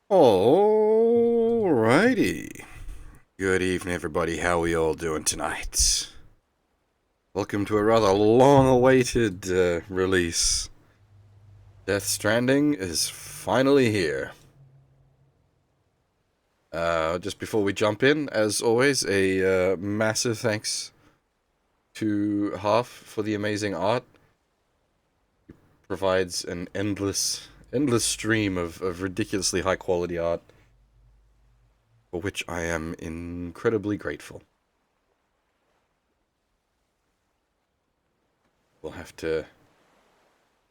Alrighty. Good evening, everybody. How are we all doing tonight? Welcome to a rather long-awaited release. Death Stranding is finally here. Just before we jump in, as always, a massive thanks to Half for the amazing art. Provides an endless stream of ridiculously high-quality art, for which I am incredibly grateful. We'll have to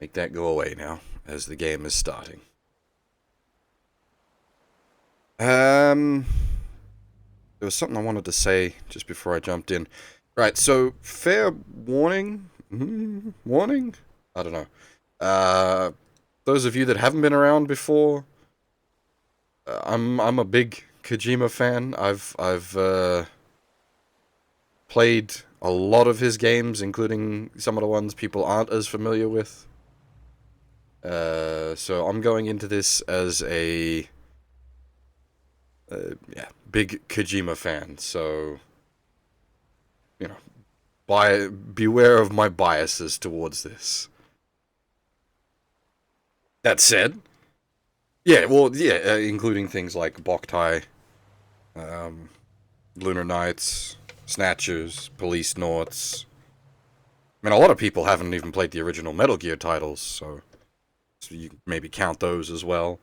make that go away now, as the game is starting. There was something I wanted to say just before I jumped in. Right, so fair warning, warning. I don't know. Those of you that haven't been around before, I'm a big Kojima fan. I've played a lot of his games, including some of the ones people aren't as familiar with. So I'm going into this as a big Kojima fan. So, you know, beware of my biases towards this. That said, including things like Boktai, um, Lunar Knights, Snatchers, Police Noughts. I mean, a lot of people haven't even played the original Metal Gear titles, so you can maybe count those as well.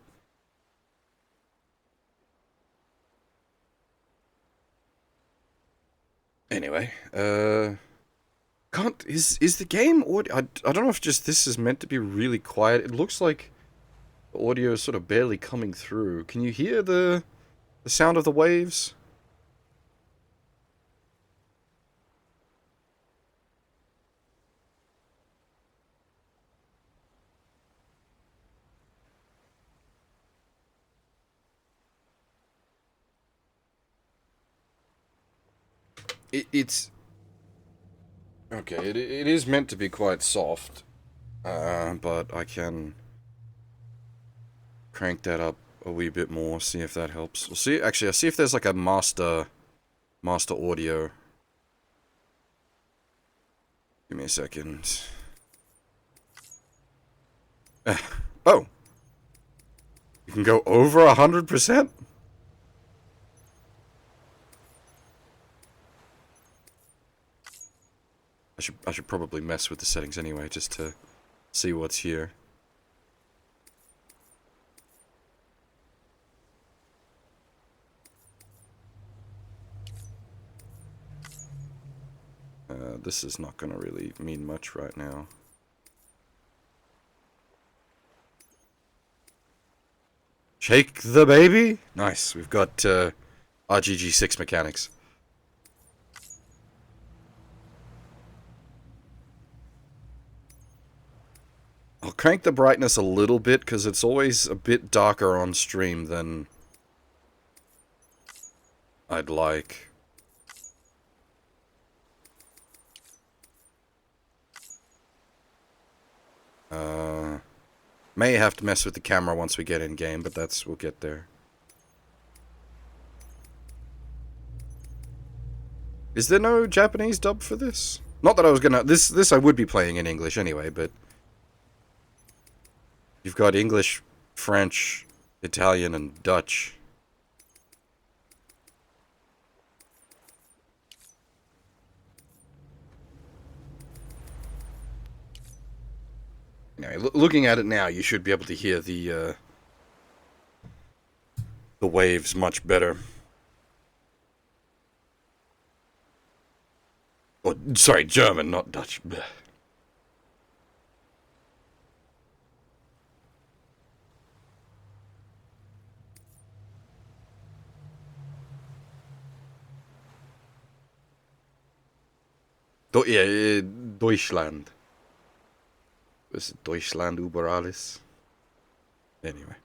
Anyway, can't is the game audio? I don't know if just this is meant to be really quiet. It looks like the audio is sort of barely coming through. Can you hear the sound of the waves? It's okay. It is meant to be quite soft, but I can crank that up a wee bit more. See if that helps. We'll see. Actually, I'll see if there's like a master audio. Give me a second. Oh, you can go over 100%. I should probably mess with the settings anyway, just to see what's here. This is not gonna really mean much right now. Shake the baby! Nice, we've got RGG6 mechanics. I'll crank the brightness a little bit, because it's always a bit darker on stream than I'd like. May have to mess with the camera once we get in game, but we'll get there. Is there no Japanese dub for this? Not that I was gonna... This I would be playing in English anyway, but... You've got English, French, Italian, and Dutch. Anyway, looking at it now, you should be able to hear the waves much better. Oh, sorry, German, not Dutch. Deutschland. Is Deutschland über alles? Anyway.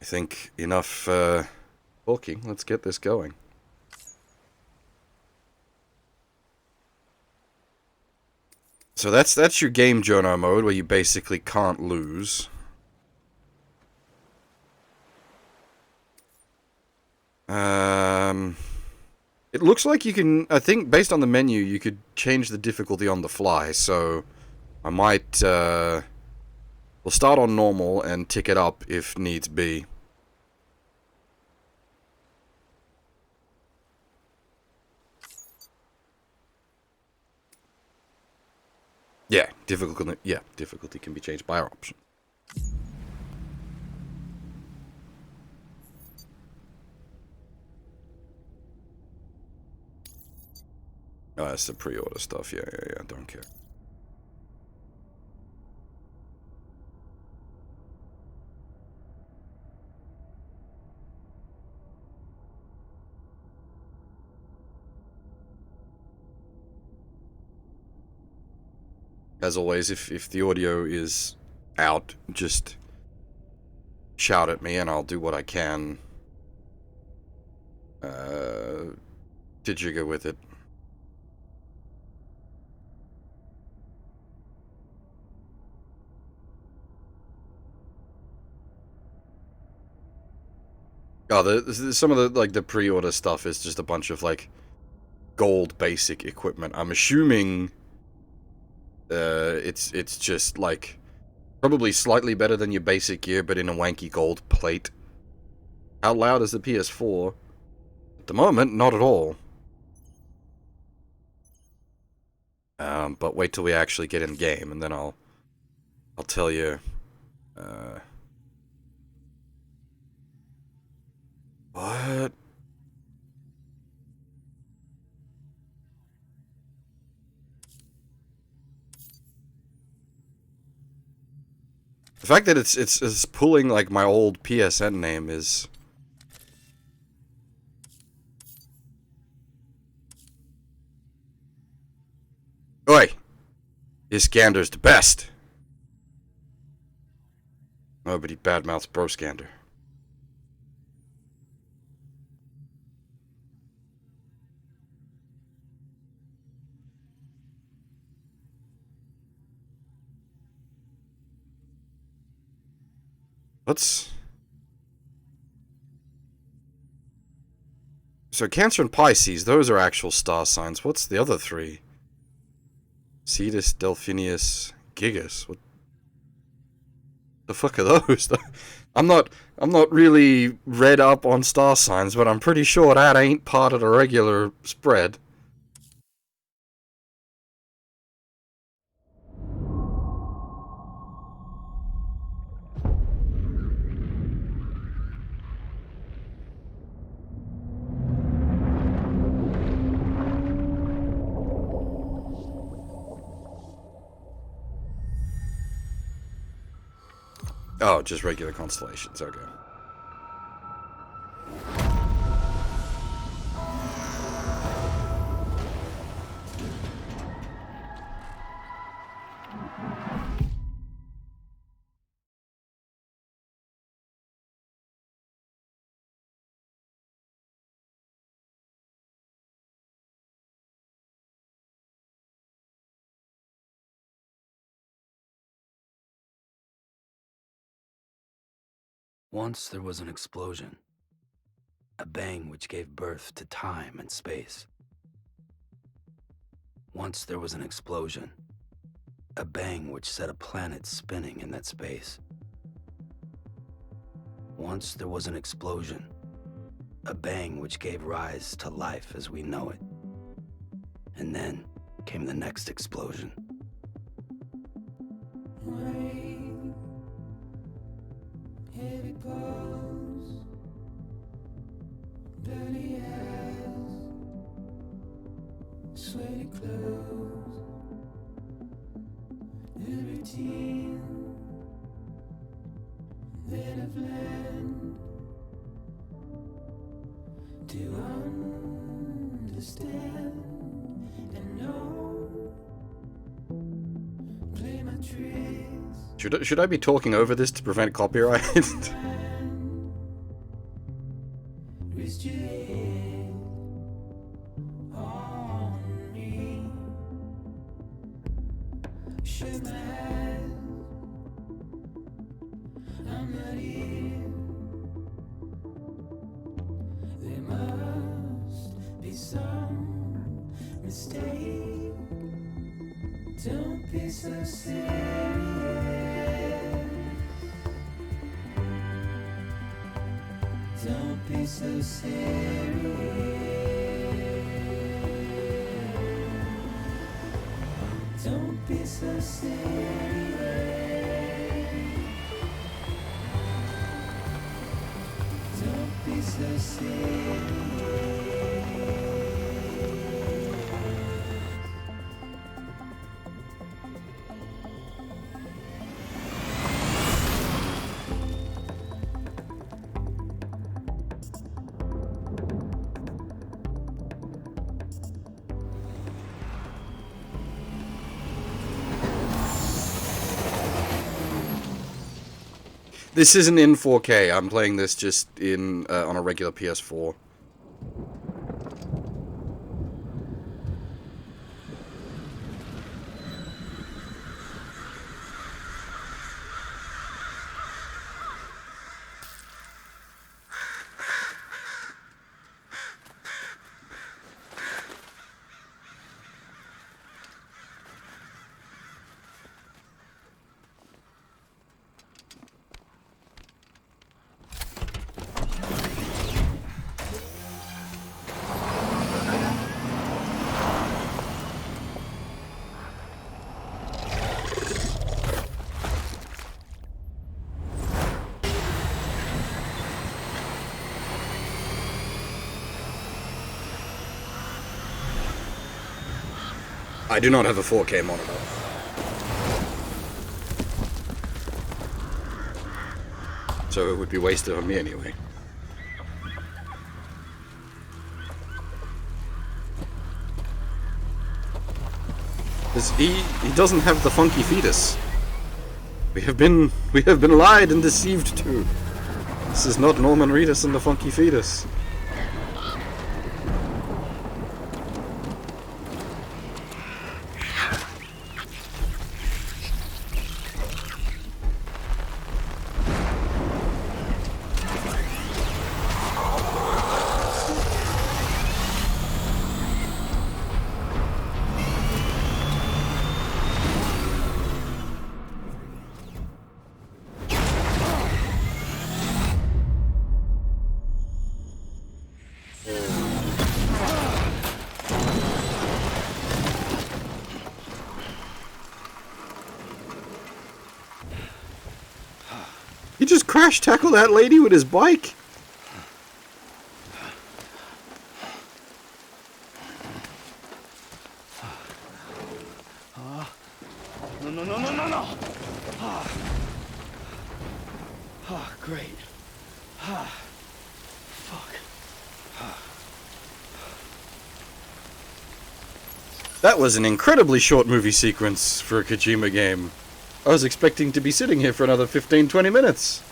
I think enough talking. Let's get this going. So that's your game journo mode, where you basically can't lose. Um, it looks like you can, I think based on the menu, you could change the difficulty on the fly, so I might, we'll start on normal and tick it up if needs be. Yeah, difficulty can be changed by our option. Oh, that's the pre-order stuff. Yeah, don't care. As always, if the audio is out, just shout at me and I'll do what I can to jigger with it. Oh, some of the, like, the pre-order stuff is just a bunch of, like, gold basic equipment. I'm assuming it's just, like, probably slightly better than your basic gear, but in a wanky gold plate. How loud is the PS4? At the moment, not at all. But wait till we actually get in game, and then I'll tell you. What? The fact that it's pulling, like, my old PSN name is... Oi! Iskander's the best! Nobody badmouths Broskander. Let's... So Cancer and Pisces, those are actual star signs. What's the other three? Cetus, Delphinius, Gigas. What the fuck are those? I'm not really read up on star signs, but I'm pretty sure that ain't part of the regular spread. Oh, just regular constellations, okay. Once there was an explosion, a bang which gave birth to time and space. Once there was an explosion, a bang which set a planet spinning in that space. Once there was an explosion, a bang which gave rise to life as we know it. And then came the next explosion. Rain, heavy pulse, dirty eyes, sweaty clothes, the routine, then I've learned to understand and know, play my tricks. Should I be talking over this to prevent copyright? Rest your head on me. Shut my eyes. I'm not here. They're be so serious. Don't be so serious. Don't be so serious. Don't be so serious. This isn't in 4K. I'm playing this just in on a regular PS4. I do not have a 4K monitor. So it would be wasted on me anyway. He doesn't have the funky fetus. We have been lied and deceived too. This is not Norman Reedus and the funky fetus. He just crash tackled that lady with his bike. No. Great. Fuck. That was an incredibly short movie sequence for a Kojima game. I was expecting to be sitting here for another 15-20 minutes.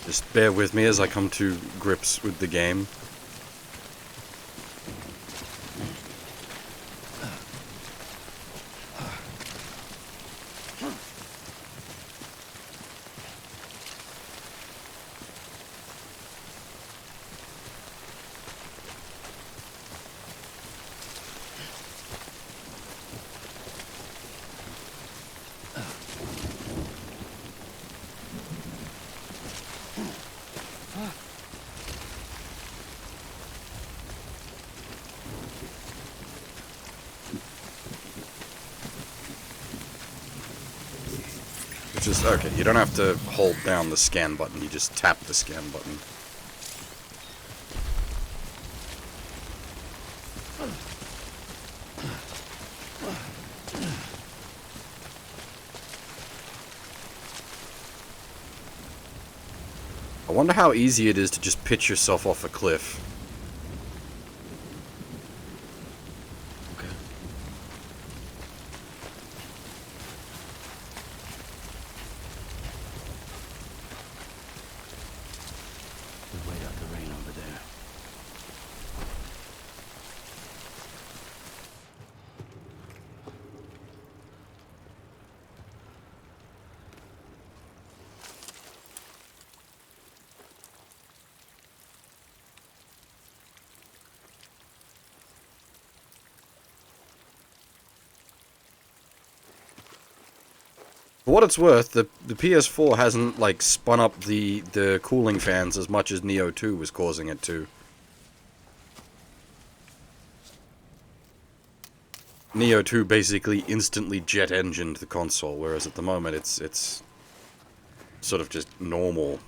Just bear with me as I come to grips with the game. Which is, okay, you don't have to hold down the scan button, you just tap the scan button. I wonder how easy it is to just pitch yourself off a cliff. Okay. We wait out the rain over there. For what it's worth, the PS4 hasn't, like, spun up the cooling fans as much as Neo 2 was causing it to. Neo 2 basically instantly jet-engined the console, whereas at the moment it's sort of just normal.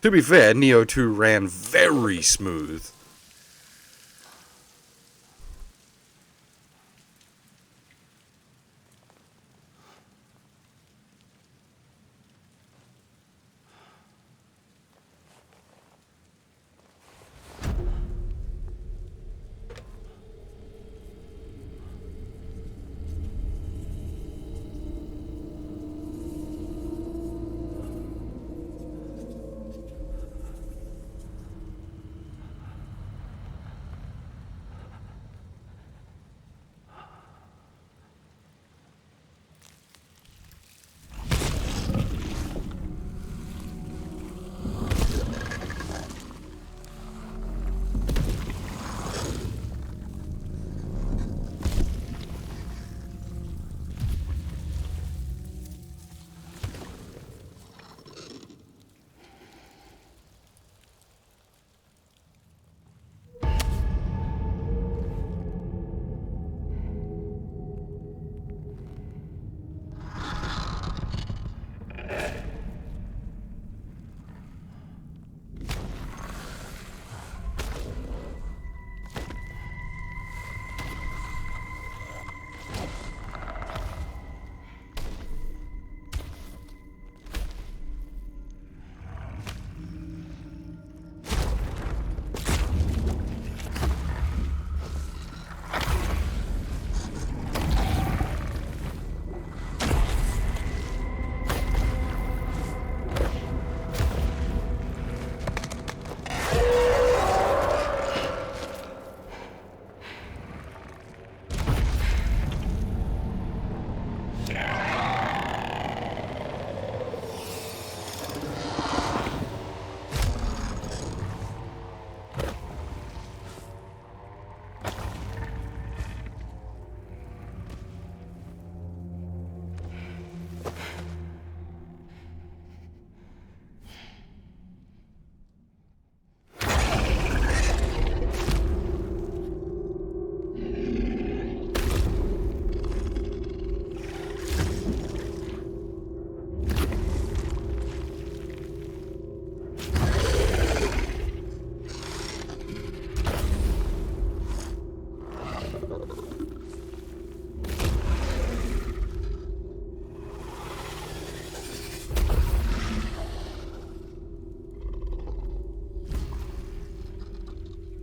To be fair, Neo 2 ran very smooth.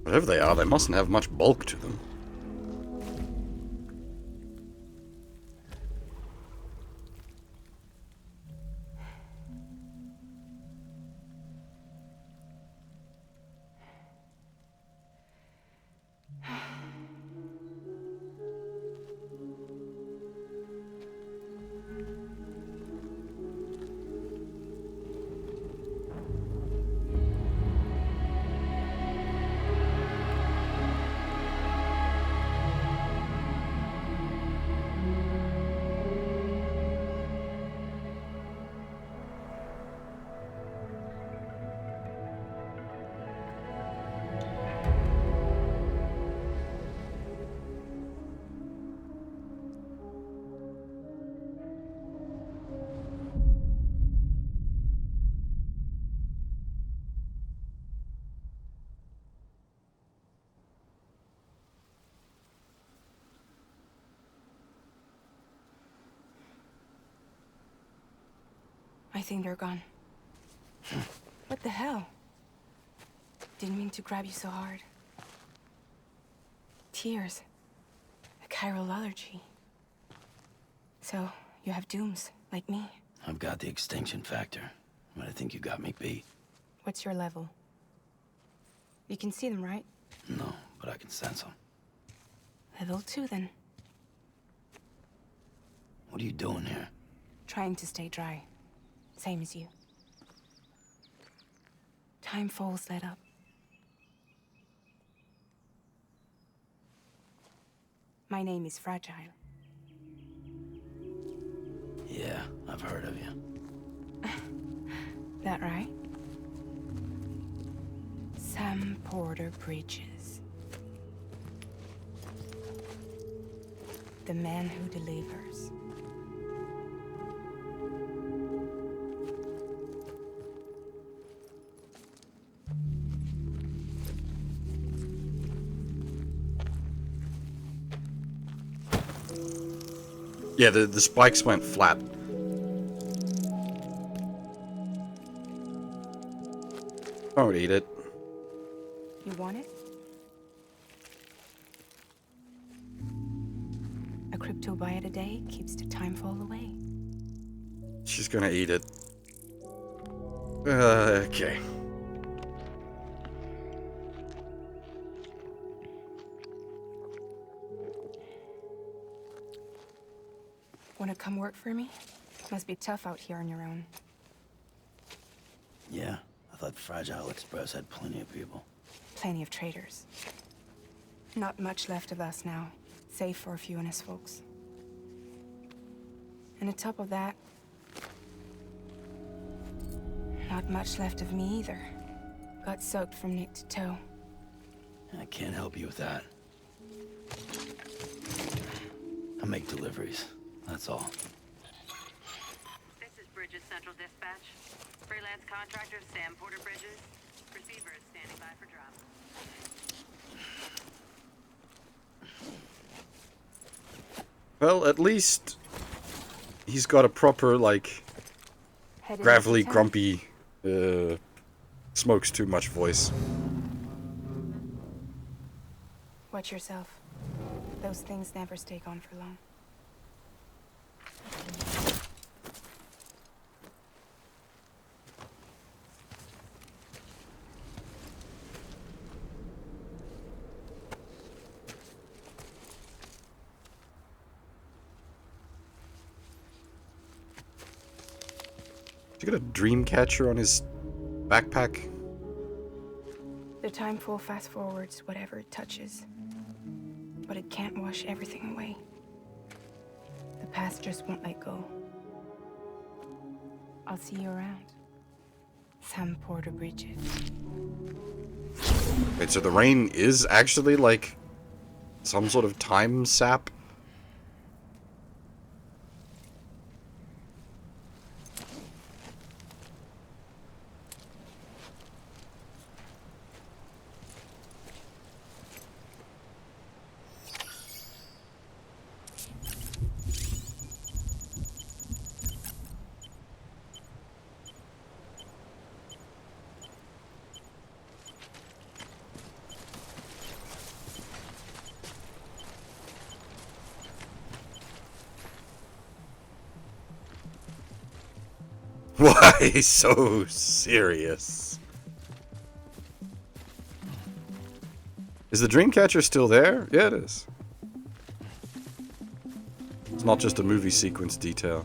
Whatever they are, they mustn't have much bulk to them. I think they're gone. What the hell? Didn't mean to grab you so hard. Tears. A chiral allergy. So, you have dooms, like me. I've got the extinction factor, but I think you got me beat. What's your level? You can see them, right? No, but I can sense them. Level 2, then. What are you doing here? Trying to stay dry. Same as you. Time falls let up. My name is Fragile. Yeah, I've heard of you. That right? Sam Porter Bridges. The man who delivers. Yeah, the spikes went flat. Don't eat it. You want it? A crypto bite a day keeps the time fall away. She's gonna eat it. Okay. Wanna come work for me? Must be tough out here on your own. Yeah, I thought Fragile Express had plenty of people. Plenty of traitors. Not much left of us now, save for a few honest folks. And on top of that, not much left of me either. Got soaked from neck to toe. I can't help you with that. I make deliveries, that's all. This is Bridges Central Dispatch. Freelance contractor Sam Porter Bridges. Receiver is standing by for drop. Well, at least he's got a proper, like, Headed gravelly, into town? grumpy, smokes too much voice. Watch yourself. Those things never stay gone for long. Did you get a dream catcher on his backpack? The time fall fast forwards whatever it touches. But it can't wash everything away. The past just won't let go. I'll see you around. Sam Porter Bridges. Wait, so the rain is actually, like, some sort of time sap? Why so serious? Is the Dreamcatcher still there? Yeah, it is. It's not just a movie sequence detail.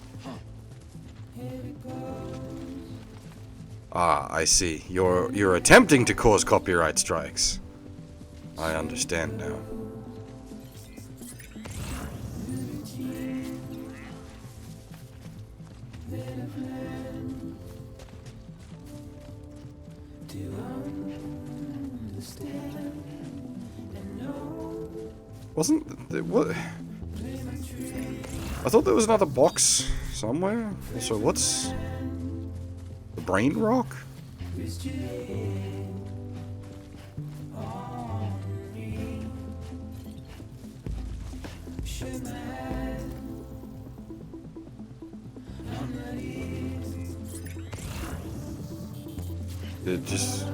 Ah, I see. You're attempting to cause copyright strikes. I understand now. Wasn't there, what? I thought there was another box somewhere. Also, what's the brain rock? It just...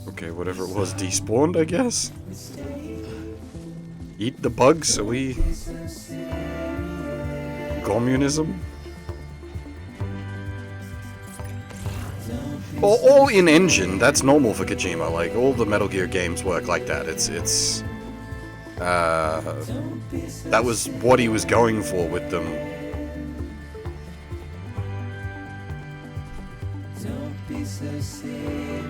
Okay, whatever it was, despawned, I guess? Eat the bugs? Are we... communism? All in engine, that's normal for Kojima. Like, all the Metal Gear games work like that. That was what he was going for with them. Don't be so serious.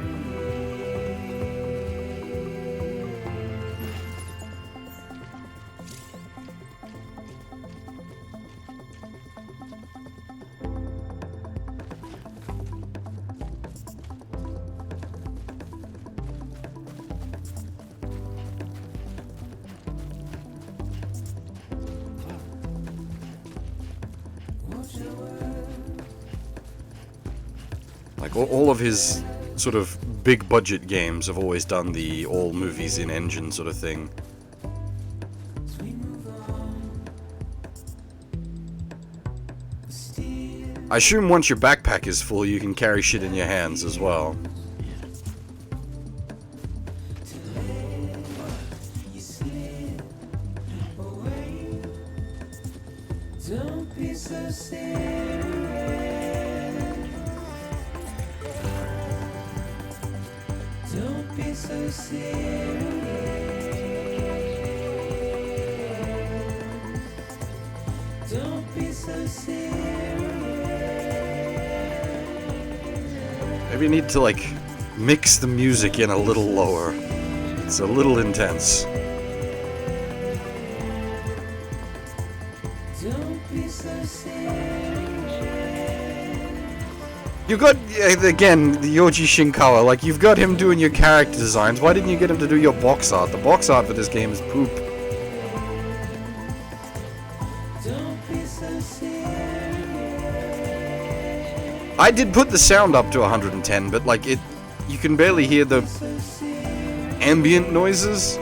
Like, all of his sort of big budget games have always done the all movies in engine sort of thing. I assume once your backpack is full, you can carry shit in your hands as well. Don't be so serious. Don't be so serious. Don't be so serious. Maybe you need to, like, mix the music in a little lower. It's a little intense. Don't be so serious. You got, again, the Yoji Shinkawa, like, you've got him doing your character designs. Why didn't you get him to do your box art? The box art for this game is poop. Don't be so serious. I did put the sound up to 110, but, like, you can barely hear the ambient noises.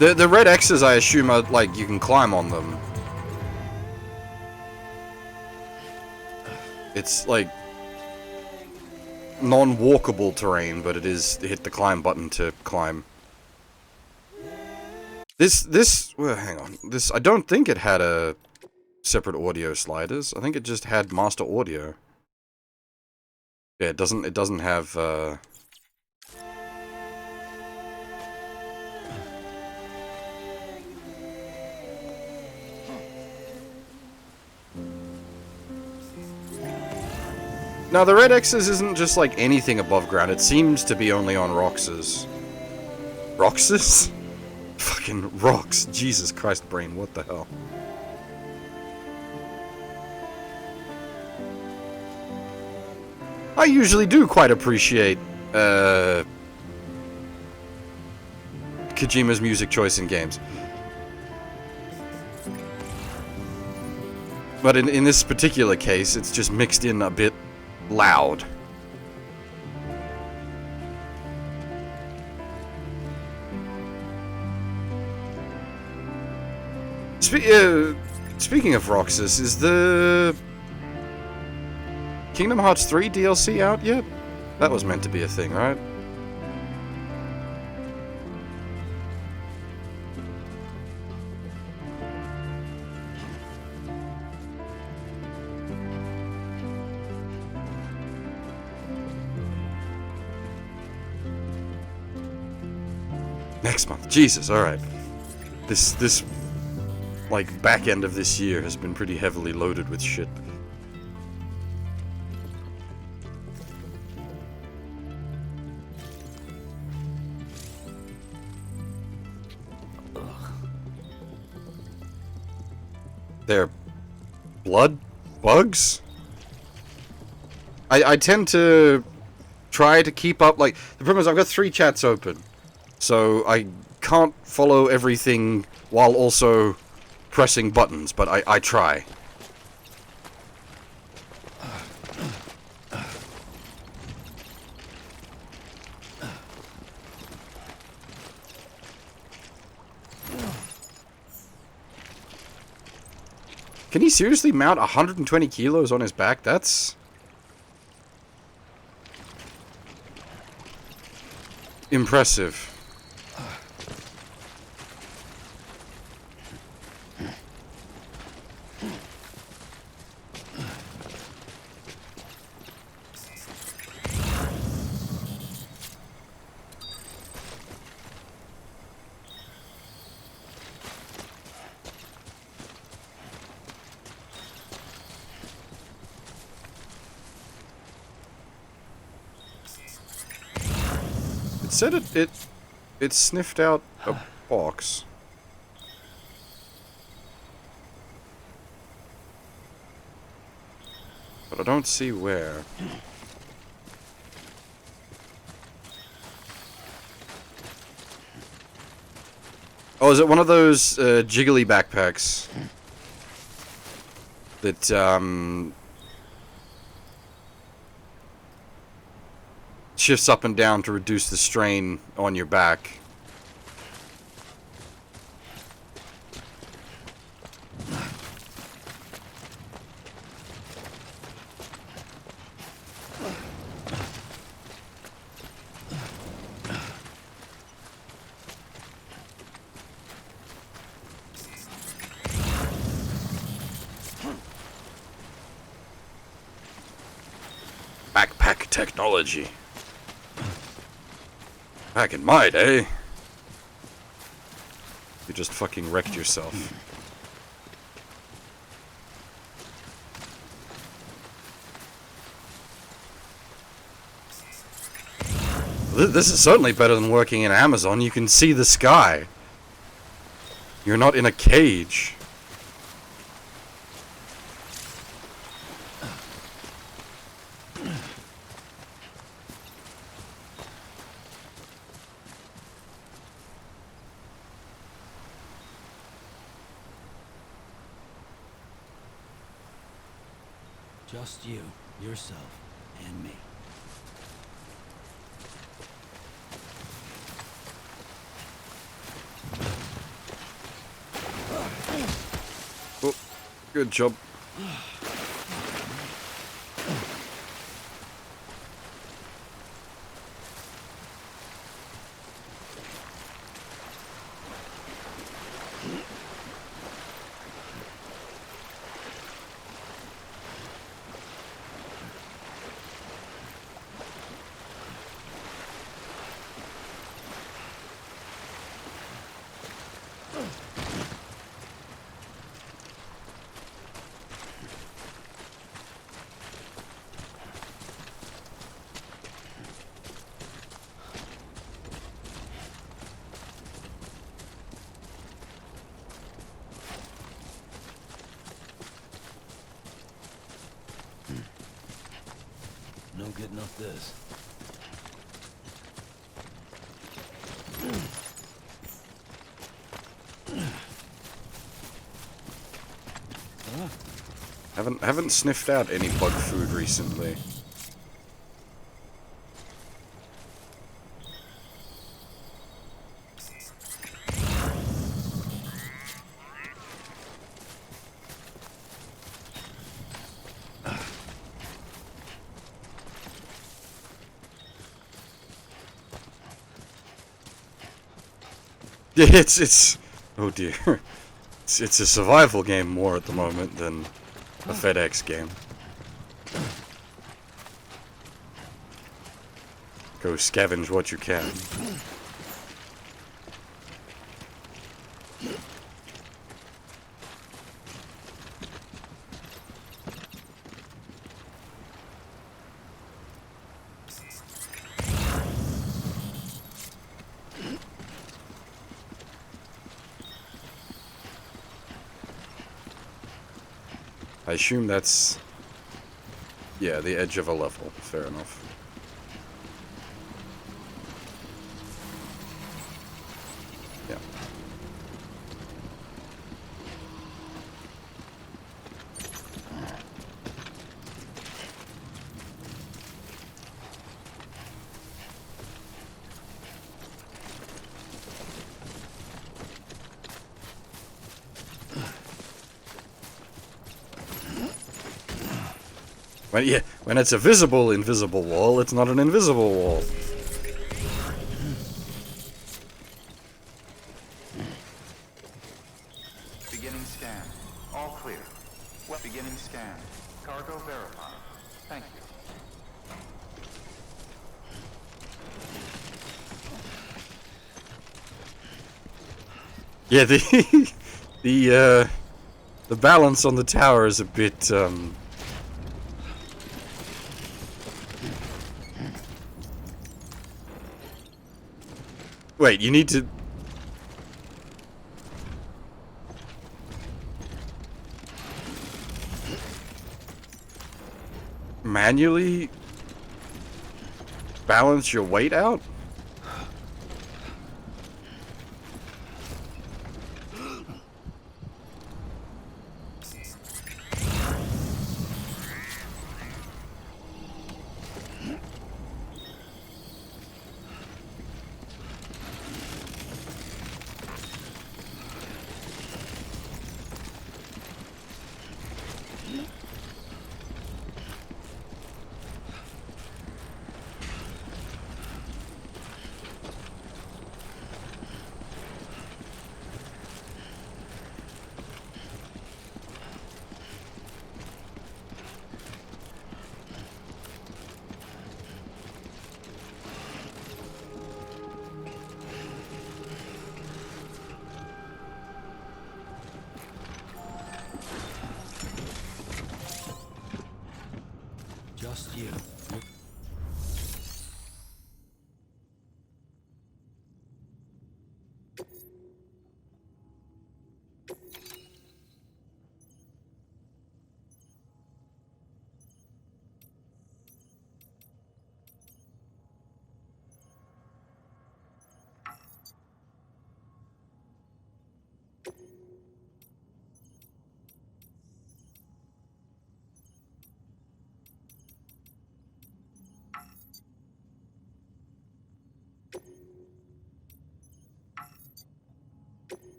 The red X's, I assume, are, like, you can climb on them. It's, like, non-walkable terrain, but it is hit the climb button to climb. Well, hang on. I don't think it had a separate audio sliders. I think it just had master audio. Yeah, it doesn't have, Now, the red X's isn't just, like, anything above ground. It seems to be only on Roxas. Roxas? Fucking rocks. Jesus Christ, brain, what the hell? I usually do quite appreciate, Kojima's music choice in games. But in this particular case, it's just mixed in a bit loud. Speaking of Roxas, is the Kingdom Hearts 3 DLC out yet? That was meant to be a thing, right? Next month. Jesus, alright. This, like, back end of this year has been pretty heavily loaded with shit. They're blood bugs? I tend to try to keep up, like, the problem is I've got 3 chats open. So I can't follow everything while also pressing buttons, but I try. Can he seriously mount 120 kilos on his back? That's... impressive. It said it sniffed out a box. But I don't see where. Oh, is it one of those jiggly backpacks that shifts up and down to reduce the strain on your back? Backpack technology. Back in my day, you just fucking wrecked yourself. This is certainly better than working in Amazon. You can see the sky. You're not in a cage. Just you, yourself, and me. Oh, good job. No getting off this. Haven't sniffed out any bug food recently. Yeah, it's oh dear. It's a survival game more at the moment than a FedEx game. Go scavenge what you can. I assume that's... yeah, the edge of a level. Fair enough. Yeah. When it's a visible invisible wall, it's not an invisible wall. Beginning scan. All clear. Well, beginning scan. Cargo verified. Thank you. Yeah, the balance on the tower is a bit Wait, you need to manually balance your weight out? Just you.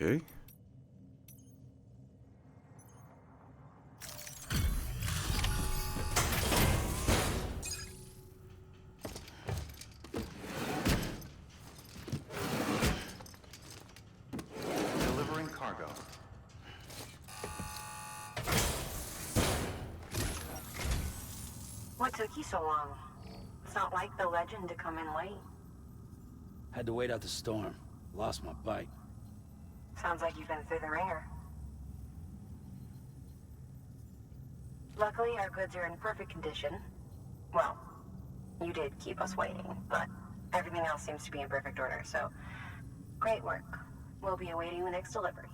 Okay. Delivering cargo. What took you so long? It's not like the legend to come in late. Had to wait out the storm. Lost my bike. Sounds like you've been through the ringer. Luckily, our goods are in perfect condition. Well, you did keep us waiting, but everything else seems to be in perfect order, so great work. We'll be awaiting the next delivery.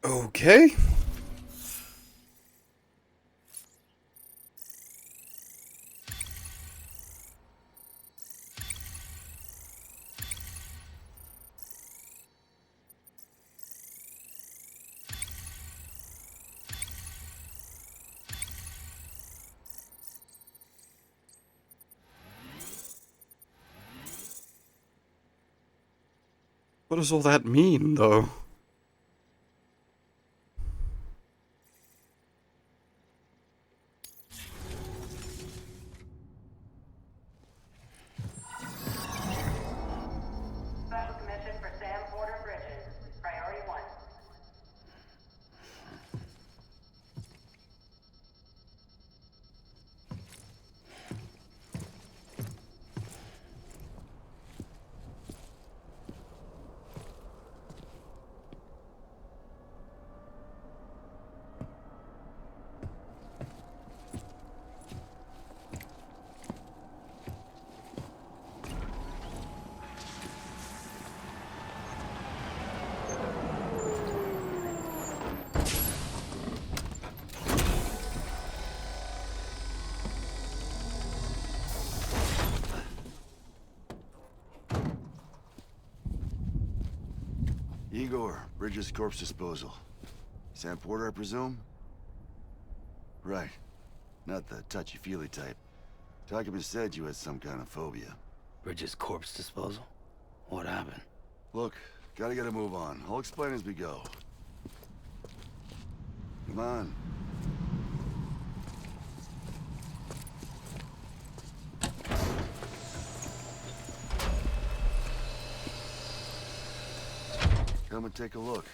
Okay. What does all that mean, though? Special commission for Sam Porter Bridges. Priority 1. Igor, Bridges Corpse Disposal. Sam Porter, I presume? Right. Not the touchy-feely type. Kojima said you had some kind of phobia. Bridges corpse disposal? What happened? Look, gotta get a move on. I'll explain as we go. Come on. Come and take a look.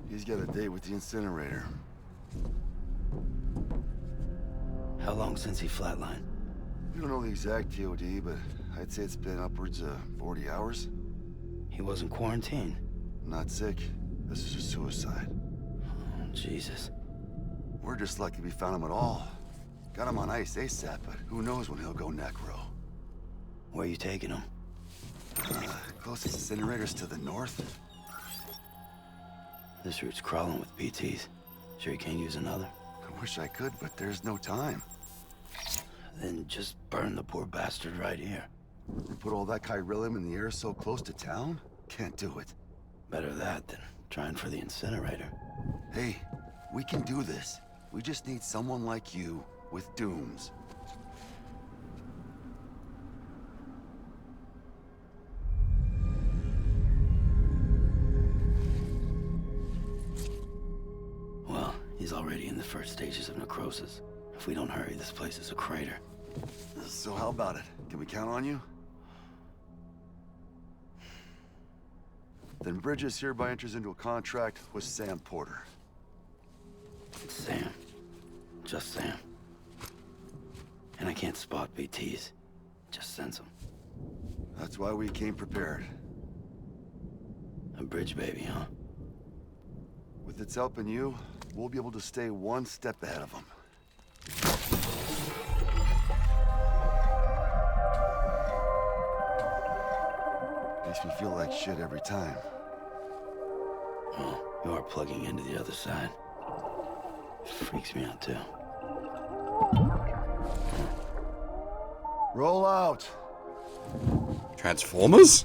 He's got a date with the incinerator. How long since he flatlined? We don't know the exact TOD, but I'd say it's been upwards of 40 hours. He wasn't quarantined. Not sick. This is a suicide. Oh, Jesus. We're just lucky we found him at all. Got him on ice ASAP, but who knows when he'll go necro. Where you taking him? Closest incinerator's to the north. This route's crawling with PTs. Sure you can't use another? I wish I could, but there's no time. Then just burn the poor bastard right here. We put all that chiralium in the air so close to town? Can't do it. Better that than trying for the incinerator. Hey, we can do this. We just need someone like you with dooms. Well, he's already in the first stages of necrosis. If we don't hurry, this place is a crater. So how about it? Can we count on you? Then Bridges hereby enters into a contract with Sam Porter. Sam. Just Sam. And I can't spot BTs. Just sense them. That's why we came prepared. A bridge baby, huh? With its help and you, we'll be able to stay one step ahead of them. Makes me feel like shit every time. Well, you are plugging into the other side. Freaks me out, too. Roll out! Transformers?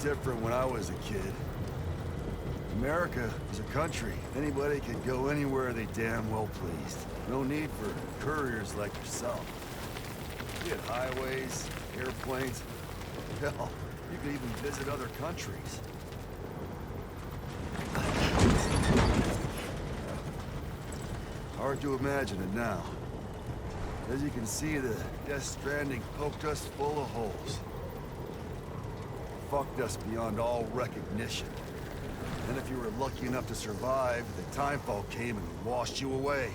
Different when I was a kid. America was a country. Anybody could go anywhere they damn well pleased. No need for couriers like yourself. We had highways, airplanes. Hell, you could even visit other countries. Hard to imagine it now. As you can see, the Death Stranding poked us full of holes. Fucked us beyond all recognition. And if you were lucky enough to survive, the timefall came and washed you away.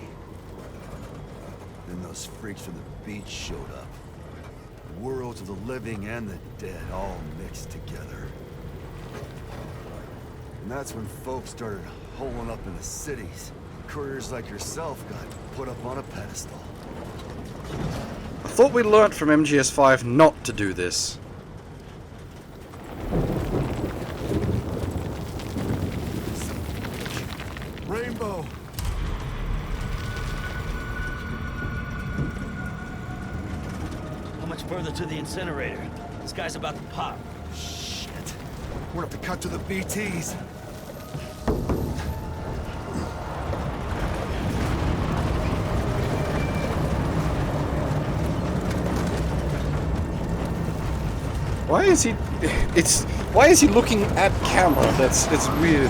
Then those freaks from the beach showed up. worlds of the living and the dead all mixed together. And that's when folks started holing up in the cities. Couriers like yourself got put up on a pedestal. I thought we learnt from MGS5 not to do this. Rainbow! How much further to the incinerator? This guy's about to pop. Shit. We're gonna have to cut to the BTs. Why is he... Why is he looking at camera? It's weird.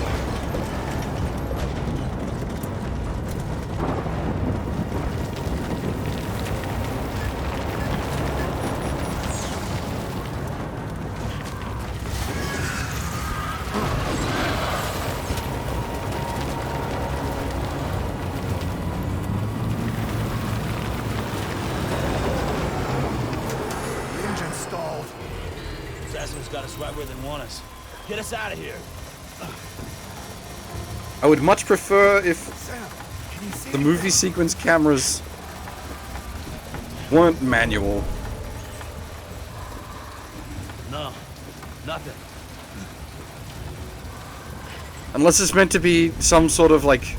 The engine stalled. Assassin's got us right where they want us. Get us out of here. I would much prefer if Sam, can you see the movie sequence cameras weren't manual. No, nothing. Unless it's meant to be some sort of like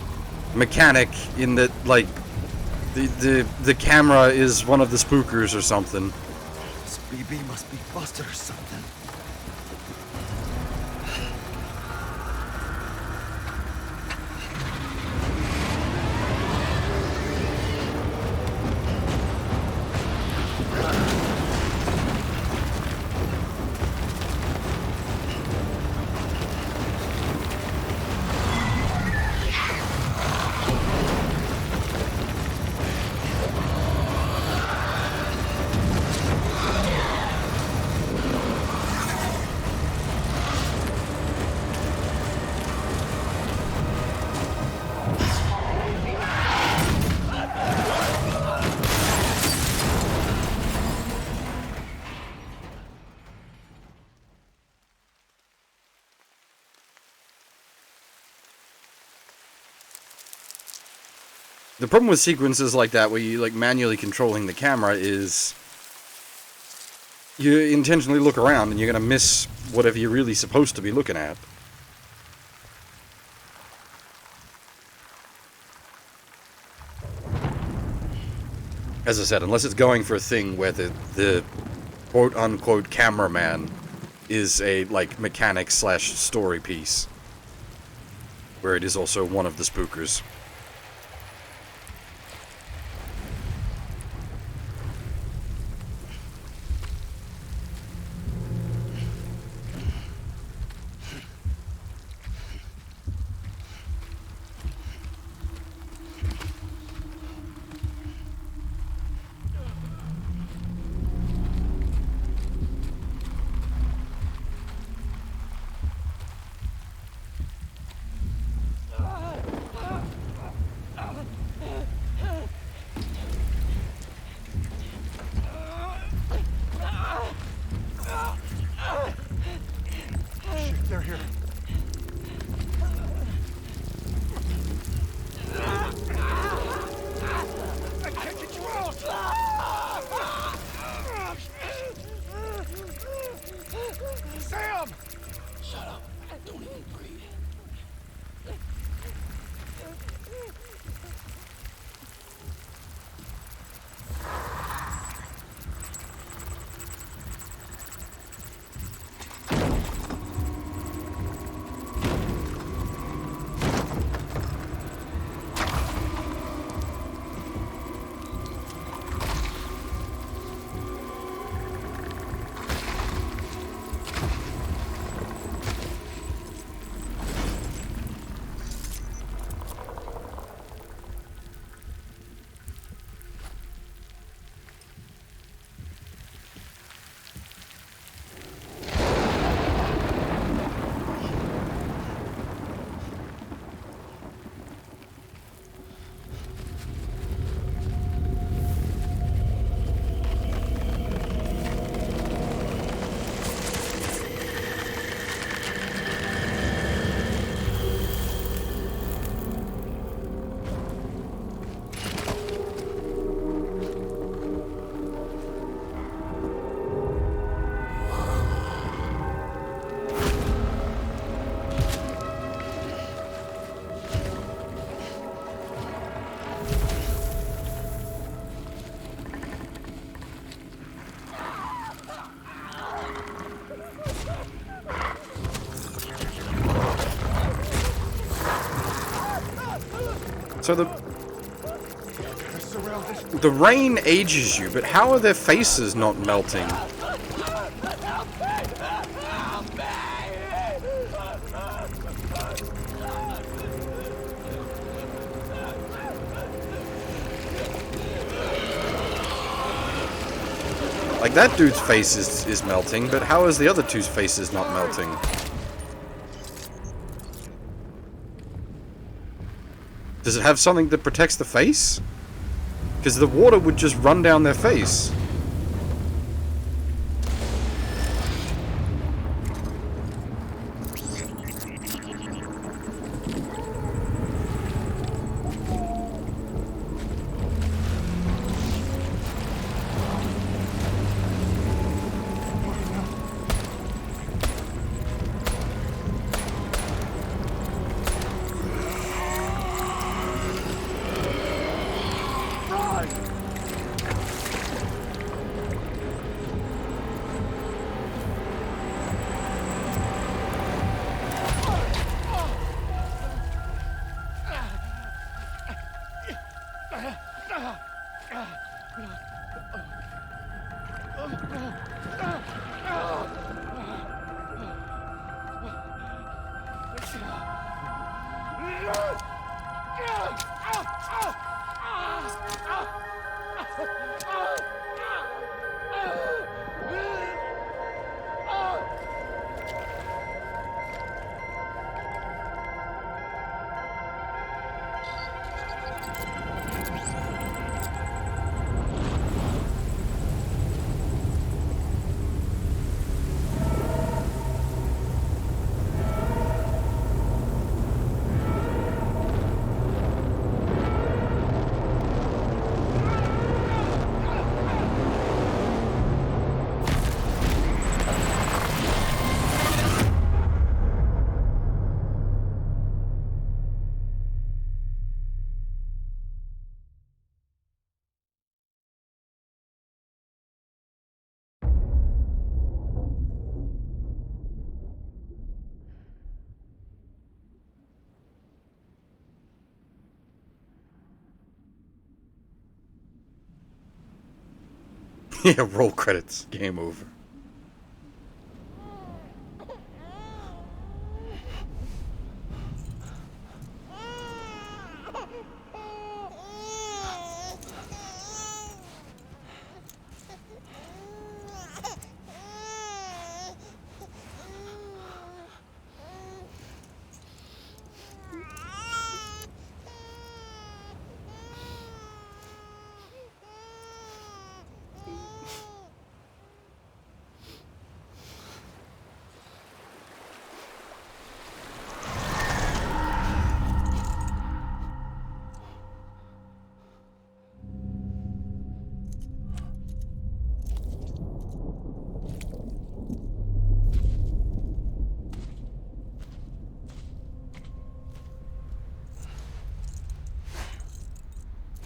mechanic in that like the camera is one of the spookers or something. This BB must be busted or something. The problem with sequences like that, where you like manually controlling the camera, is you intentionally look around and you're gonna miss whatever you're really supposed to be looking at. As I said, unless it's going for a thing where the quote-unquote cameraman is a like mechanic slash story piece, where it is also one of the spookers. Shit, they're here. I can't get you out! Sam! Shut up. Don't even breathe. So the rain ages you, but how are their faces not melting? Like, that dude's face is melting, but how is the other two's faces not melting? Does it have something that protects the face? Because the water would just run down their face. Yeah, roll credits. Game over.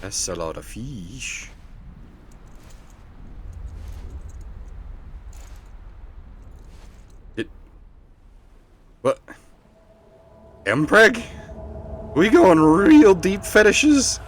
That's a lot of fish. What? Mpreg? We going real deep fetishes?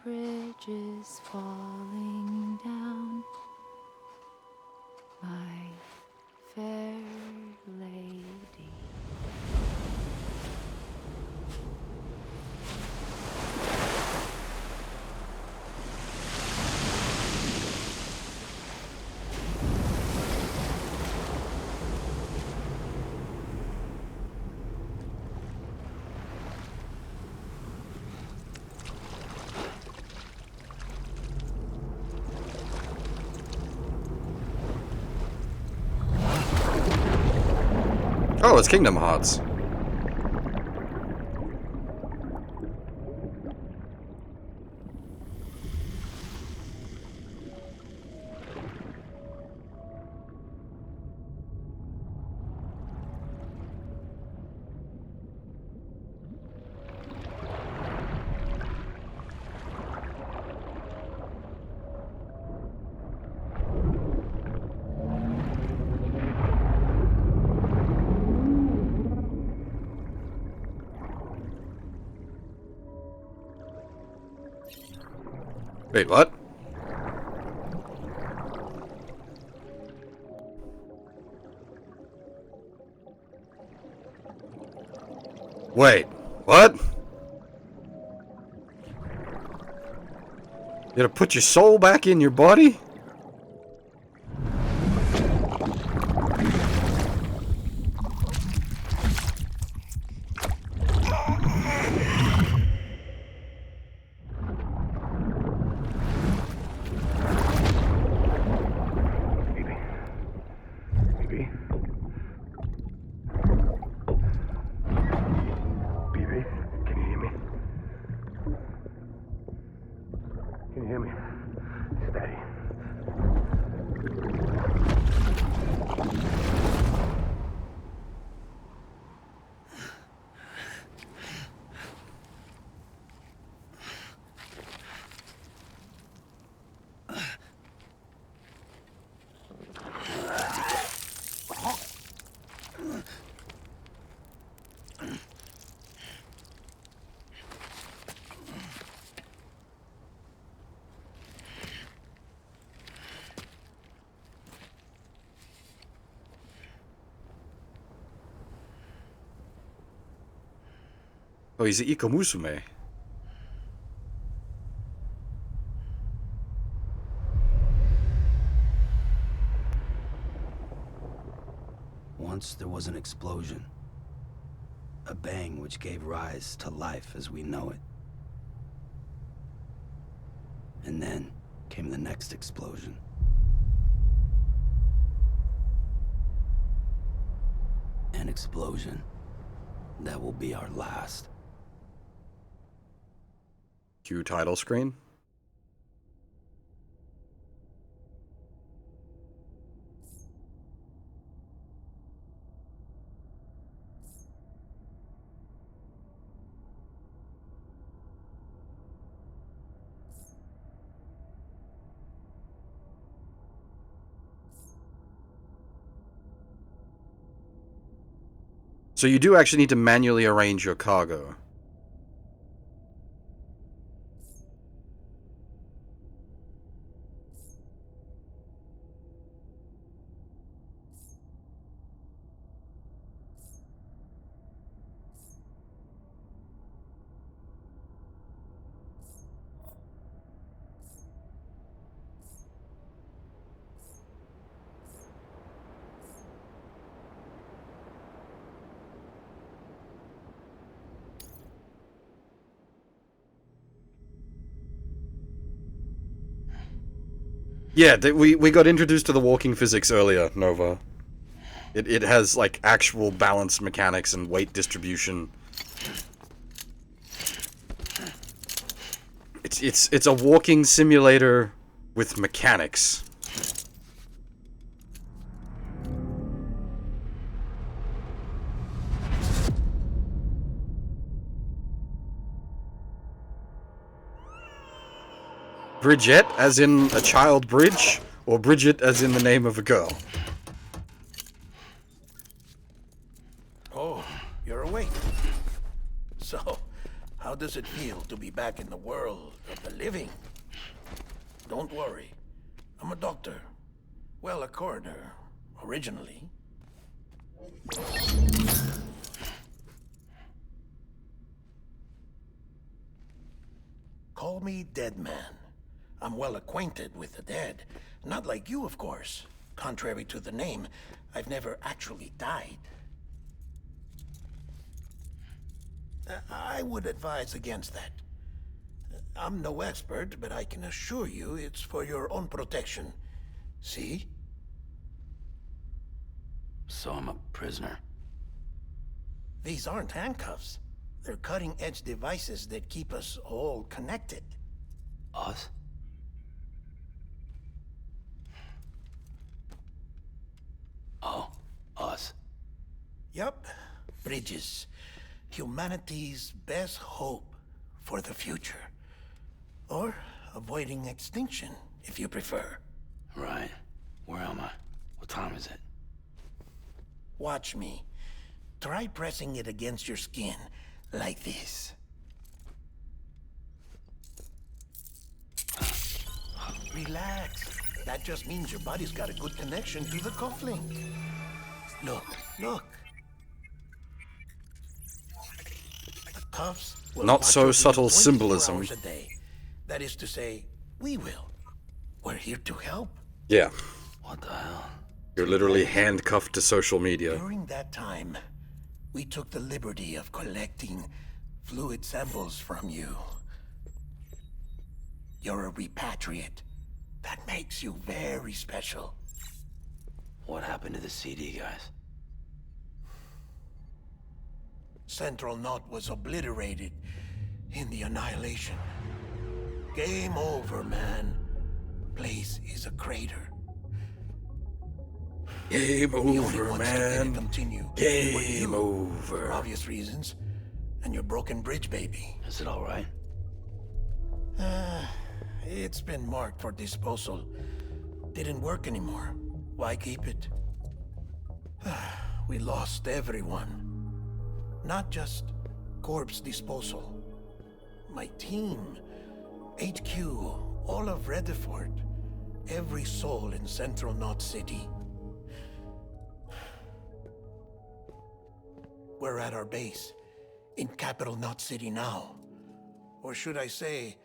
Bridges falling down, my fair lady. Oh, it's Kingdom Hearts. Wait, what? Wait, what? You gotta put your soul back in your body? Can you hear me? Steady. Oh, he's Iko Musume. Once there was an explosion. A bang which gave rise to life as we know it. And then came the next explosion. An explosion that will be our last. Cue title screen. So you do actually need to manually arrange your cargo. Yeah, we got introduced to the walking physics earlier, Nova. It has, like, actual balance mechanics and weight distribution. It's a walking simulator with mechanics. Bridget, as in a child bridge, or Bridget as in the name of a girl? Oh, you're awake. So, how does it feel to be back in the world of the living? Don't worry. I'm a doctor. Well, a coroner, originally. Call me Dead Man. I'm well acquainted with the dead. Not like you, of course. Contrary to the name, I've never actually died. I would advise against that. I'm no expert, but I can assure you it's for your own protection. See? So I'm a prisoner. These aren't handcuffs. They're cutting-edge devices that keep us all connected. Us? Oh, us. Yup. Bridges. Humanity's best hope for the future. Or avoiding extinction, if you prefer. Right. Where am I? What time is it? Watch me. Try pressing it against your skin, like this. Relax. That just means your body's got a good connection to the cufflink. Look, look. The cuffs will Not watch so over you subtle 24 symbolism. hours a day. That is to say, we will. We're here to help. Yeah. What the hell? You're literally handcuffed to social media. During that time, we took the liberty of collecting fluid samples from you. You're a repatriate. That makes you very special. What happened to the CD, guys? Central Knot was obliterated in the annihilation. Game over, man. Place is a crater. Game The only over, ones to let it man. continue were Game you, over. for obvious reasons, and your broken bridge baby. Is it all right? It's been marked for disposal. Didn't work anymore. Why keep it? We lost everyone. Not just corpse disposal. My team, HQ, all of Redford, every soul in Central Knot City. We're at our base, in Capital Knot City now. Or should I say,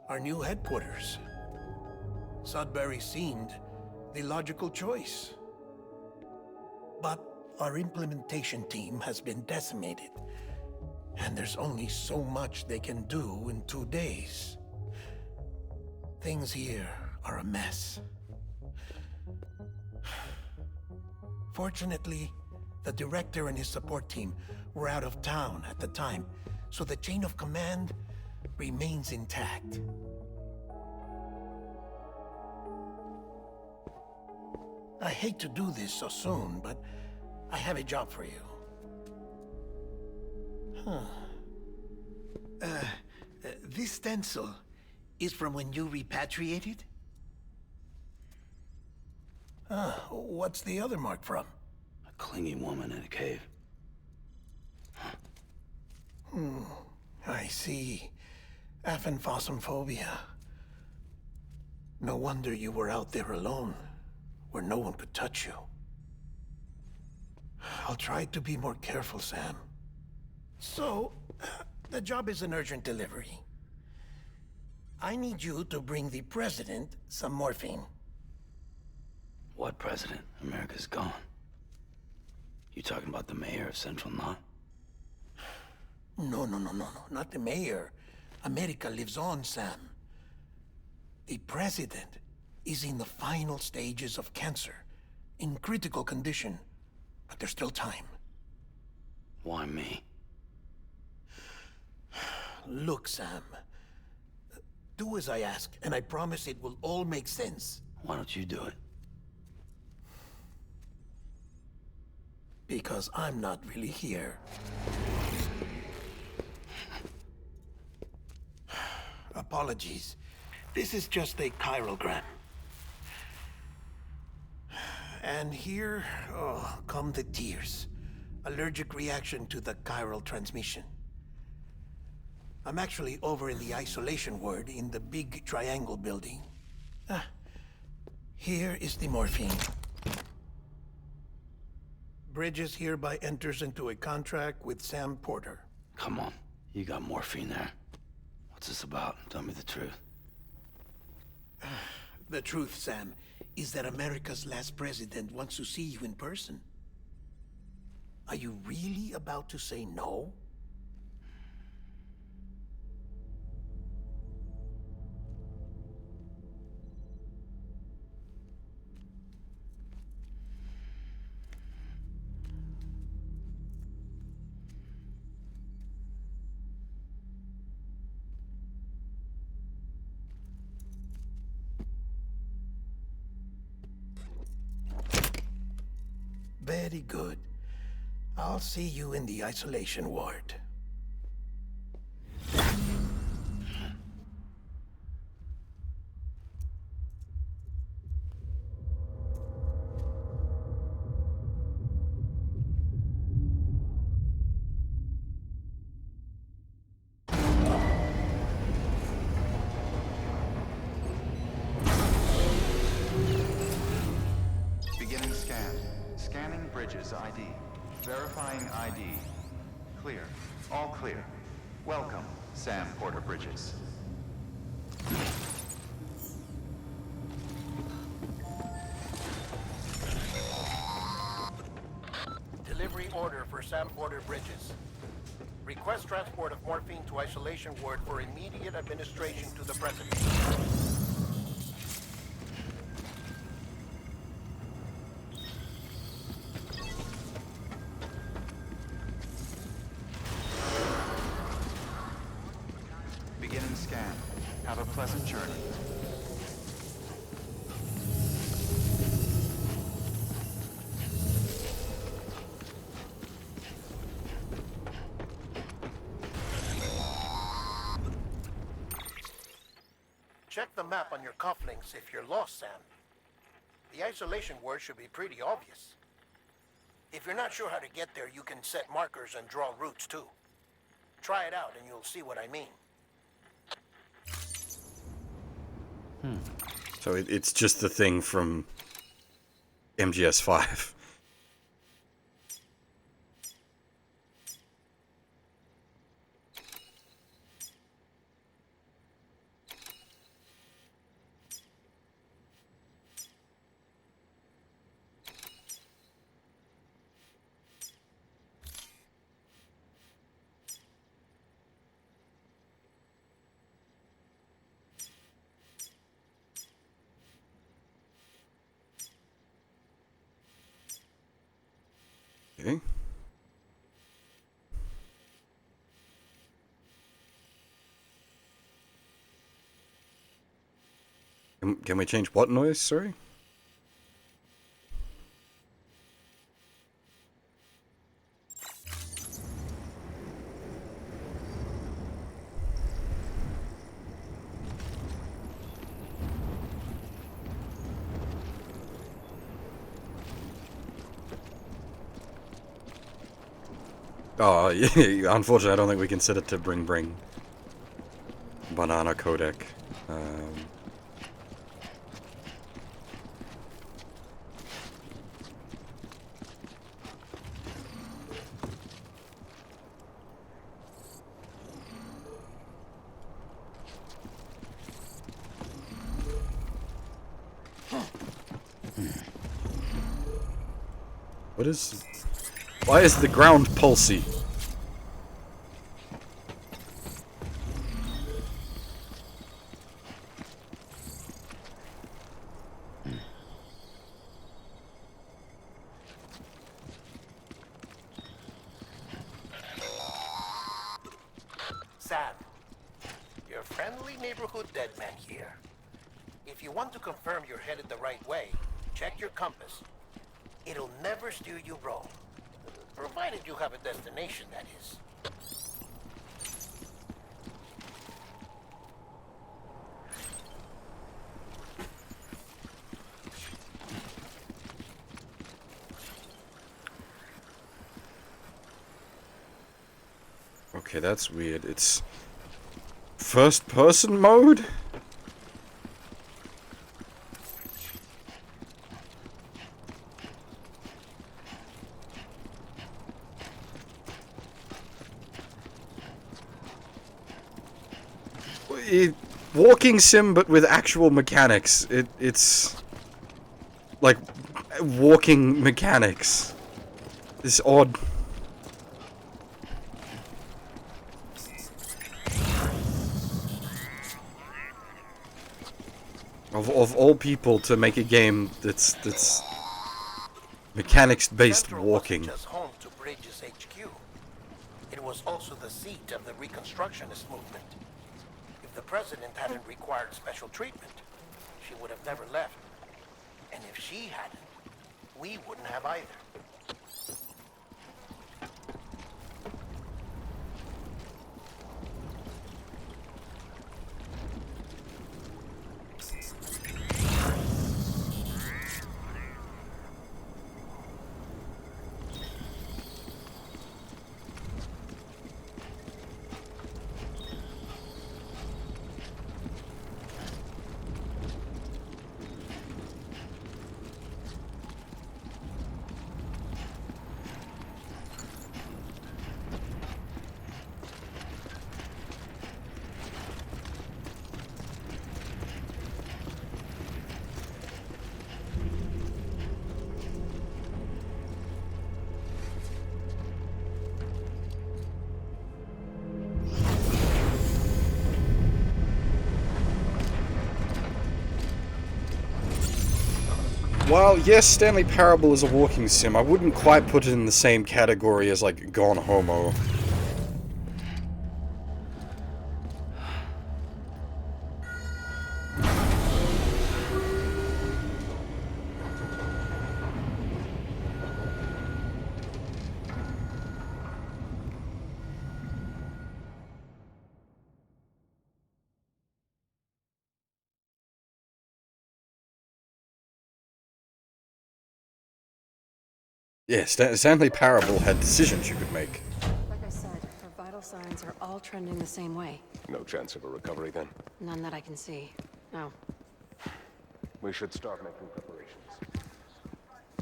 our new headquarters. Sudbury seemed the logical choice. But our implementation team has been decimated, and there's only so much they can do in 2 days. Things here are a mess. Fortunately, the director and his support team were out of town at the time, so the chain of command remains intact. I hate to do this so soon, but I have a job for you. This stencil is from when you repatriated? What's the other mark from? A clingy woman in a cave. I see. Aphenphosmphobia. No wonder you were out there alone, where no one could touch you. I'll try to be more careful, Sam. So, the job is an urgent delivery. I need you to bring the president some morphine. What president? America's gone. You talking about the mayor of Central Knot? No, not the mayor. America lives on, Sam. The president is in the final stages of cancer, in critical condition, but there's still time. Why me? Look, Sam. Do as I ask, and I promise it will all make sense. Why don't you do it? Because I'm not really here. Apologies. This is just a chirogram. And here, come the tears. Allergic reaction to the chiral transmission. I'm actually over in the isolation ward in the big triangle building. Here is the morphine. Bridges hereby enters into a contract with Sam Porter. Come on. You got morphine there. What's this about? Tell me the truth. The truth, Sam, is that America's last president wants to see you in person. Are you really about to say no? Very good. I'll see you in the isolation ward. Beginning scan. Scanning bridges ID. Verifying ID. Clear. All clear. Welcome, Sam Porter Bridges. Delivery order for Sam Porter Bridges. Request transport of morphine to isolation ward for immediate administration to the president. Beginning scan. Have a pleasant journey. Check the map on your cufflinks if you're lost, Sam. The isolation word should be pretty obvious. If you're not sure how to get there, you can set markers and draw routes too. Try it out and you'll see what I mean. So it's just the thing from MGS5. Okay. Can we change what noise? Sorry? Oh, yeah, unfortunately, I don't think we can set it to bring banana codec. What is... Why is the ground pulsy? Sam, your friendly neighborhood dead man here. If you want to confirm you're headed the right way, check your compass. It'll never steer you wrong. Provided you have a destination, that is. Okay, that's weird. It's first person mode? Walking sim, but with actual mechanics. It's like walking mechanics. It's odd. Of all people to make a game that's mechanics based walking. Wasn't just home to Bridges HQ. It was also the seat of the Reconstructionist movement. If the president hadn't required special treatment, she would have never left. And if she hadn't, we wouldn't have either. While, yes, Stanley Parable is a walking sim, I wouldn't quite put it in the same category as, like, Gone Homo. Yeah, Stanley Parable had decisions you could make. Like I said, her vital signs are all trending the same way. No chance of a recovery then? None that I can see. No. We should start making preparations.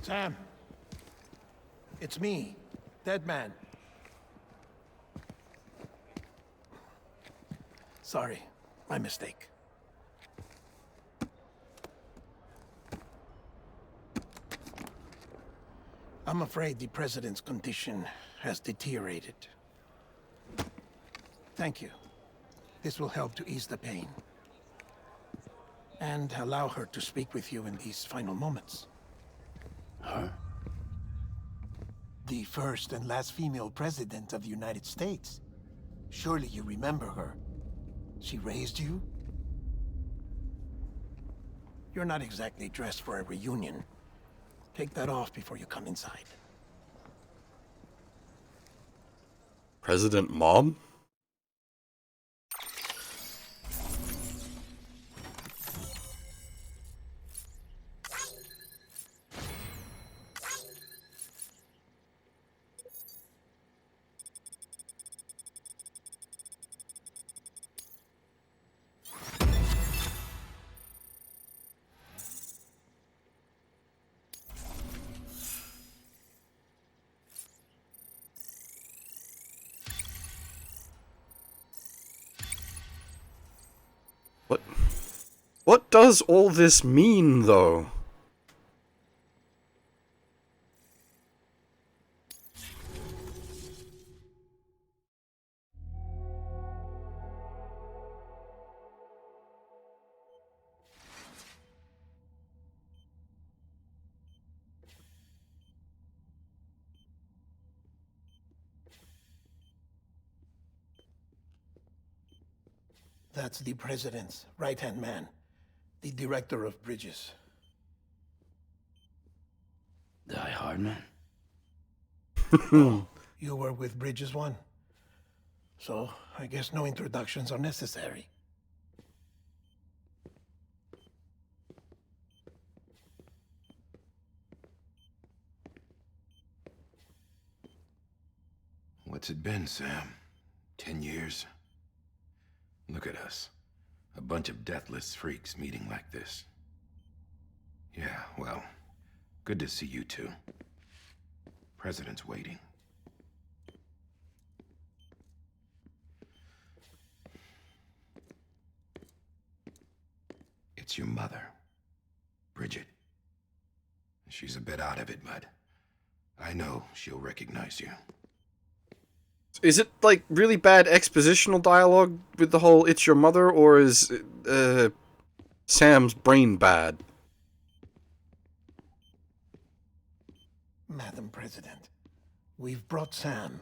Sam. It's me, Dead Man. Sorry, my mistake. I'm afraid the President's condition has deteriorated. Thank you. This will help to ease the pain. And allow her to speak with you in these final moments. Her? The first and last female president of the United States. Surely you remember her. She raised you? You're not exactly dressed for a reunion. Take that off before you come inside. President Mom? What does all this mean, though? That's the President's right-hand man. The Director of Bridges. Die-Hardman? Oh, you were with Bridges 1. So, I guess no introductions are necessary. What's it been, Sam? 10 years? Look at us. A bunch of deathless freaks meeting like this. Yeah, well, good to see you two. President's waiting. It's your mother, Bridget. She's a bit out of it, but I know she'll recognize you. Is it, like, really bad expositional dialogue with the whole "it's your mother," or is, Sam's brain bad? Madam President, we've brought Sam.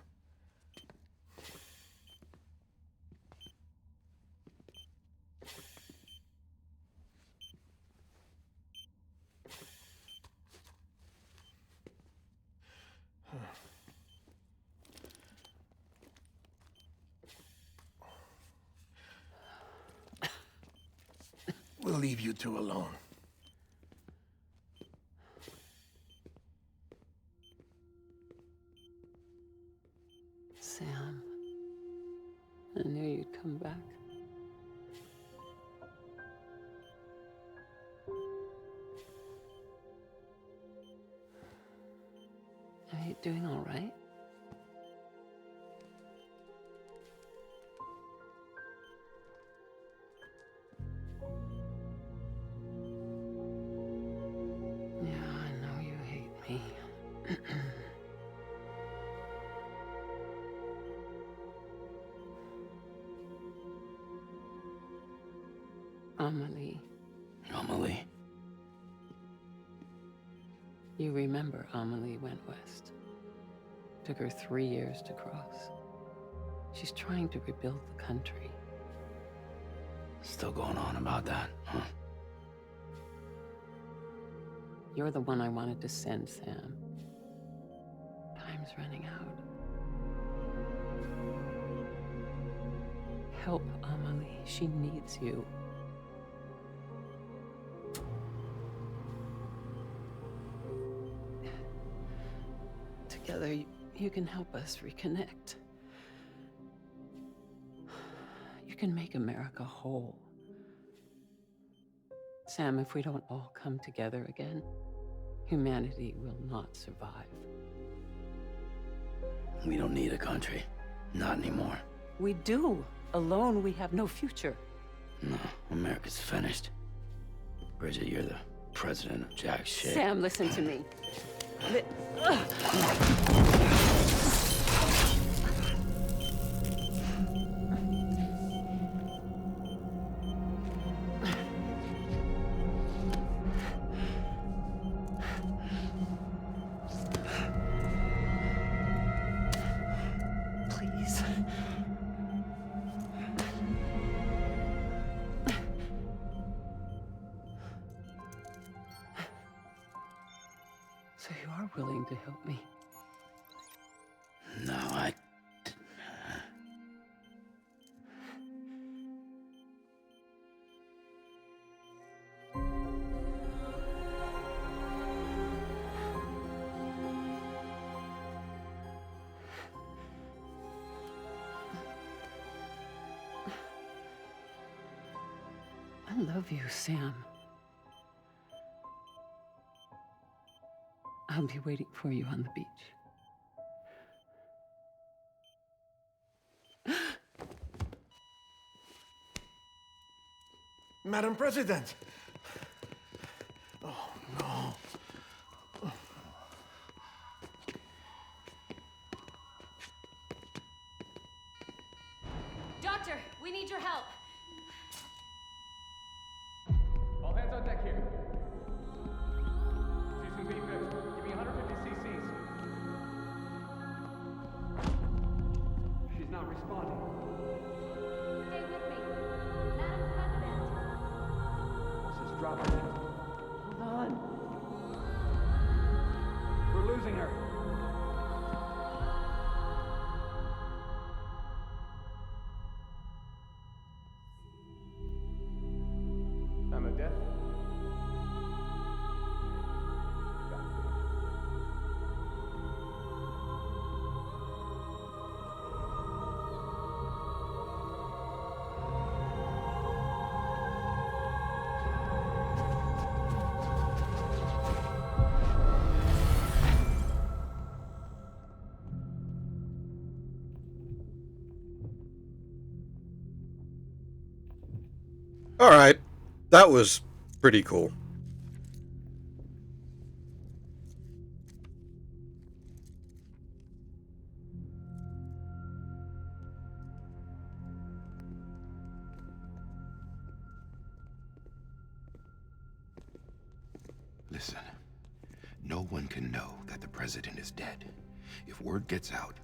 We'll leave you two alone. Sam, I knew you'd come back. Are you doing all right? Yeah, I know you hate me. Amelie. Amelie? You remember Amelie went west. Took her 3 years to cross. She's trying to rebuild the country. Still going on about that, huh? You're the one I wanted to send, Sam. Time's running out. Help Amelie. She needs you. Together, you can help us reconnect. You can make America whole. Sam, if we don't all come together again, humanity will not survive. We don't need a country. Not anymore. We do. Alone, we have no future. No, America's finished. Bridget, you're the president of jack shit. Sam, listen to me. Please. So you are willing to help me? No, I... I love you, Sam. I'll be waiting for you on the beach. Madam President! Oh, no. Doctor, we need your help. All hands on deck here. Season B fifth. Give me 150 cc's. She's not responding. Stay with me. Madam President. This is dropping. Hold on. We're losing her. I'm a death. Alright, that was pretty cool. Listen, no one can know that the president is dead. If word gets out,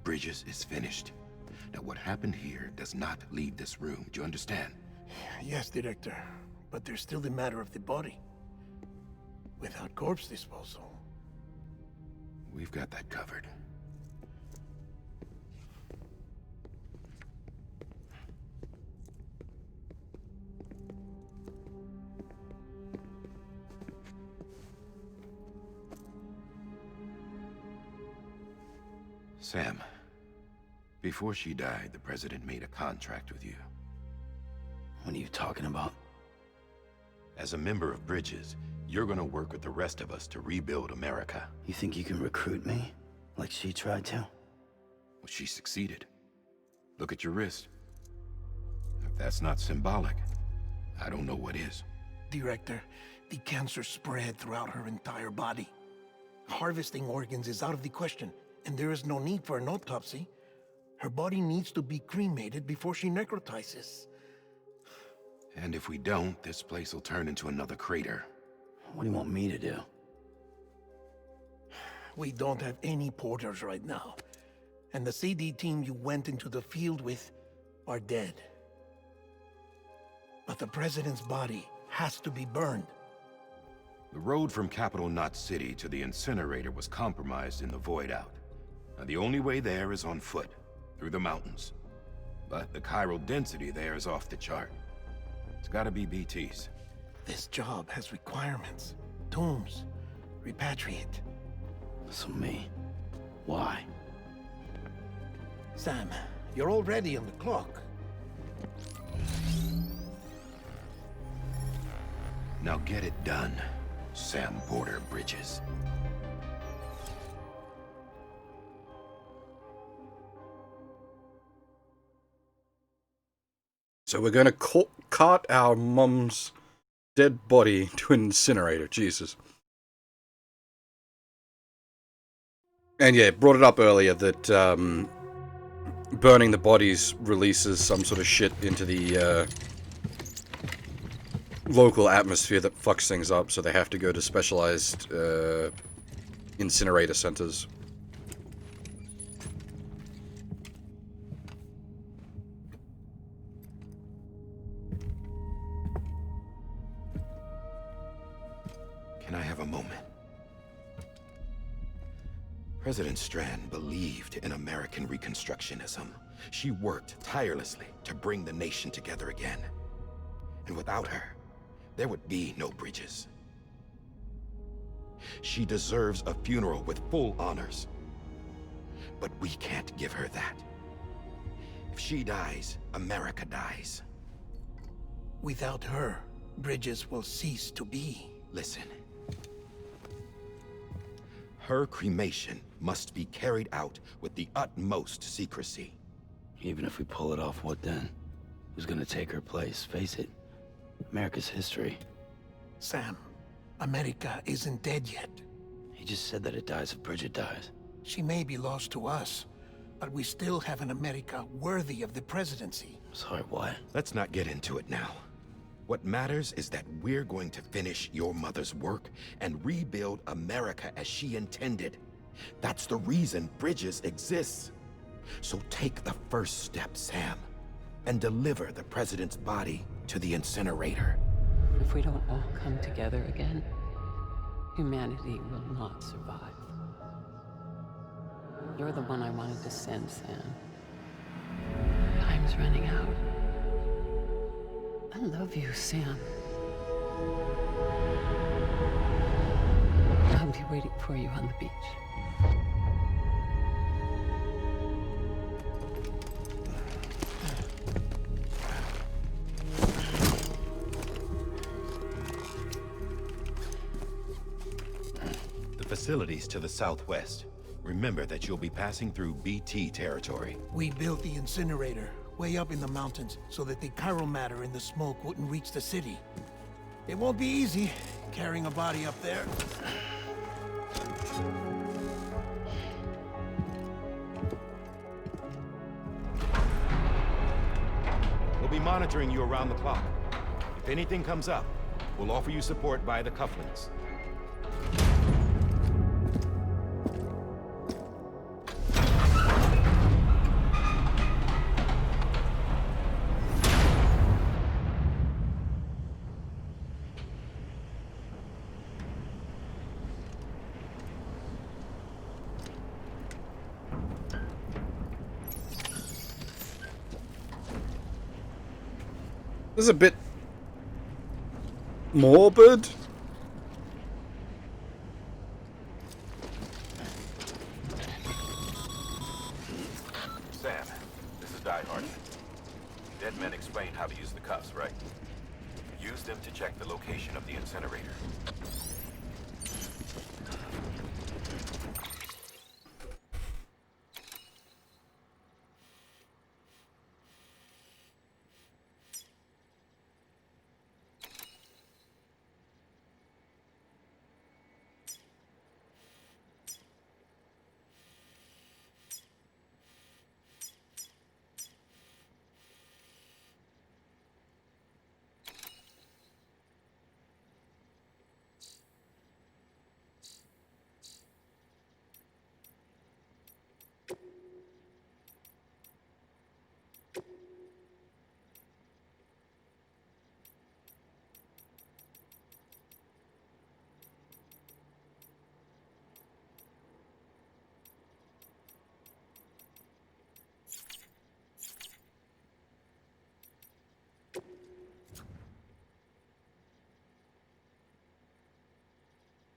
Bridges is finished. Now, what happened here does not leave this room. Do you understand? Yes, Director. But there's still the matter of the body. Without corpse disposal. We've got that covered. Sam, before she died, the president made a contract with you. What are you talking about? As a member of Bridges, you're gonna work with the rest of us to rebuild America. You think you can recruit me? Like she tried to? Well, she succeeded. Look at your wrist. If that's not symbolic, I don't know what is. Director, the cancer spread throughout her entire body. Harvesting organs is out of the question, and there is no need for an autopsy. Her body needs to be cremated before she necrotizes. And if we don't, this place will turn into another crater. What do you want me to do? We don't have any porters right now. And the CD team you went into the field with are dead. But the president's body has to be burned. The road from Capital Knot City to the incinerator was compromised in the void out. Now, the only way there is on foot, through the mountains. But the chiral density there is off the chart. It's gotta be BT's. This job has requirements. Tombs. Repatriate. So me. Why? Sam, you're already on the clock. Now get it done, Sam Porter Bridges. So we're gonna cart our mum's dead body to an incinerator. Jesus. And yeah, brought it up earlier that burning the bodies releases some sort of shit into the local atmosphere that fucks things up, so they have to go to specialized incinerator centers. Can I have a moment? President Strand believed in American Reconstructionism. She worked tirelessly to bring the nation together again. And without her, there would be no Bridges. She deserves a funeral with full honors. But we can't give her that. If she dies, America dies. Without her, Bridges will cease to be. Listen. Her cremation must be carried out with the utmost secrecy. Even if we pull it off, what then? Who's gonna take her place? Face it, America's history. Sam, America isn't dead yet. He just said that it dies if Bridget dies. She may be lost to us, but we still have an America worthy of the presidency. Sorry, what? Let's not get into it now. What matters is that we're going to finish your mother's work and rebuild America as she intended. That's the reason Bridges exists. So take the first step, Sam, and deliver the president's body to the incinerator. If we don't all come together again, humanity will not survive. You're the one I wanted to send, Sam. Time's running out. I love you, Sam. I'll be waiting for you on the beach. The facilities to the southwest. Remember that you'll be passing through BT territory. We built the incinerator way up in the mountains so that the chiral matter in the smoke wouldn't reach the city. It won't be easy carrying a body up there. We'll be monitoring you around the clock. If anything comes up, we'll offer you support via the cufflinks. This is a bit morbid. Sam, this is Die-Hardman. Dead men explained how to use the cuffs, right? Use them to check the location of the incinerator.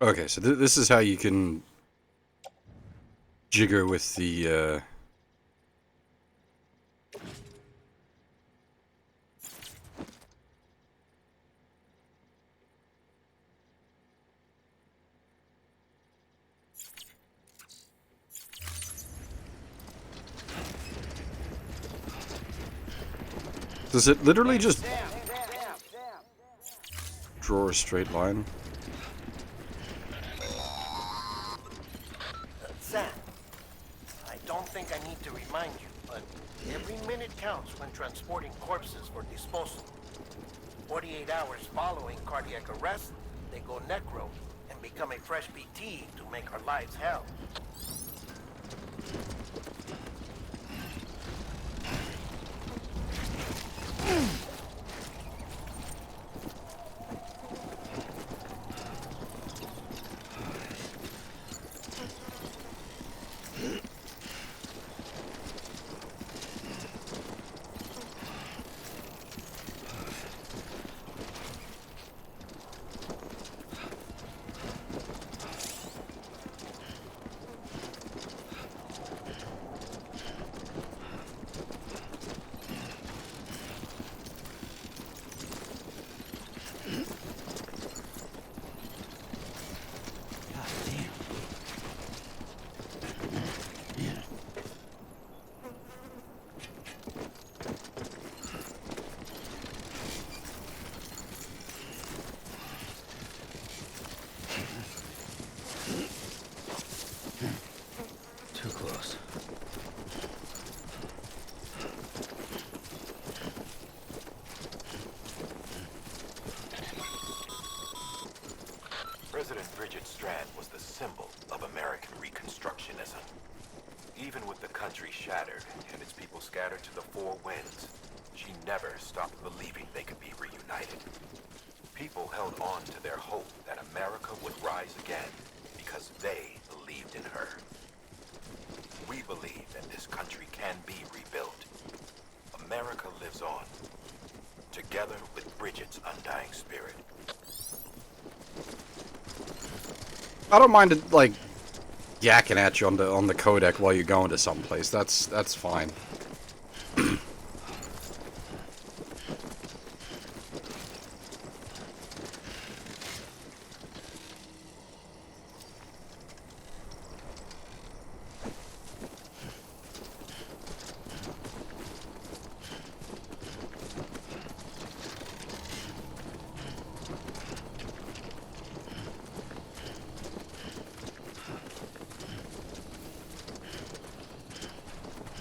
Okay, so this is how you can jigger with the, Does it literally just draw a straight line? Sam, I don't think I need to remind you, but every minute counts when transporting corpses for disposal. 48 hours following cardiac arrest, they go necro and become a fresh BT to make our lives hell. Too close. President Bridget Strand was the symbol of American Reconstructionism. Even with the country shattered and its people scattered to the four winds, she never stopped believing they could be reunited. People held on to their hope that America would rise again because they believed in her. We believe that this country can be rebuilt. America lives on, together with Bridget's undying spirit. I don't mind it, like, yakking at you on the codec while you're going to someplace. That's fine.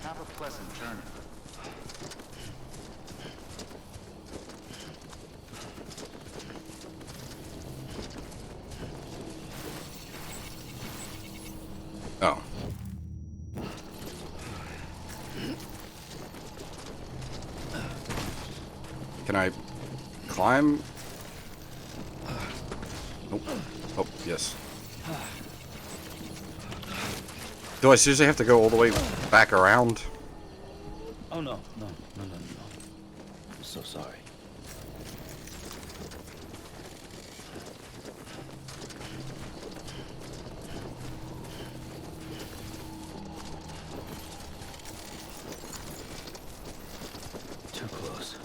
Have a pleasant journey. Oh. Can I climb? Nope. Oh, yes. Do I seriously have to go all the way back around? Oh no. I'm so sorry. Too close.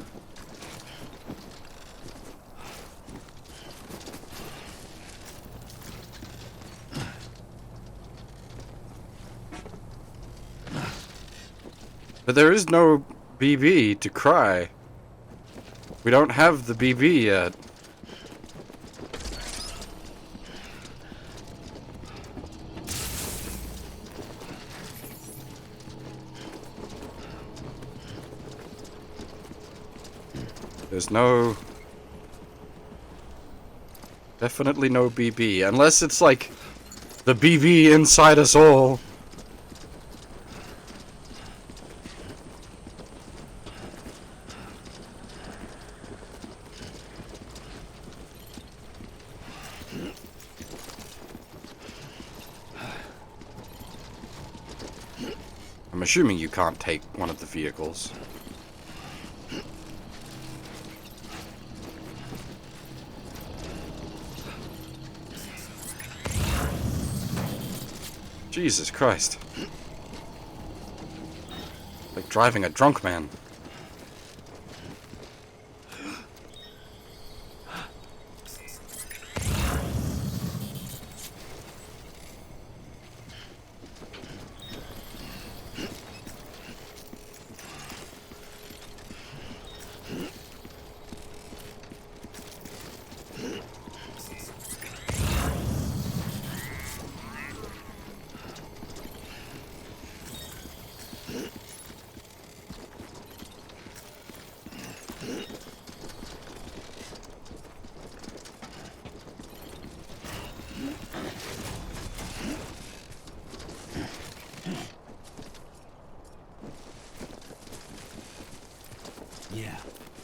But there is no BB to cry. We don't have the BB yet. There's no... Definitely no BB. Unless it's like the BB inside us all. I'm assuming you can't take one of the vehicles. Jesus Christ. Like driving a drunk man.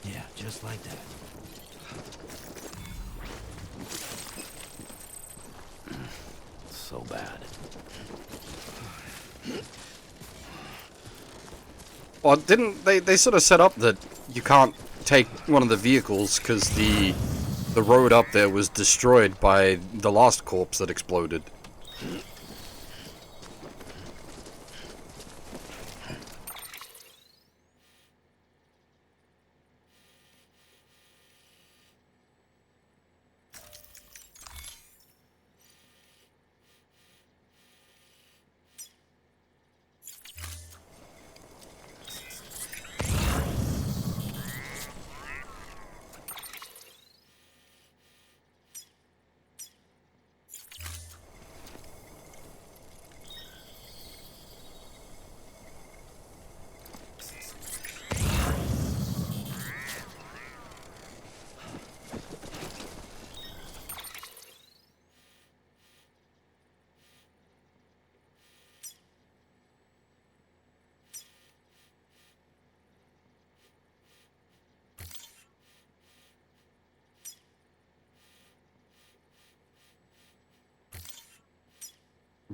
Yeah, just like that. So bad. Well, didn't they sort of set up that you can't take one of the vehicles because the road up there was destroyed by the last corpse that exploded?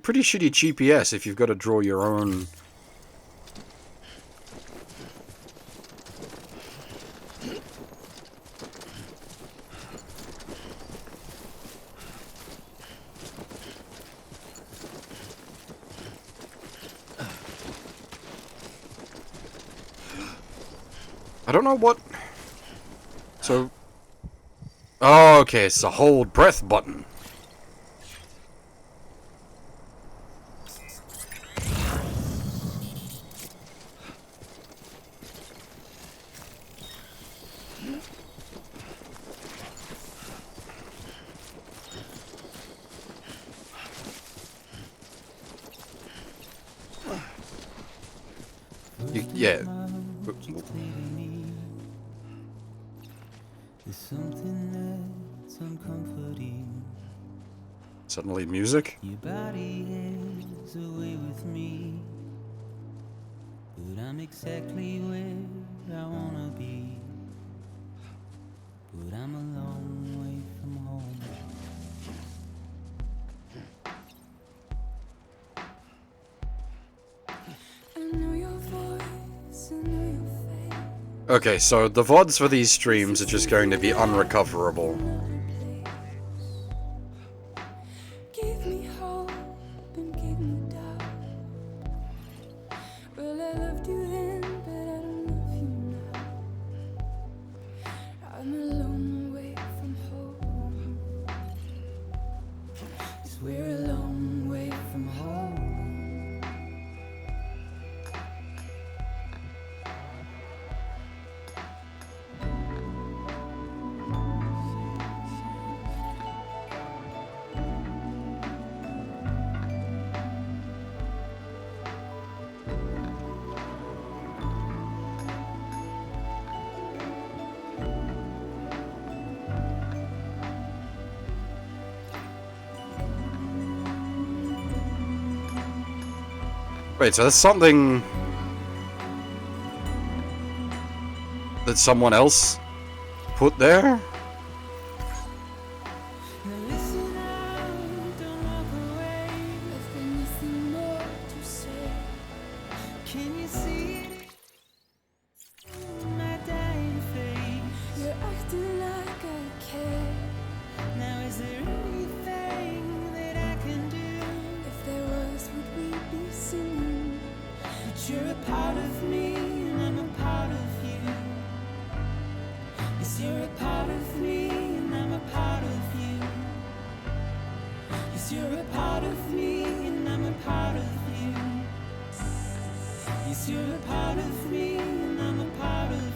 Pretty shitty GPS if you've got to draw your own. I don't know what. So. Oh, okay, it's a hold breath button. Yeah. Suddenly music? Your body is away with me, but I'm exactly where I wanna be. But I'm a long way from home. I know your voice, I know your face. Okay, so the VODs for these streams are just going to be unrecoverable. Give me hope and give me doubt. Well, I loved you then, but I don't love you now. I'm a long way from home. 'Cause we're a long way from home. Wait, so that's something that someone else put there? Now is there anything that I can do? If there was, would Yes, you're a part of me, and I'm a part of you. Yes, you're a part of me, and I'm a part of you.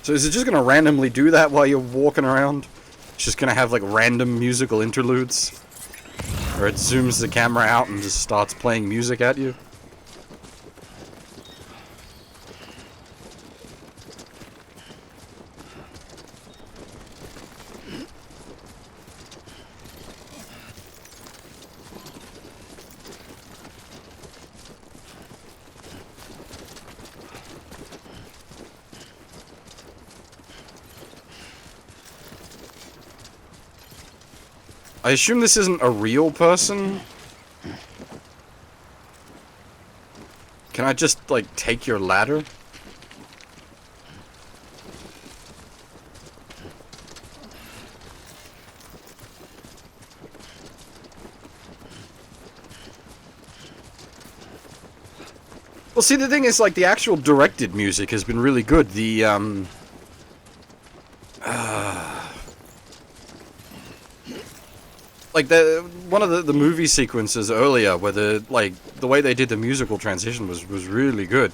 So is it just gonna randomly do that while you're walking around? It's just gonna have like random musical interludes? Or it zooms the camera out and just starts playing music at you? I assume this isn't a real person? Can I just, like, take your ladder? Well, see, the thing is, like, the actual directed music has been really good. The, like, one of the movie sequences earlier, where the way they did the musical transition was really good.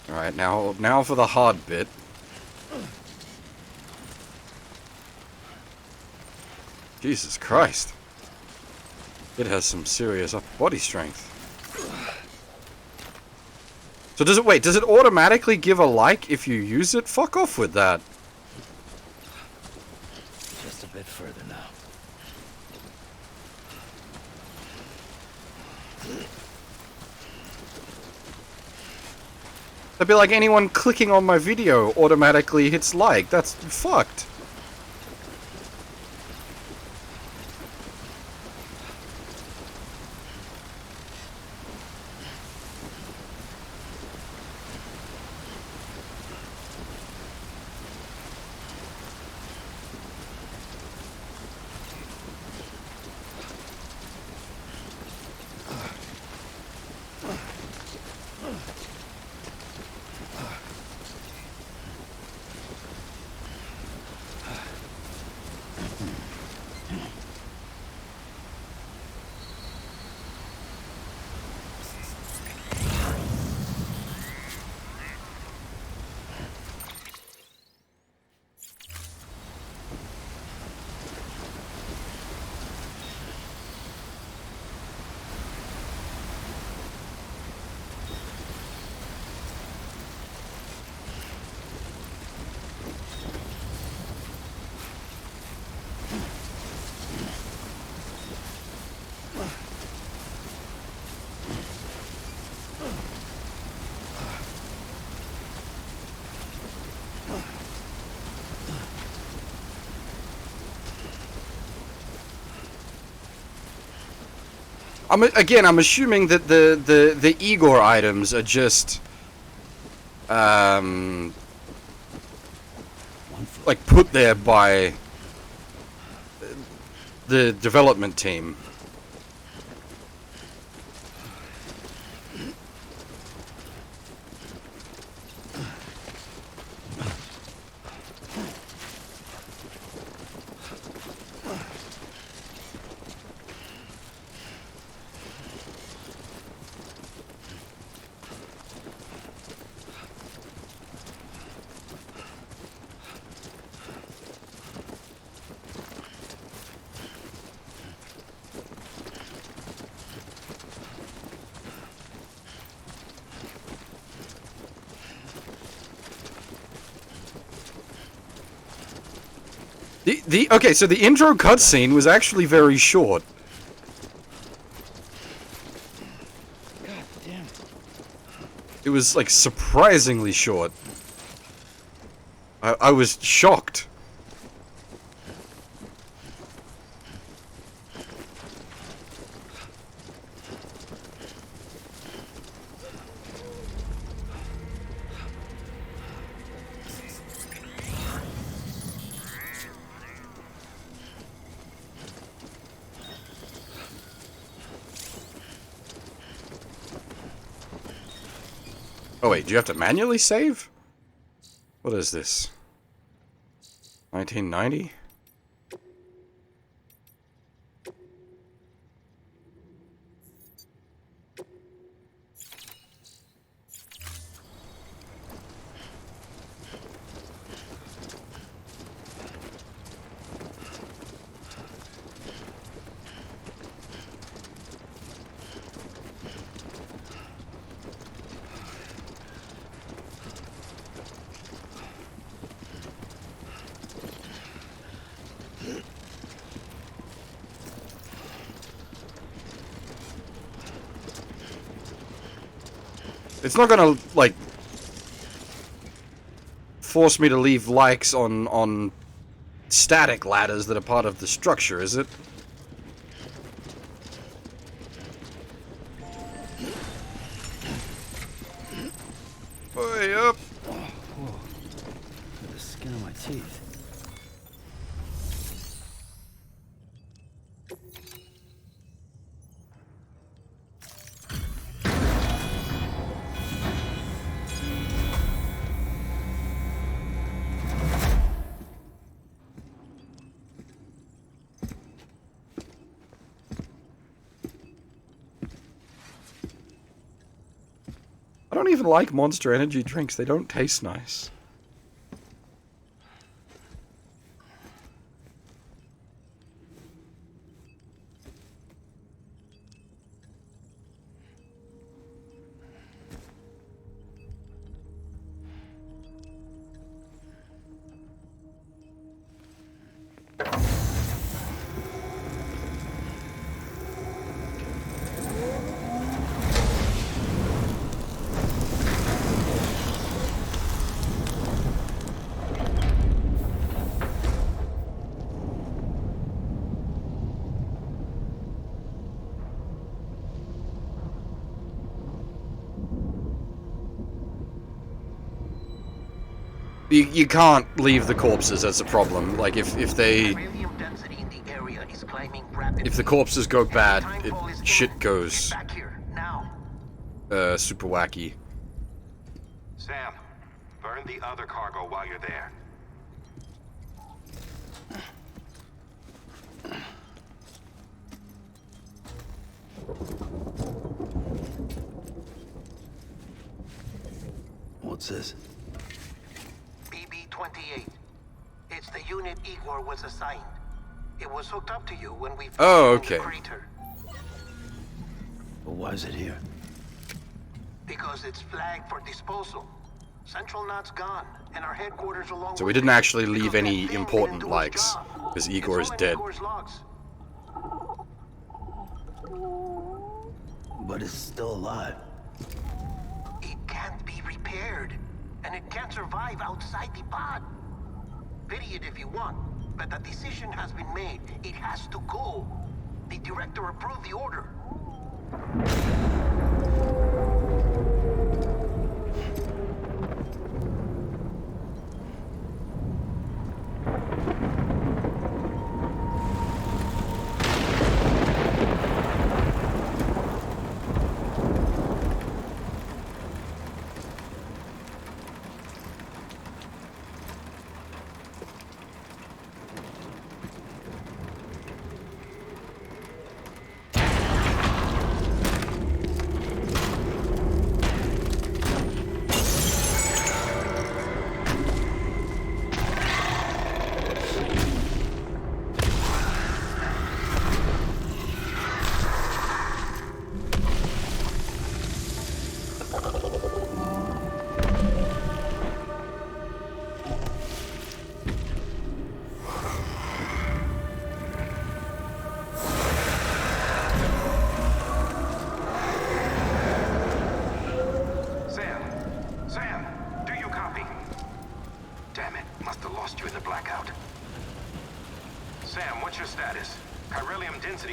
Alright, now for the hard bit. Jesus Christ. It has some serious upper body strength. So does it automatically give a like if you use it? Fuck off with that. Just a bit further now. That'd be like anyone clicking on my video automatically hits like. That's fucked. I'm assuming that the Igor items are just like put there by the development team. Okay, so the intro cutscene was actually very short. God damn. It was like surprisingly short. I was shocked. Oh wait, do you have to manually save? What is this? 1990? It's not gonna, like, force me to leave likes on static ladders that are part of the structure, is it? Way up! Oh, whoa. The skin on my teeth. I don't even like Monster Energy drinks, they don't taste nice. You can't leave the corpses, that's a problem. Like, if the corpses go bad, shit goes super wacky. Sam, burn the other cargo while you're there. What's this? BB-28. It's the unit Igor was assigned. It was hooked up to you when we Oh, okay. the crater. But why is it here? Because it's flagged for disposal. Central Knot's gone, and our headquarters along. So we didn't actually leave any important likes, because Igor is dead. But it's still alive. It can't be repaired, and it can't survive outside the pod. Pity it if you want, but the decision has been made. It has to go. The director approved the order.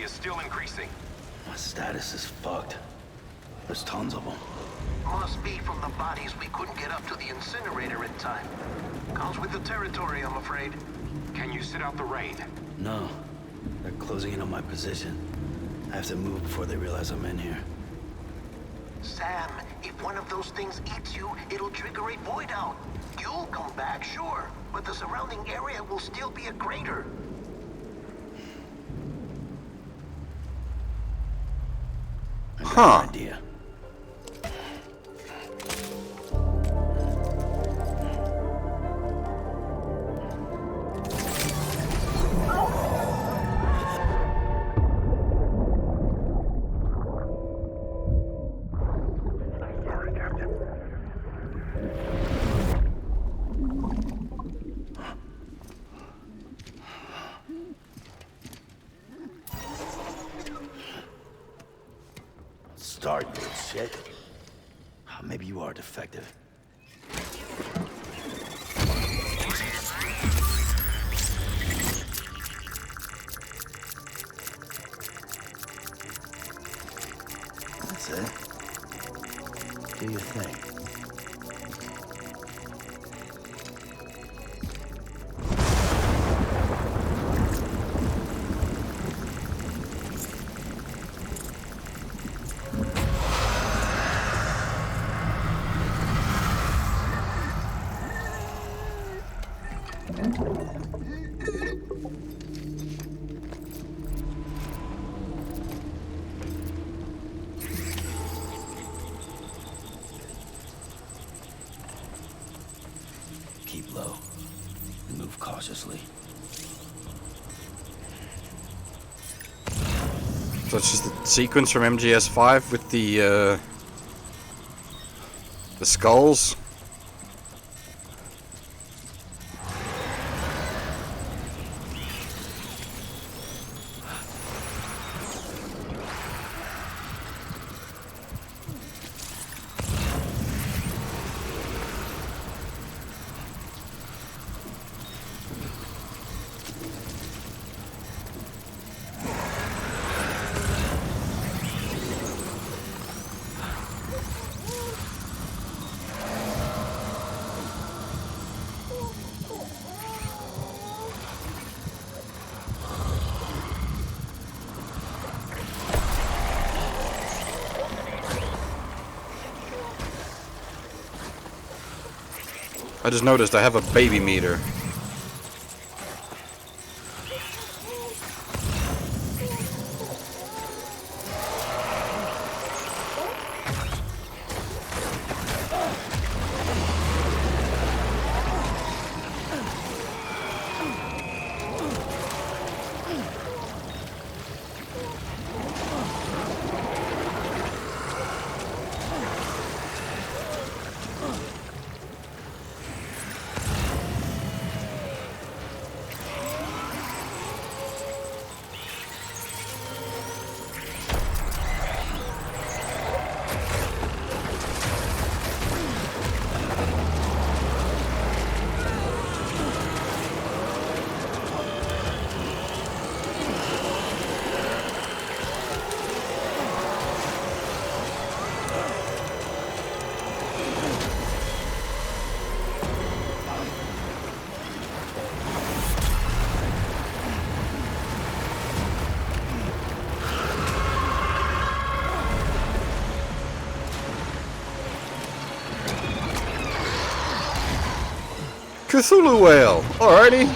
is still increasing. My status is fucked. There's tons of them. Must be from the bodies we couldn't get up to the incinerator in time. Comes with the territory, I'm afraid. Can you sit out the rain? No. They're closing in on my position. I have to move before they realize I'm in here. Sam, if one of those things eats you, it'll trigger a void out. You'll come back, sure, but the surrounding area will still be a crater. I got an idea. Start, you shit. Maybe you are defective. That's it. Do your thing. Keep low and move cautiously. So it's just the sequence from MGS5 with the skulls. I just noticed I have a baby meter. Cthulhu whale, alrighty.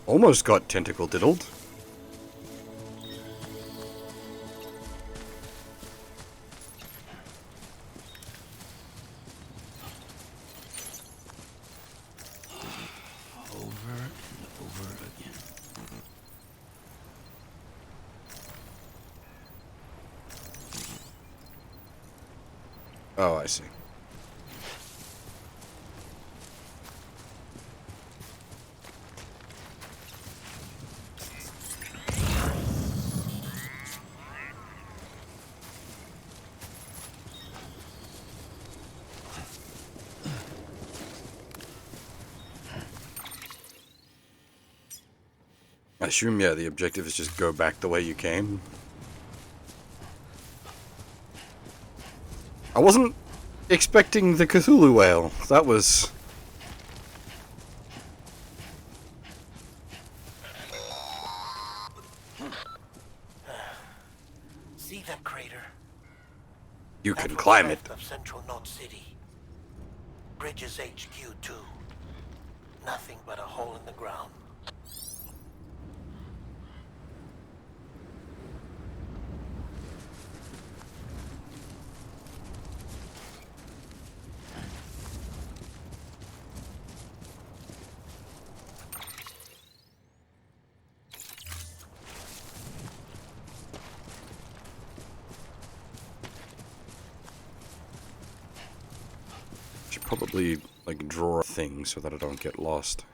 Almost got tentacle diddled. Over and over again. Oh, I see. I assume, yeah, the objective is just go back the way you came. I wasn't expecting the Cthulhu whale. That was... See that crater? You That's can what's climb it. left of Central Knot City. Bridges HQ 2. Nothing but a hole in the ground. Should probably, like, draw a thing so that I don't get lost.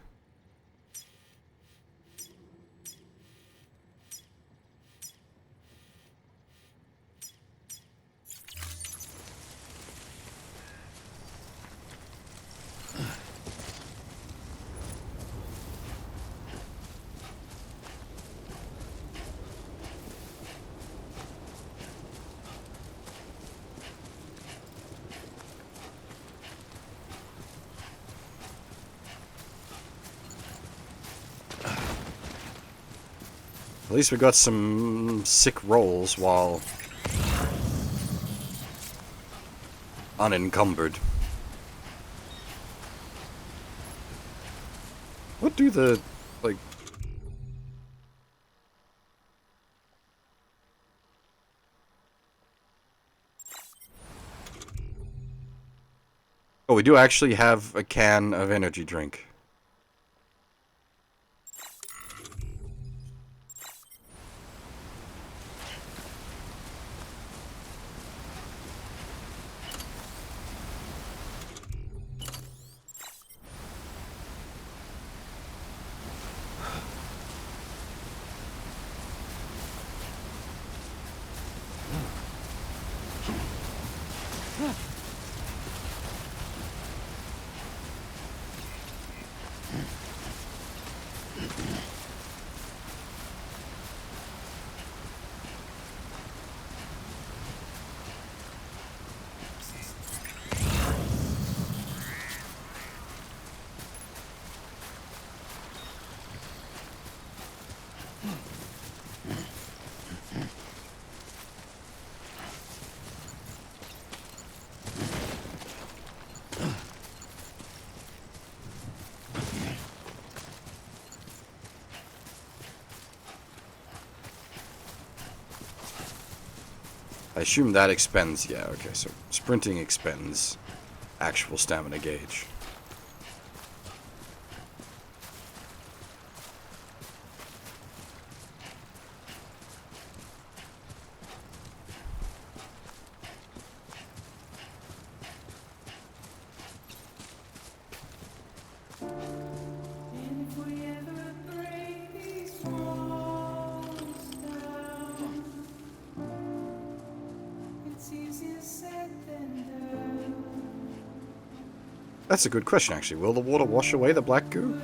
At least we got some sick rolls while unencumbered. What do the, like... Oh, we do actually have a can of energy drink. I assume that expends, yeah, okay, so sprinting expends actual stamina gauge. That's a good question, actually. Will the water wash away the black goo?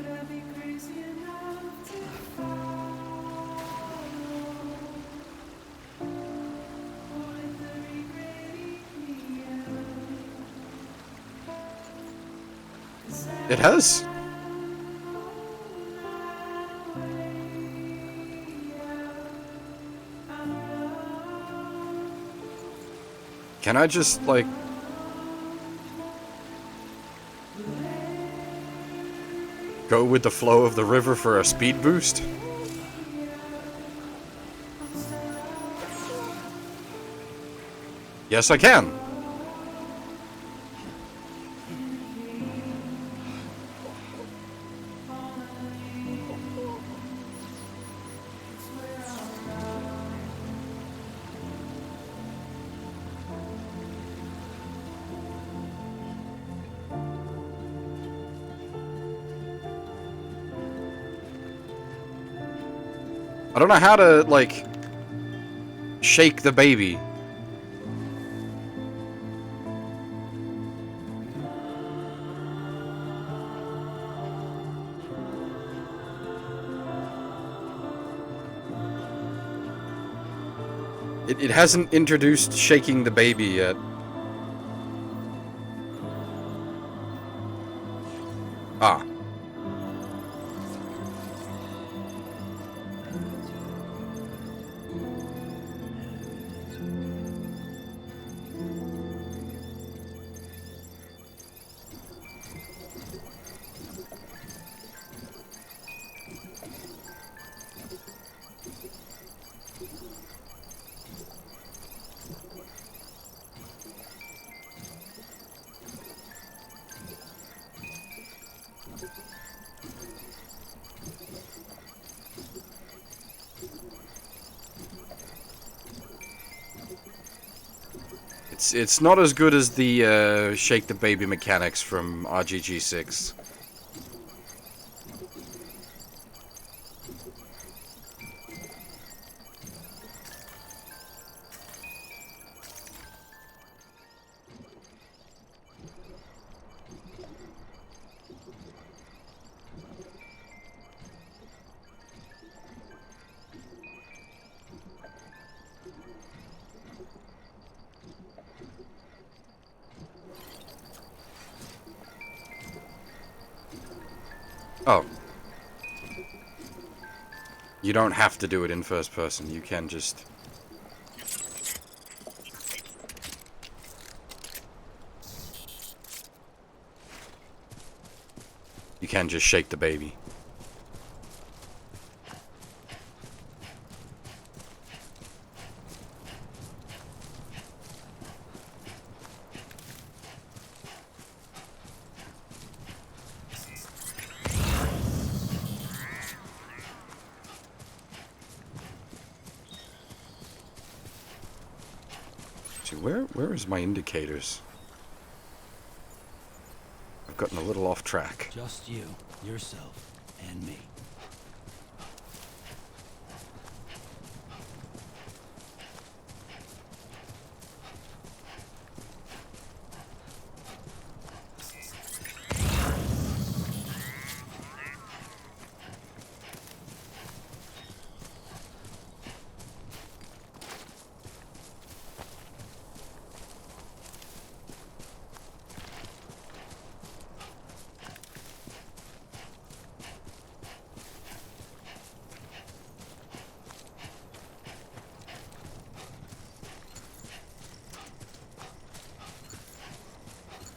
It has. Can I just, like... Go with the flow of the river for a speed boost? Yes, I can. I don't know how to, like, shake the baby. It hasn't introduced shaking the baby yet. Ah. It's not as good as the shake the baby mechanics from RGG6. Oh. You don't have to do it in first person, you can just... You can just shake the baby. Where is my indicators? I've gotten a little off track. Just you, yourself, and me.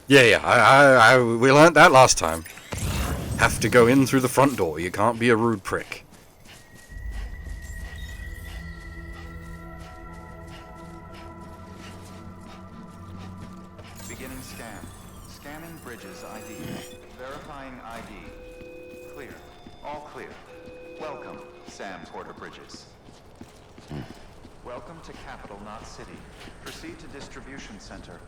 Yeah, we learned that last time. Have to go in through the front door, you can't be a rude prick. Beginning scan. Scanning Bridges ID. Verifying ID. Clear. All clear. Welcome, Sam Porter Bridges. Welcome to Capital, not City. Proceed to Distribution Center.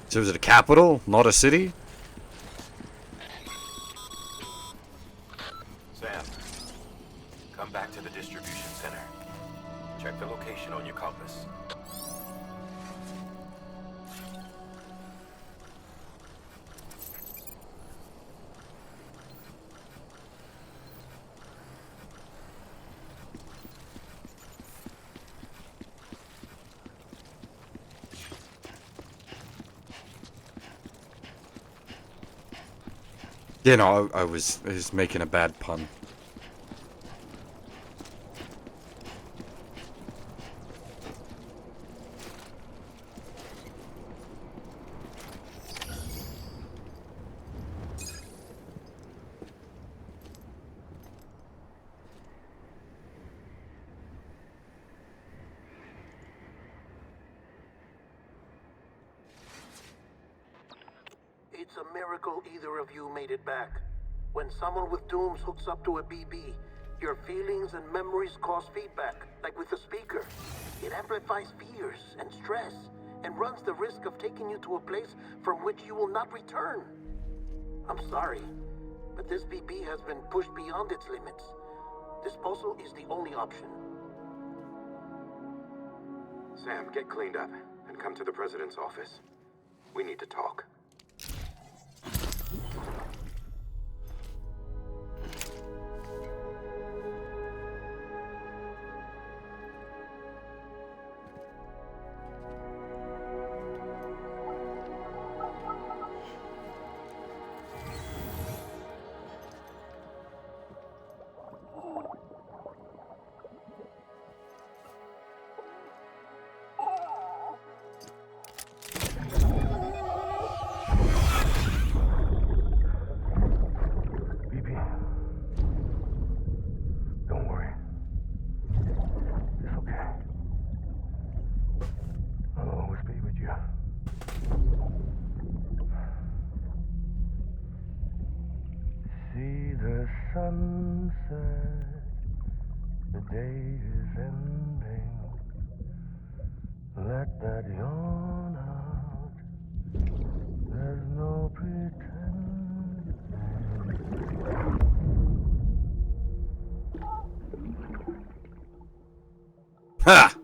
So is it a capital, not a city? Sam, come back to the distribution center. Check the location on your compass. Yeah, no, I was making a bad pun. miracle either of you made it back. When someone with dooms hooks up to a BB, your feelings and memories cause feedback, like with a speaker. It amplifies fears and stress, and runs the risk of taking you to a place from which you will not return. I'm sorry, but this BB has been pushed beyond its limits. Disposal is the only option. Sam, get cleaned up and come to the president's office. We need to talk. Sunset, the day is ending. Let that yawn out. There's no pretending. Ha!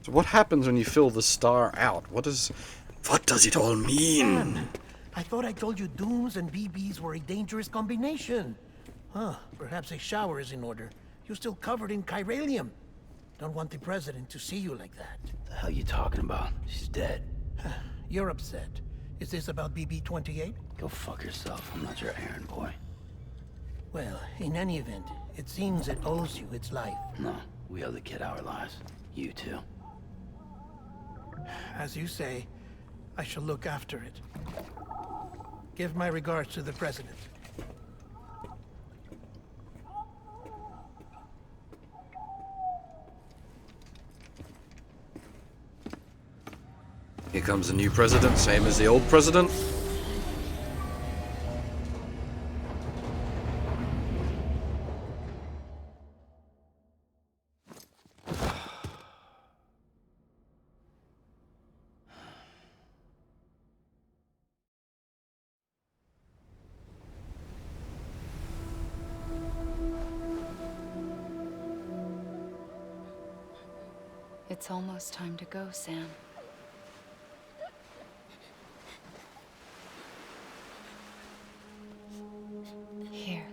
So what happens when you fill the star out? What does it all mean? Man, I thought I told you dooms and BBs were a dangerous combination. Huh, perhaps a shower is in order. You're still covered in chiralium. Don't want the president to see you like that. The hell you talking about? She's dead. You're upset. Is this about BB-28? Go fuck yourself. I'm not your errand boy. Well, in any event, it seems it owes you its life. No, we owe the kid our lives. You too. As you say, I shall look after it. Give my regards to the president. Here comes a new president, same as the old president. It's almost time to go, Sam. Here.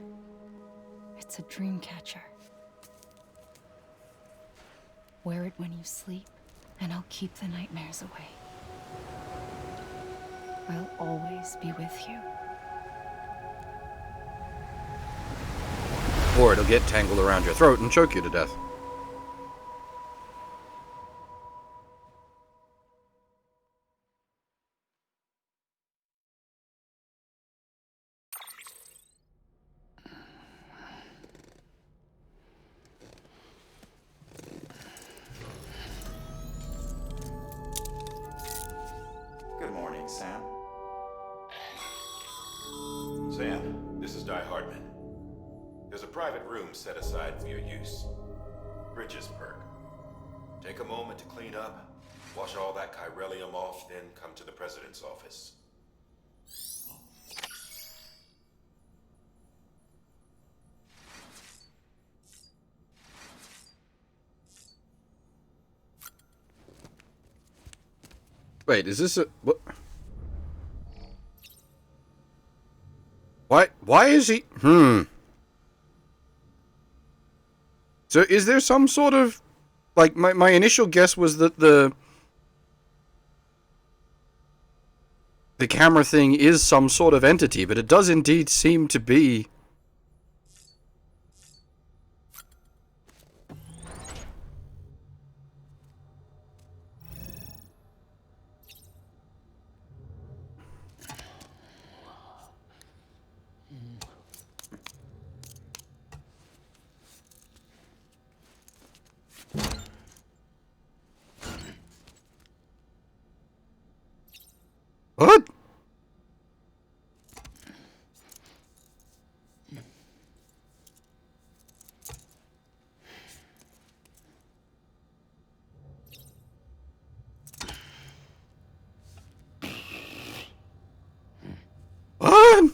It's a dream catcher. Wear it when you sleep, and I'll keep the nightmares away. I'll always be with you. Or it'll get tangled around your throat and choke you to death. Good morning, Sam. Sam, this is Die-Hardman. There's a private room set aside for your use. Bridges perk. Take a moment to clean up, wash all that chiralium off, then come to the president's office. Wait, is this a... what? Why is he... So is there some sort of... Like, my initial guess was that the camera thing is some sort of entity, but it does indeed seem to be... What? What?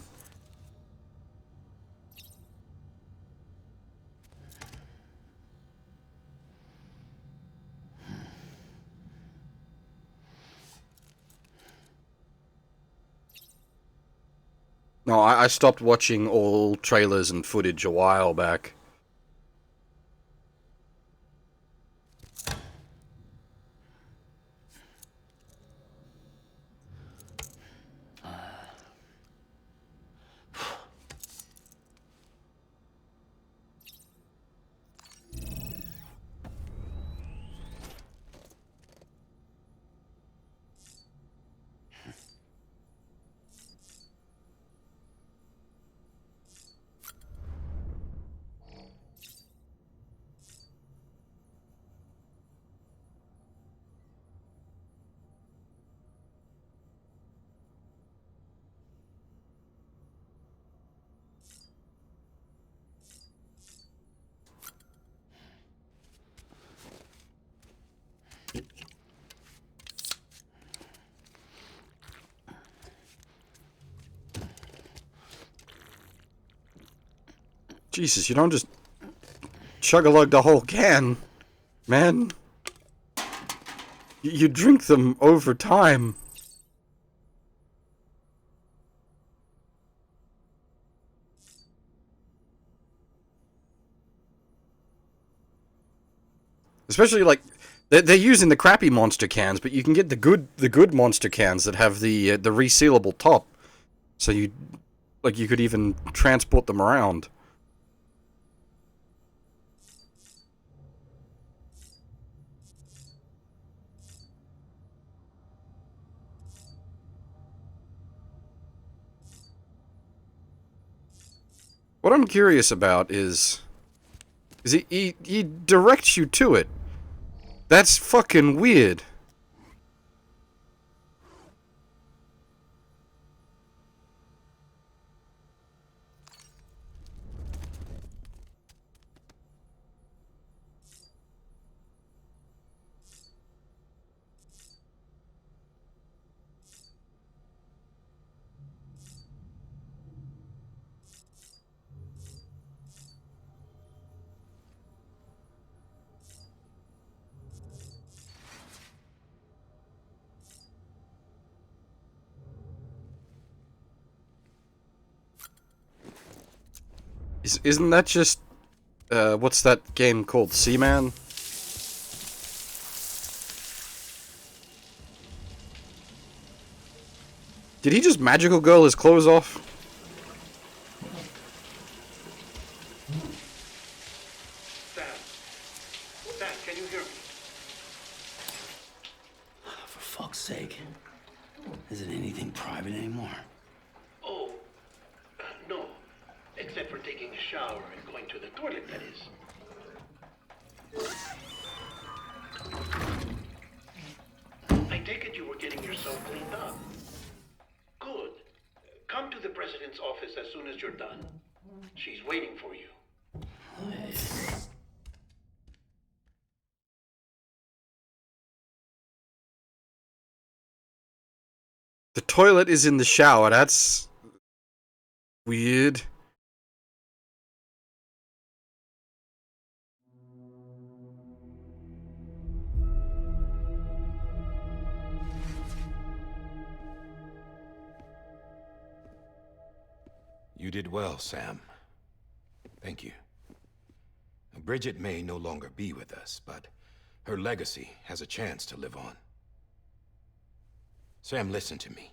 No, I stopped watching all trailers and footage a while back. Jesus, you don't just chug-a-lug the whole can, man. You drink them over time. Especially like they're using the crappy monster cans, but you can get the good monster cans that have the resealable top, so you could even transport them around. What I'm curious about is he directs you to it. That's fucking weird. Isn't that just, what's that game called? Seaman? Did he just magical girl his clothes off? Sam, can you hear me? For fuck's sake. Isn't anything private anymore? Oh, no. Except for taking a shower and going to the toilet, that is. I take it you were getting yourself cleaned up. Good. Come to the president's office as soon as you're done. She's waiting for you. The toilet is in the shower. That's weird. You did well, Sam. Thank you. Bridget may no longer be with us, but her legacy has a chance to live on. Sam, listen to me.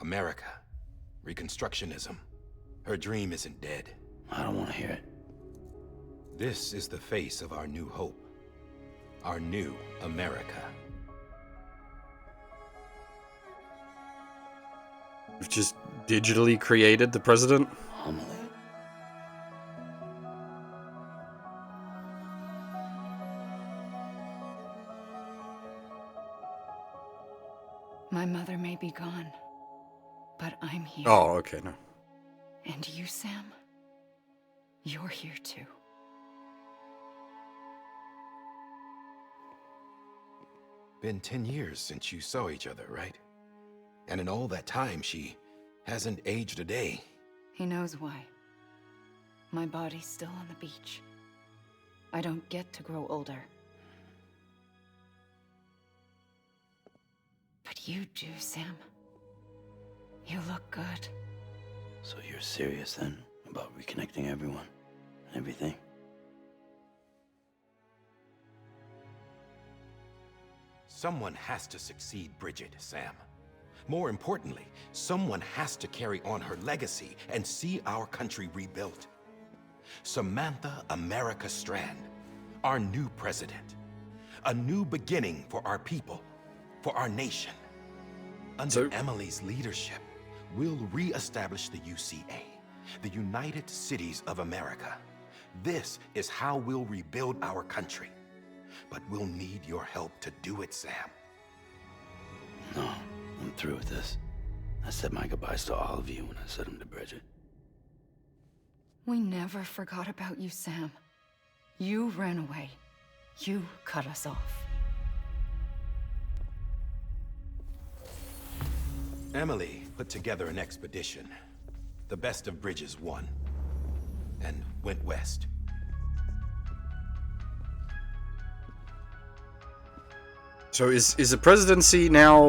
America, Reconstructionism, her dream isn't dead. I don't want to hear it. This is the face of our new hope. Our new America. We've just digitally created the president. Amelie. My mother may be gone, but I'm here. Oh, okay, no. And you, Sam? You're here too. Been 10 years since you saw each other, right? And in all that time, she hasn't aged a day. He knows why. My body's still on the beach. I don't get to grow older. But you do, Sam. You look good. So you're serious then about reconnecting everyone and everything? Someone has to succeed Bridget, Sam. More importantly, someone has to carry on her legacy and see our country rebuilt. Samantha America Strand, our new president. A new beginning for our people, for our nation. Under Emily's leadership, we'll re-establish the UCA, the United Cities of America. This is how we'll rebuild our country. But we'll need your help to do it, Sam. No, I'm through with this. I said my goodbyes to all of you when I said them to Bridget. We never forgot about you, Sam. You ran away. You cut us off. Emily put together an expedition. The best of Bridges won. And went west. So is the presidency now,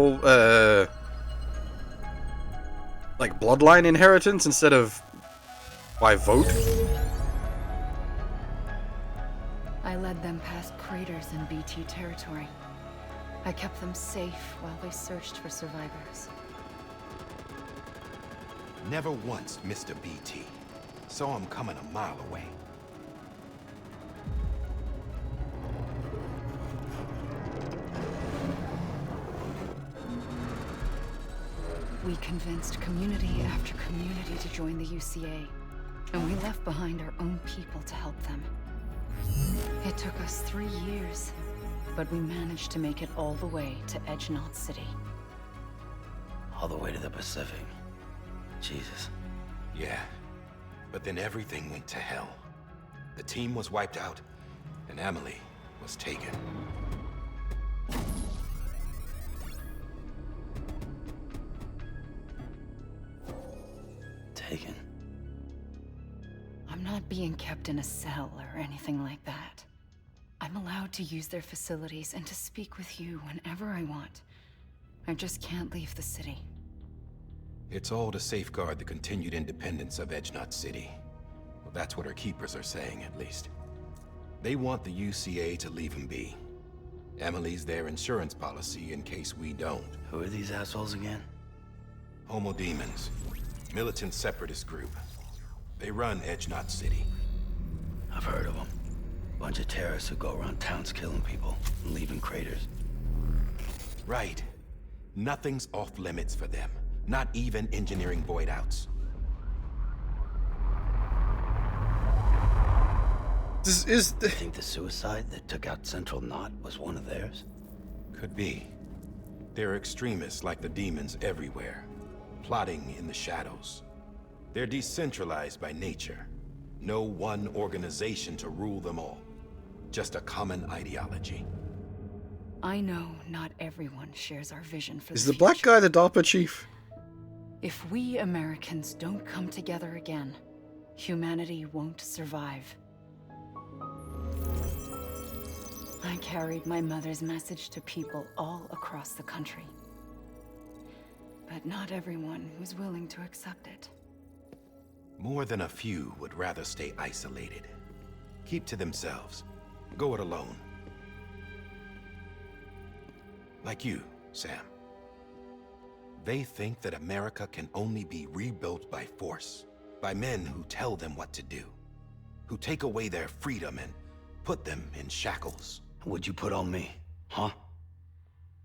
like bloodline inheritance instead of by vote? I led them past craters in BT territory. I kept them safe while they searched for survivors. Never once missed a BT. Saw him coming a mile away. We convinced community after community to join the UCA, and we left behind our own people to help them. It took us 3 years, but we managed to make it all the way to Edge-Knot City. All the way to the Pacific. Jesus. Yeah, but then everything went to hell. The team was wiped out, and Emily was taken. Taken? I'm not being kept in a cell or anything like that. I'm allowed to use their facilities and to speak with you whenever I want. I just can't leave the city. It's all to safeguard the continued independence of Edge-Knot City. Well, that's what our keepers are saying, at least. They want the UCA to leave him be. Emily's their insurance policy in case we don't. Who are these assholes again? Homo Demons. Militant separatist group. They run Edge-Knot City. I've heard of them. Bunch of terrorists who go around towns killing people and leaving craters. Right. Nothing's off limits for them. Not even engineering void outs. You think the suicide that took out Central Knot was one of theirs? Could be. There are extremists like the demons everywhere, plotting in the shadows. They're decentralized by nature. No one organization to rule them all. Just a common ideology. I know not everyone shares our vision for Is the the black guy the DARPA chief? If we Americans don't come together again, humanity won't survive. I carried my mother's message to people all across the country. But not everyone was willing to accept it. More than a few would rather stay isolated. Keep to themselves. Go it alone. Like you, Sam. They think that America can only be rebuilt by force, by men who tell them what to do, who take away their freedom and put them in shackles. What'd you put on me, huh?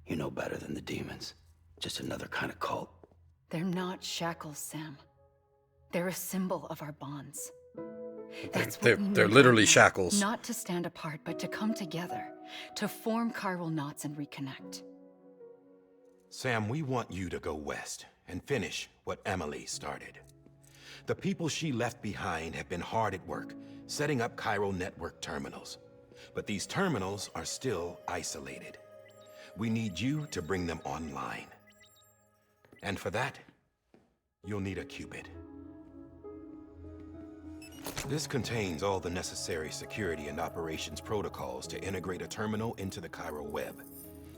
You know better than the demons. Just another kind of cult. They're not shackles, Sam. They're a symbol of our bonds. That's what we They're need literally right now. shackles. Not to stand apart, but to come together, to form chiral knots and reconnect. Sam, we want you to go west and finish what Emily started. The people she left behind have been hard at work, setting up chiral network terminals. But these terminals are still isolated. We need you to bring them online. And for that, you'll need a Cupid. This contains all the necessary security and operations protocols to integrate a terminal into the chiral web.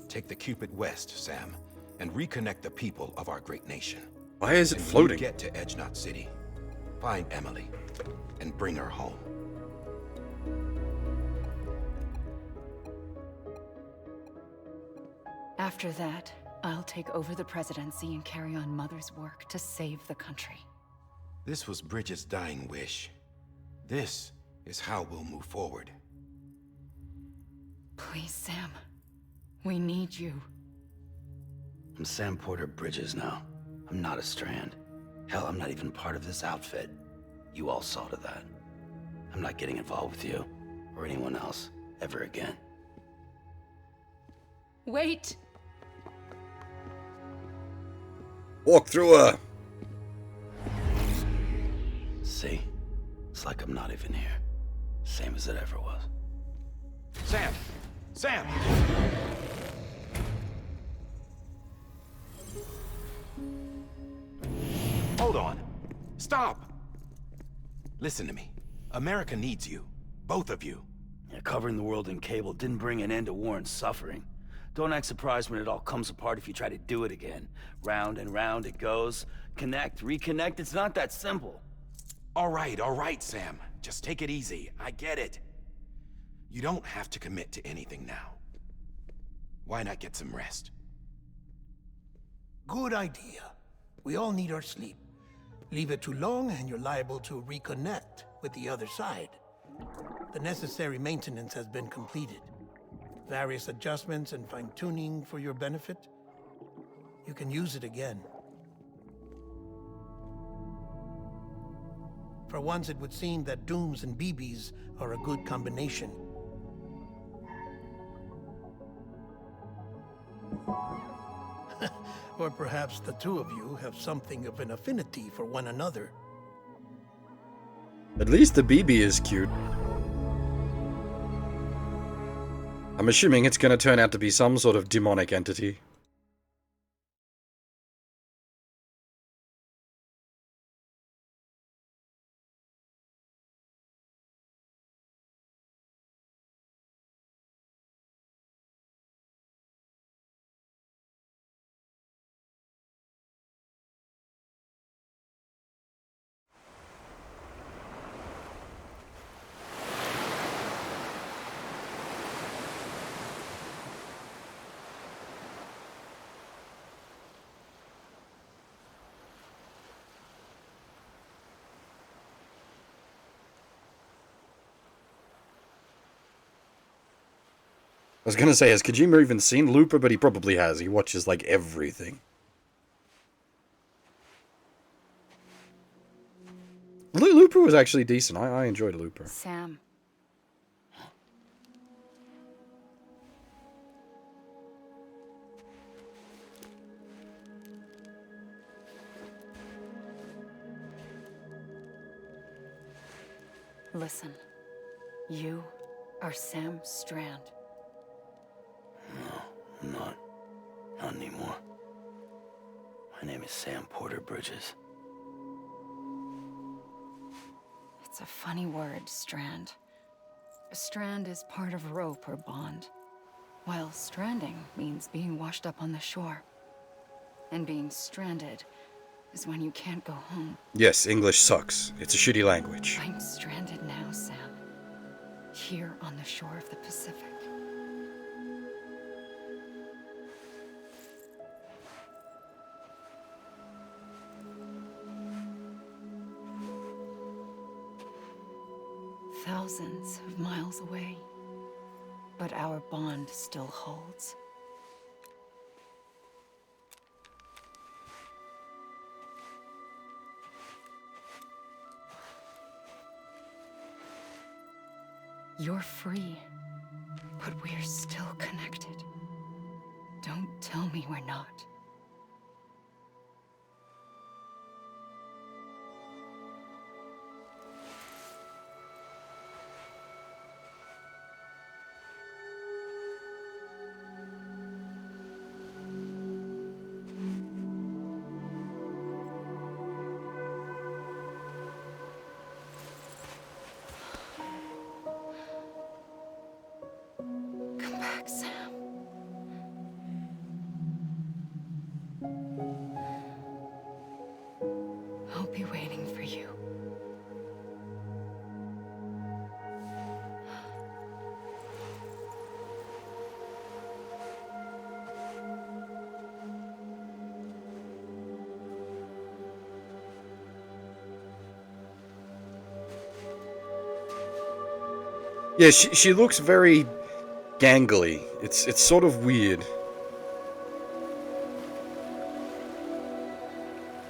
Take the Cupid west, Sam, and reconnect the people of our great nation. Why is it And when floating? you get to Edge Knot City, find Emily and bring her home. After that, I'll take over the presidency and carry on Mother's work to save the country. This was Bridget's dying wish. This is how we'll move forward. Please, Sam. We need you. I'm Sam Porter Bridges now. I'm not a Strand. Hell, I'm not even part of this outfit. You all saw to that. I'm not getting involved with you, or anyone else, ever again. Wait! Walk through her. See? It's like I'm not even here. Same as it ever was. Sam! Sam! Hold on. Stop! Listen to me. America needs you. Both of you. Yeah, covering the world in cable didn't bring an end to war and suffering. Don't act surprised when it all comes apart if you try to do it again. Round and round it goes. Connect, reconnect, it's not that simple. All right, Sam. Just take it easy. I get it. You don't have to commit to anything now. Why not get some rest? Good idea. We all need our sleep. Leave it too long and you're liable to reconnect with the other side. The necessary maintenance has been completed. Various adjustments and fine-tuning for your benefit. You can use it again. For once, it would seem that Dooms and BBs are a good combination. Or perhaps the two of you have something of an affinity for one another. At least the BB is cute. I'm assuming it's gonna turn out to be some sort of demonic entity. I was gonna say, has Kojima even seen Looper? But he probably has. He watches, like, everything. Looper was actually decent. I enjoyed Looper. Sam. Listen. You are Sam Strand. No. Not anymore. My name is Sam Porter Bridges. It's a funny word, strand. A strand is part of rope or bond, while stranding means being washed up on the shore. And being stranded is when you can't go home. Yes, English sucks. It's a shitty language. I'm stranded now, Sam. Here on the shore of the Pacific. Thousands of miles away. But our bond still holds. You're free, but we're still connected. Don't tell me we're not. Come back, Sam. I'll be waiting for you. Yeah, she looks very gangly. It's sort of weird.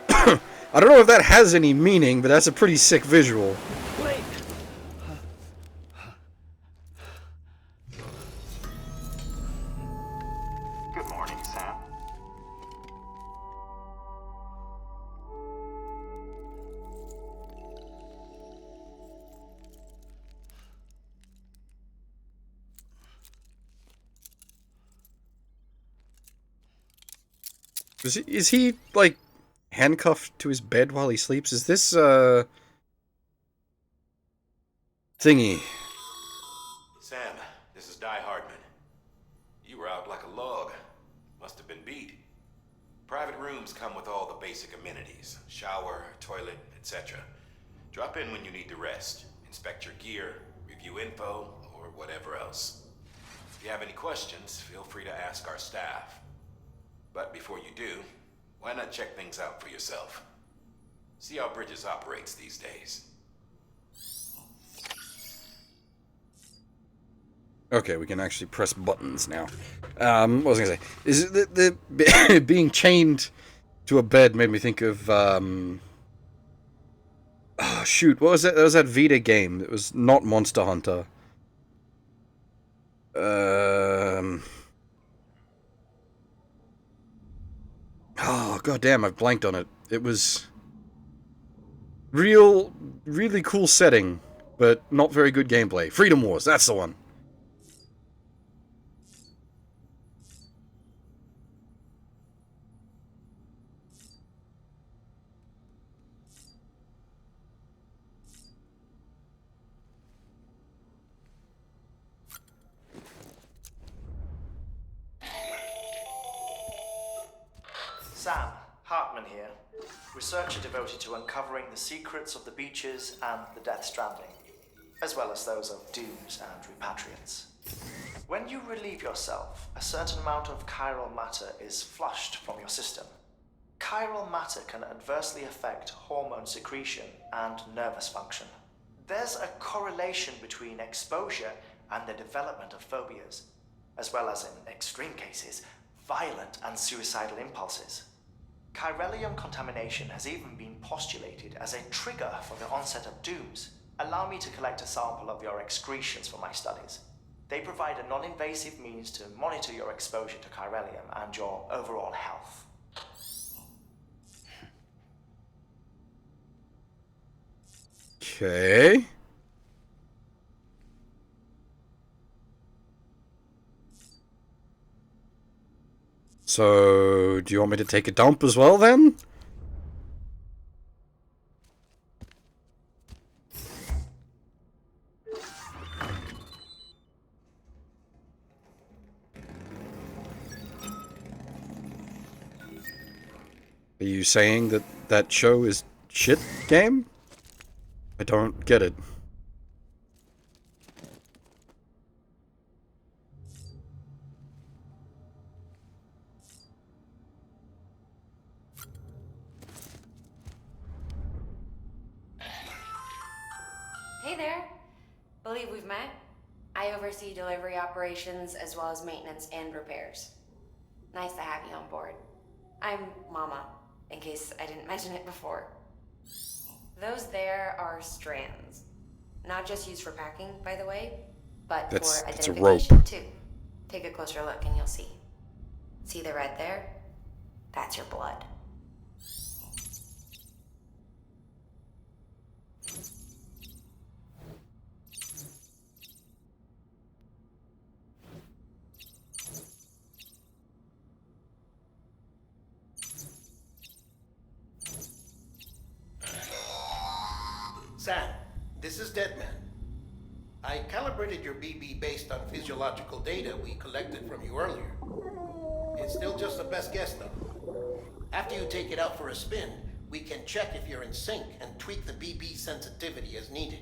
I don't know if that has any meaning, but that's a pretty sick visual. Wait! Good morning, Sam. Is he like handcuffed to his bed while he sleeps? Is this thingy? Sam, this is Die-Hardman. You were out like a log. Must have been beat. Private rooms come with all the basic amenities. Shower, toilet, etc. Drop in when you need to rest. Inspect your gear, review info, or whatever else. If you have any questions, feel free to ask our staff. But before you do, why not check things out for yourself? See how Bridges operates these days. Okay, we can actually press buttons now. What was I gonna say? Is it the being chained to a bed made me think of oh shoot, what was that? That was that Vita game. It was not Monster Hunter. Oh goddamn, I've blanked on it. It was really cool setting, but not very good gameplay. Freedom Wars, that's the one. Sam, Hartman here, researcher devoted to uncovering the secrets of the beaches and the Death Stranding, as well as those of dooms and repatriates. When you relieve yourself, a certain amount of chiral matter is flushed from your system. Chiral matter can adversely affect hormone secretion and nervous function. There's a correlation between exposure and the development of phobias, as well as, in extreme cases, violent and suicidal impulses. Chiralium contamination has even been postulated as a trigger for the onset of dooms. Allow me to collect a sample of your excretions for my studies. They provide a non-invasive means to monitor your exposure to chiralium and your overall health. Okay. So, do you want me to take a dump as well, then? Are you saying that that show is shit game? I don't get it. Hey there. Believe we've met. I oversee delivery operations as well as maintenance and repairs. Nice to have you on board. I'm Mama, in case I didn't mention it before. Those there are strands. Not just used for packing, by the way, but That's for a identification rope. too. Take a closer look and you'll see. See the red there? That's your blood. Sam, this is Deadman. I calibrated your BB based on physiological data we collected from you earlier. It's still just a best guess, though. After you take it out for a spin, we can check if you're in sync and tweak the BB sensitivity as needed.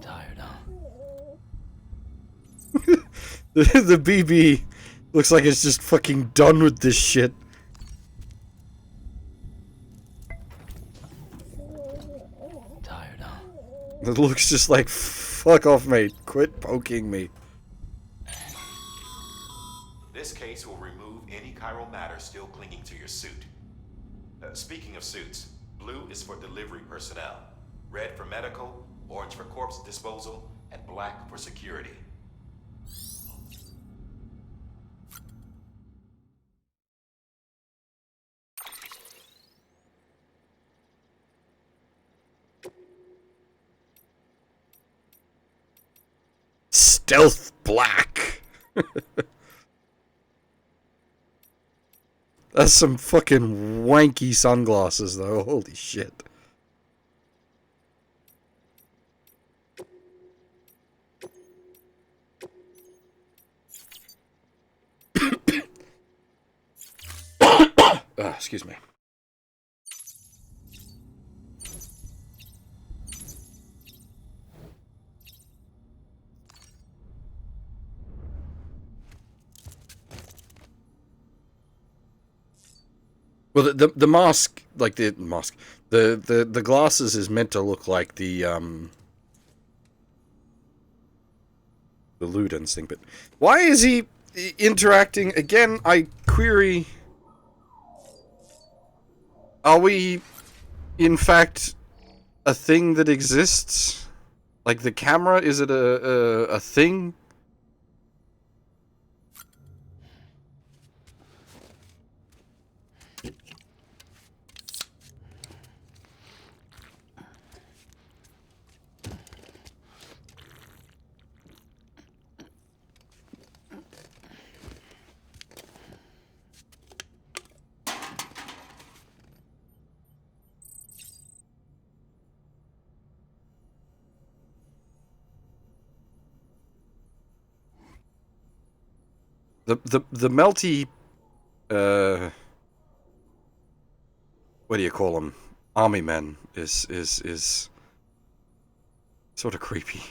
Tired, huh? The BB looks like it's just fucking done with this shit. Tired, huh? It looks just like, fuck off, mate. Quit poking me. This case will remove any chiral matter still clinging to your suit. Speaking of suits, blue is for delivery personnel, red for medical, orange for corpse disposal, and black for security. Stealth black. That's some fucking wanky sunglasses, though. Holy shit. Excuse me. Well, the mask, like the mask, the glasses is meant to look like the Ludens thing, but why is he interacting again? I query. Are we, in fact, a thing that exists? Like the camera, is it a thing? The melty, what do you call them? Army men is sort of creepy.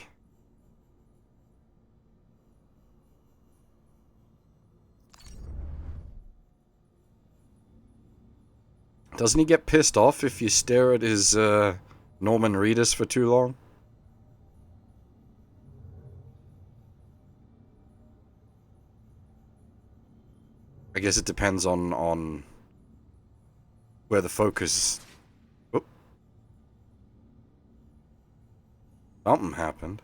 Doesn't he get pissed off if you stare at his Norman Reedus for too long? I guess it depends on where the focus. Oh. Something happened.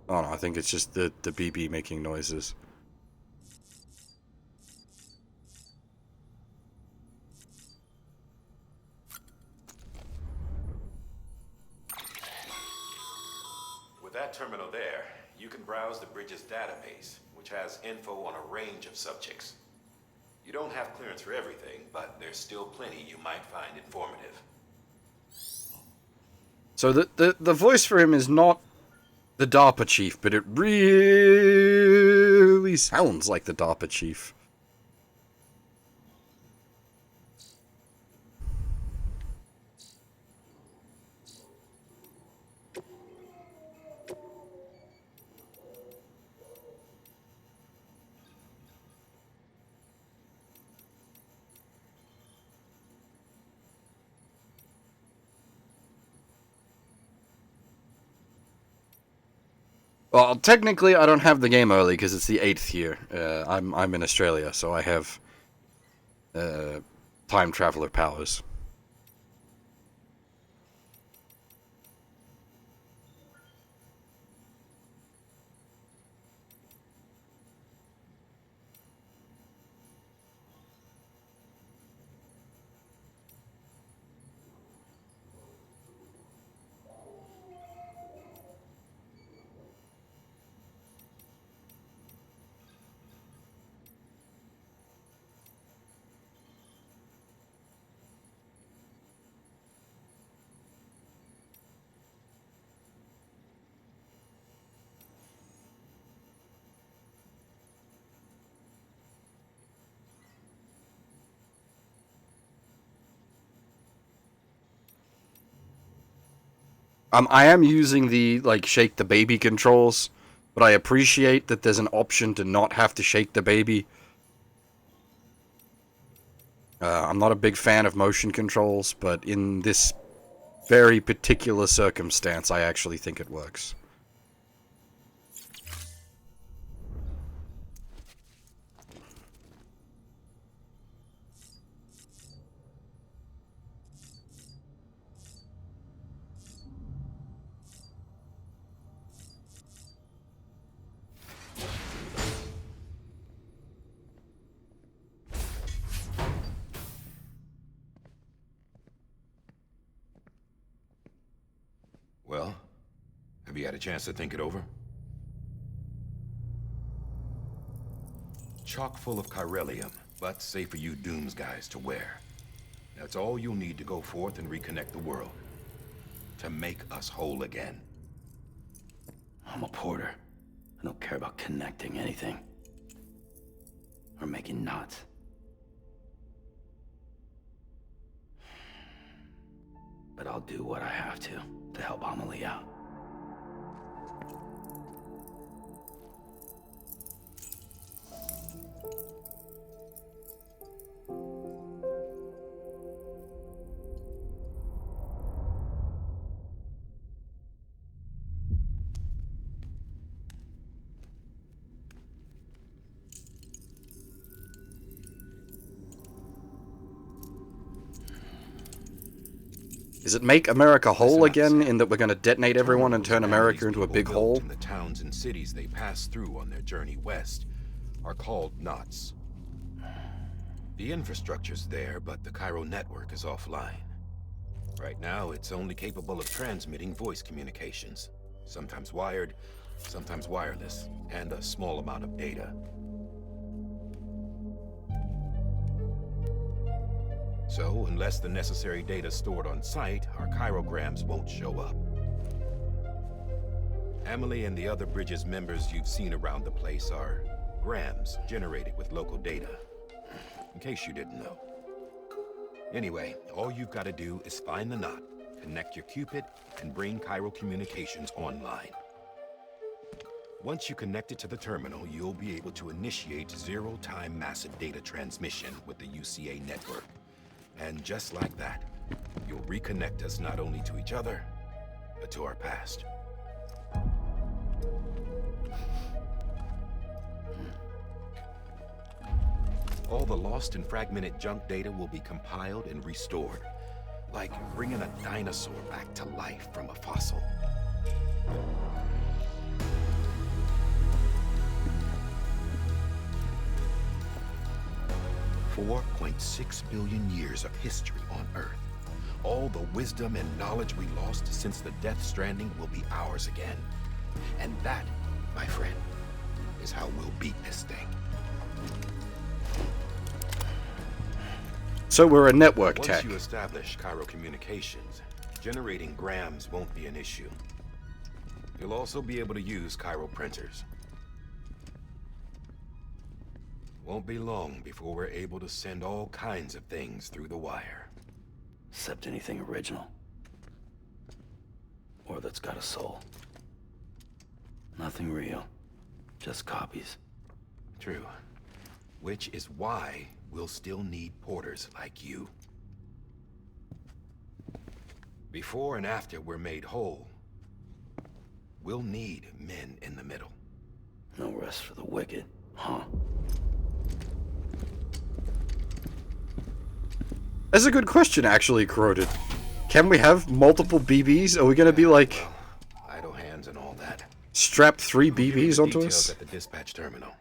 Oh no, I think it's just the BB making noises. that terminal there, you can browse the bridge's database, which has info on a range of subjects. You don't have clearance for everything, but there's still plenty you might find informative. So the voice for him is not the DARPA chief, but it really sounds like the DARPA chief. Well, technically, I don't have the game early because it's the 8th year. I'm in Australia, so I have time traveler powers. I am using the, like, shake the baby controls, but I appreciate that there's an option to not have to shake the baby. I'm not a big fan of motion controls, but in this very particular circumstance, I actually think it works. Well, have you had a chance to think it over? Chock full of chiralium, but safe for you Dooms guys to wear. That's all you'll need to go forth and reconnect the world. To make us whole again. I'm a porter. I don't care about connecting anything. Or making knots. But I'll do what I have to help Amelie out. Is it make America whole again, in that we're going to detonate everyone and turn America into a big hole? The towns and cities they pass through on their journey west are called knots. The infrastructure's there, but the Cairo network is offline. Right now, it's only capable of transmitting voice communications. Sometimes wired, sometimes wireless, and a small amount of data. So, unless the necessary data is stored on site, our chirograms won't show up. Amelie and the other Bridges members you've seen around the place are grams generated with local data. In case you didn't know. Anyway, all you've got to do is find the knot, connect your Cupid, and bring Cairo communications online. Once you connect it to the terminal, you'll be able to initiate zero-time massive data transmission with the UCA network. And just like that, you'll reconnect us not only to each other, but to our past. All the lost and fragmented junk data will be compiled and restored, like bringing a dinosaur back to life from a fossil. 4.6 billion years of history on Earth. All the wisdom and knowledge we lost since the Death Stranding will be ours again. And that, my friend, is how we'll beat this thing. So we're a network Once tech. you establish Cairo communications, generating grams won't be an issue. You'll also be able to use Cairo printers. Won't be long before we're able to send all kinds of things through the wire. Except anything original. Or that's got a soul. Nothing real. Just copies. True. Which is why we'll still need porters like you. Before and after we're made whole, we'll need men in the middle. No rest for the wicked, huh? That's a good question, actually, Corroded. Can we have multiple BBs? Are we gonna be like... idle hands and all that. Strap 3 BBs onto Details us? at the dispatch terminal.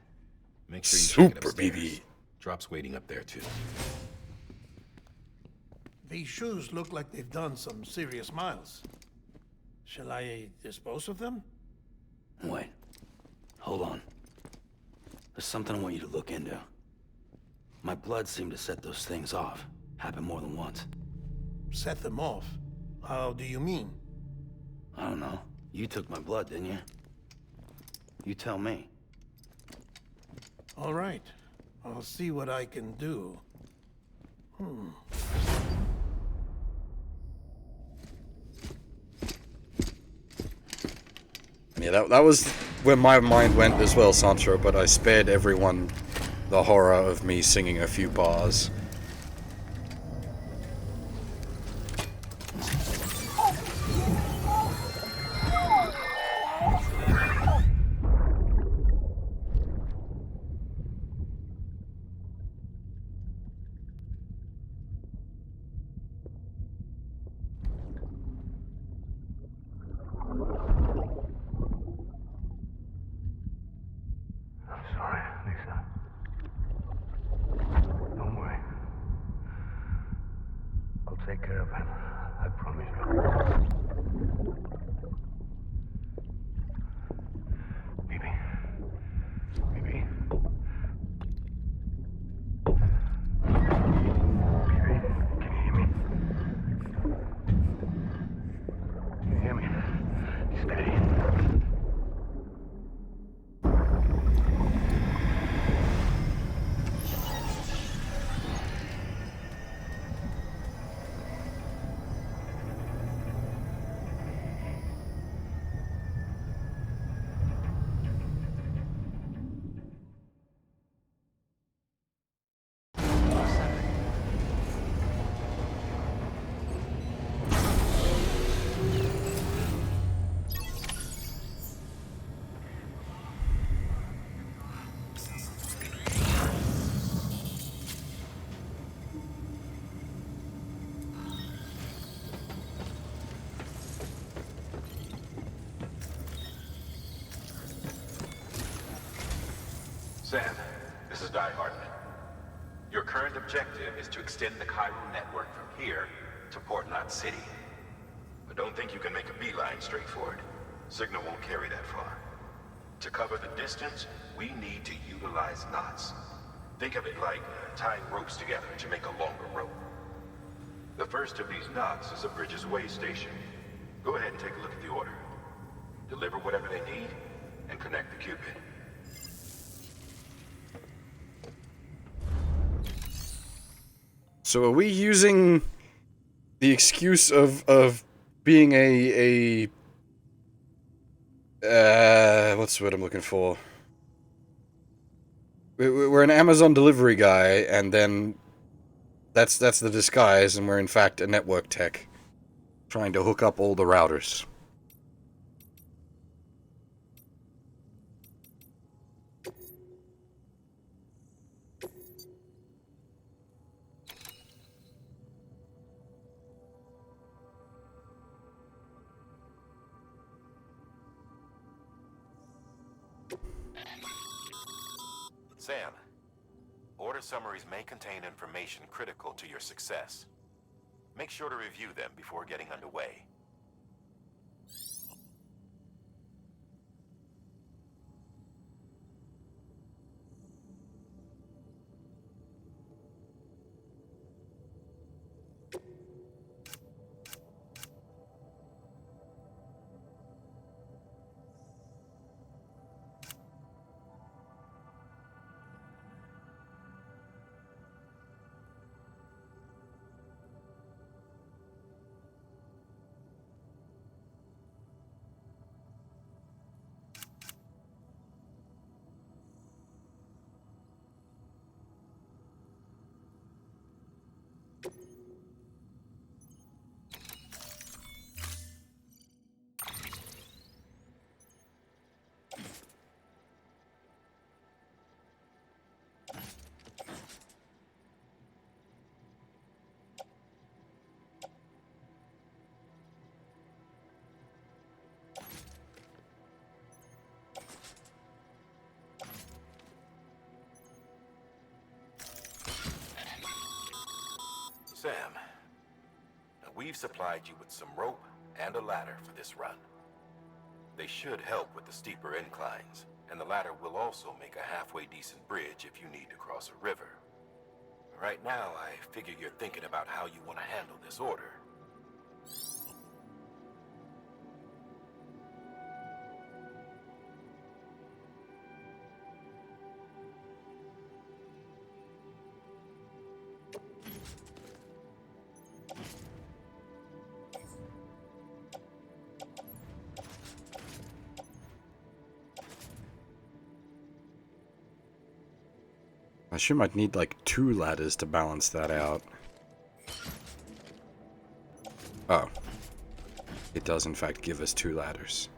Make sure you check it Super upstairs. BB. Drop's waiting up there, too. These shoes look like they've done some serious miles. Shall I dispose of them? Wait. Hold on. There's something I want you to look into. My blood seemed to set those things off. Happened more than once. Set them off? How do you mean? I don't know. You took my blood, didn't you? You tell me. All right. I'll see what I can do. Yeah, that was where my mind went as well, Sancho, but I spared everyone the horror of me singing a few bars. I'm sorry, Lisa. Don't worry. I'll take care of him. I promise you. Baby. Baby. Baby, can you hear me? Can you hear me? Steady. Sam, this is Die-Hardman. Your current objective is to extend the Cairo network from here to Port Knot City. But don't think you can make a beeline straight for it. Signal won't carry that far. To cover the distance, we need to utilize knots. Think of it like tying ropes together to make a longer rope. The first of these knots is a Bridges Way station. Go ahead and take a look at the order. Deliver whatever they need, and connect the Cupid. So are we using the excuse of being what's the word I'm looking for? We're an Amazon delivery guy, and then that's the disguise, and we're in fact a network tech trying to hook up all the routers. Sam, order summaries may contain information critical to your success. Make sure to review them before getting underway. We've supplied you with some rope and a ladder for this run. They should help with the steeper inclines, and the ladder will also make a halfway decent bridge if you need to cross a river. Right now, I figure you're thinking about how you want to handle this order. I assume I'd need like 2 ladders to balance that out. Oh. It does in fact give us 2 ladders.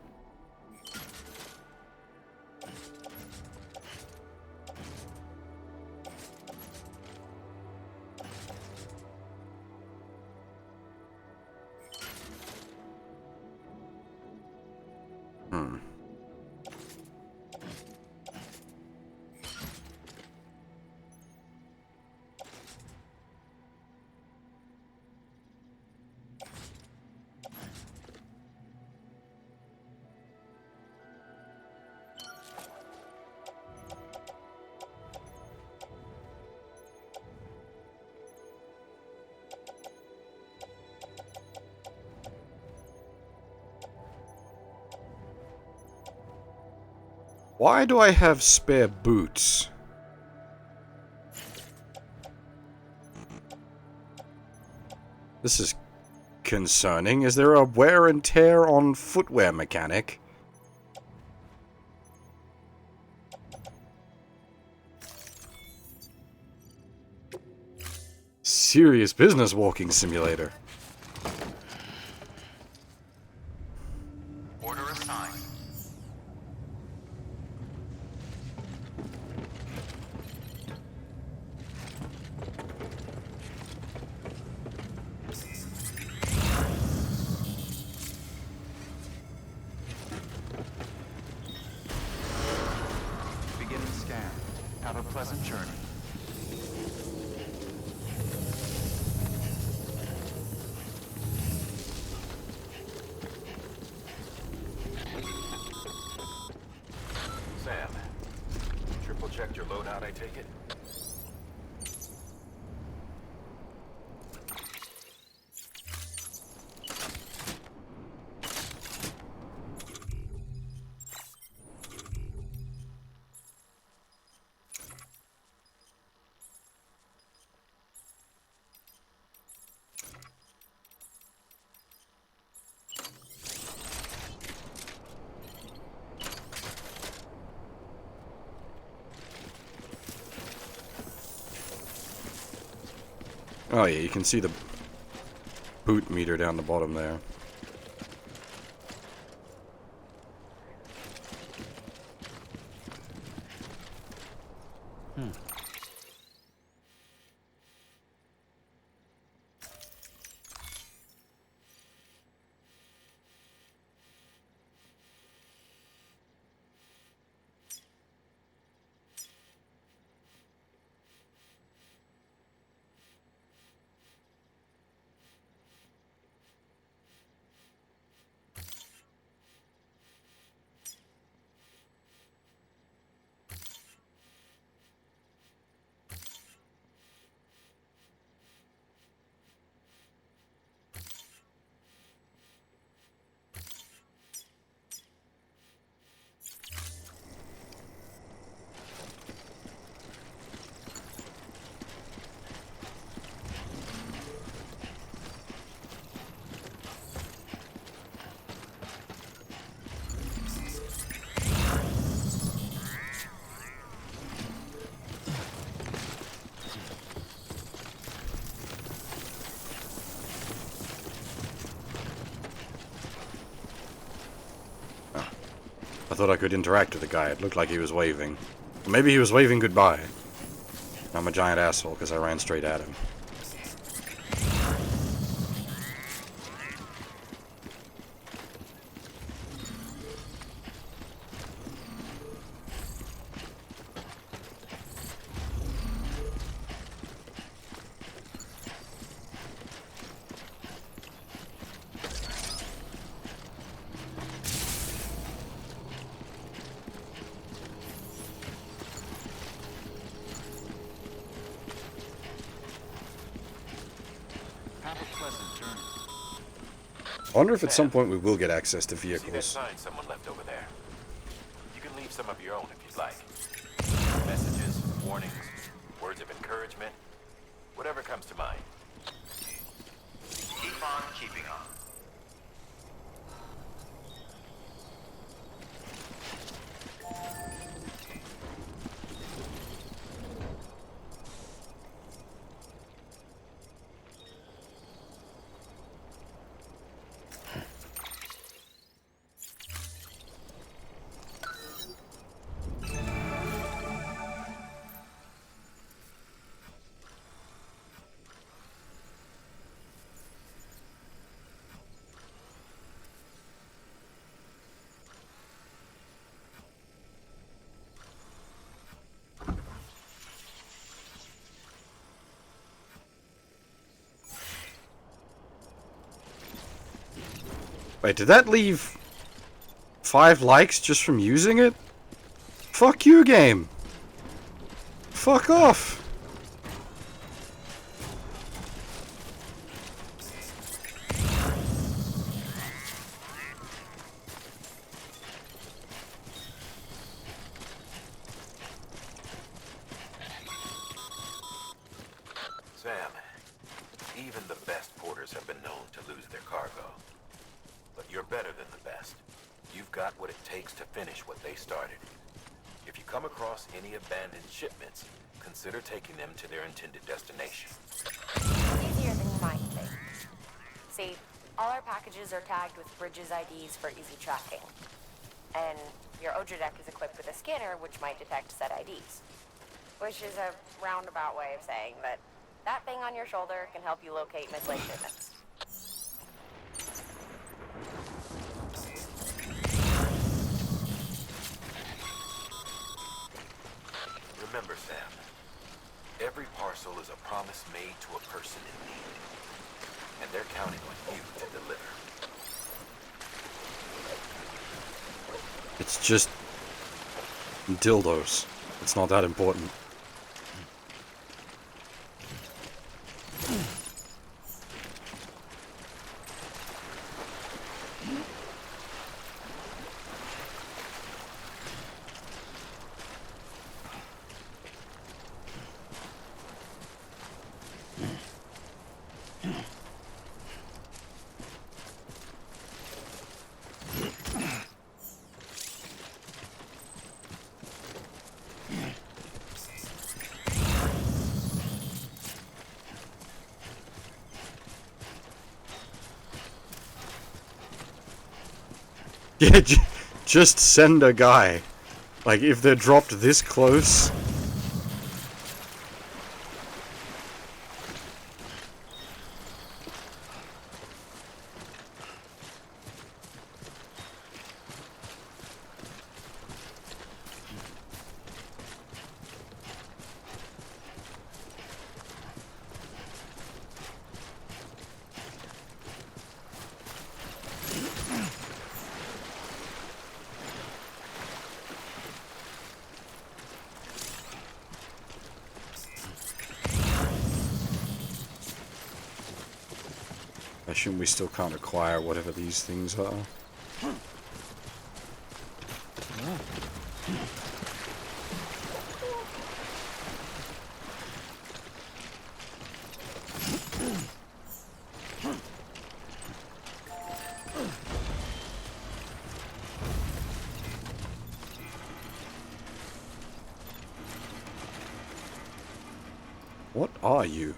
Why do I have spare boots? This is concerning. Is there a wear and tear on footwear mechanic? Serious business walking simulator. Order assigned. Beginning scan. Have a pleasant journey. Sam, triple checked your loadout, I take it? Oh yeah, you can see the boot meter down the bottom there. I thought I could interact with the guy. It looked like he was waving. Or maybe he was waving goodbye. I'm a giant asshole because I ran straight at him. wonder if at some point we will get access to See that vehicles. sign someone left over there? You can leave some of your own if you'd like. Messages, warnings, words of encouragement, whatever comes to mind. Keep on keeping on. Wait, did that leave 5 likes just from using it? Fuck you, game. Fuck off. Sam, even the best porters have been known to lose their cargo. But you're better than the best. You've got what it takes to finish what they started. If you come across any abandoned shipments, consider taking them to their intended destination. Easier than you might think. See, all our packages are tagged with Bridges IDs for easy tracking. And your Odra deck is equipped with a scanner which might detect said IDs. Which is a roundabout way of saying that that thing on your shoulder can help you locate mislaid shipments. Remember, Sam, every parcel is a promise made to a person in need. And they're counting on you to deliver. It's just dildos. It's not that important. Yeah, just send a guy. Like, if they're dropped this close... I assume we still can't acquire whatever these things are. What are you?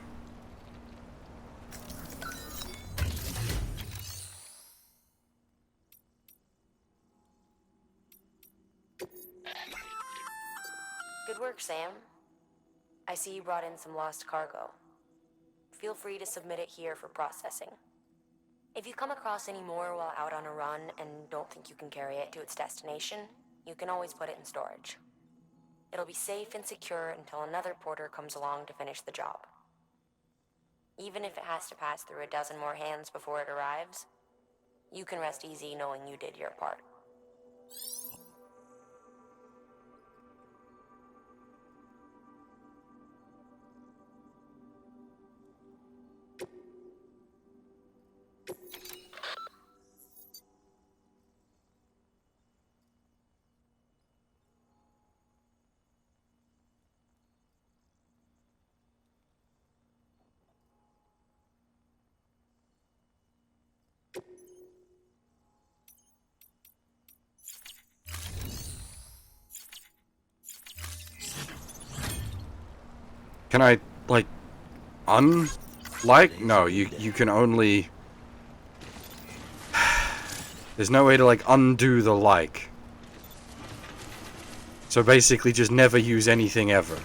Good work, Sam. I see you brought in some lost cargo. Feel free to submit it here for processing. If you come across any more while out on a run and don't think you can carry it to its destination, you can always put it in storage. It'll be safe and secure until another porter comes along to finish the job. Even if it has to pass through a dozen more hands before it arrives, you can rest easy knowing you did your part. Can I, like, unlike? No, you can only... There's no way to, like, undo the like. So basically just never use anything ever.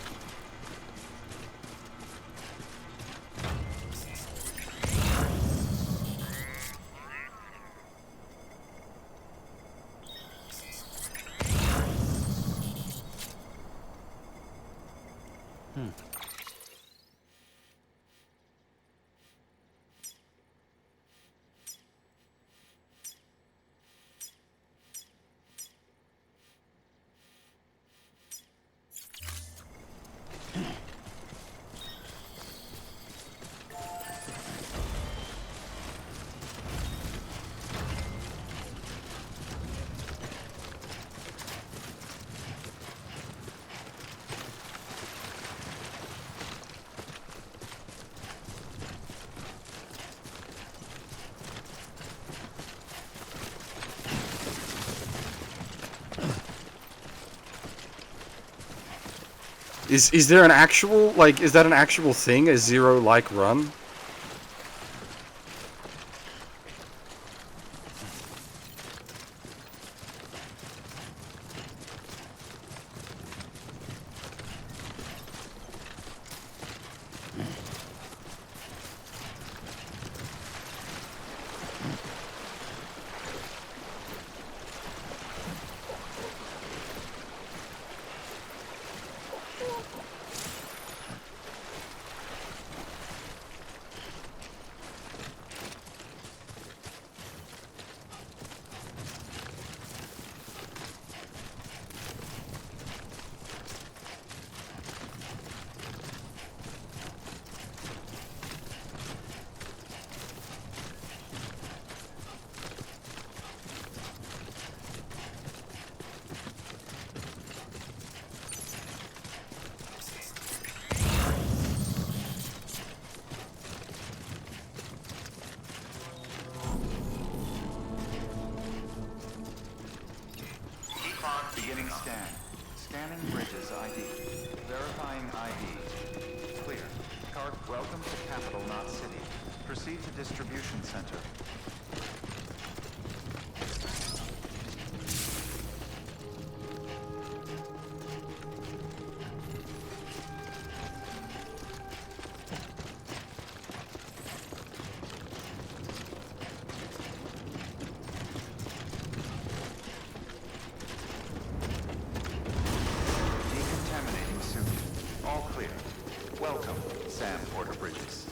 Is there an actual, like, is that an actual thing, a zero like run? Beginning scan. Scanning bridges ID. Verifying ID. Clear. Card, welcome to capital, not city. Proceed to distribution center. Decontaminating soon. All clear. Welcome, Sam Porter Bridges.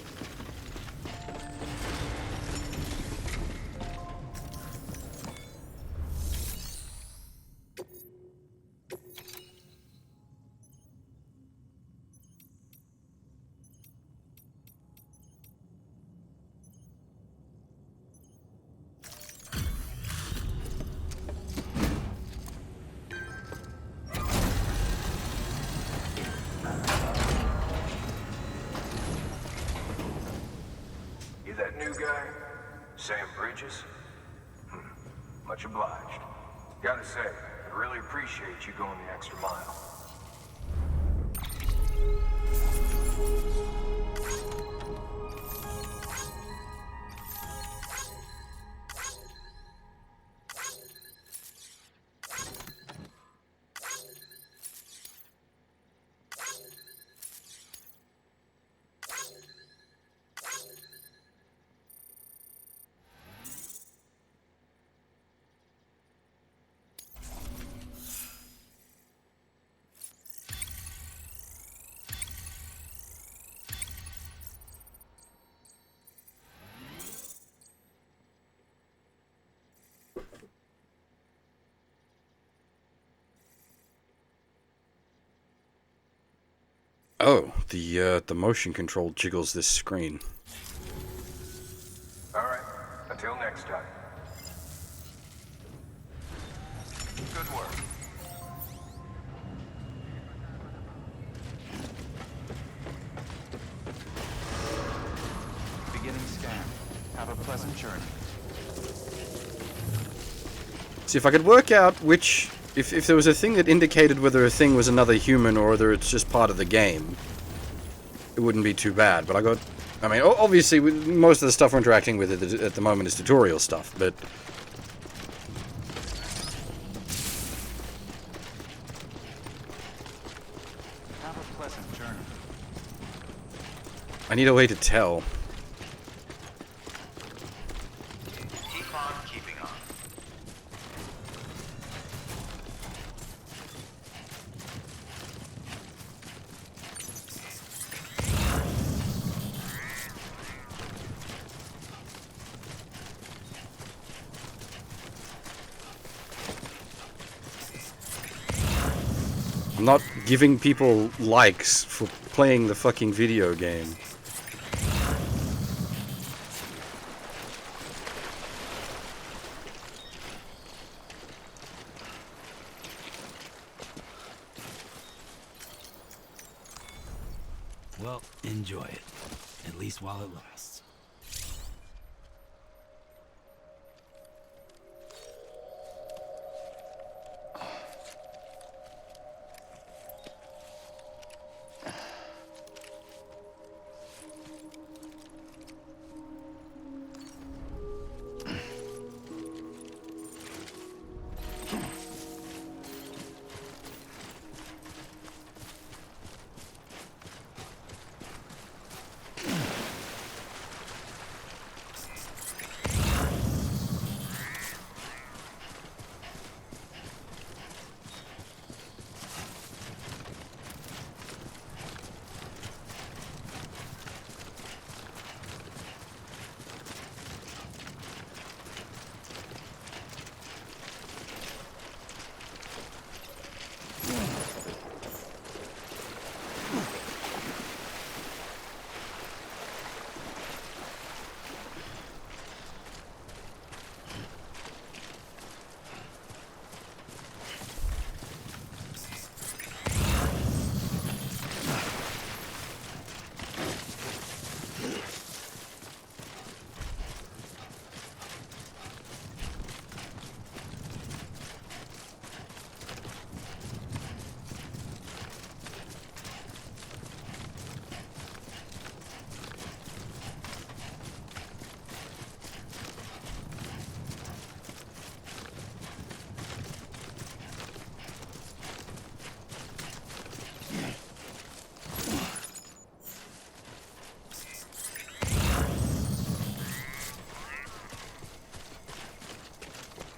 You that new guy? Sam Bridges? Much obliged. Gotta say, I really appreciate you going the extra mile. Oh, the motion control jiggles this screen. Alright, until next time. Good work. Beginning scan. Have a pleasant journey. See if I could work out which... If there was a thing that indicated whether a thing was another human or whether it's just part of the game. it wouldn't be too bad. But I mean, obviously, most of the stuff we're interacting with at the moment is tutorial stuff, but... Have a pleasant journey. I need a way to tell. Keep on keeping on. I'm not giving people likes for playing the fucking video game. Well, enjoy it. At least while it lasts.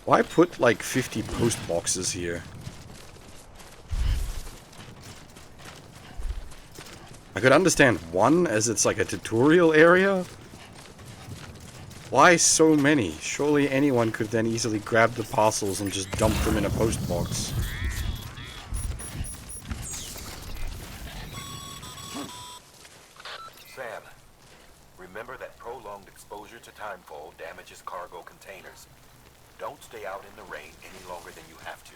Why put like 50 post boxes here? I could understand one as it's like a tutorial area. Why so many? Surely anyone could then easily grab the parcels and just dump them in a post box. Sam, remember that prolonged exposure to timefall damages cargo containers. Don't stay out in the rain any longer than you have to.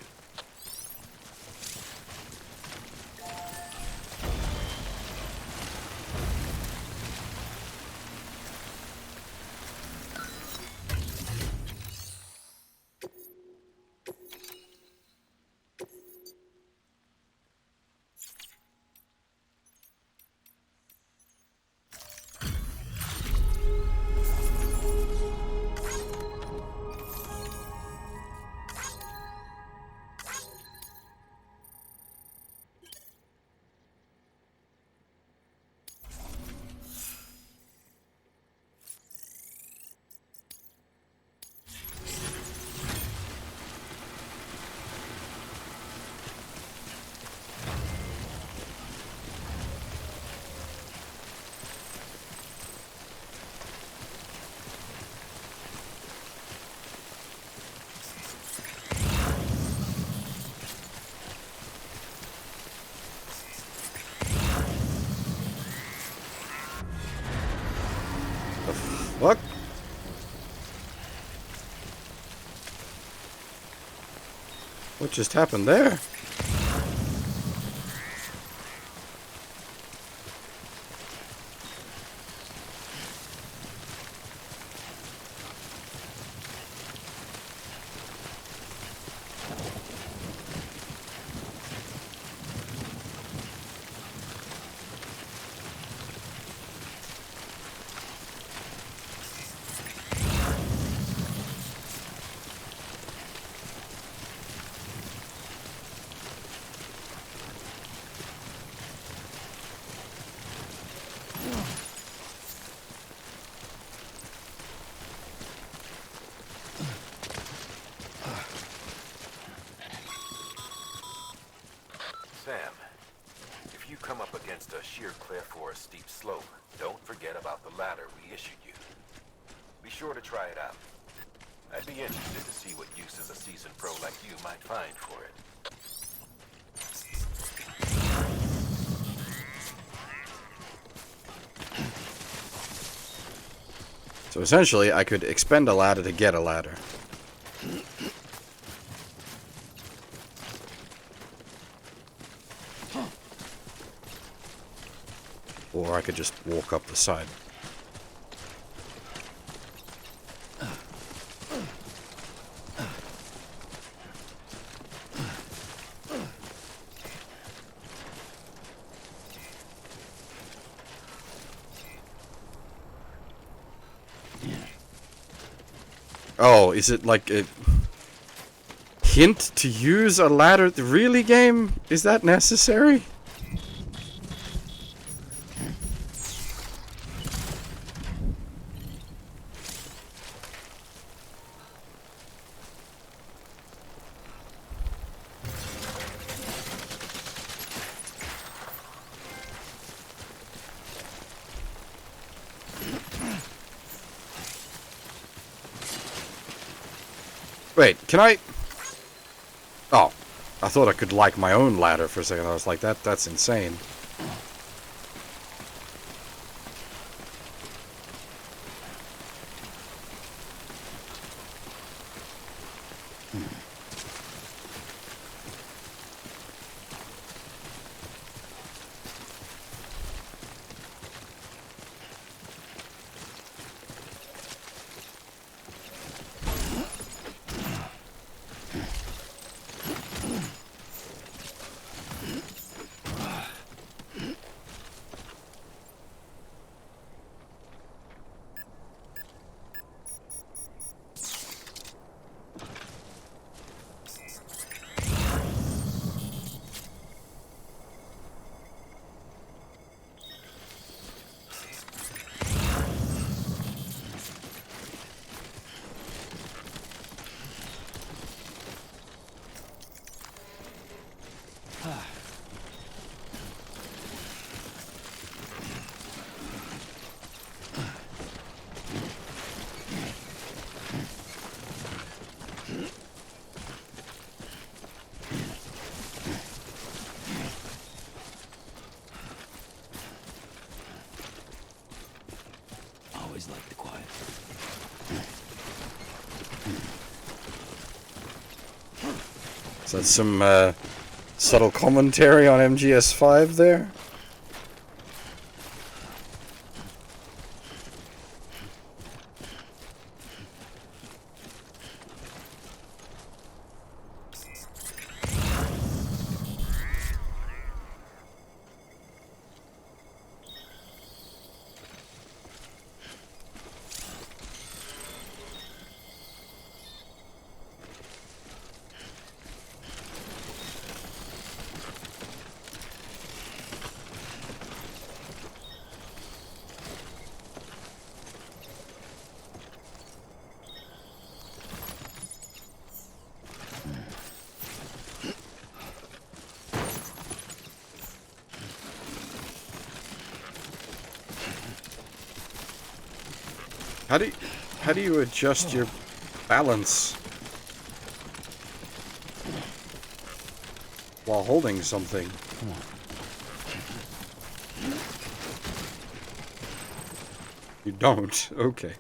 What? What just happened there? If you come up against a sheer cliff or a steep slope, don't forget about the ladder we issued you. Be sure to try it out. I'd be interested to see what uses a seasoned pro like you might find for it. So essentially, I could expend a ladder to get a ladder. Or I could just walk up the side. Oh, is it like a hint to use a ladder? Really, game? Is that necessary? Wait, can I... Oh, I thought I could like my own ladder for a second. I was like, that's insane. Always like the quiet. Is that some subtle commentary on MGS5 there? How do you adjust your balance while holding something? You don't? Okay.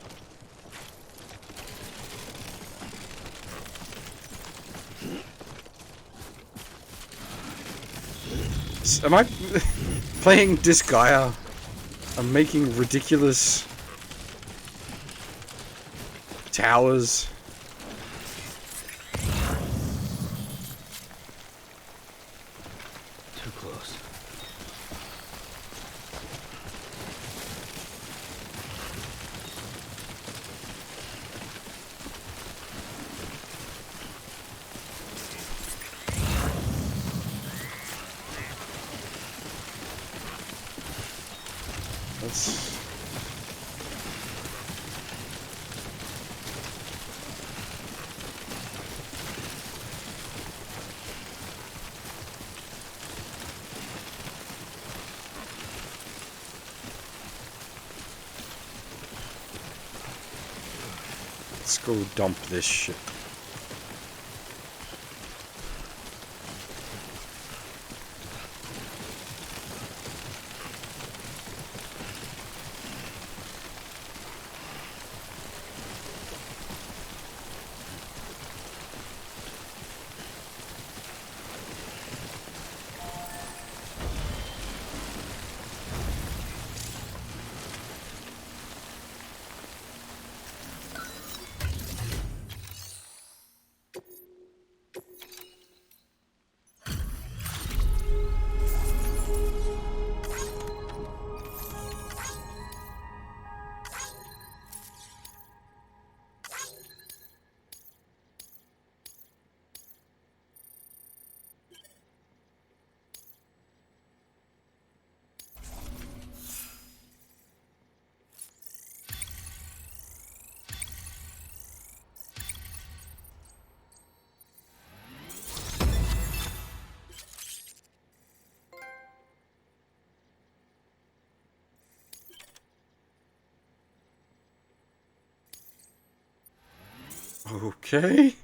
Am I playing Disgaea? I'm making ridiculous towers. Too close. That's... Let's go dump this shit. Okay.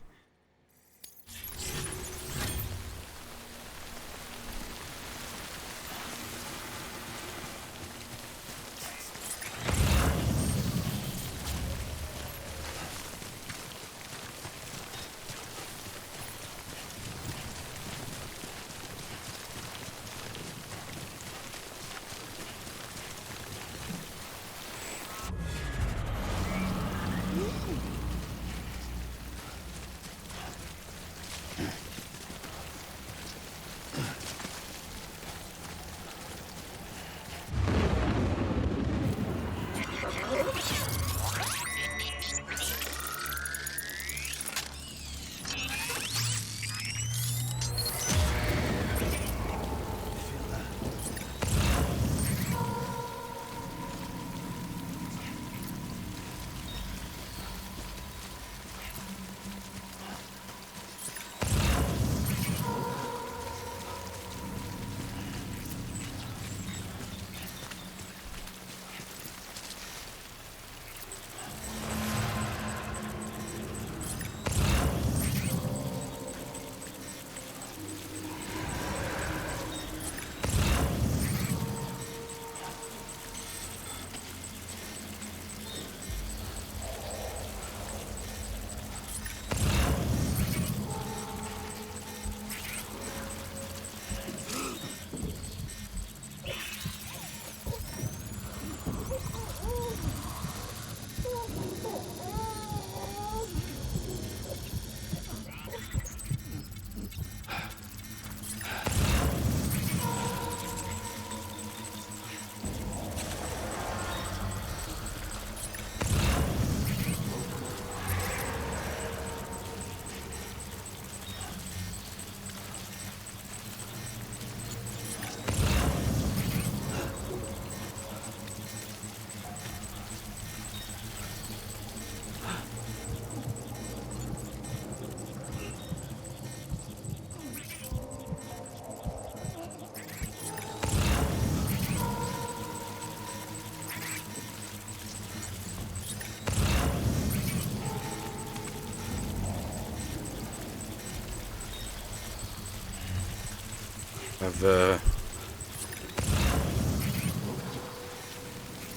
Have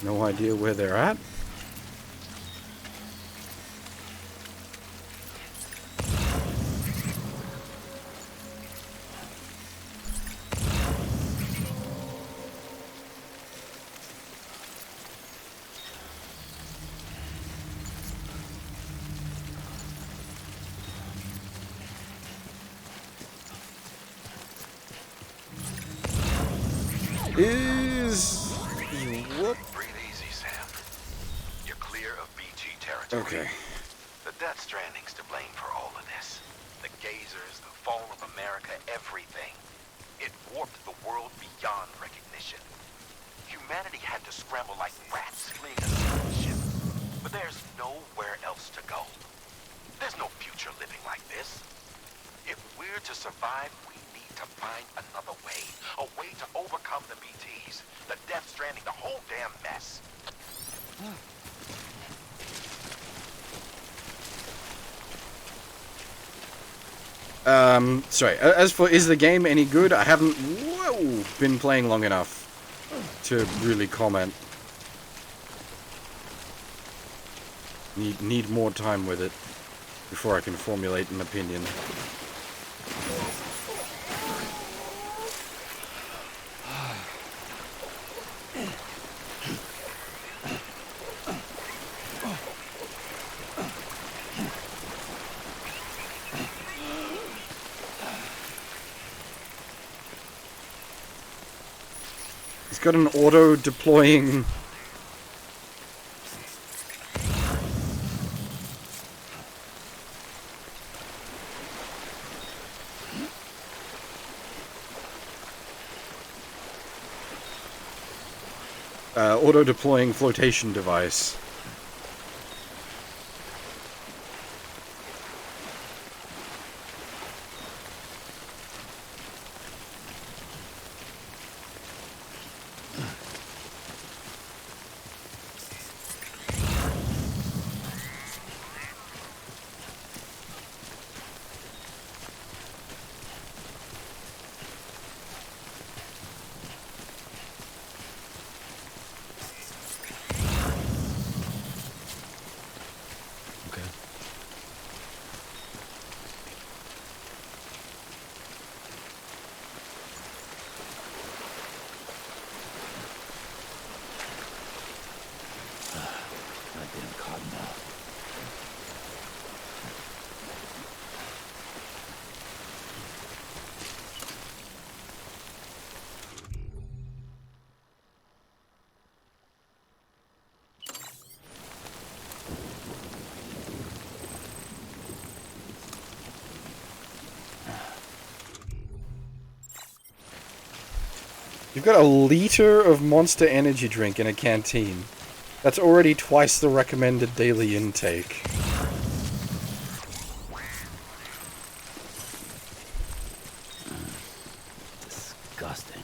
no idea where they're at. Breathe easy, Sam. You're clear of BT territory. Okay. The Death Stranding's to blame for all of this. The gazers, the fall of America, everything. It warped the world beyond recognition. Humanity had to scramble like rats fleeing a sinking ship. But there's nowhere else to go. There's no future living like this. If we're to survive, we need to find another way. A way to overcome the BTs, the Death Stranding, the whole damn mess. Sorry, as for is the game any good, I haven't been playing long enough to really comment. Need more time with it before I can formulate an opinion. It's got an auto-deploying... auto-deploying flotation device. You've got a liter of Monster Energy drink in a canteen. That's already twice the recommended daily intake. Disgusting.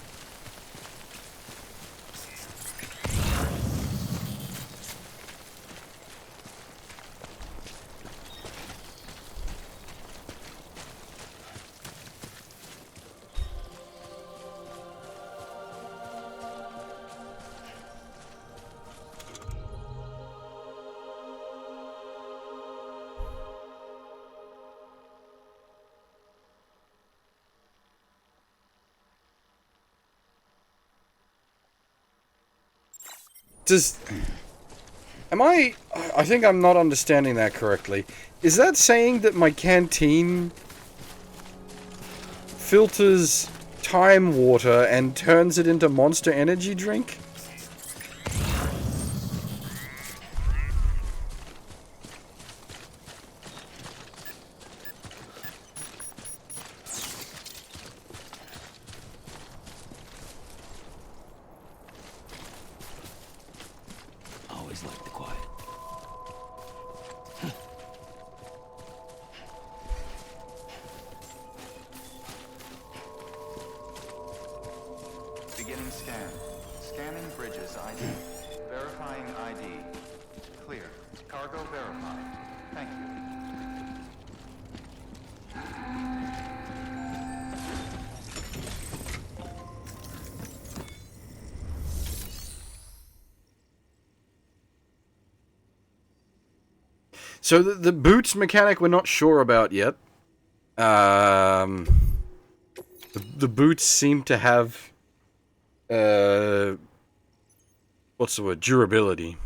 I think I'm not understanding that correctly. Is that saying that my canteen filters time water and turns it into Monster Energy drink? Always like the quiet. Beginning scan. Scanning bridges ID. Verifying ID. Clear. Cargo verified. Thank you. So the boots mechanic we're not sure about yet. The boots seem to have what's the word? Durability.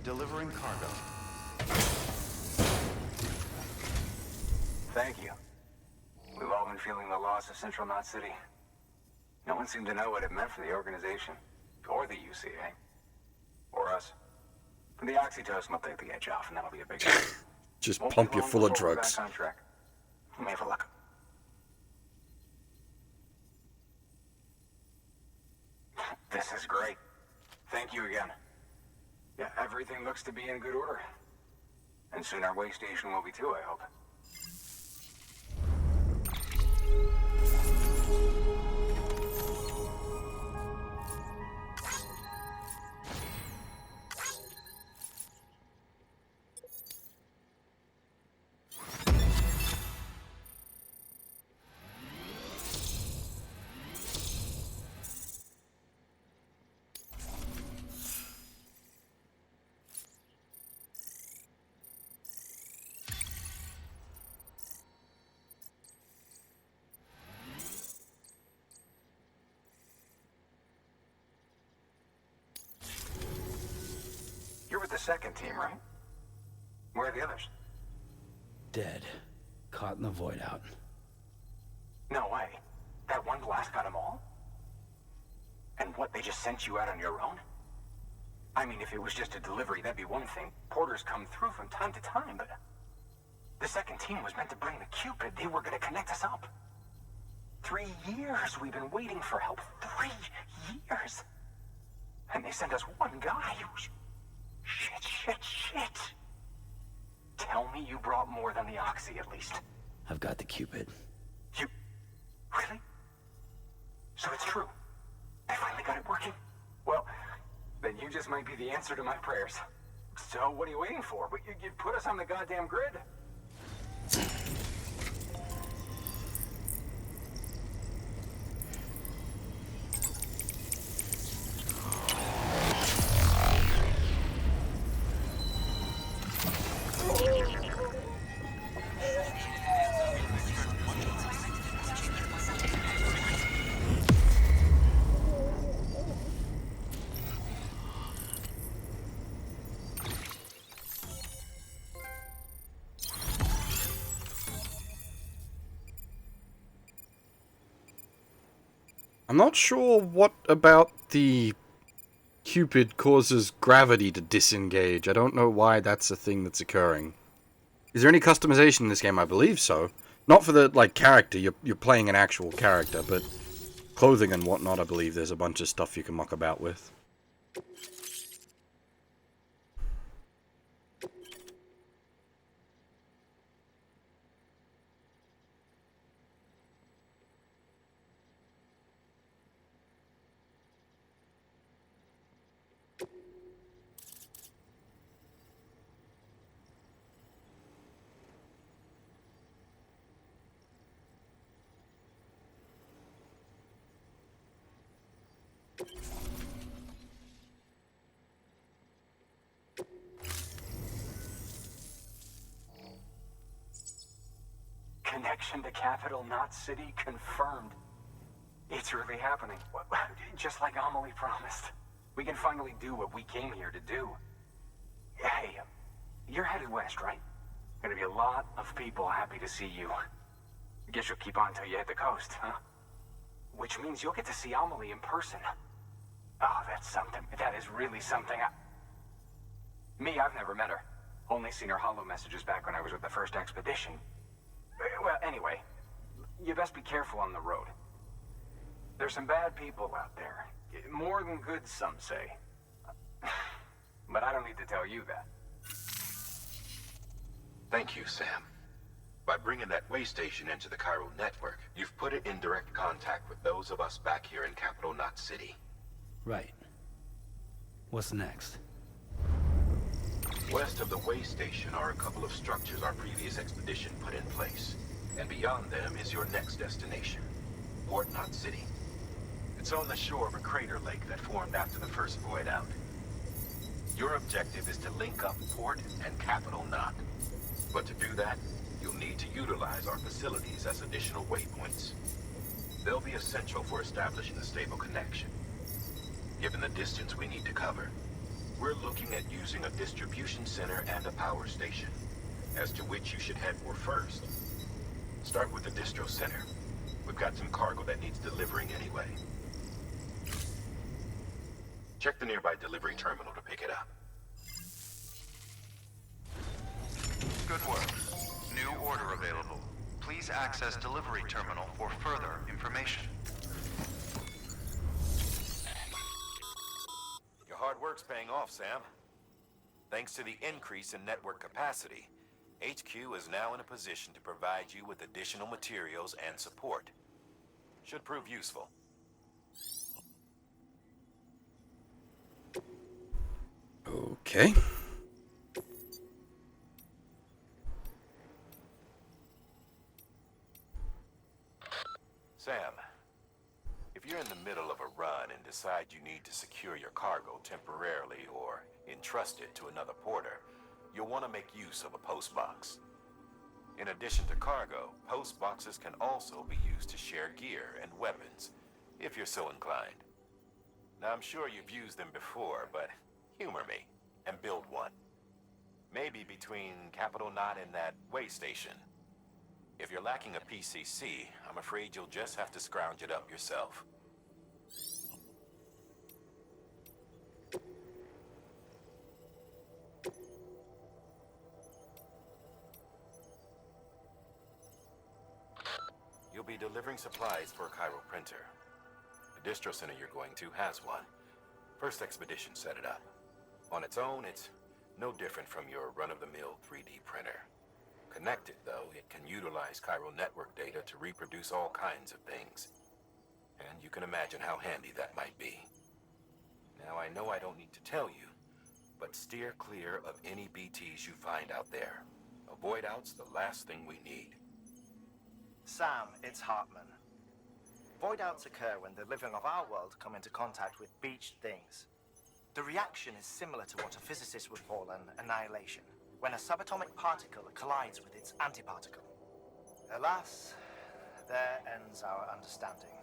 Delivering cargo. Thank you. We've all been feeling the loss of Central Knot City. No one seemed to know what it meant for the organization, or the UCA, or us. The oxytocin will take the edge off, and that'll be a big deal. Just Won't pump be you long full of before we're drugs. back on track. You may have a luck. This is great. Thank you again. Yeah, everything looks to be in good order. And soon our way station will be too, I hope. You're with the second team, right? Where are the others? Dead. Caught in the void out. No way. That one blast got them all? And what, they just sent you out on your own? I mean, if it was just a delivery, that'd be one thing. Porters come through from time to time, but... The second team was meant to bring the Cupid. They were gonna connect us up. 3 years we've been waiting for help. 3 years! And they sent us one guy who's... Shit. Tell me you brought more than the Oxy, at least. I've got the Cupid. You... Really? So it's true. They finally got it working? Well, then you just might be the answer to my prayers. So what are you waiting for? But you put us on the goddamn grid. I'm not sure what about the Cupid causes gravity to disengage. I don't know why that's a thing that's occurring. Is there any customization in this game? I believe so. Not for the, like, character. You're playing an actual character, but clothing and whatnot, I believe there's a bunch of stuff you can muck about with. Connection to capital, not city, confirmed. It's really happening. Just like Amelie promised. We can finally do what we came here to do. Hey, you're headed west, right? Gonna be a lot of people happy to see you. Guess you'll keep on till you hit the coast, huh? Which means you'll get to see Amelie in person. Oh, that's something. That is really something. Me, I've never met her. Only seen her holo messages back when I was with the first expedition. Well, anyway, you best be careful on the road. There's some bad people out there. More than good, some say. But I don't need to tell you that. Thank you, Sam. By bringing that way station into the Cairo network, you've put it in direct contact with those of us back here in Capital Knot City. Right. What's next? West of the way station are a couple of structures our previous expedition put in place. And beyond them is your next destination, Port Knot City. It's on the shore of a crater lake that formed after the first void out. Your objective is to link up Port and Capital Knot. But to do that, you'll need to utilize our facilities as additional waypoints. They'll be essential for establishing a stable connection. Given the distance we need to cover, we're looking at using a distribution center and a power station, as to which you should head for first. Start with the distro center. We've got some cargo that needs delivering anyway. Check the nearby delivery terminal to pick it up. Good work. New order available. Please access delivery terminal for further information. Your hard work's paying off, Sam. Thanks to the increase in network capacity, HQ is now in a position to provide you with additional materials and support. Should prove useful. Okay. Sam, if you're in the middle of a run and decide you need to secure your cargo temporarily or entrust it to another porter, you'll want to make use of a postbox. In addition to cargo, postboxes can also be used to share gear and weapons, if you're so inclined. Now, I'm sure you've used them before, but humor me and build one. Maybe between Capital Knot and that way station. If you're lacking a PCC, I'm afraid you'll just have to scrounge it up yourself. You'll be delivering supplies for a Cairo printer. The distro center you're going to has one. First expedition set it up. On its own, it's no different from your run-of-the-mill 3D printer. Connected, though, it can utilize Cairo network data to reproduce all kinds of things. And you can imagine how handy that might be. Now, I know I don't need to tell you, but steer clear of any BTs you find out there. Avoid out's the last thing we need. Sam, it's Hartman. Void outs occur when the living of our world come into contact with beached things. The reaction is similar to what a physicist would call an annihilation, when a subatomic particle collides with its antiparticle. Alas, there ends our understanding.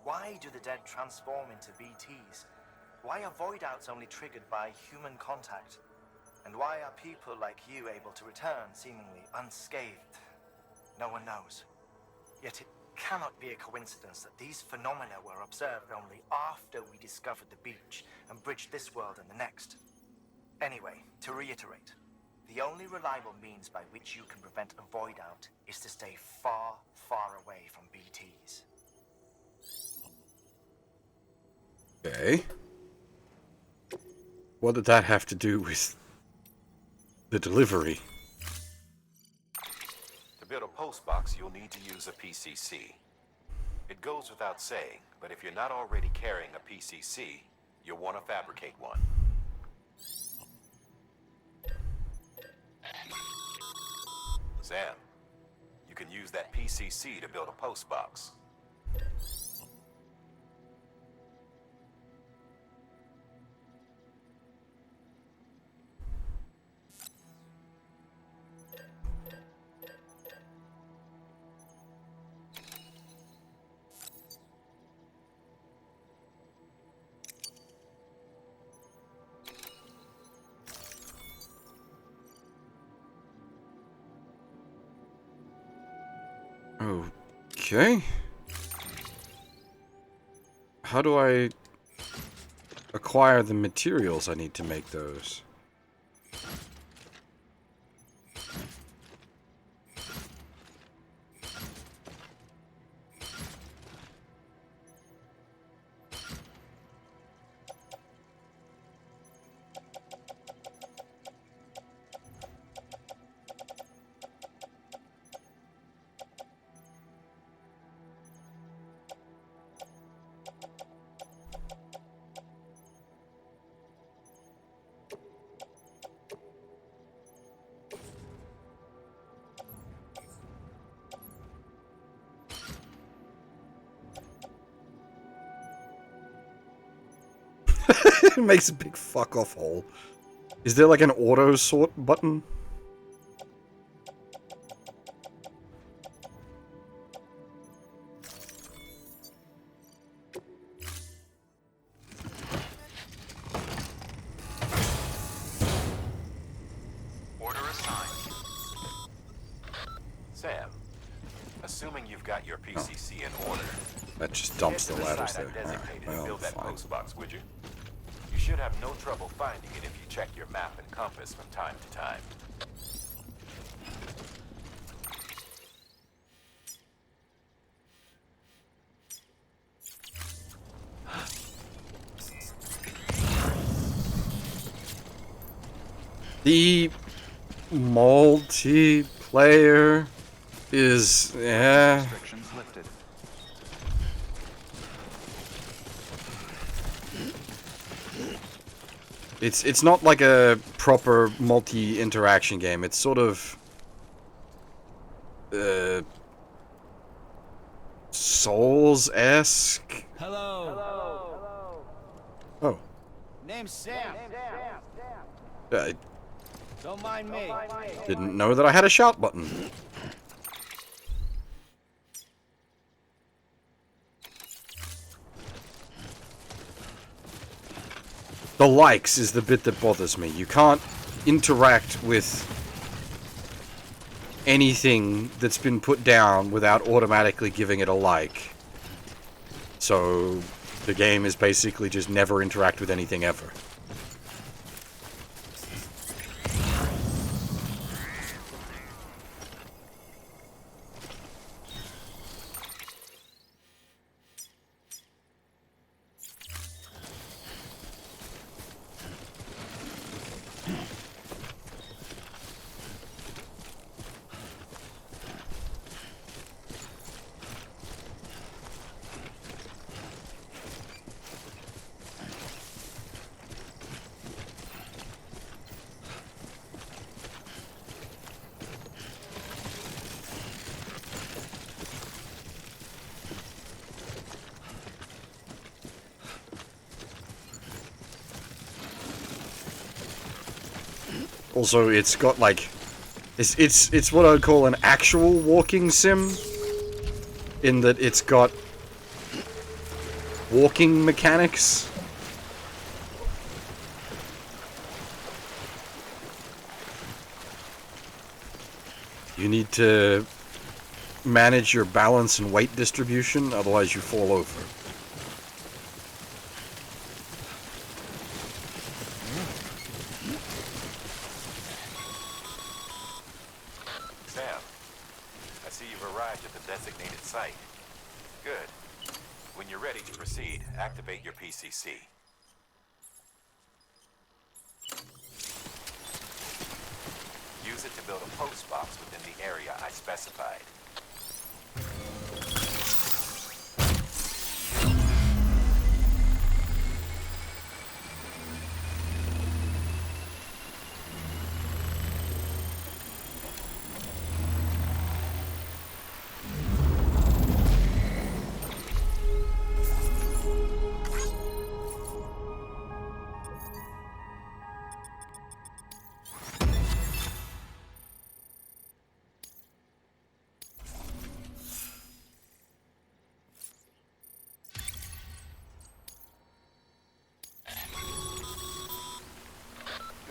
Why do the dead transform into BTs? Why are void outs only triggered by human contact? And why are people like you able to return seemingly unscathed? No one knows. Yet it cannot be a coincidence that these phenomena were observed only after we discovered the beach and bridged this world and the next. Anyway, to reiterate, the only reliable means by which you can prevent a void out is to stay far, far away from BTs. Okay. What did that have to do with the delivery? To build a postbox, you'll need to use a PCC. It goes without saying, but if you're not already carrying a PCC, you'll want to fabricate one. Sam, you can use that PCC to build a postbox. Okay. How do I acquire the materials I need to make those? It makes a big fuck off hole. Is there like an auto sort button? Order assigned. Sam, assuming you've got your PCC in order, That just dumps the ladders site there. I Alright, designated to well, build that fine. postbox, would you? You should have no trouble finding it if you check your map and compass from time to time. The multiplayer is, yeah. Restrictions lifted. It's not like a proper multi-interaction game. It's sort of Souls-esque. Hello. Oh. Name's Sam. I Don't mind me. didn't know that I had a shout button. The likes is the bit that bothers me. You can't interact with anything that's been put down without automatically giving it a like. So the game is basically just never interact with anything ever. Also, it's got like, it's what I'd call an actual walking sim, in that it's got walking mechanics. You need to manage your balance and weight distribution, otherwise you fall over. Sam, I see you've arrived at the designated site. Good. When you're ready to proceed, activate your PCC. Use it to build a post box within the area I specified.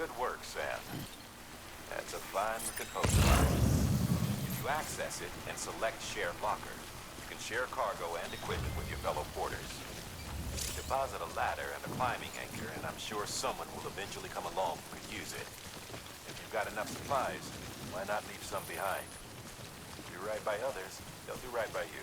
Good work, Sam. That's a fine-looking post box. If you access it and select Share Locker, you can share cargo and equipment with your fellow porters. Deposit a ladder and a climbing anchor, and I'm sure someone will eventually come along who could use it. If you've got enough supplies, why not leave some behind? If you do right by others, they'll do right by you.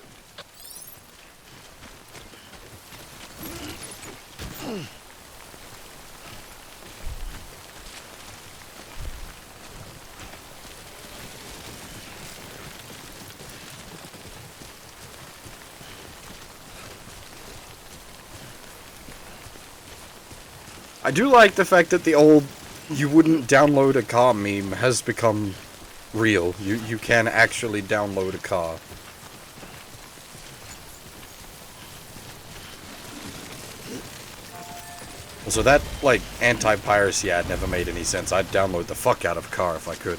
I do like the fact that the old "you wouldn't download a car" meme has become real. You can actually download a car. Also, that, like, anti-piracy ad never made any sense. I'd download the fuck out of a car if I could.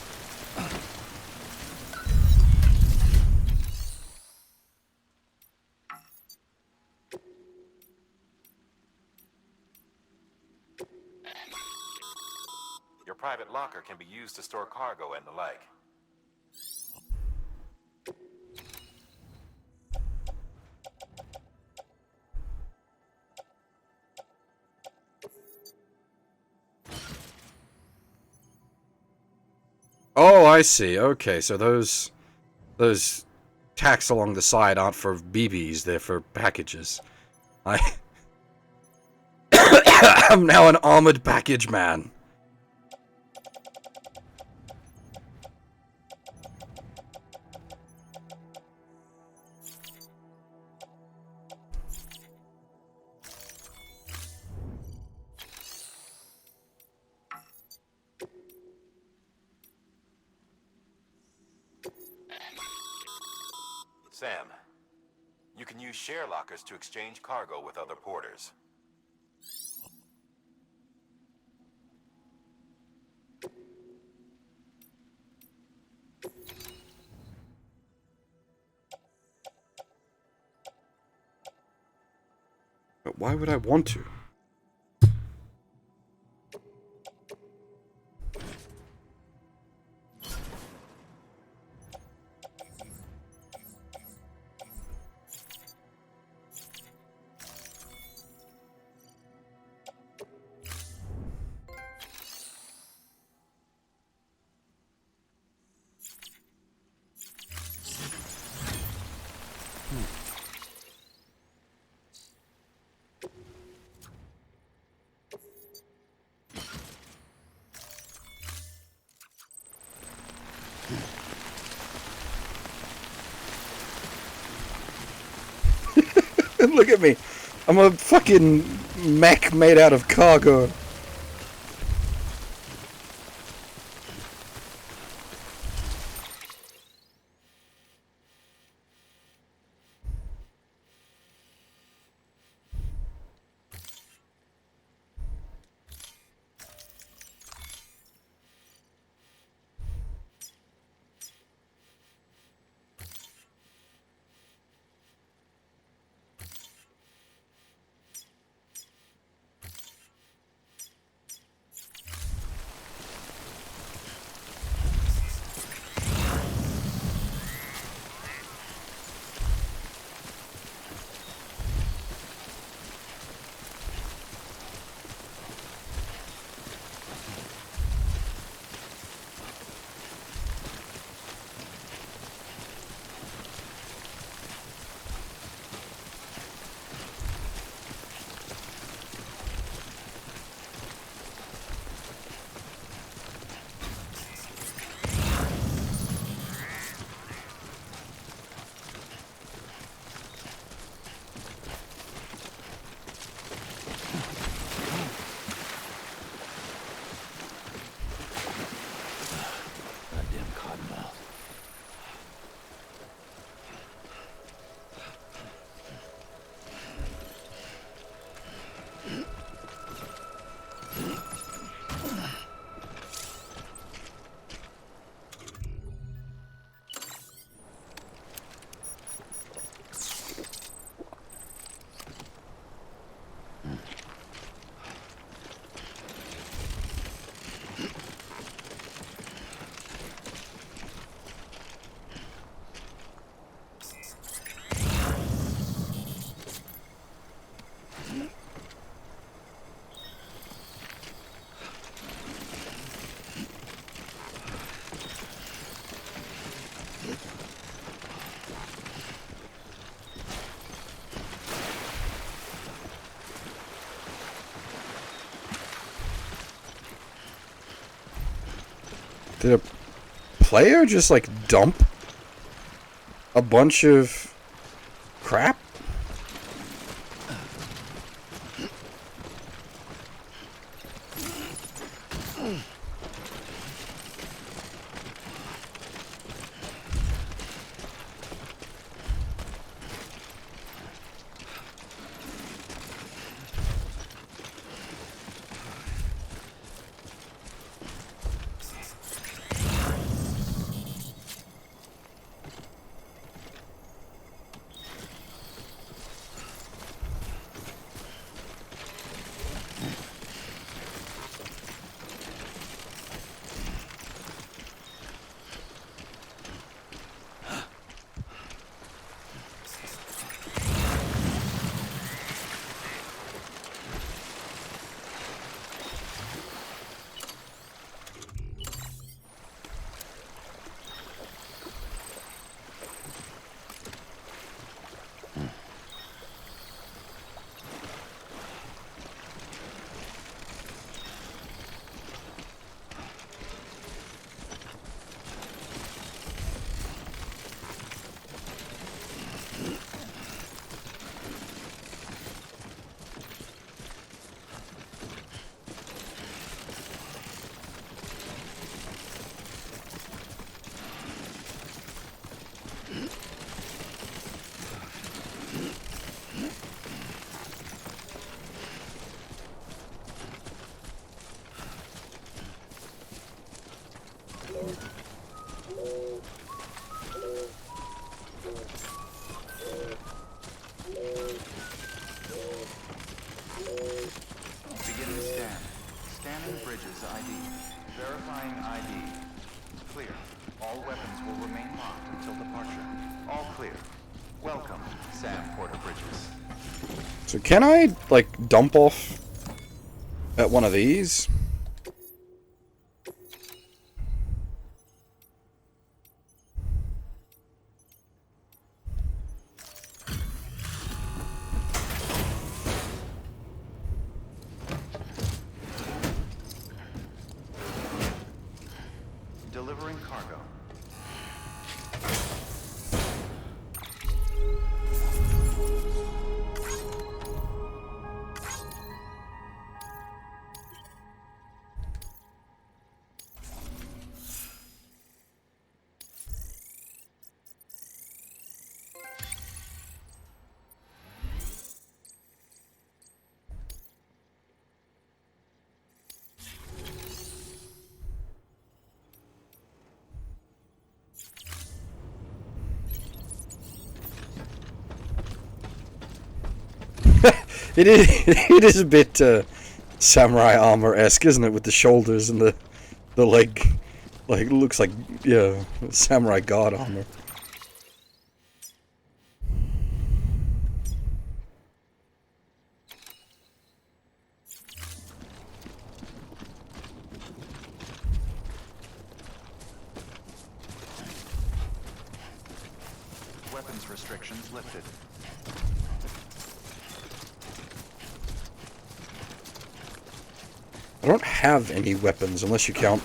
Your private locker can be used to store cargo and the like. Oh, I see. Okay, so those tacks along the side aren't for BBs, they're for packages. I'm now an armored package man. Sam, you can use share lockers to exchange cargo with other porters. But why would I want to? Look at me. I'm a fucking mech made out of cargo. Did a player just like dump a bunch of crap? Begin the scan. Scanning bridges ID. Verifying ID. Clear. All weapons will remain locked until departure. All clear. Welcome, Sam Porter Bridges. So can I, like, dump off at one of these? Delivering cargo. It is, it is a bit samurai armor-esque, isn't it? With the shoulders and the leg, like, looks like, yeah, samurai god armor. Weapons restrictions lifted. I don't have any weapons unless you count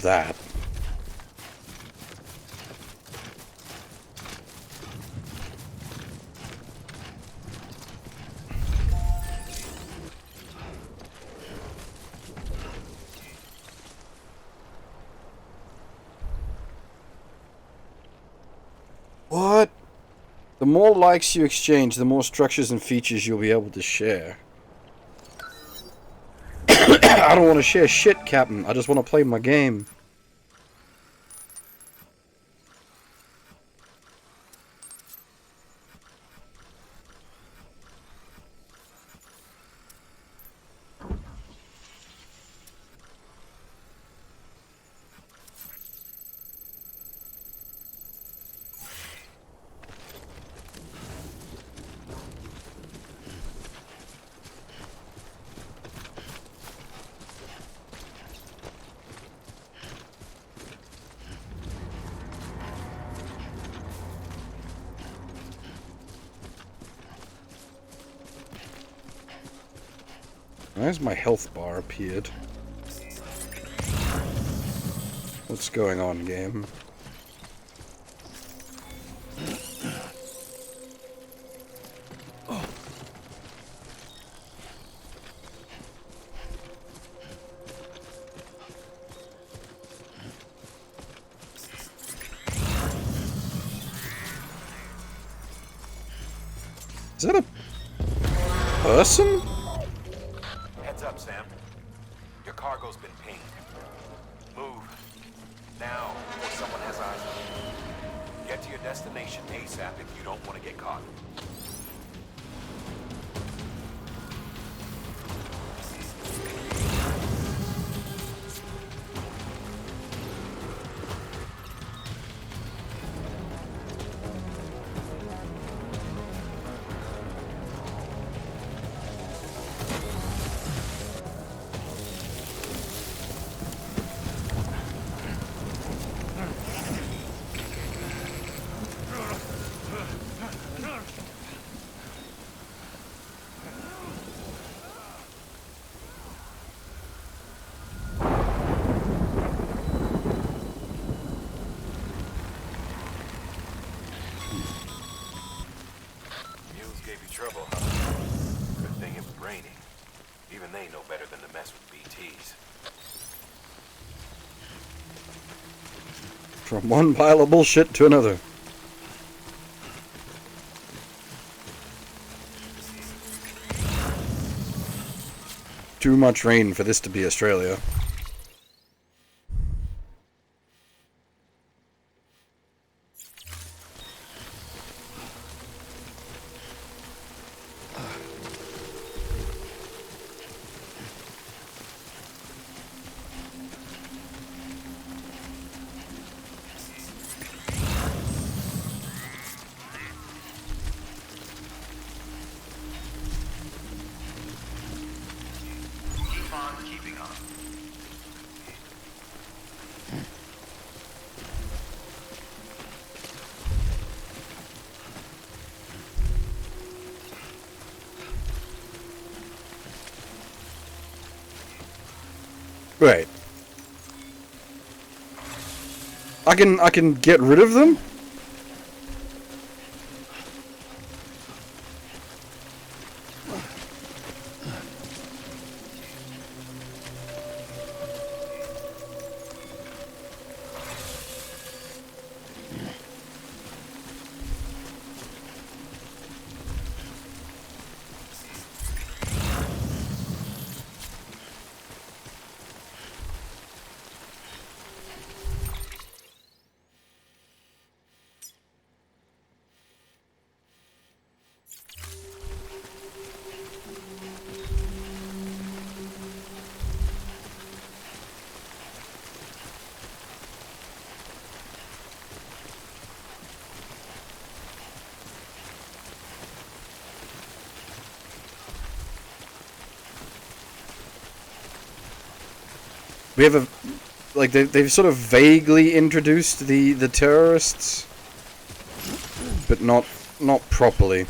that. What? The more likes you exchange, the more structures and features you'll be able to share. I don't want to share shit, Captain. I just want to play my game. Where's my health bar appeared? What's going on, game? Is that a person? Heads up, Sam. Your cargo's been pinged. Move. Now, before someone has eyes on you. Get to your destination ASAP if you don't want to get caught. Trouble, huh? Good thing it was raining. Even they know better than to mess with BTs. From one pile of bullshit to another. Too much rain for this to be Australia. Wait. I can get rid of them? We have a, like, they've sort of vaguely introduced the terrorists, but not properly.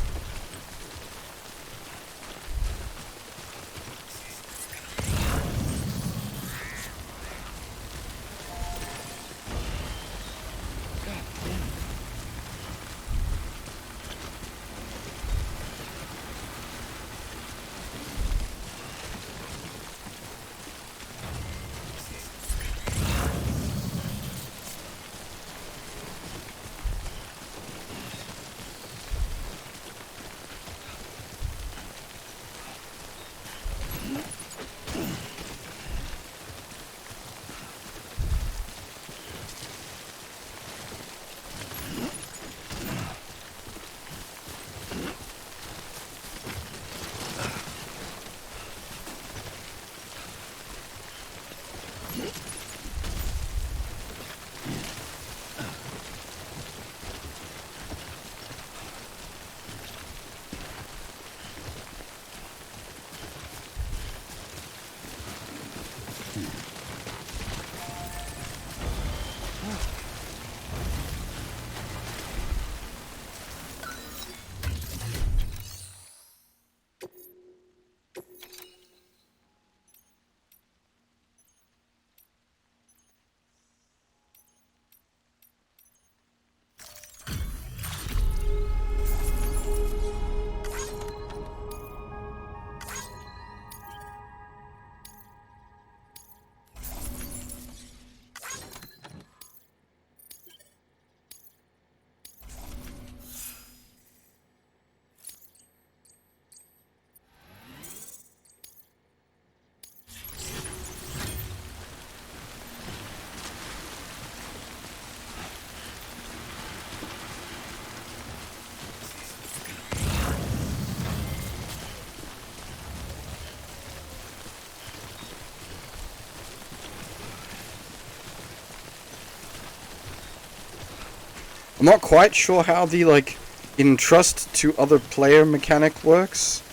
I'm not quite sure how the, like, entrust to other player mechanic works.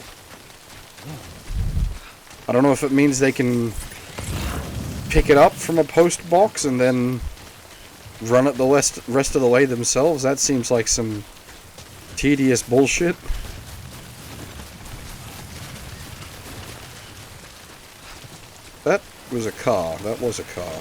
I don't know if it means they can pick it up from a post box and then run it the rest of the way themselves. That seems like some tedious bullshit. That was a car. That was a car.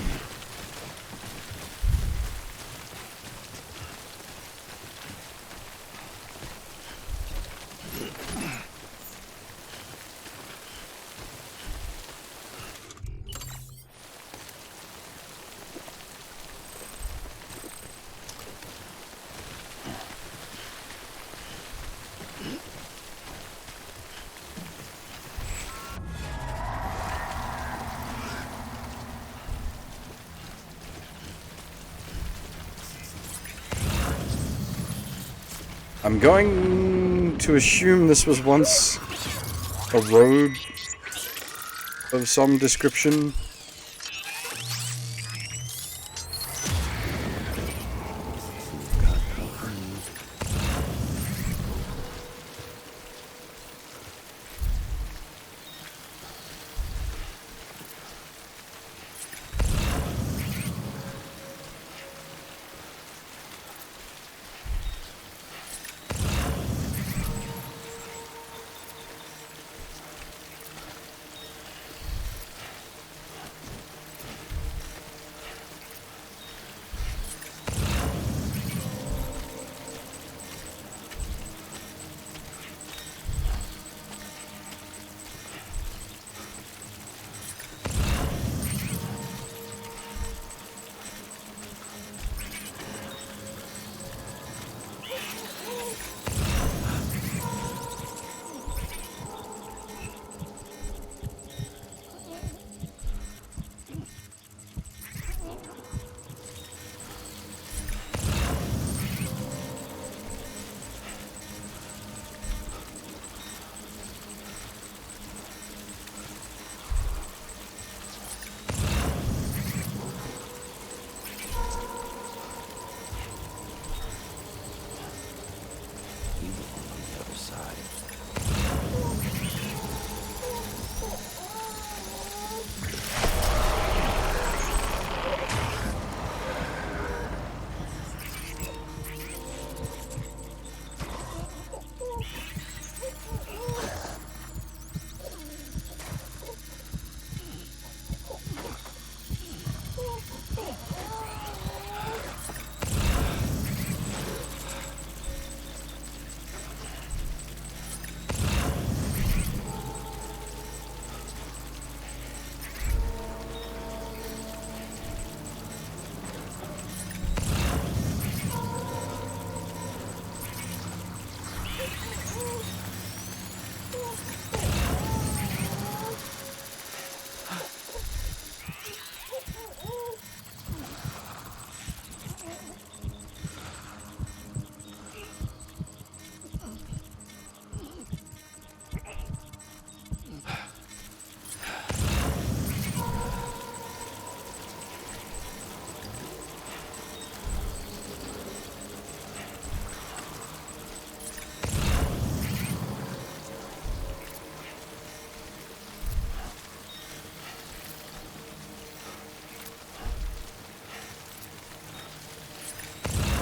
I'm going to assume this was once a road of some description.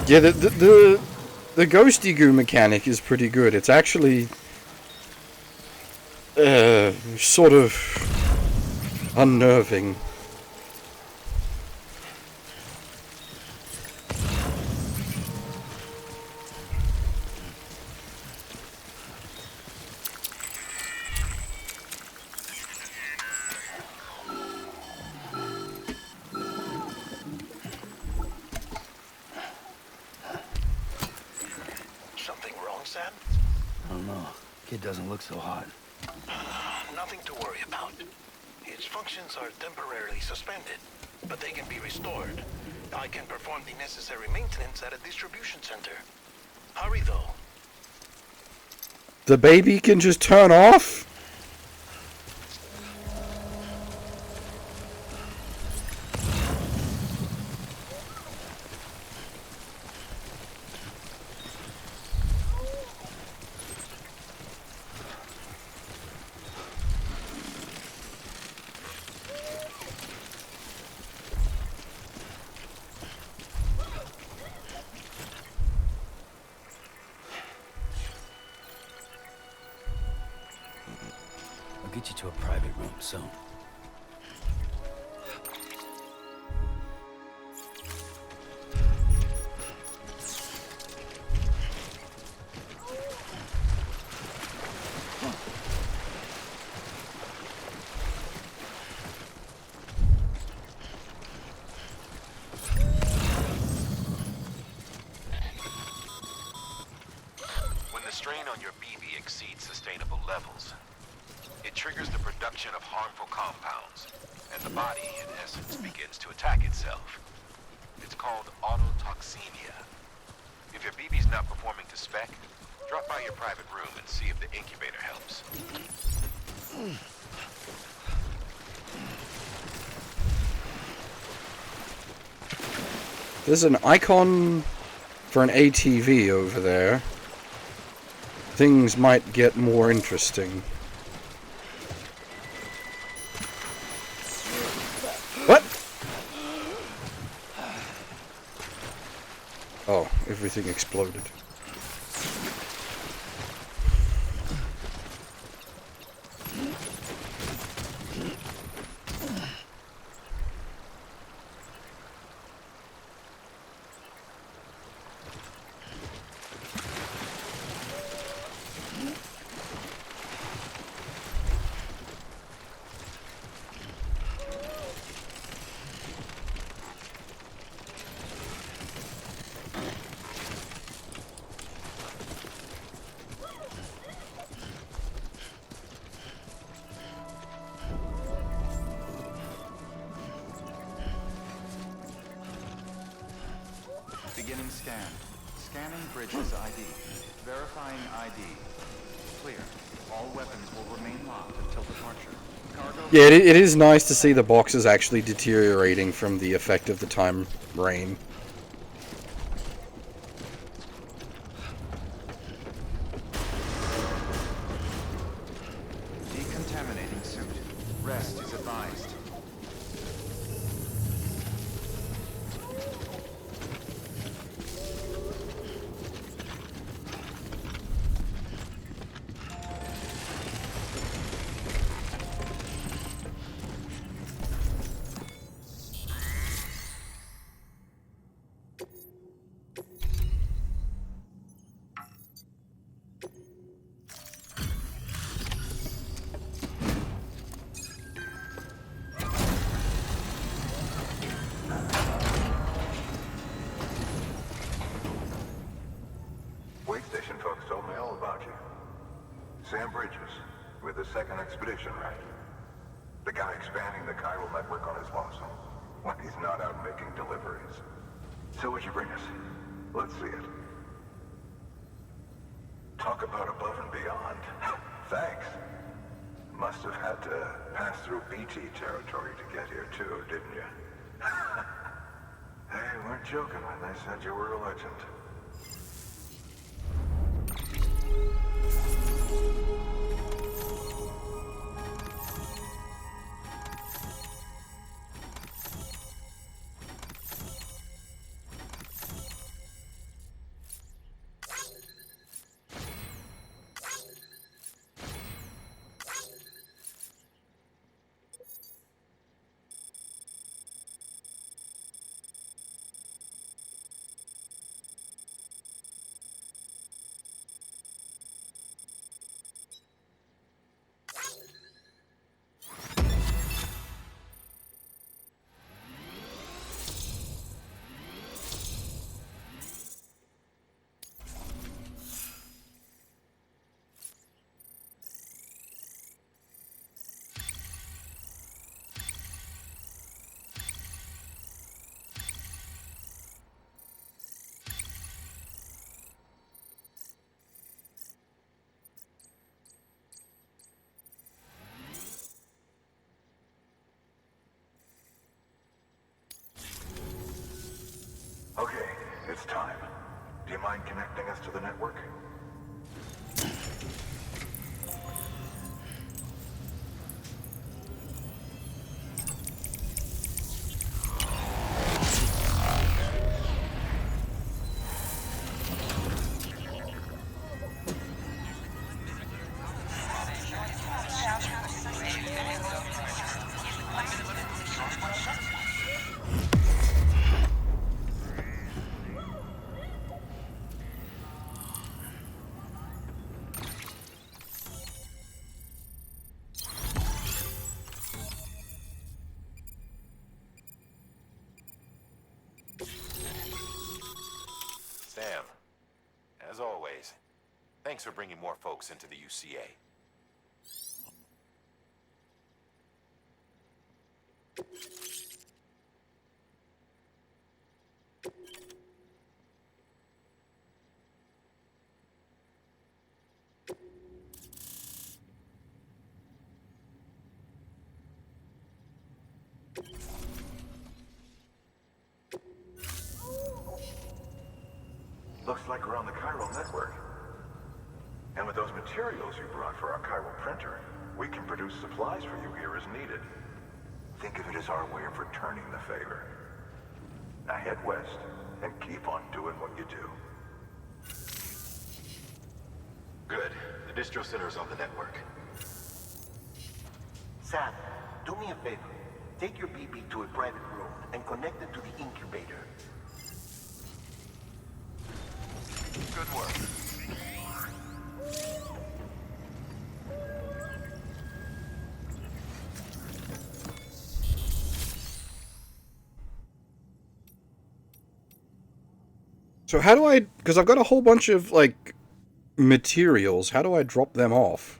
Yeah, the ghosty goo mechanic is pretty good. It's actually sort of unnerving. Something wrong, Sam? I don't know. Kid doesn't look so hot. Nothing to worry about. Its functions are temporarily suspended, but they can be restored. I can perform the necessary maintenance at a distribution center. Hurry, though. The baby can just turn off? I'll get you to a private room soon. When the strain on your BB exceeds sustainable levels, it triggers the production of harmful compounds, and the body, in essence, begins to attack itself. It's called autotoxemia. If your BB's not performing to spec, drop by your private room and see if the incubator helps. There's an icon for an ATV over there. Things might get more interesting. What? Oh, everything exploded. Beginning scan. Scanning Bridges ID. Verifying ID. Clear. All weapons will remain locked until departure. Cargo... Yeah, it is nice to see the boxes actually deteriorating from the effect of the time rain. Decontaminating suit. Rest is advised. Wait station folks told me all about you. Sam Bridges, with the 2nd Expedition, right? The guy expanding the chiral network on his lonesome when he's not out making deliveries. So what'd you bring us? Let's see it. Talk about above and beyond. Thanks. Must have had to pass through BT territory to get here too, didn't you? They weren't joking when they said you were a legend. Do you mind connecting us to the network? Sam, as always, thanks for bringing more folks into the UCA. Looks like we're on the chiral network. And with those materials you brought for our chiral printer, we can produce supplies for you here as needed. Think of it as our way of returning the favor. Now head west and keep on doing what you do. Good. The distro center is on the network. Sam, do me a favor. Take your BB to a private room and connect it to the incubator. Good work. So how do I... Because I've got a whole bunch of, like, materials. How do I drop them off?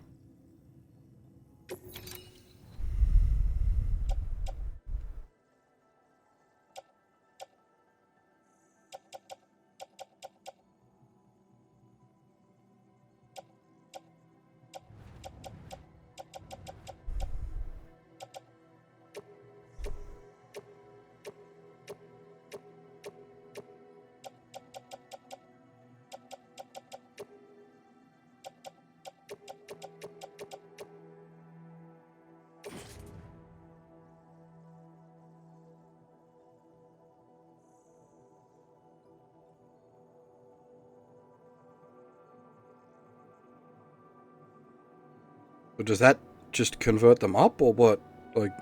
So does that just convert them up, or what? Like...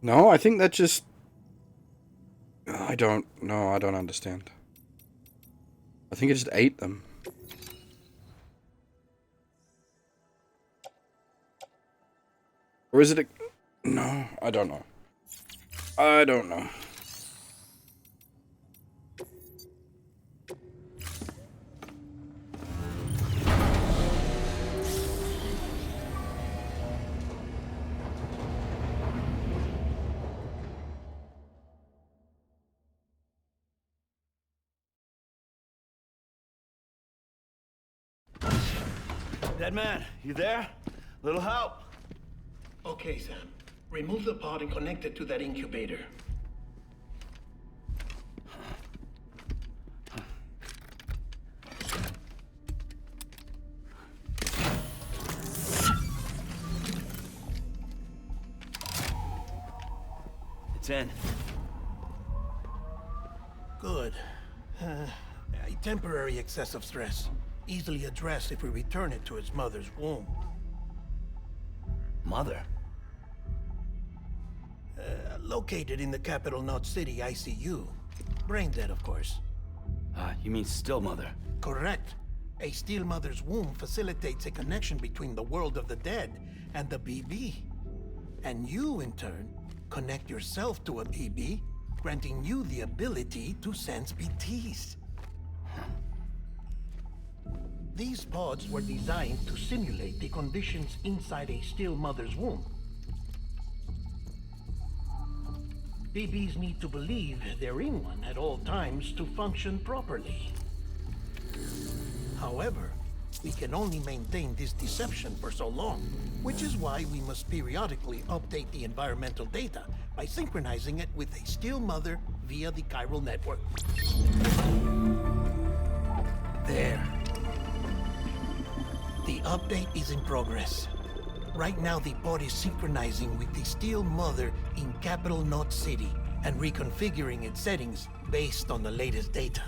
No, I think that just... I don't understand. I think it just ate them. Or is it a... No, I don't know. I don't know. Dead man, you there? Little help? Okay, Sam. Remove the pod and connect it to that incubator. It's in. Good. A temporary excessive stress. Easily addressed if we return it to its mother's womb. Mother? Located in the capital Knot City ICU. Brain dead, of course. You mean still mother? Correct. A still mother's womb facilitates a connection between the world of the dead and the BB. And you, in turn, connect yourself to a BB, granting you the ability to sense BTs. These pods were designed to simulate the conditions inside a still mother's womb. BBs need to believe they're in one at all times to function properly. However, we can only maintain this deception for so long, which is why we must periodically update the environmental data by synchronizing it with a still mother via the chiral network. There. The update is in progress. Right now, the pod is synchronizing with the still mother in capital Knot City and reconfiguring its settings based on the latest data.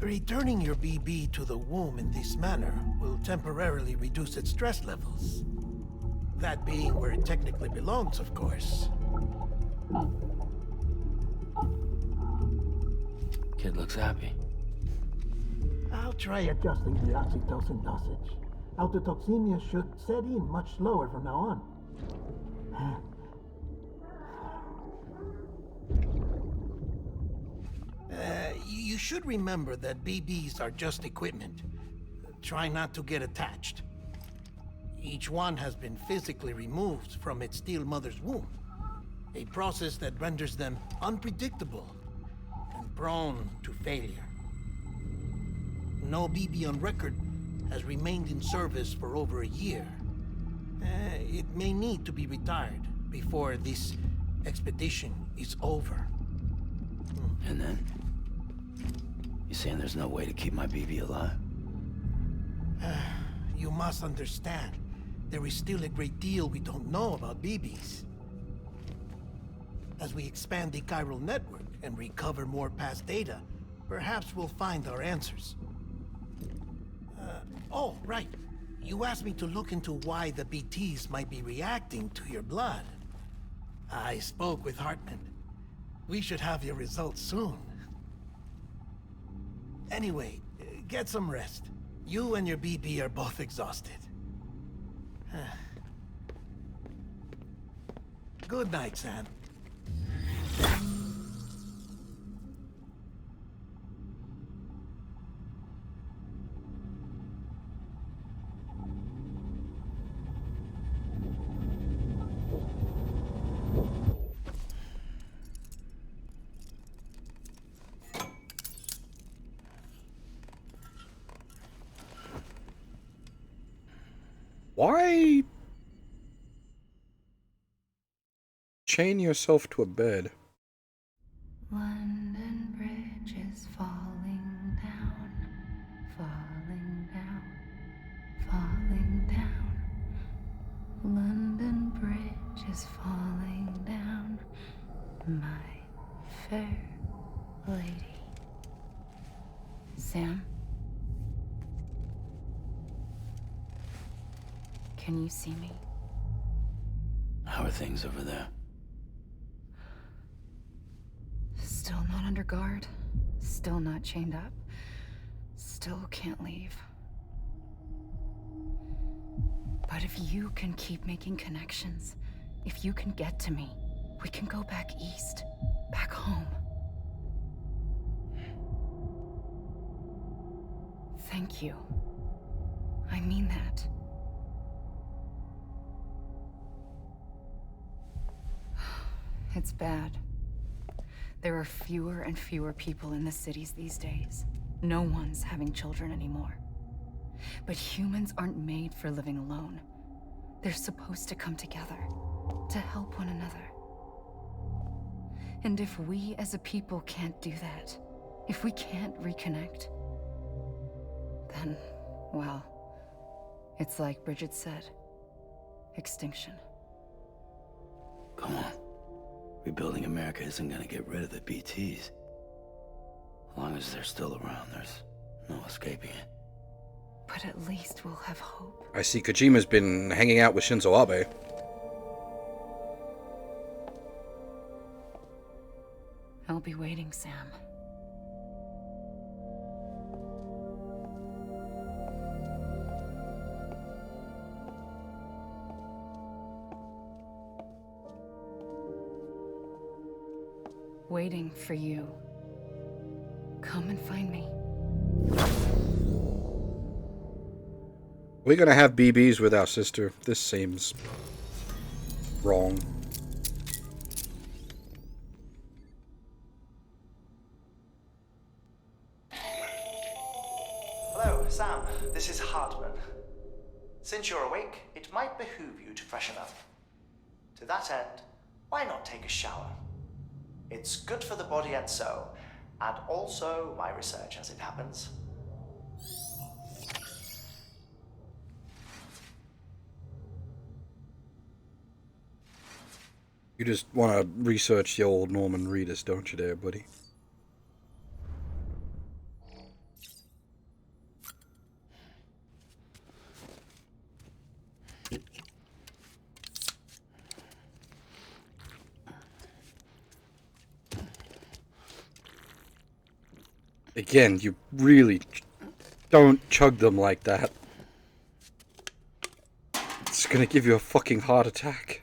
Returning your BB to the womb in this manner will temporarily reduce its stress levels. That being where it technically belongs, of course. Kid looks happy. I'll try adjusting the oxytocin dosage. Autotoxemia should set in much slower from now on. You should remember that BBs are just equipment. Try not to get attached. Each one has been physically removed from its still mother's womb. A process that renders them unpredictable and prone to failure. No BB on record has remained in service for over a year. It may need to be retired before this expedition is over. And then? You saying there's no way to keep my BB alive? You must understand, there is still a great deal we don't know about BBs. As we expand the chiral network and recover more past data, perhaps we'll find our answers. Oh, right. You asked me to look into why the BTs might be reacting to your blood. I spoke with Hartman. We should have your results soon. Anyway, get some rest. You and your BB are both exhausted. Good night, Sam. Why chain yourself to a bed? London Bridge is falling down, falling down, falling down. London Bridge is falling down, my fair lady. Sam? Can you see me? How are things over there? Still not under guard. Still not chained up. Still can't leave. But if you can keep making connections, if you can get to me, we can go back east. Back home. Thank you. I mean that. It's bad. There are fewer and fewer people in the cities these days. No one's having children anymore. But humans aren't made for living alone. They're supposed to come together, to help one another. And if we as a people can't do that, if we can't reconnect, then, well, it's like Bridget said, extinction. Come on. Rebuilding America isn't gonna get rid of the BTs. As long as they're still around, there's no escaping it. But at least we'll have hope. I see Kojima's been hanging out with Shinzo Abe. I'll be waiting, Sam. Waiting for you. Come and find me. We're gonna have BBs with our sister. This seems wrong. Hello, Sam. This is Hardman. Since you're awake, it might behoove you to freshen up. To that end, why not take a shower? It's good for the body and soul, and also my research as it happens. You just want to research the old Norman Reedus, don't you there, buddy? Again, you really don't chug them like that. It's gonna give you a fucking heart attack.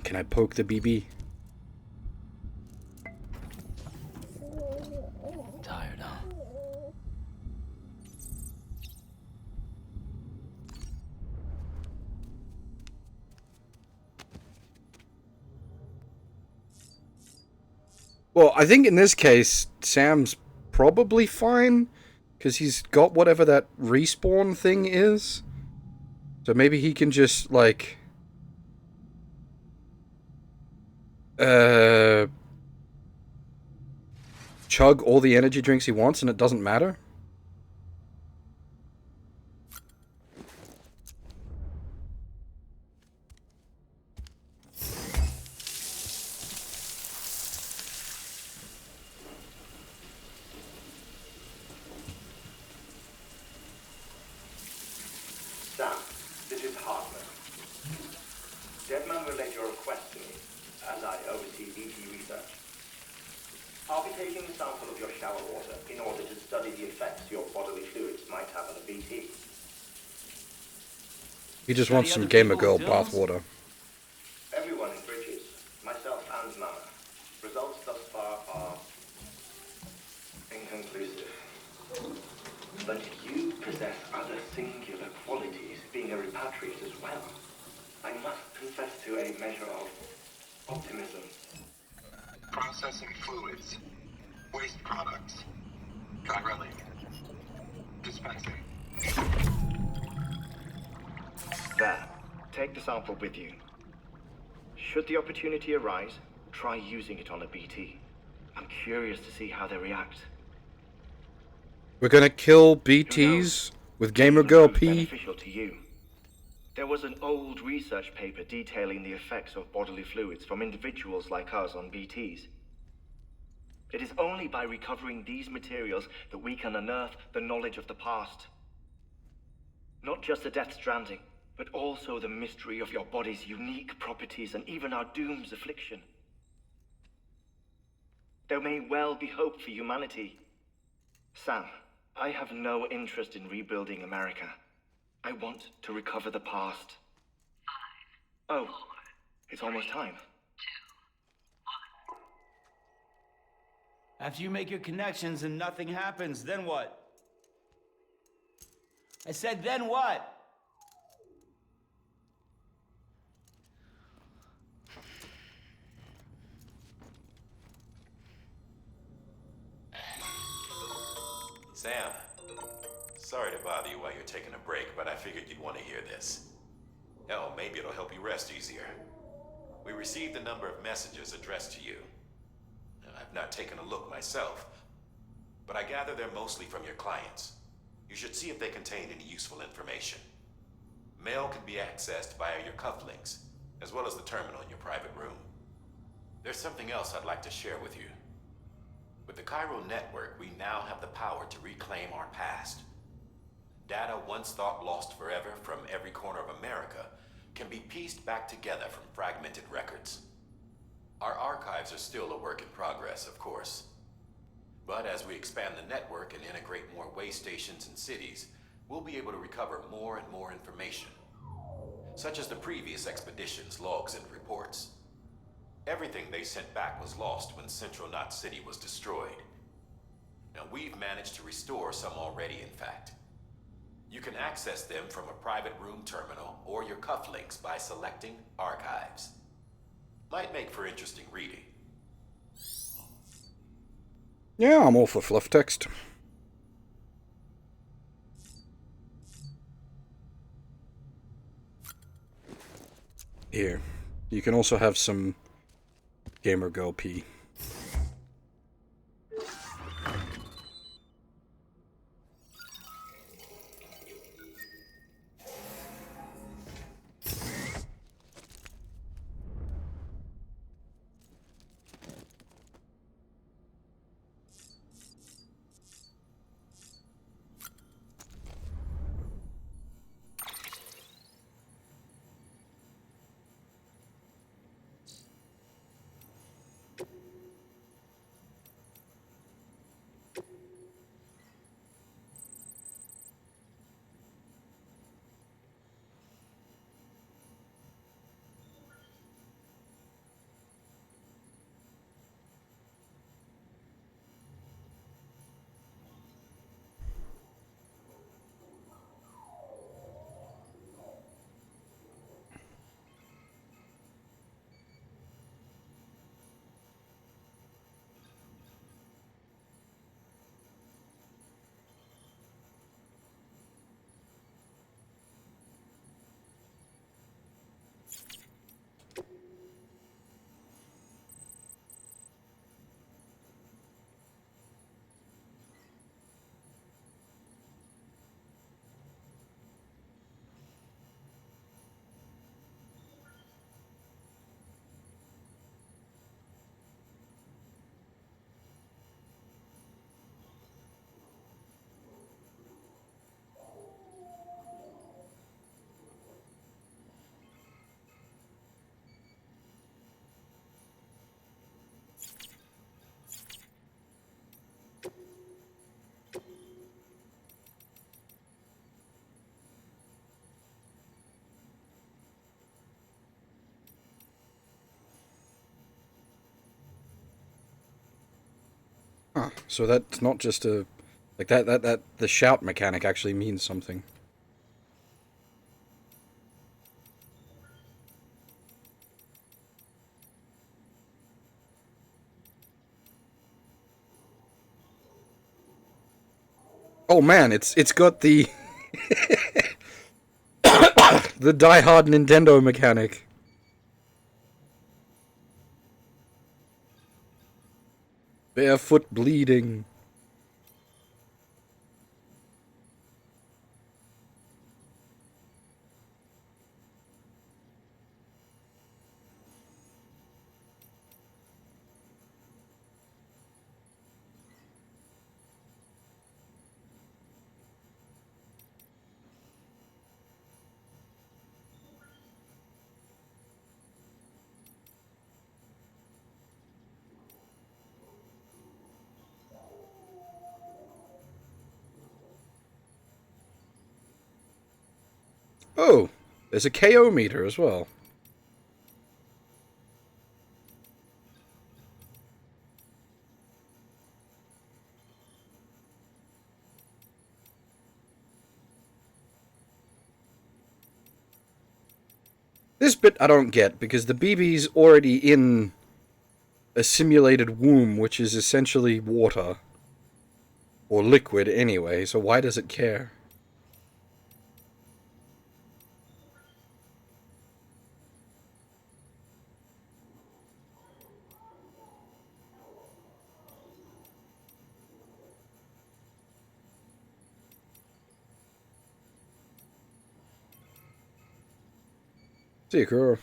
Can I poke the BB? Tired, huh? Well, I think in this case, Sam's probably fine, because he's got whatever that respawn thing is. So maybe he can just, like... chug all the energy drinks he wants and it doesn't matter? Sam, this is Hardman. Deadman relayed your request to me, as I oversee BT research. I'll be taking a sample of your shower water in order to study the effects your bodily fluids might have on a BT. He just wants some Gamer Girl bathwater. Everyone in Bridges, myself and Mama, results thus far are inconclusive. But you possess other singular qualities, being a repatriate as well. I must confess to a measure of optimism. Processing fluids. Waste products. Chirelling. Dispensing. There. Take the sample with you. Should the opportunity arise, try using it on a BT. I'm curious to see how they react. We're gonna kill BTs with Gamer Girl P. Beneficial to you. There was an old research paper detailing the effects of bodily fluids from individuals like us on BTs. It is only by recovering these materials that we can unearth the knowledge of the past. Not just the Death Stranding, but also the mystery of your body's unique properties and even our doom's affliction. there may well be hope for humanity. Sam, I have no interest in rebuilding America. I want to recover the past. 5, oh, 4, it's almost time. After you make your connections and nothing happens, then what? I said, then what? Sam, sorry to bother you while you're taking a break, but I figured you'd want to hear this. Hell, maybe it'll help you rest easier. We received a number of messages addressed to you. I've not taken a look myself, but I gather they're mostly from your clients. You should see if they contain any useful information. Mail can be accessed via your cufflinks, as well as the terminal in your private room. There's something else I'd like to share with you. With the Cairo network, we now have the power to reclaim our past. Data once thought lost forever from every corner of America can be pieced back together from fragmented records. Our archives are still a work in progress, of course. But as we expand the network and integrate more way stations and cities, we'll be able to recover more and more information, such as the previous expedition's logs and reports. Everything they sent back was lost when Central Knot City was destroyed. Now, we've managed to restore some already, in fact. You can access them from a private room terminal or your cufflinks by selecting Archives. Might make for interesting reading. Yeah, I'm all for fluff text. Here, you can also have some Gamer Girl pee. Huh, so that's not just a... Like, that the shout mechanic actually means something. Oh man, it's got the... the Die-Hard Nintendo mechanic. Barefoot bleeding. Oh, there's a KO meter as well. This bit I don't get, because the BB's already in a simulated womb, which is essentially water. Or liquid anyway, so why does it care? See you, girl.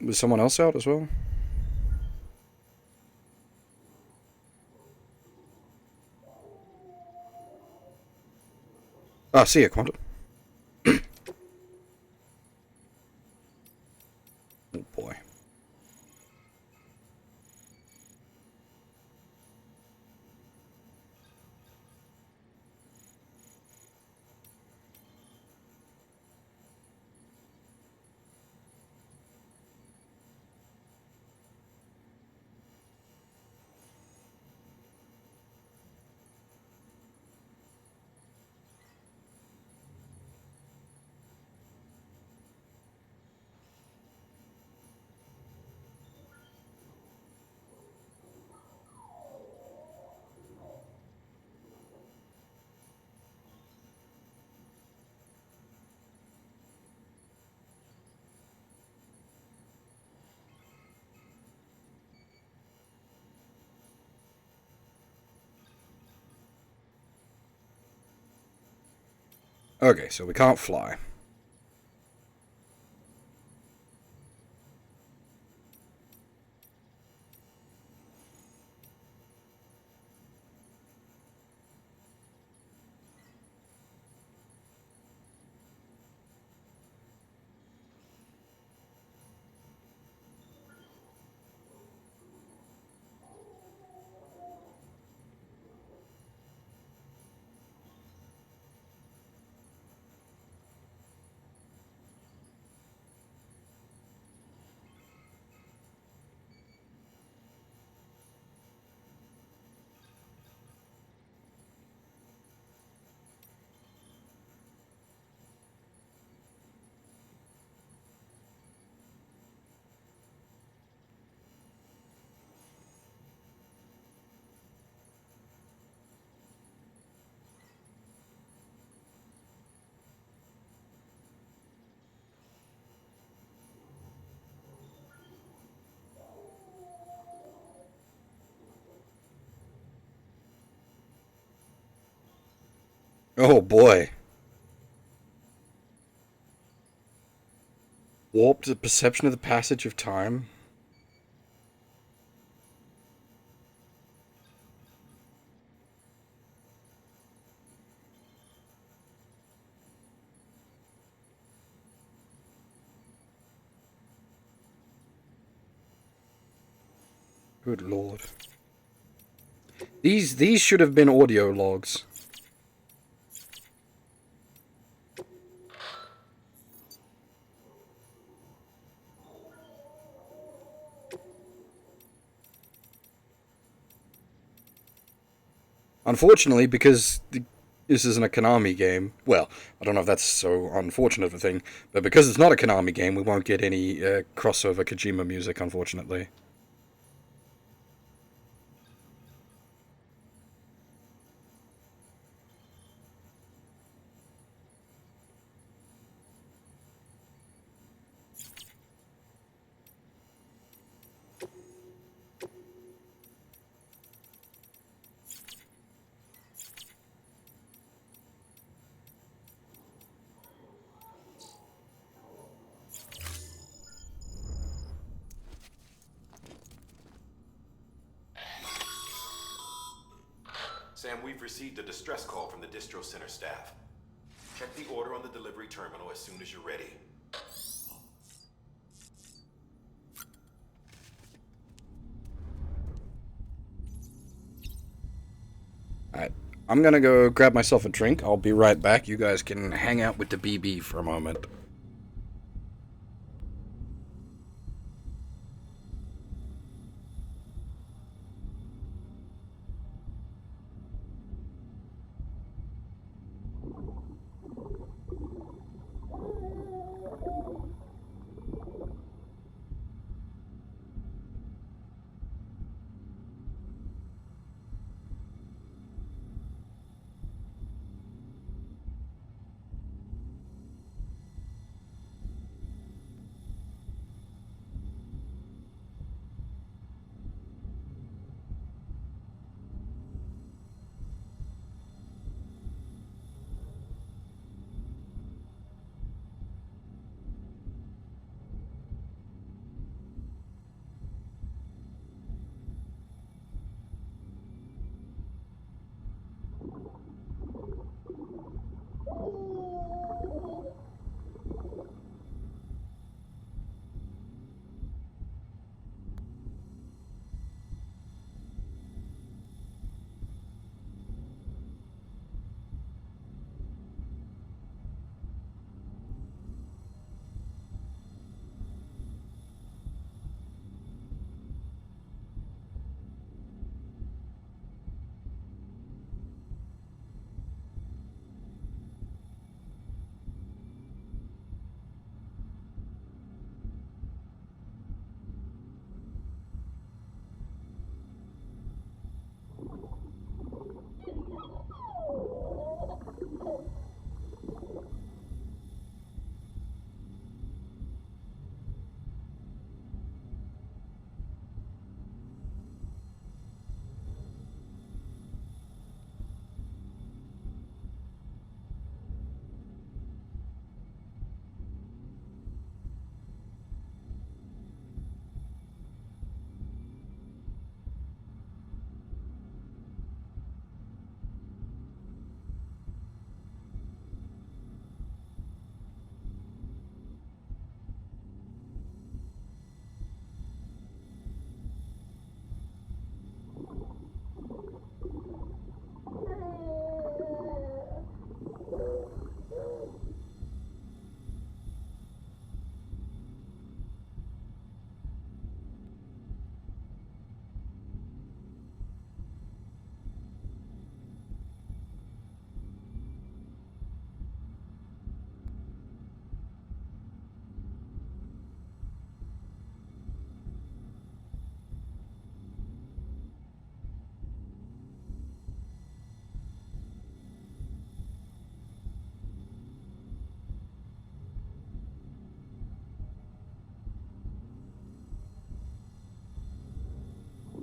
Was someone else out as well? Ah, see ya, Quantum. Oh boy. Okay, so we can't fly. Oh boy. Warped the perception of the passage of time? Good lord. These should have been audio logs. unfortunately, because this isn't a Konami game, well, I don't know if that's so unfortunate of a thing, but because it's not a Konami game, we won't get any crossover Kojima music, unfortunately. Sam, we've received a distress call from the distro center staff. Check the order on the delivery terminal as soon as you're ready. Alright, I'm gonna go grab myself a drink. I'll be right back. You guys can hang out with the BB for a moment.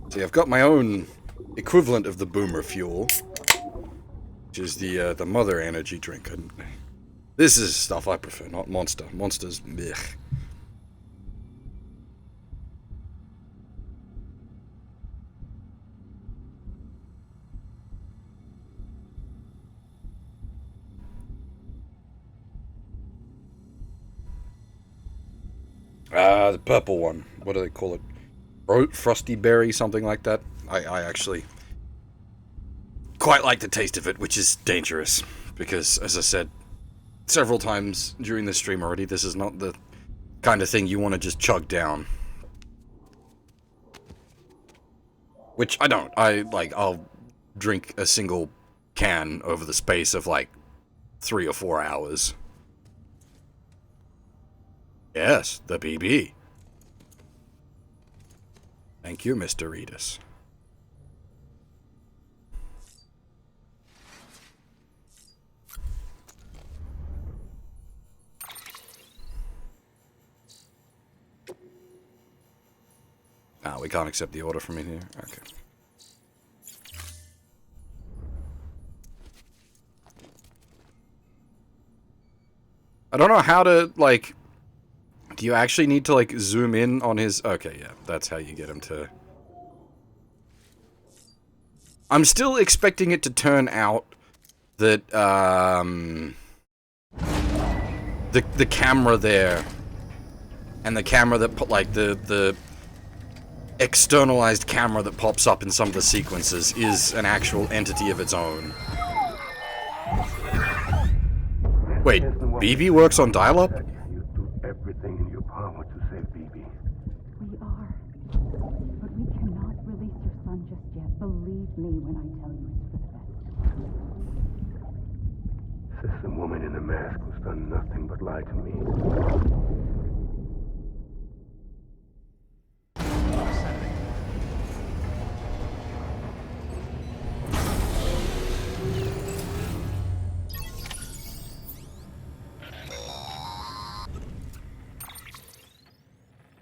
See, I've got my own equivalent of the boomer fuel, which is the mother energy drink. And this is stuff I prefer, not Monster. Monster's blech. The purple one. What do they call it? Frosty berry, something like that. I actually quite like the taste of it, which is dangerous. Because, as I said several times during this stream already, this is not the kind of thing you want to just chug down. Which I don't. I'll drink a single can over the space of like 3 or 4 hours. Yes, the BB. Thank you, Mr. Reedus. Ah, we can't accept the order from in here. Okay. I don't know how to, like... Do you actually need to, like, zoom in on his... Okay, yeah, that's how you get him to... I'm still expecting it to turn out that, the camera there, and the camera that put, like, the externalized camera that pops up in some of the sequences is an actual entity of its own. Wait, BB works on dial-up? You do everything in your power to save BB. We are. But we cannot release your son just yet. Believe me when I tell you it's for the best. Says the woman in the mask who's done nothing but lie to me.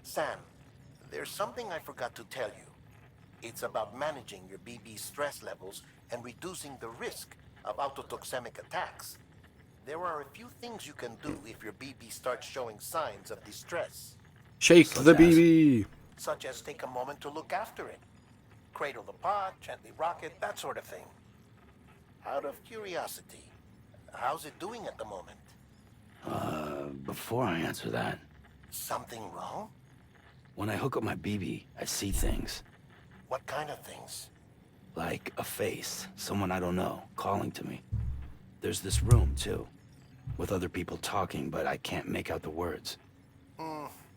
Sam, there's something I forgot to tell you. It's about managing your BB stress levels and reducing the risk of autotoxemic attacks. There are a few things you can do if your BB starts showing signs of distress. Shake the BB! Such as take a moment to look after it. Cradle the pod, gently rock it, that sort of thing. Out of curiosity, how's it doing at the moment? Before I answer that, Something wrong? when I hook up my BB, I see things. What kind of things? Like a face, someone I don't know, calling to me. There's this room, too, with other people talking, but I can't make out the words.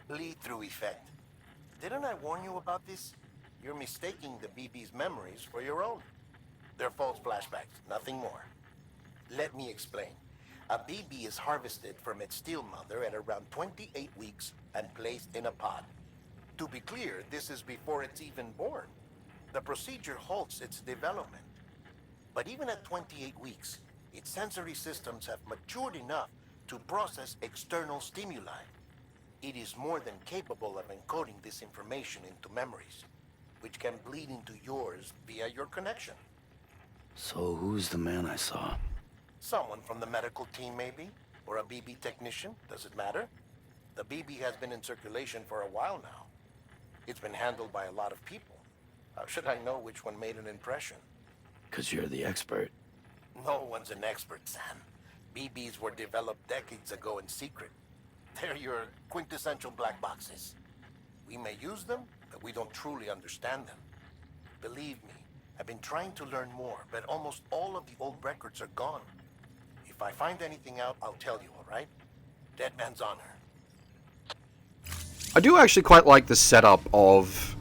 Bleed-through effect. Didn't I warn you about this? You're mistaking the BB's memories for your own. They're false flashbacks, nothing more. Let me explain. A BB is harvested from its steel mother at around 28 weeks and placed in a pod. To be clear, this is before it's even born. The procedure halts its development. But even at 28 weeks, its sensory systems have matured enough to process external stimuli. It is more than capable of encoding this information into memories, which can bleed into yours via your connection. So who's the man I saw? Someone from the medical team, maybe? Or a BB technician? Does it matter? The BB has been in circulation for a while now. It's been handled by a lot of people. How should I know which one made an impression? 'Cause you're the expert. No one's an expert, Sam. BBs were developed decades ago in secret. They're your quintessential black boxes. We may use them, but we don't truly understand them. Believe me, I've been trying to learn more, but almost all of the old records are gone. If I find anything out, I'll tell you, all right? Dead man's honor. I do actually quite like the setup of...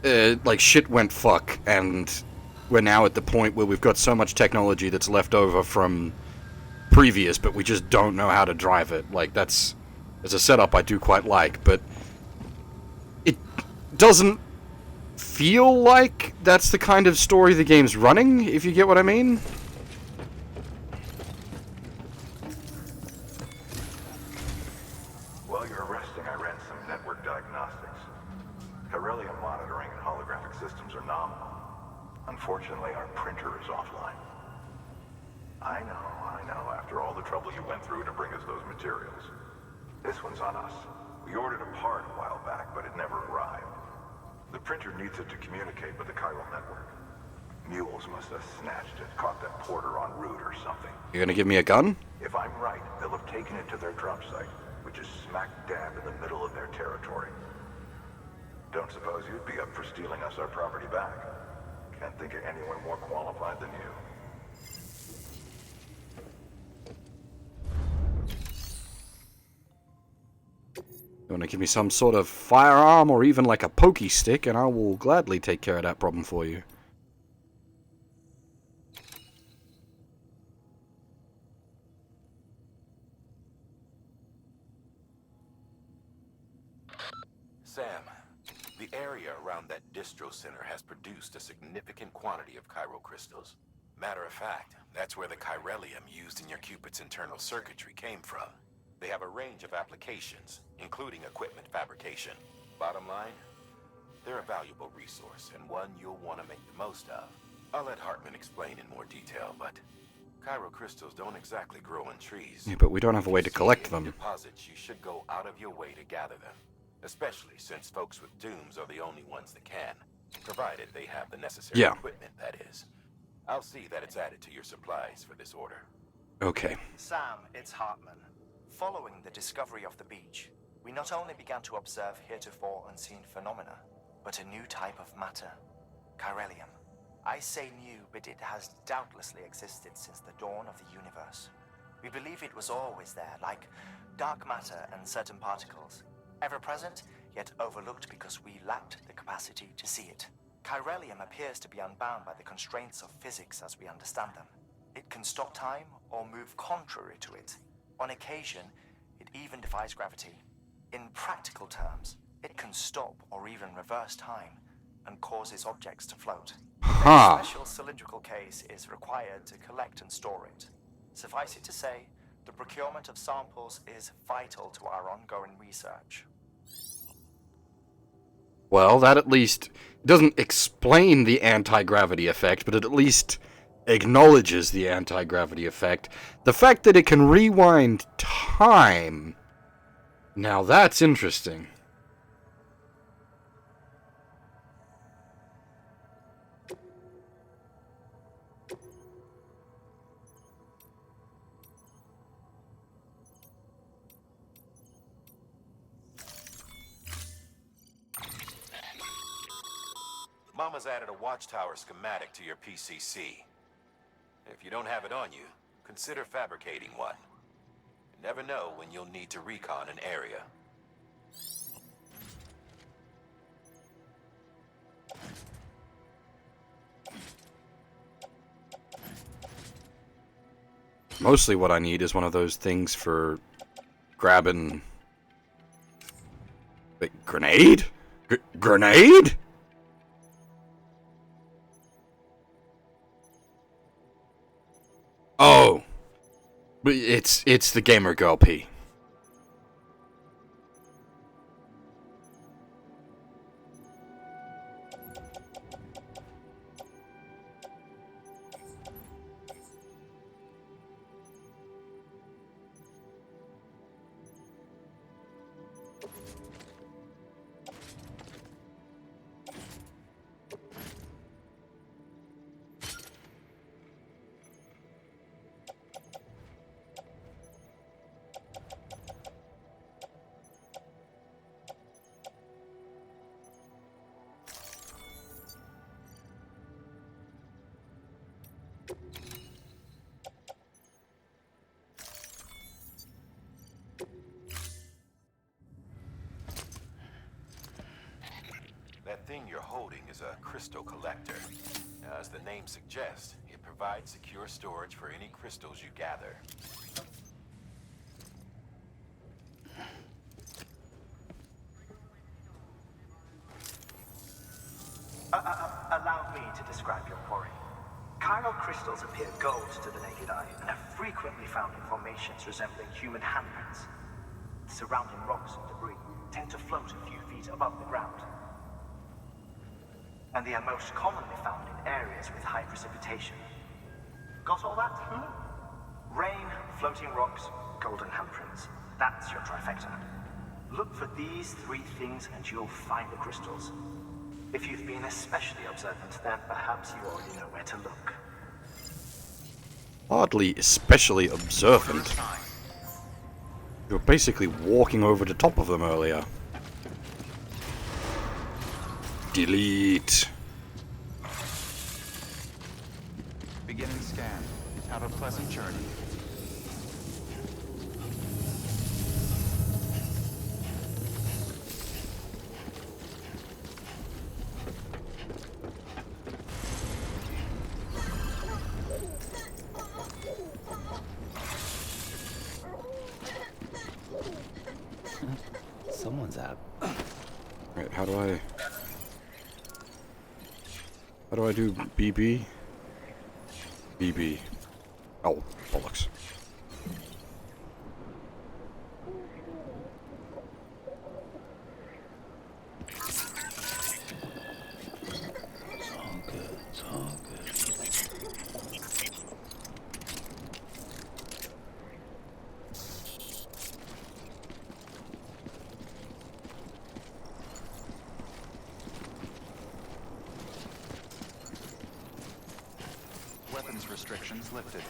like, shit went fuck, and we're now at the point where we've got so much technology that's left over from previous, but we just don't know how to drive it. Like, that's a setup I do quite like, but it doesn't feel like that's the kind of story the game's running, if you get what I mean. While you're resting, I ran some network diagnostics. Beryllium monitoring and holographic systems are nominal. Unfortunately, our printer is offline. I know. After all the trouble you went through to bring us those materials. This one's on us. We ordered a part a while back, but it never arrived. The printer needs it to communicate with the chiral network. Mules must have snatched it, caught that porter en route or something. You're gonna give me a gun? If I'm right, they'll have taken it to their drop site, which is smack dab in the middle of their territory. Don't suppose you'd be up for stealing us our property back? Can't think of anyone more qualified than you. You wanna give me some sort of firearm or even like a pokey stick, and I will gladly take care of that problem for you. found that Distro Center has produced a significant quantity of chiral crystals. Matter of fact, that's where the chiralium used in your Cupid's internal circuitry came from. They have a range of applications, including equipment fabrication. Bottom line, they're a valuable resource and one you'll want to make the most of. I'll let Hartman explain in more detail, but chiral crystals don't exactly grow on trees. Yeah, but we don't have a way to collect them. Deposits, you should go out of your way to gather them, especially since folks with dooms are the only ones that can, provided they have the necessary equipment, that is. I'll see that it's added to your supplies for this order. Okay. Sam, it's Hartman. Following the discovery of the beach, we not only began to observe heretofore unseen phenomena, but a new type of matter, chiralium. I say new, but it has doubtlessly existed since the dawn of the universe. We believe it was always there, like dark matter and certain particles, ever present, yet overlooked because we lacked the capacity to see it. Chiralium appears to be unbound by the constraints of physics as we understand them. It can stop time or move contrary to it. On occasion, it even defies gravity. In practical terms, it can stop or even reverse time and causes objects to float. A special cylindrical case is required to collect and store it. Suffice it to say, the procurement of samples is vital to our ongoing research. Well, that at least doesn't explain the anti-gravity effect, but it at least acknowledges the anti-gravity effect. The fact that it can rewind time, now that's interesting. Mama's added a watchtower schematic to your PCC. If you don't have it on you, consider fabricating one. You never know when you'll need to recon an area. Mostly what I need is one of those things for grabbing... Wait, grenade? Grenade? Oh, but it's the Gamer Girl P. That thing you're holding is a crystal collector. Now, as the name suggests, it provides secure storage for any crystals you gather. Allow me to describe your quarry. Chiral crystals appear gold to the naked eye and are frequently found in formations resembling human handprints. Surrounding rocks and debris tend to float a few feet above the ground. And they are most commonly found in areas with high precipitation. Got all that? Rain, floating rocks, golden handprints. That's your trifecta. Look for these three things and you'll find the crystals. If you've been especially observant, then perhaps you already know where to look. Hardly especially observant. You were basically walking over the top of them earlier. Delete. Beginning scan. Have a pleasant journey. Someone's out. Right, how do I... How do I do BB? BB. Oh, bollocks. It's all good. It's all good. Weapons restrictions lifted.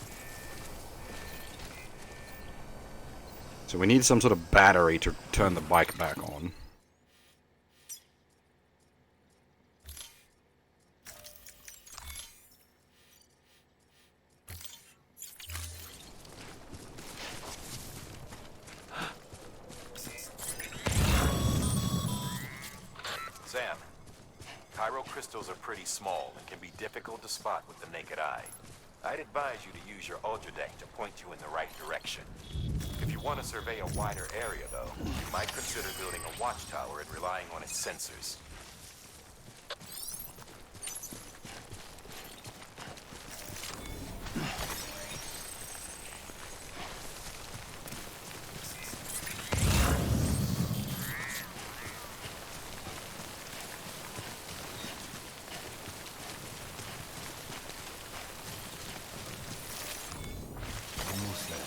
So we need some sort of battery to turn the bike back on. Sam, Cairo crystals are pretty small and can be difficult to spot with the naked eye. I'd advise you to use your ultradeck to point you in the right direction. If you want to survey a wider area, though, you might consider building a watchtower and relying on its sensors. Almost there.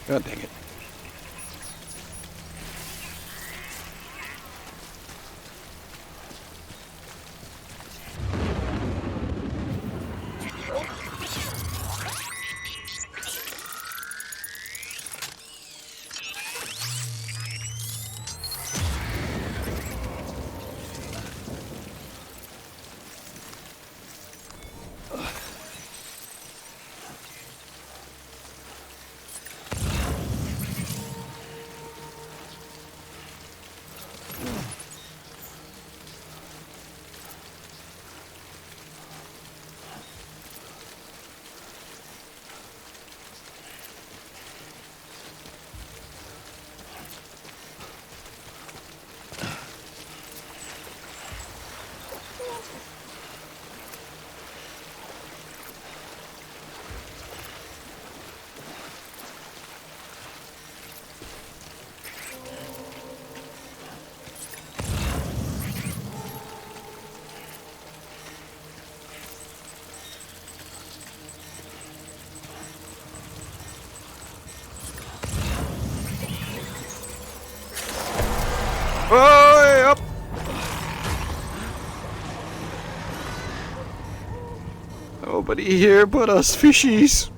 God dang it. Oh, up! Nobody here but us fishies.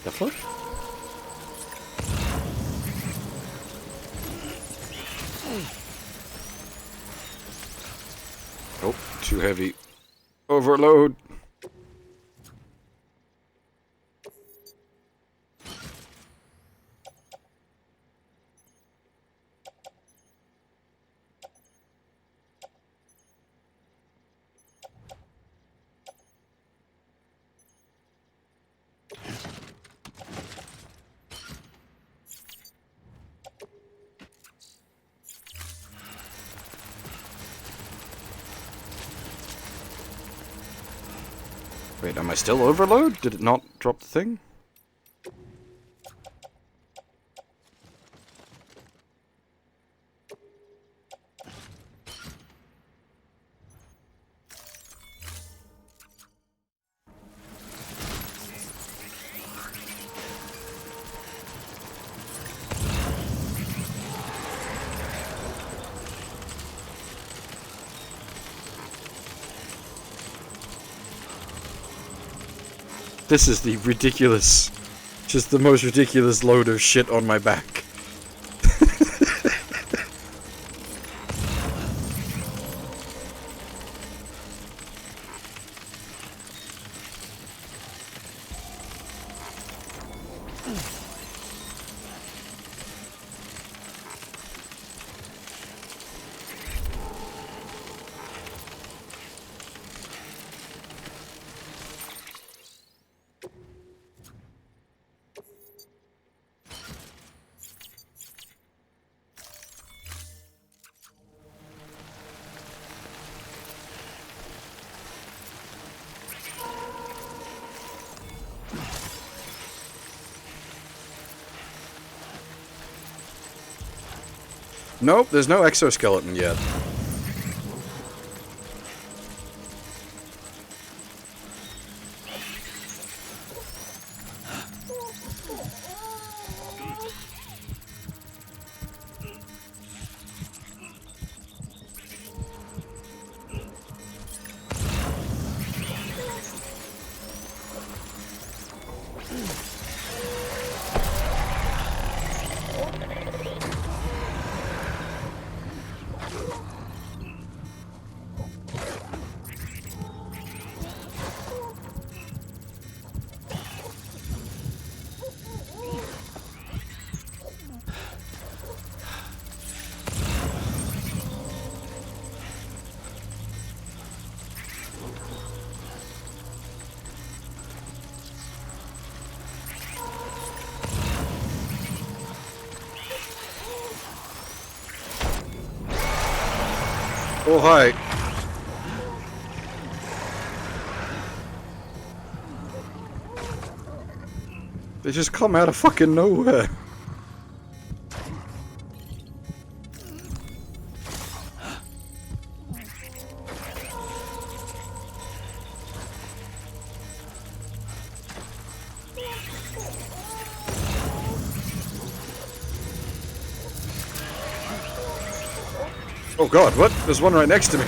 The fuck? Oh, too heavy. Overload. Wait, am I still overload? Did it not drop the thing? This is the ridiculous, just the most ridiculous load of shit on my back. Nope, there's no exoskeleton yet. Oh, hi. They just come out of fucking nowhere. Oh god, what? There's one right next to me.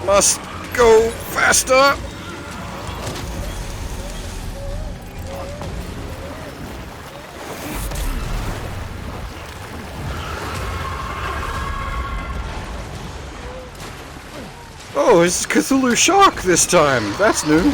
Must go faster! Oh, it's Cthulhu Shark this time! That's new!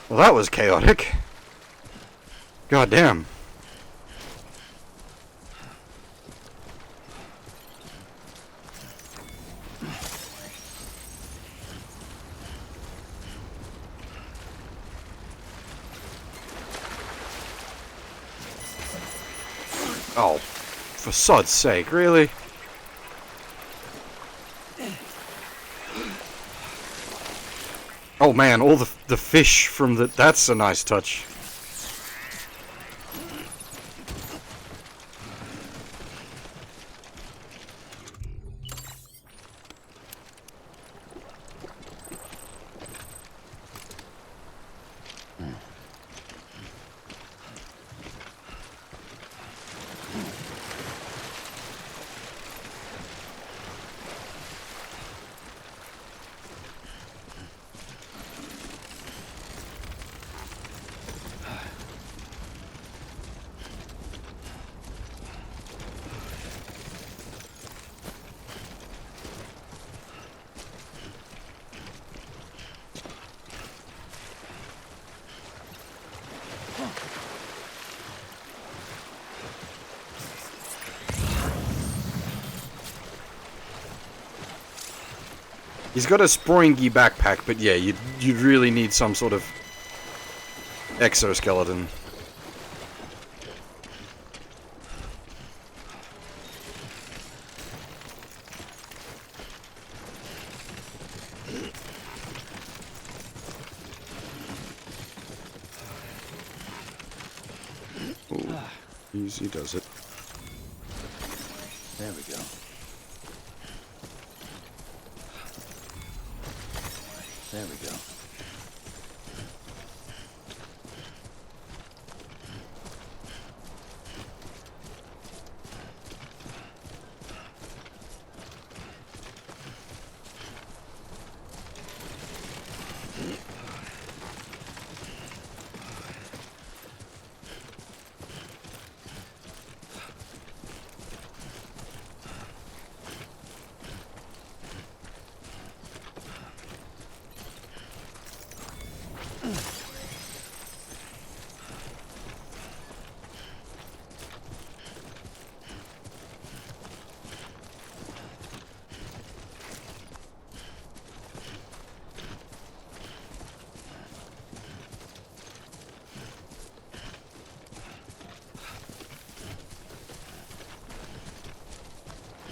Well, that was chaotic. God damn. Oh, for sod's sake, really? Oh man, all the fish from the... That's a nice touch. He's got a springy backpack, but yeah, you'd really need some sort of exoskeleton. Ooh, easy does it. There we go. There we go.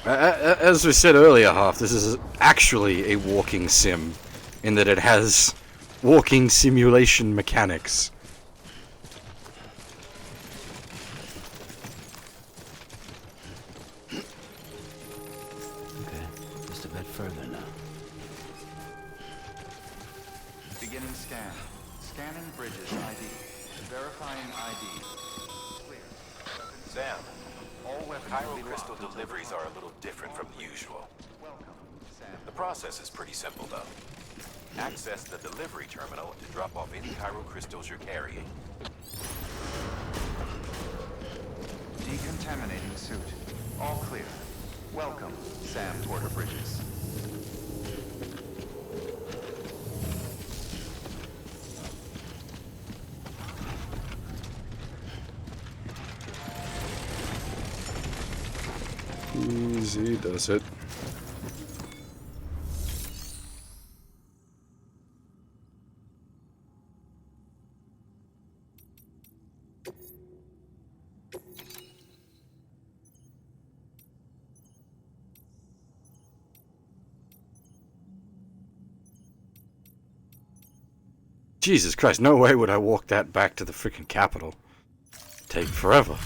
As we said earlier, Half, this is actually a walking sim, in that it has walking simulation mechanics. Okay, just a bit further now. Beginning scan. Scanning bridges ID. Verifying ID. Clear. Sam, All weapons Cairo will be crystal locked until deliveries are a little different from the usual. Welcome, Sam. The process is pretty simple, though. Access the delivery terminal to drop off any Cairo crystals you're carrying. Decontaminating suit. All clear. Welcome, Sam Porter Bridges. Easy does it. Jesus Christ, no way would I walk that back to the freaking capital. Take forever.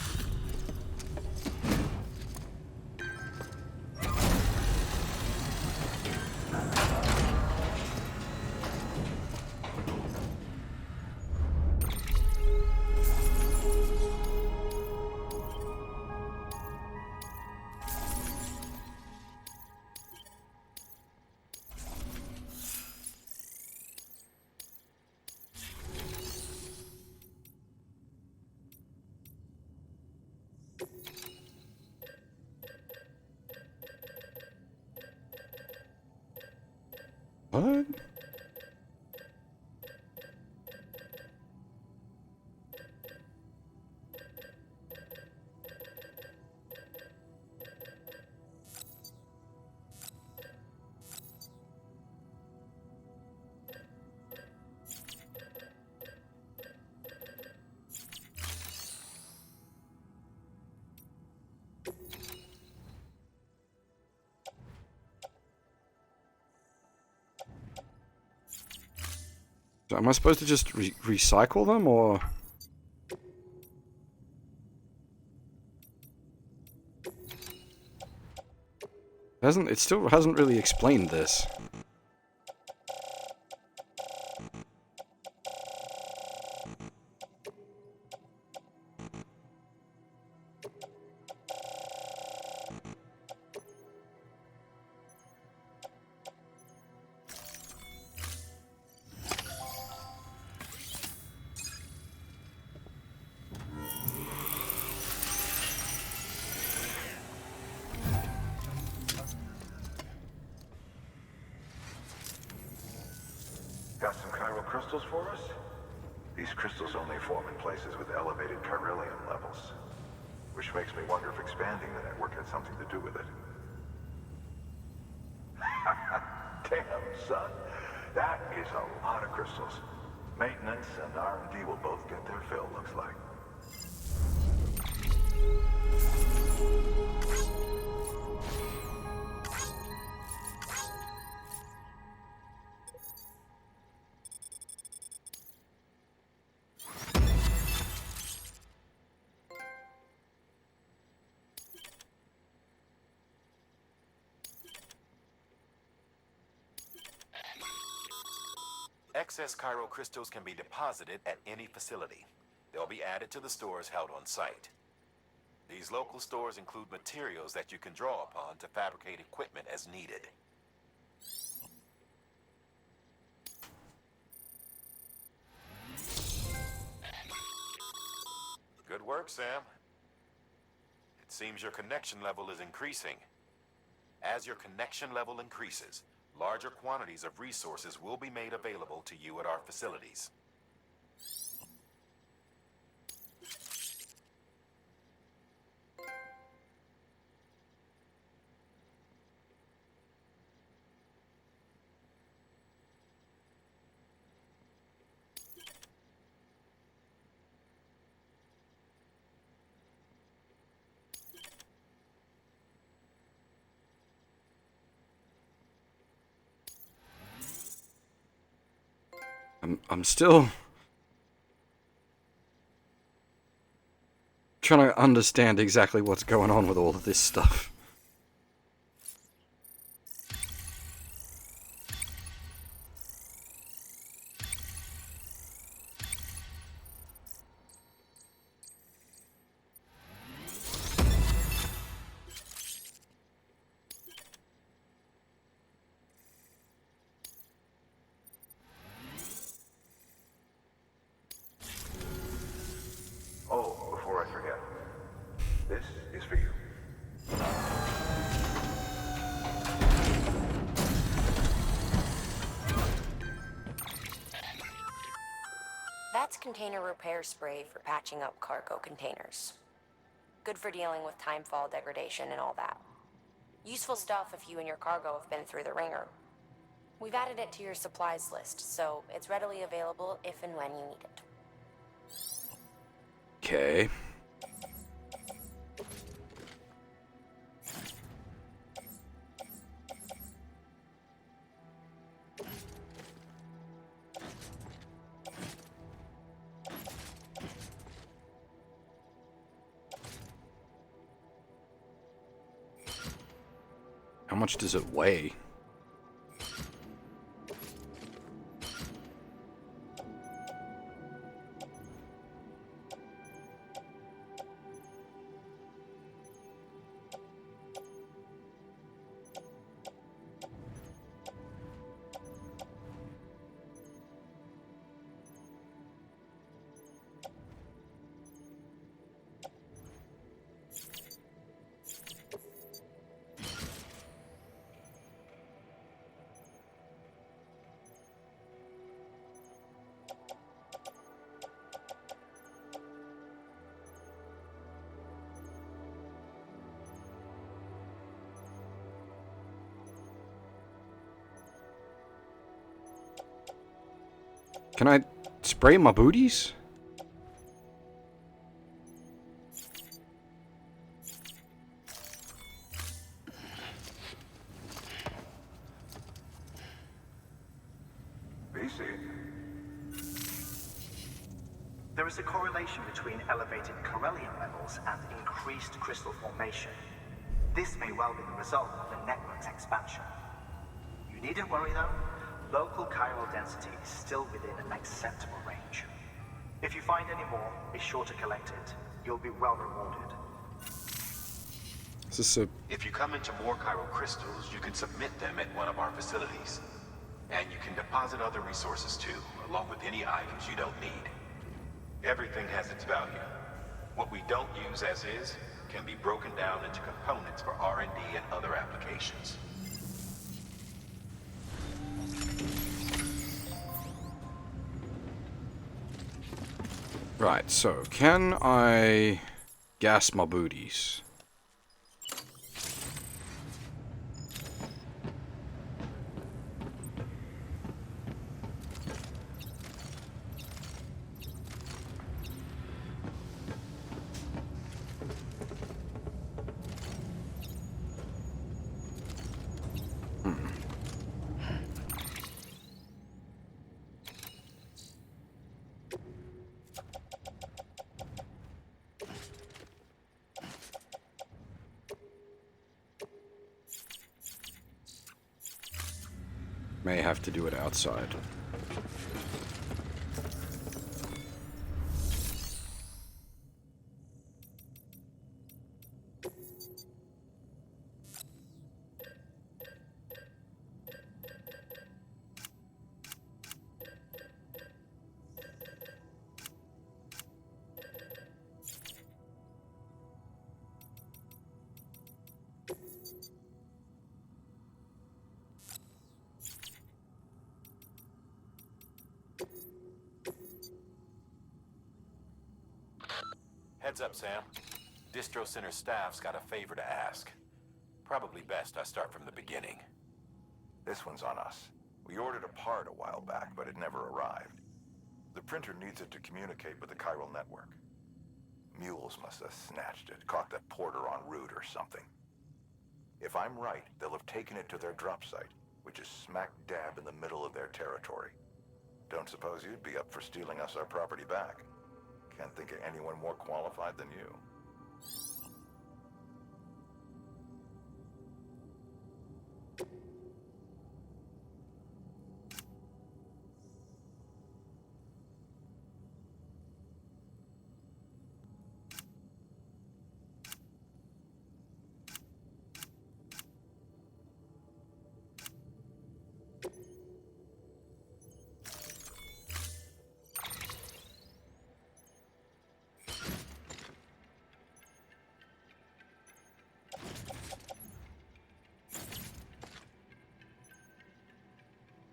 What? So am I supposed to just recycle them, or...? It still hasn't really explained this. Got some chiral crystals for us? These crystals only form in places with elevated chiralium levels. Which makes me wonder if expanding the network had something to do with it. Damn, son. That is a lot of crystals. Maintenance and R&D will both get their fill, looks like. Excess chiral crystals can be deposited at any facility. They'll be added to the stores held on site. These local stores include materials that you can draw upon to fabricate equipment as needed. Good work, Sam. It seems your connection level is increasing. As your connection level increases, larger quantities of resources will be made available to you at our facilities. I'm still trying to understand exactly what's going on with all of this stuff. Oh, before I forget. This is for you. That's container repair spray for patching up cargo containers. Good for dealing with timefall degradation and all that. Useful stuff if you and your cargo have been through the ringer. We've added it to your supplies list, so it's readily available if and when you need it. Okay. How much does it weigh? Can I spray my booties? BC, There is a correlation between elevated Corellium levels and increased crystal formation. This may well be the result of the network's expansion. You needn't worry though. Local chiral density is still within an acceptable range. If you find any more, be sure to collect it. You'll be well rewarded. Is this a... If you come into more chiral crystals, you can submit them at one of our facilities. And you can deposit other resources too, along with any items you don't need. Everything has its value. What we don't use as is can be broken down into components for R&D and other applications. Right, so can I gas my booties? May have to do it outside. Heads up, Sam. Distro Center staff's got a favor to ask. Probably best I start from the beginning. This one's on us. We ordered a part a while back, but it never arrived. The printer needs it to communicate with the chiral network. Mules must have snatched it, caught the porter en route or something. If I'm right, they'll have taken it to their drop site, which is smack dab in the middle of their territory. Don't suppose you'd be up for stealing us our property back. Can't think of anyone more qualified than you.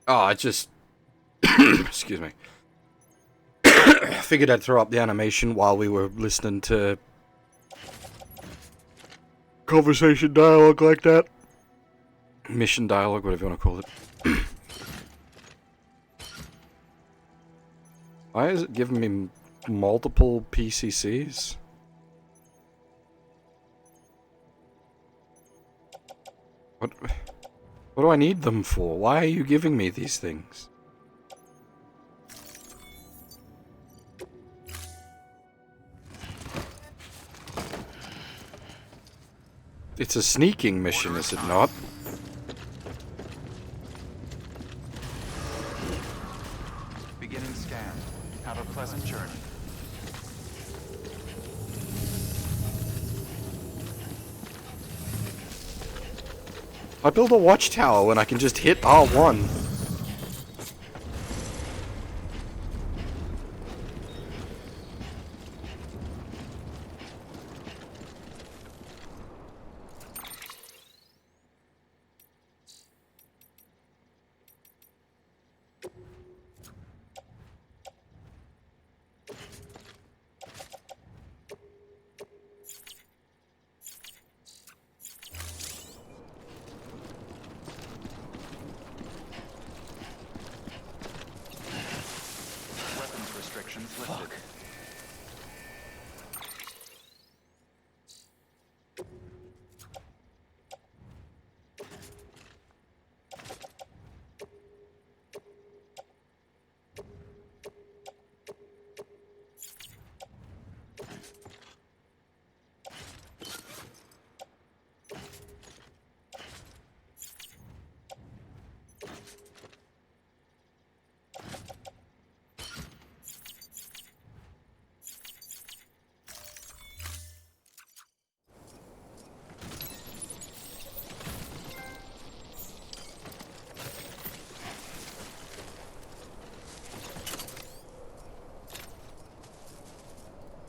Oh, I just... excuse me. Figured I'd throw up the animation while we were listening to... conversation dialogue like that. Mission dialogue, whatever you want to call it. Why is it giving me multiple PCCs? What do I need them for? Why are you giving me these things? It's a sneaking mission, is it not? Beginning scan. Have a pleasant journey. I build a watchtower when I can just hit R1.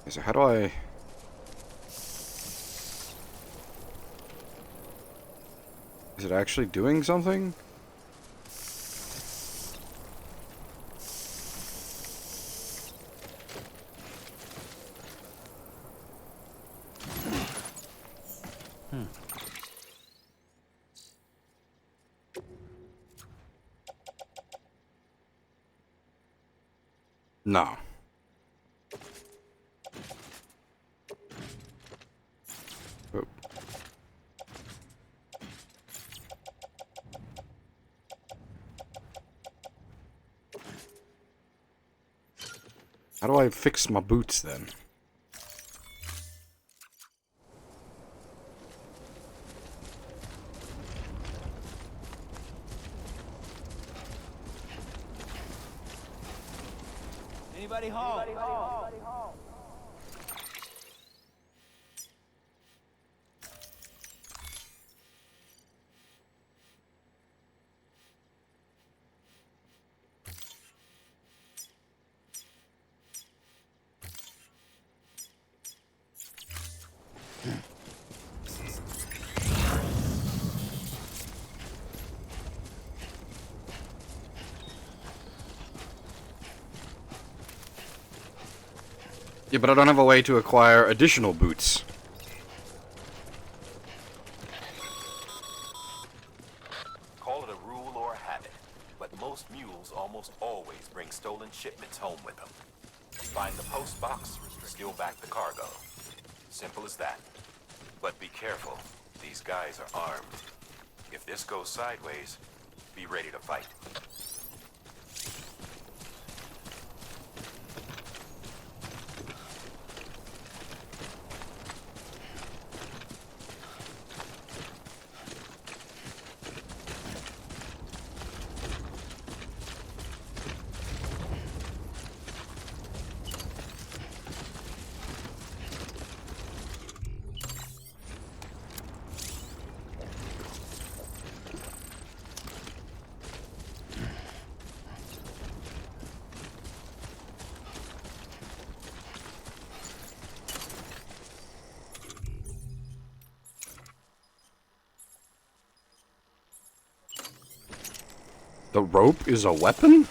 So how do I... Is it actually doing something? No. Oh. How do I fix my boots then? Anybody home? Yeah, but I don't have a way to acquire additional boots. Call it a rule or a habit, but most mules almost always bring stolen shipments home with them. You find the post box, steal back the cargo. Simple as that. But be careful. These guys are armed. If this goes sideways, be ready to fight. The rope is a weapon?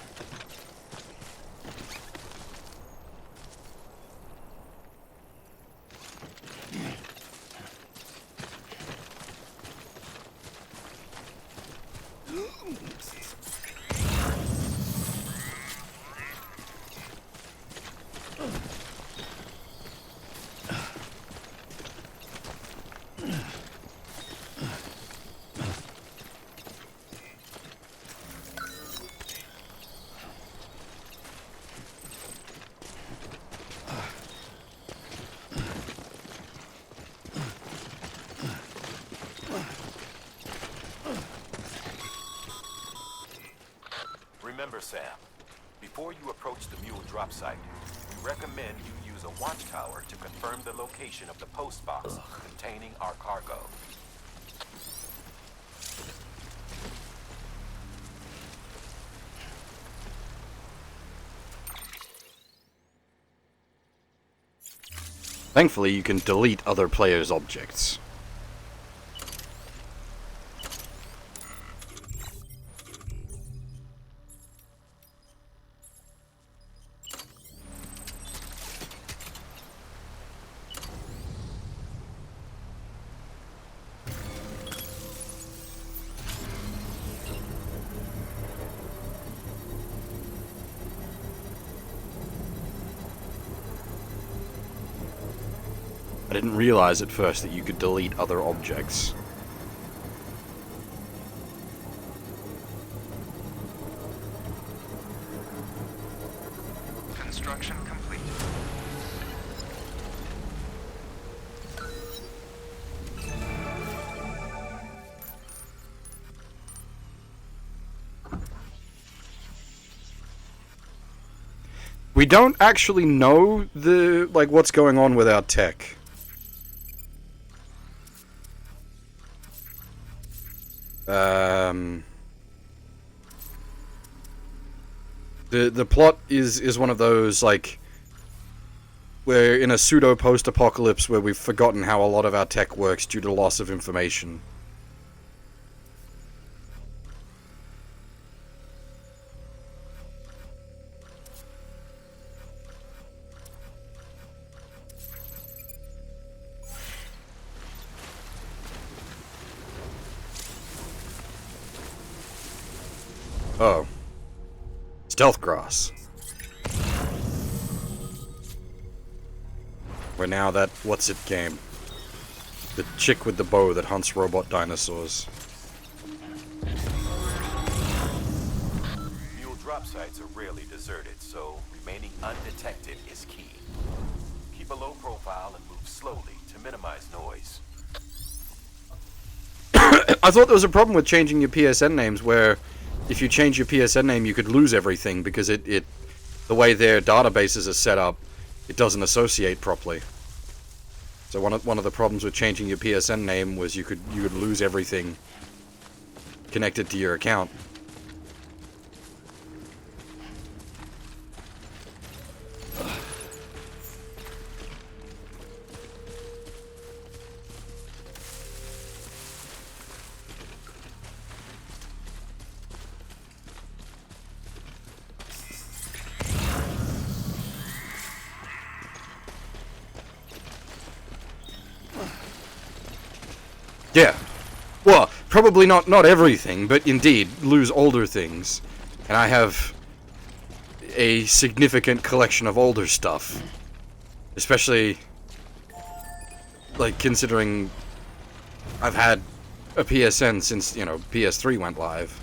Remember, Sam, before you approach the mule drop site, we recommend you use a watchtower to confirm the location of the post box containing our cargo. Thankfully, you can delete other players' objects. I didn't realize at first that you could delete other objects. Construction complete. We don't actually know what's going on with our tech. The plot is one of those, like, we're in a pseudo post-apocalypse where we've forgotten how a lot of our tech works due to loss of information. Oh. Stealth grass. We're now that what's-it game. The chick with the bow that hunts robot dinosaurs. Mule drop sites are rarely deserted, so remaining undetected is key. Keep a low profile and move slowly to minimize noise. I thought there was a problem with changing your PSN names where if you change your PSN name you could lose everything because the way their databases are set up, it doesn't associate properly. So one of the problems with changing your PSN name was you could lose everything connected to your account. Yeah. Well, probably not everything, but indeed, lose older things. And I have a significant collection of older stuff. Especially, like, considering I've had a PSN since, PS3 went live.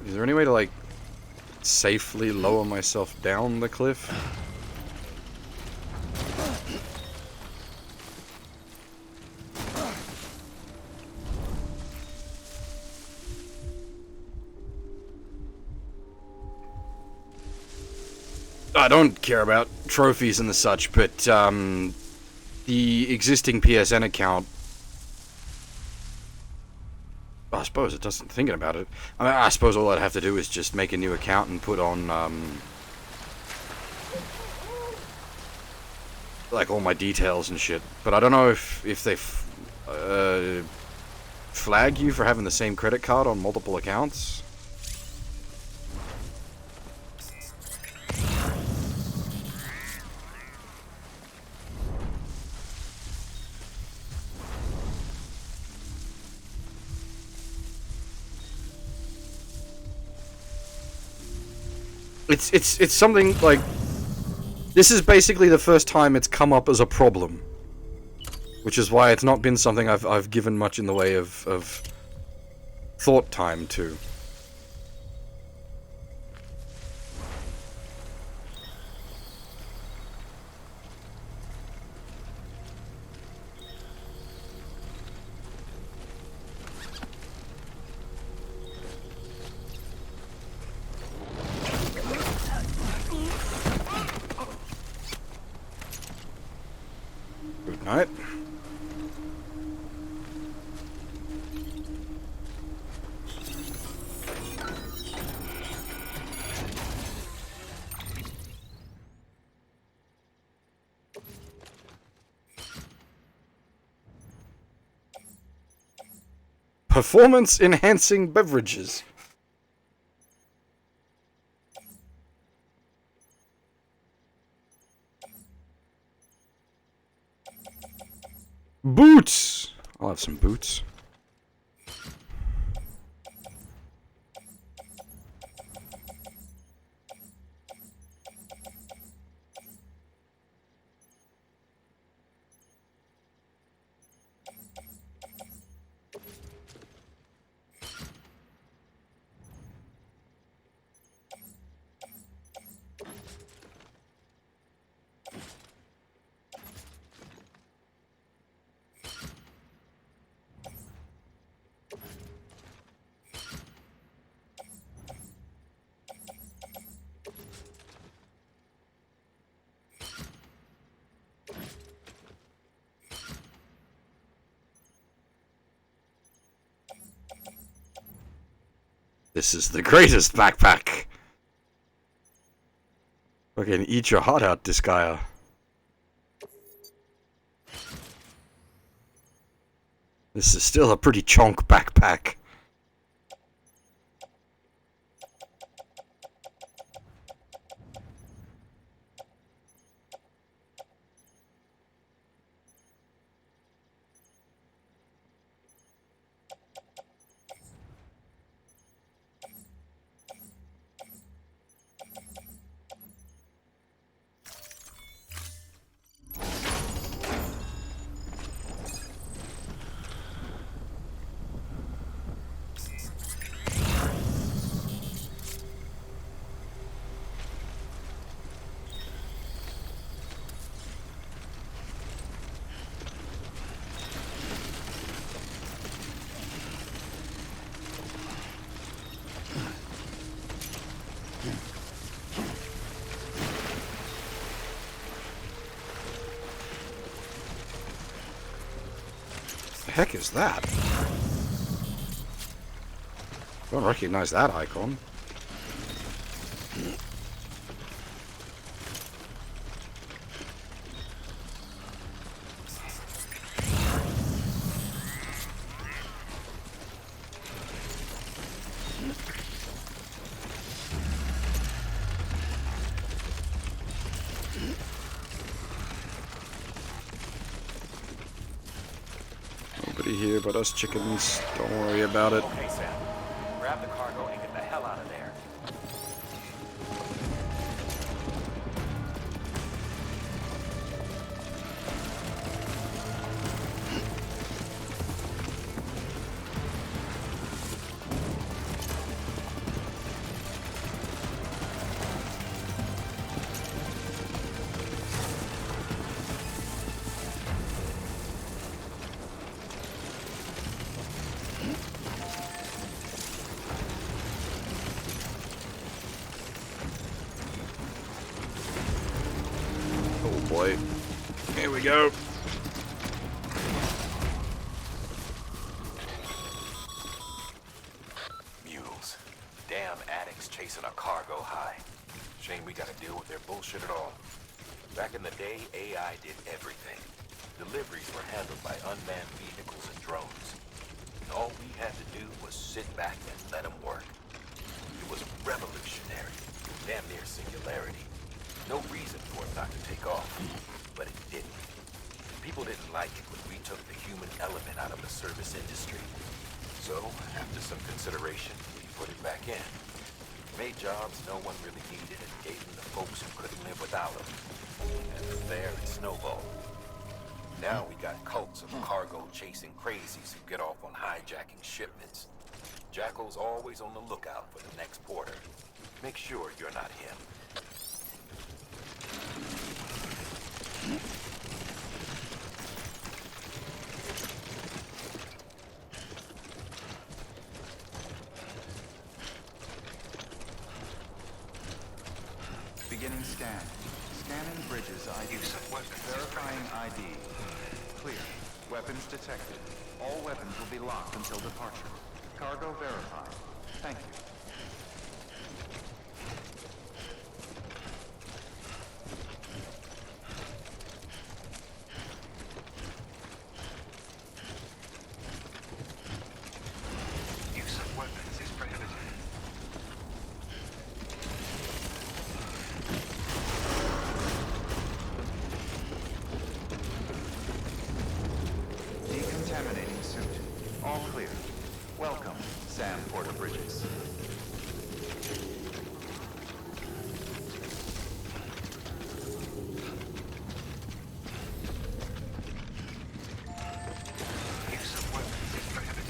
Is there any way to, like, safely lower myself down the cliff? I don't care about trophies and the such, but, the existing PSN account, I suppose it doesn't, thinking about it, I suppose all I'd have to do is just make a new account and put on, like, all my details and shit. But I don't know if they flag you for having the same credit card on multiple accounts. It's something like, this is basically the first time it's come up as a problem, which is why it's not been something I've given much in the way of thought time to. Good night. Performance enhancing beverages. Boots! I'll have some boots. This is the greatest backpack. Fucking eat your heart out, this guy. This is still a pretty chonk backpack. The heck is that? Don't recognize that icon. Nobody here but us chickens. Don't worry about it. Okay, Sam. Grab the cargo and get the hell out of there. Oh boy. Here we go. Mules. Damn addicts chasing a cargo high. Shame we gotta deal with their bullshit at all. Back in the day, AI did everything. Deliveries were handled by unmanned vehicles and drones. And all we had to do was sit back and let them work. It was revolutionary. Damn near singularity. No reason for it not to take off. But it didn't. People didn't like it when we took the human element out of the service industry. So, after some consideration, we put it back in. Made jobs no one really needed and gave them to folks who couldn't live without them. And from there, it snowballed. Now we got cults of cargo-chasing crazies who get off on hijacking shipments. Jackal's always on the lookout for the next porter. Make sure you're not him. Beginning scan. Scanning bridges ID. Verifying ID. Clear. Weapons detected. All weapons will be locked until departure. Cargo verified. Thank you. Use of weapons is prohibited. Decontaminating suit. All clear. Welcome, Sam Porter Bridges. Use of weapons is prohibited.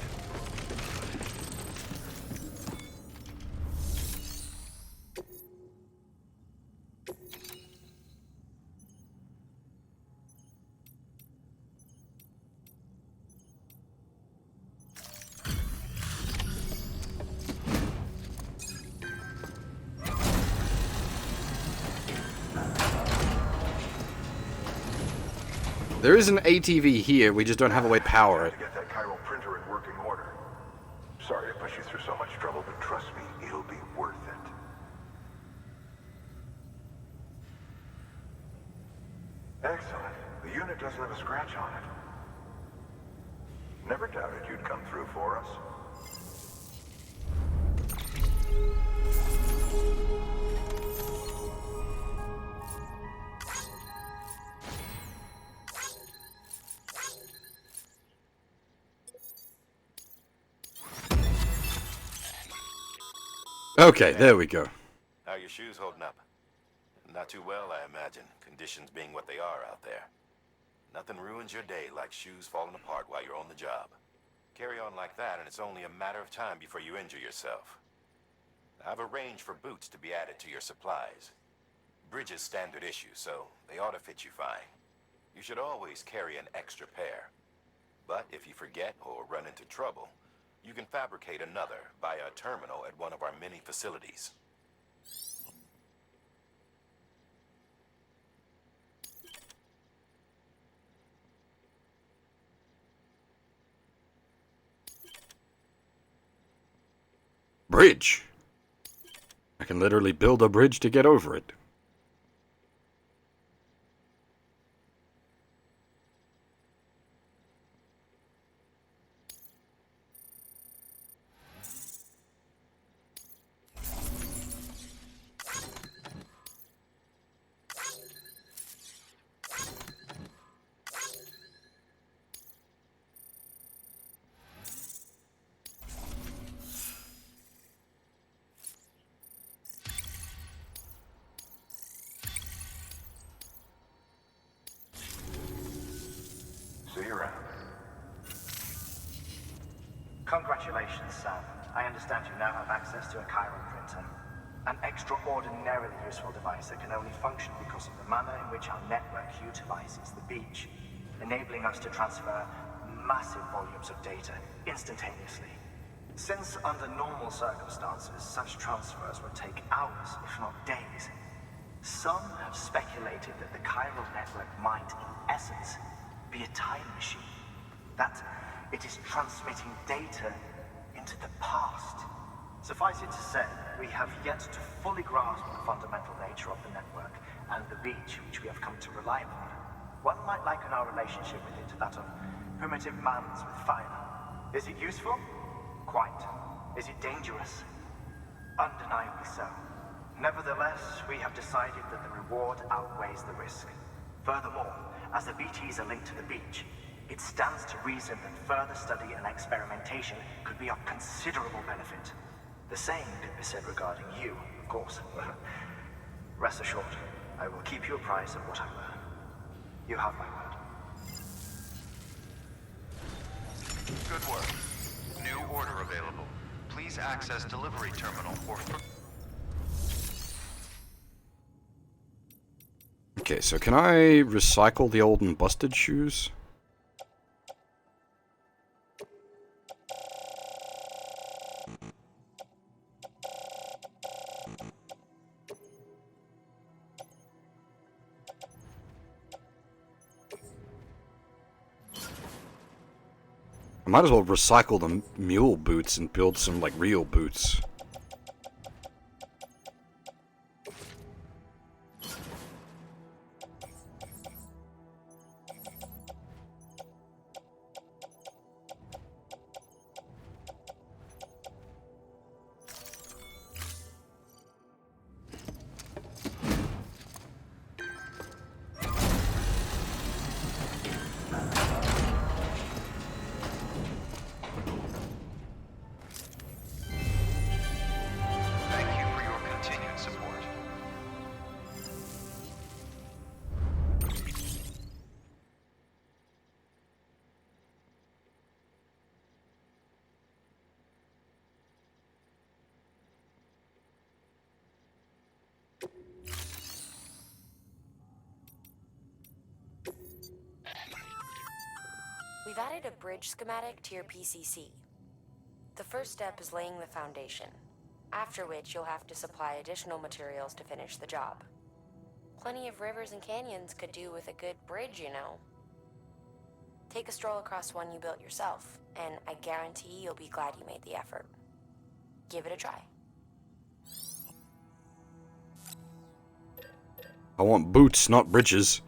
There is an ATV here, we just don't have a way to power it. To get that chiral printer in working order. Sorry to put you through so much trouble, but trust me, Excellent. The unit doesn't have a scratch on it. Never doubted you'd come through for us. Okay, there we go. How are your shoes holding up? Not too well, I imagine, conditions being what they are out there. Nothing ruins your day like shoes falling apart while you're on the job. Carry on like that and it's only a matter of time before you injure yourself. I've arranged for boots to be added to your supplies. Bridges standard issue, so they ought to fit you fine. You should always carry an extra pair. But if you forget or run into trouble, you can fabricate another via a terminal at one of our many facilities. Bridge. I can literally build a bridge to get over it. See you around. Congratulations, Sam. I understand you now have access to a chiral printer. An extraordinarily useful device that can only function because of the manner in which our network utilizes the beach, enabling us to transfer massive volumes of data instantaneously. Since under normal circumstances, such transfers would take hours, if not days, some have speculated that the chiral network might, in essence, be a time machine. That it is transmitting data into the past. Suffice it to say, we have yet to fully grasp the fundamental nature of the network and the beach which we have come to rely upon. One might liken our relationship with it to that of primitive mans with fire. Is it useful? Quite. Is it dangerous? Undeniably so. Nevertheless, we have decided that the reward outweighs the risk. Furthermore, as the BTs are linked to the beach, it stands to reason that further study and experimentation could be of considerable benefit. The same could be said regarding you, of course. Rest assured, I will keep you apprised of what I learn. You have my word. Good work. New order available. Please access delivery terminal or... Okay, so can I recycle the old and busted shoes? I might as well recycle the mule boots and build some, like, real boots. Thank you for your continued support. We've added a bridge schematic to your PCC. The first step is laying the foundation, after which you'll have to supply additional materials to finish the job. Plenty of rivers and canyons could do with a good bridge, you know. Take a stroll across one you built yourself, and I guarantee you'll be glad you made the effort. Give it a try. I want boots, not bridges.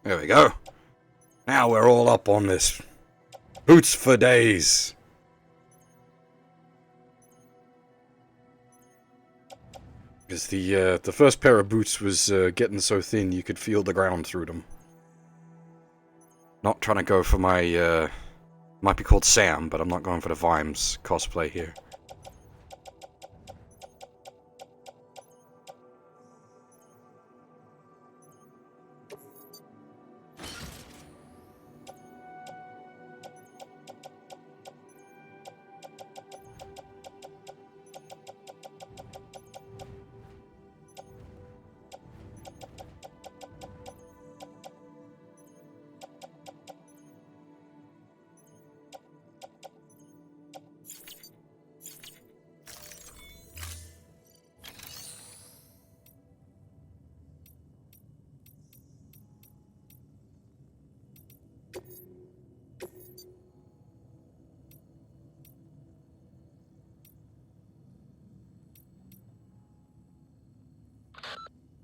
There we go. Now we're all up on this. Boots for days. Because the first pair of boots was getting so thin you could feel the ground through them. Not trying to go for my, might be called Sam, but I'm not going for the Vimes cosplay here.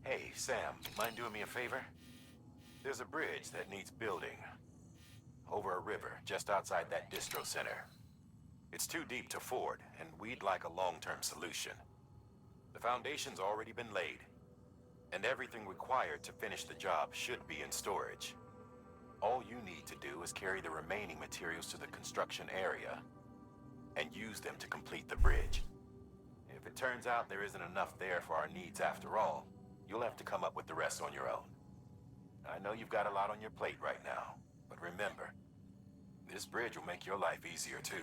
Hey, Sam, mind doing me a favor? There's a bridge that needs building. Over a river, just outside that distro center. It's too deep to ford, and we'd like a long-term solution. The foundation's already been laid, and everything required to finish the job should be in storage. All you need to do is carry the remaining materials to the construction area, and use them to complete the bridge. If it turns out there isn't enough there for our needs after all, you'll have to come up with the rest on your own. I know you've got a lot on your plate right now, but remember, this bridge will make your life easier too.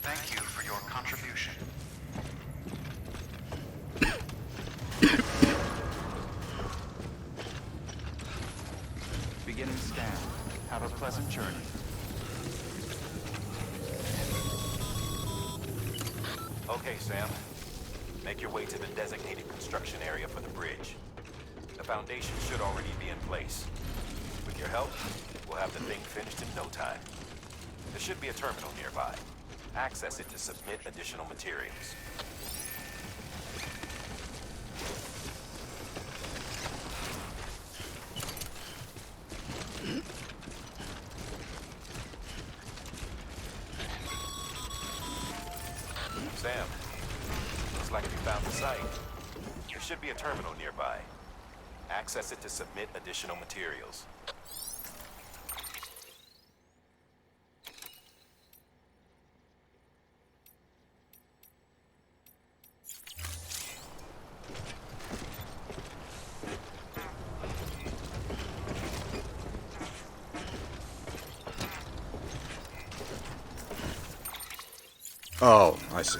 Thank you for your contribution. Beginning scan. Have a pleasant journey. Okay, Sam. Make your way to the designated construction area for the bridge. The foundation should already be in place. With your help, we'll have the thing finished in no time. There should be a terminal nearby. Access it to submit additional materials. Sam, looks like you found the site. There should be a terminal nearby. Access it to submit additional materials. Oh, I see.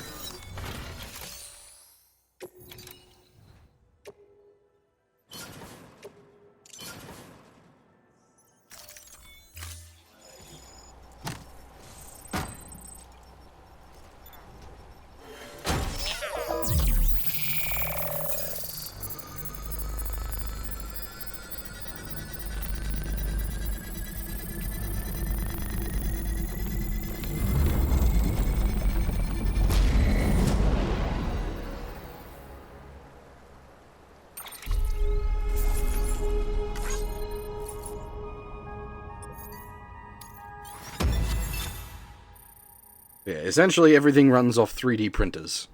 Yeah, essentially everything runs off 3D printers.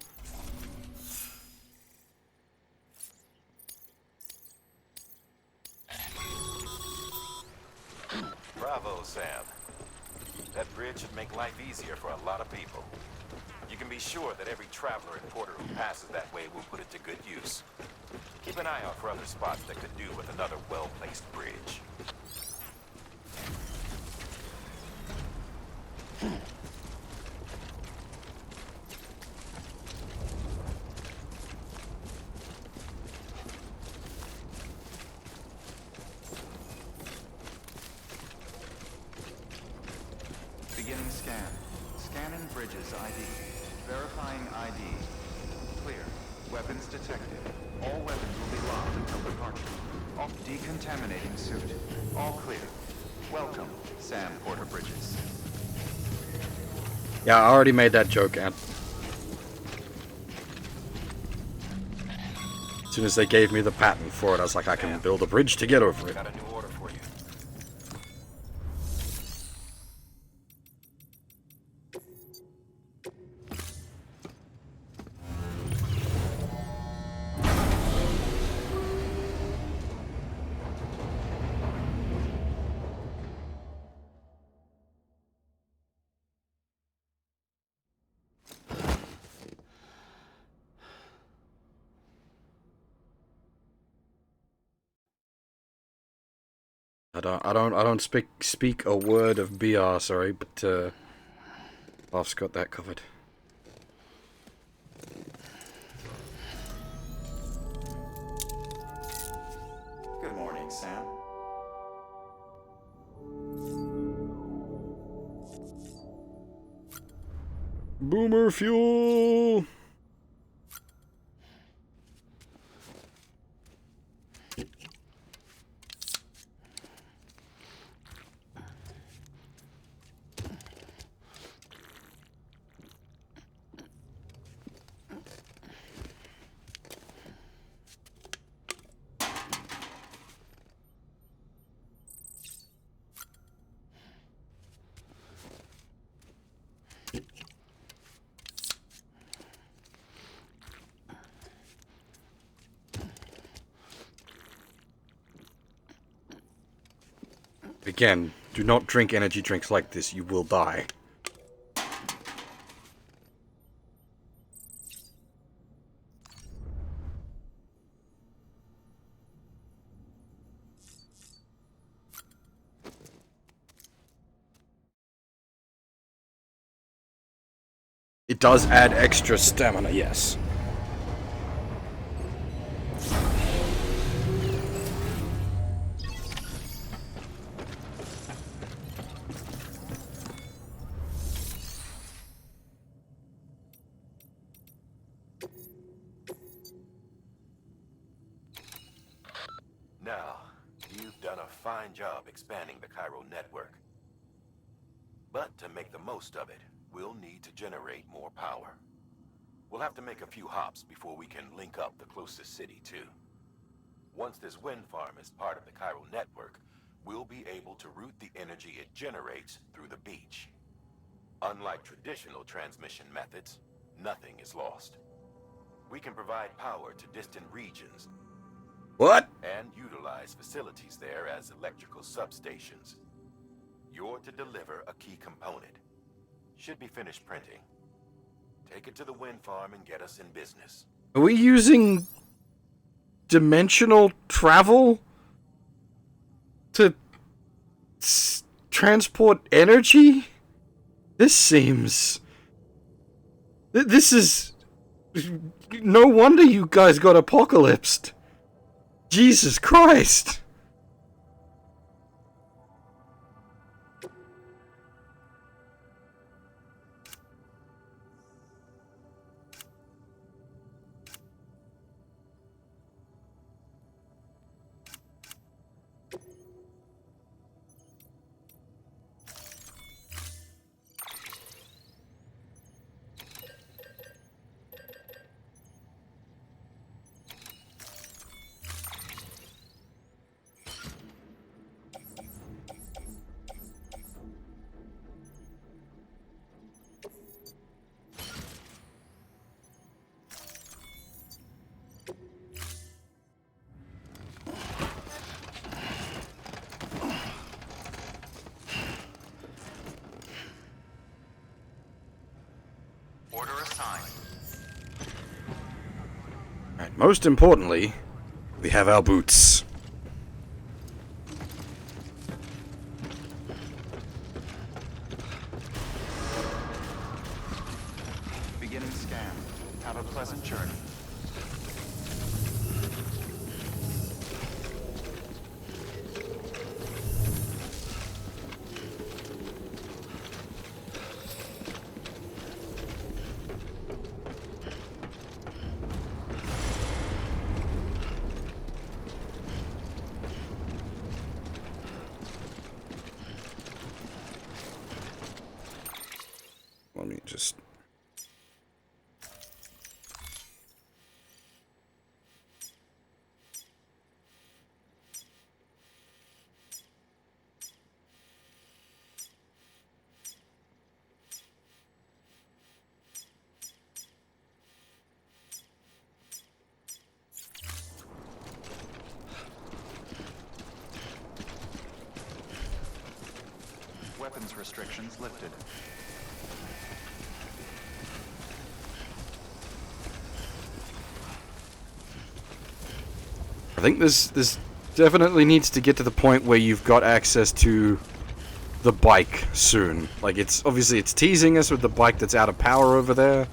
Bravo, Sam. That bridge should make life easier for a lot of people. You can be sure that every traveler and porter who passes that way will put it to good use. Keep an eye out for other spots that could do with another well-placed bridge. Beginning scan. Scanning bridges ID. Verifying ID. Clear. Weapons detected. All weapons will be locked until departure. Decontaminating suit. All clear. Welcome, Sam Porter Bridges. Yeah, I already made that joke, Ant. As soon as they gave me the patent for it, I was like, I can build a bridge to get over it. Got a new order for you. I don't speak a word of BR, sorry, but I've got that covered. Good morning, Sam. Boomer fuel! Again, do not drink energy drinks like this, you will die. It does add extra stamina, yes. Now, you've done a fine job expanding the Cairo network. But to make the most of it, we'll need to generate more power. We'll have to make a few hops before we can link up the closest city, too. Once this wind farm is part of the Cairo network, we'll be able to route the energy it generates through the beach. Unlike traditional transmission methods, nothing is lost. We can provide power to distant regions. What? And utilize facilities there as electrical substations. You're to deliver a key component. Should be finished printing. Take it to the wind farm and get us in business. Are we using dimensional travel to transport energy? This seems... This is... No wonder you guys got apocalypsed. Jesus Christ. Order assigned. And most importantly, we have our boots. Beginning scan. Have a pleasant journey. Let me just... Weapons restrictions lifted. I think this definitely needs to get to the point where you've got access to the bike soon. Like, it's obviously it's teasing us with the bike that's out of power over there.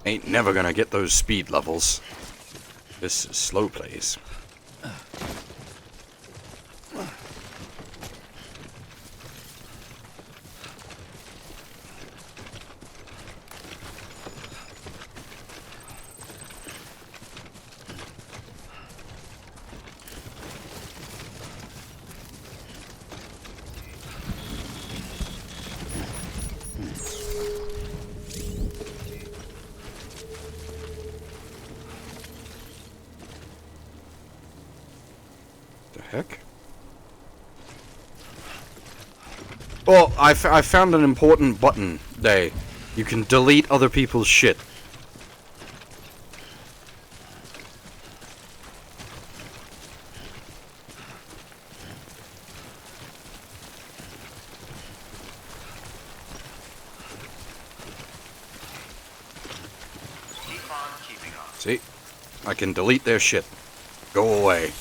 Ain't never gonna get those speed levels. This is slow plays. Heck? Oh, I found an important button there. You can delete other people's shit. Keep on keeping on. See? I can delete their shit. Go away.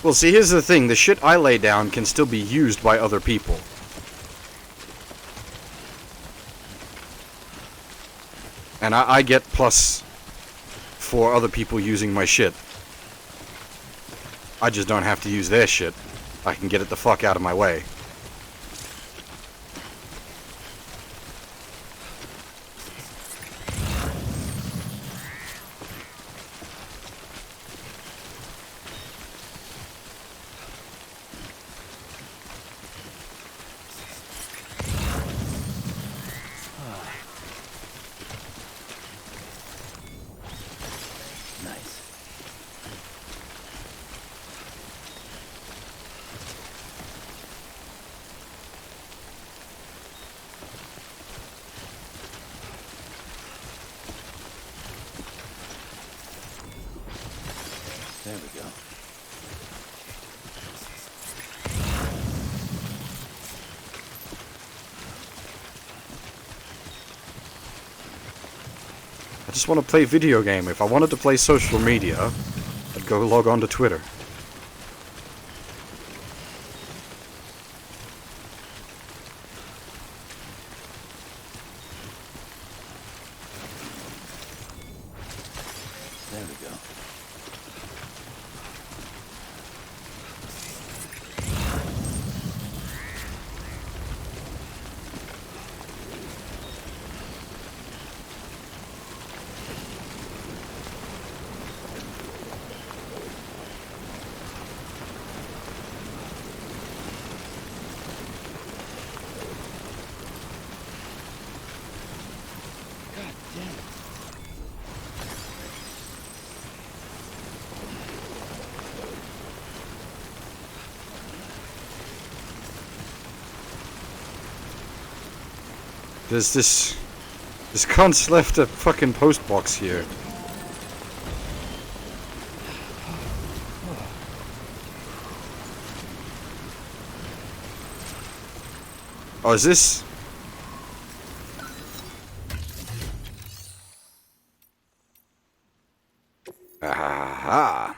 Well, see, here's the thing. The shit I lay down can still be used by other people. And I get plus for other people using my shit. I just don't have to use their shit. I can get it the fuck out of my way. There we go. I just want to play video game. If I wanted to play social media, I'd go log on to Twitter. There we go. God damn it. There's this cunt's left a fucking post box here. Oh, is this? Aha!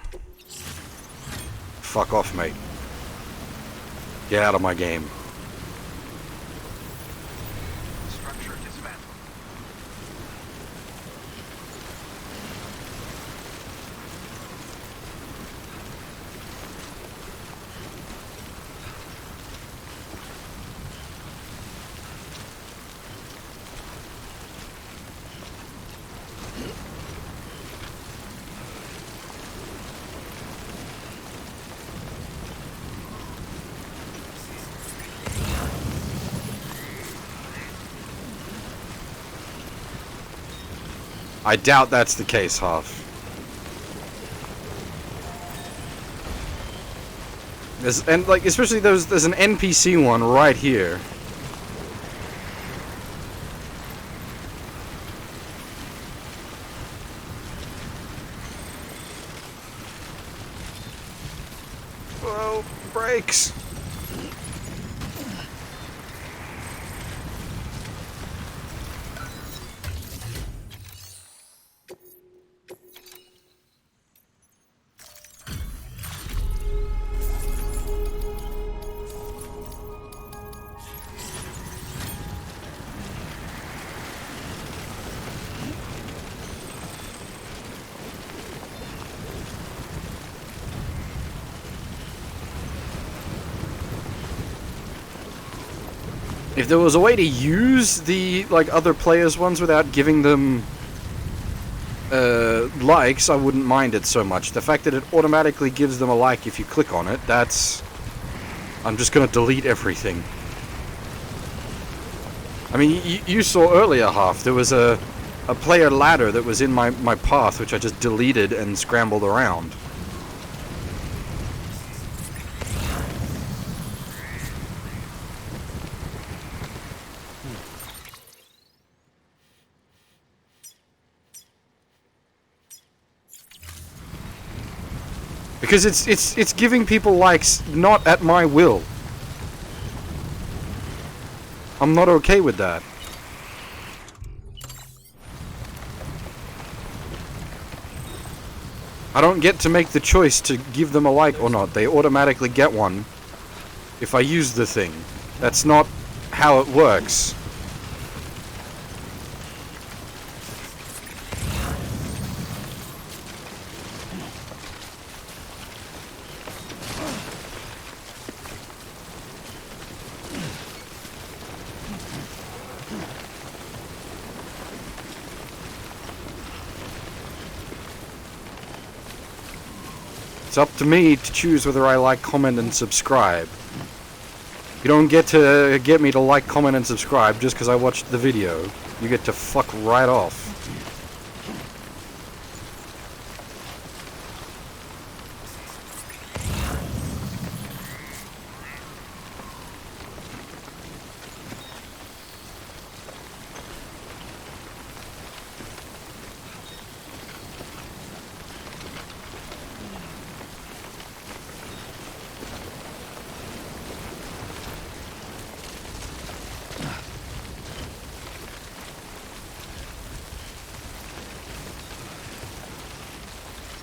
Fuck off, mate. Get out of my game. Structure dismantled. I doubt that's the case, Hoff. And like, especially there's an NPC one right here. Whoa, brakes. If there was a way to use the other players' ones without giving them likes, I wouldn't mind it so much. The fact that it automatically gives them a like if you click on it, that's... I'm just gonna delete everything. I mean, you saw earlier, Half, there was a player ladder that was in my path, which I just deleted and scrambled around. Because it's giving people likes not at my will. I'm not okay with that. I don't get to make the choice to give them a like or not. They automatically get one if I use the thing. That's not how it works. It's up to me to choose whether I like, comment, and subscribe. You don't get to get me to like, comment, and subscribe just because I watched the video. You get to fuck right off.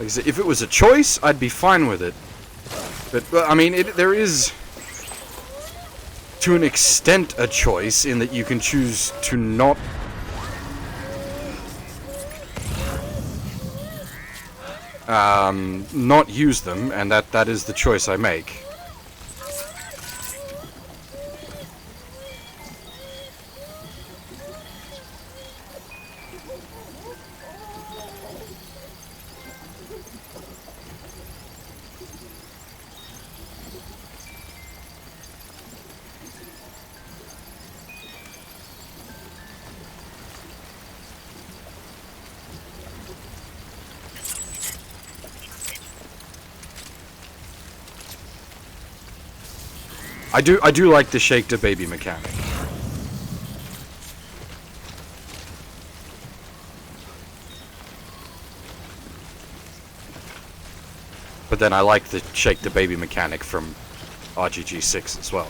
Like I said, if it was a choice, I'd be fine with it. But I mean, there is, to an extent, a choice in that you can choose to not use them, and that is the choice I make. I do like the shake the baby mechanic. But then I like the shake the baby mechanic from RGG 6 as well.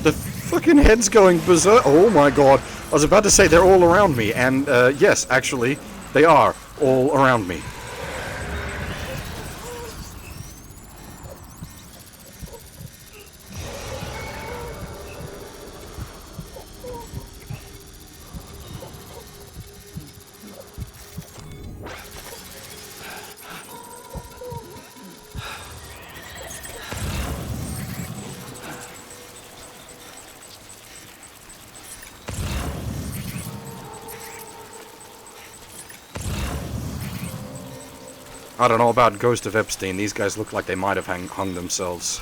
The fucking head's going berserk. Oh my god. I was about to say they're all around me, and yes, actually, they are all around me. I don't know about Ghost of Epstein. These guys look like they might have hung themselves.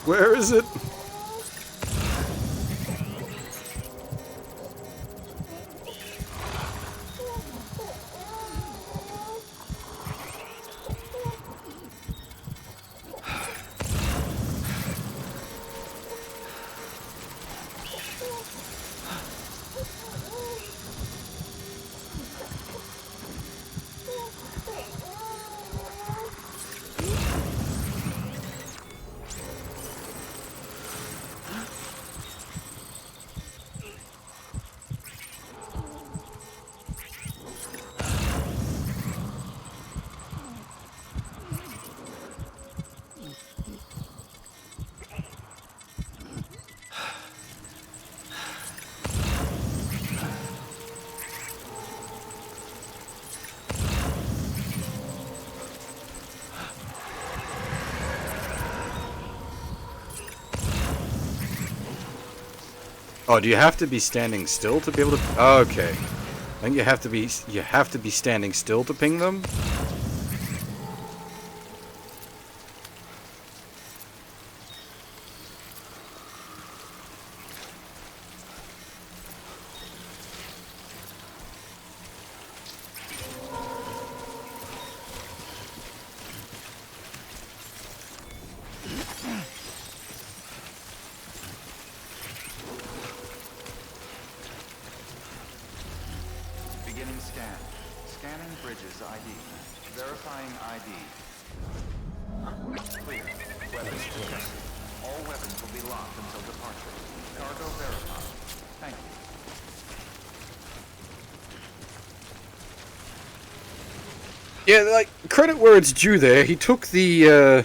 Where is it? Oh, do you have to be standing still to be able to... Oh, okay. I think you have to be standing still to ping them? Beginning scan. Scanning Bridges ID. Verifying ID. Clear. Weapons detected. All weapons will be locked until departure. Cargo verified. Thank you. Yeah, like, credit where it's due there. He took the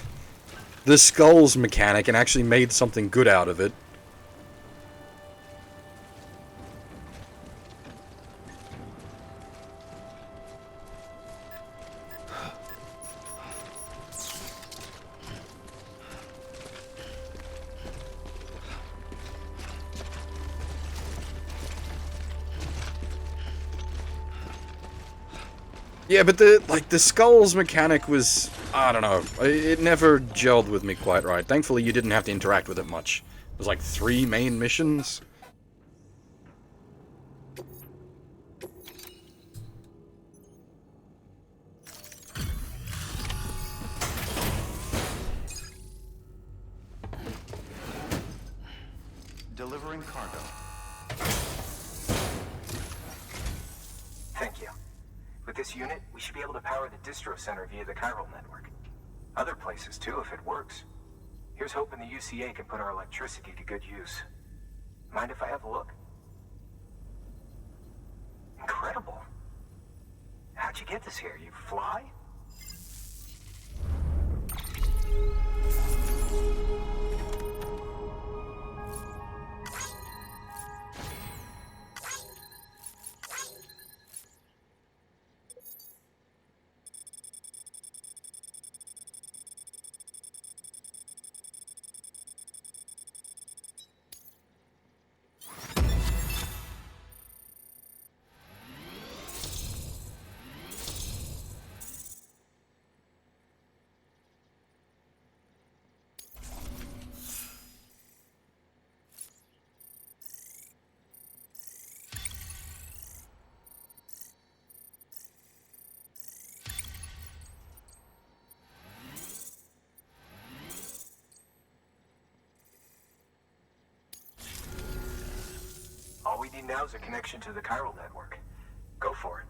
skulls mechanic and actually made something good out of it. Yeah, but the skulls mechanic was, I don't know, it never gelled with me quite right. Thankfully, you didn't have to interact with it much. There's like 3 main missions. Delivering cargo. Thank you. With this unit, we should be able to power the distro center via the chiral network. Other places too, if it works. Here's hoping the UCA can put our electricity to good use. Mind if I have a look? Incredible. How'd you get this here? You fly? All we need now is a connection to the chiral network. Go for it.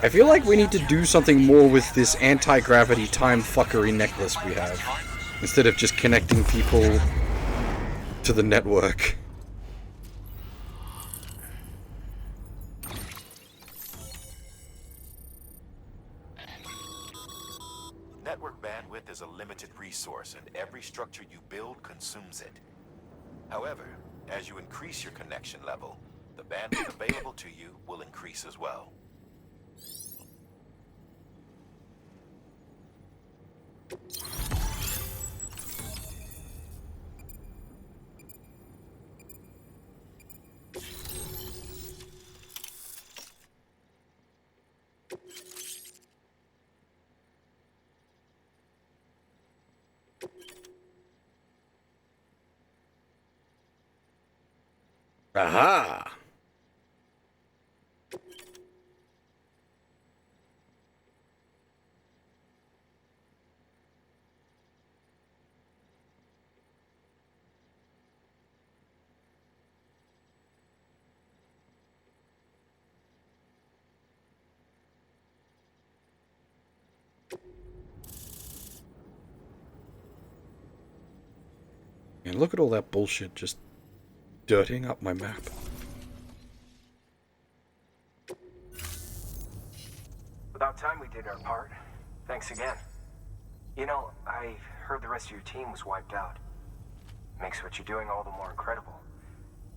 I feel like we need to do something more with this anti-gravity time fuckery necklace we have, instead of just connecting people to the network. Network bandwidth is a limited resource, and every structure you build consumes it. However, as you increase your connection level, the bandwidth available to you will increase as well. Aha! And look at all that bullshit just dirtying up my map. About time we did our part. Thanks again. You know, I heard the rest of your team was wiped out. Makes what you're doing all the more incredible.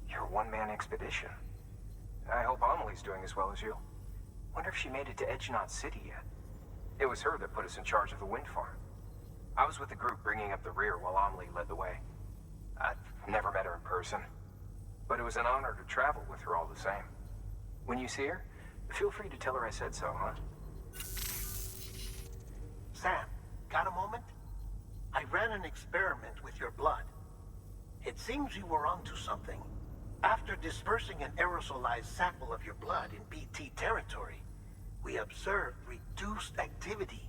You're a one-man expedition. I hope Amelie's doing as well as you. Wonder if she made it to Edgenot City yet. It was her that put us in charge of the wind farm. I was with the group bringing up the rear while Amelie led the way. I've never met her in person, but it was an honor to travel with her all the same. When you see her, feel free to tell her I said so, huh? Sam, got a moment? I ran an experiment with your blood. It seems you were onto something. After dispersing an aerosolized sample of your blood in BT territory, we observed reduced activity.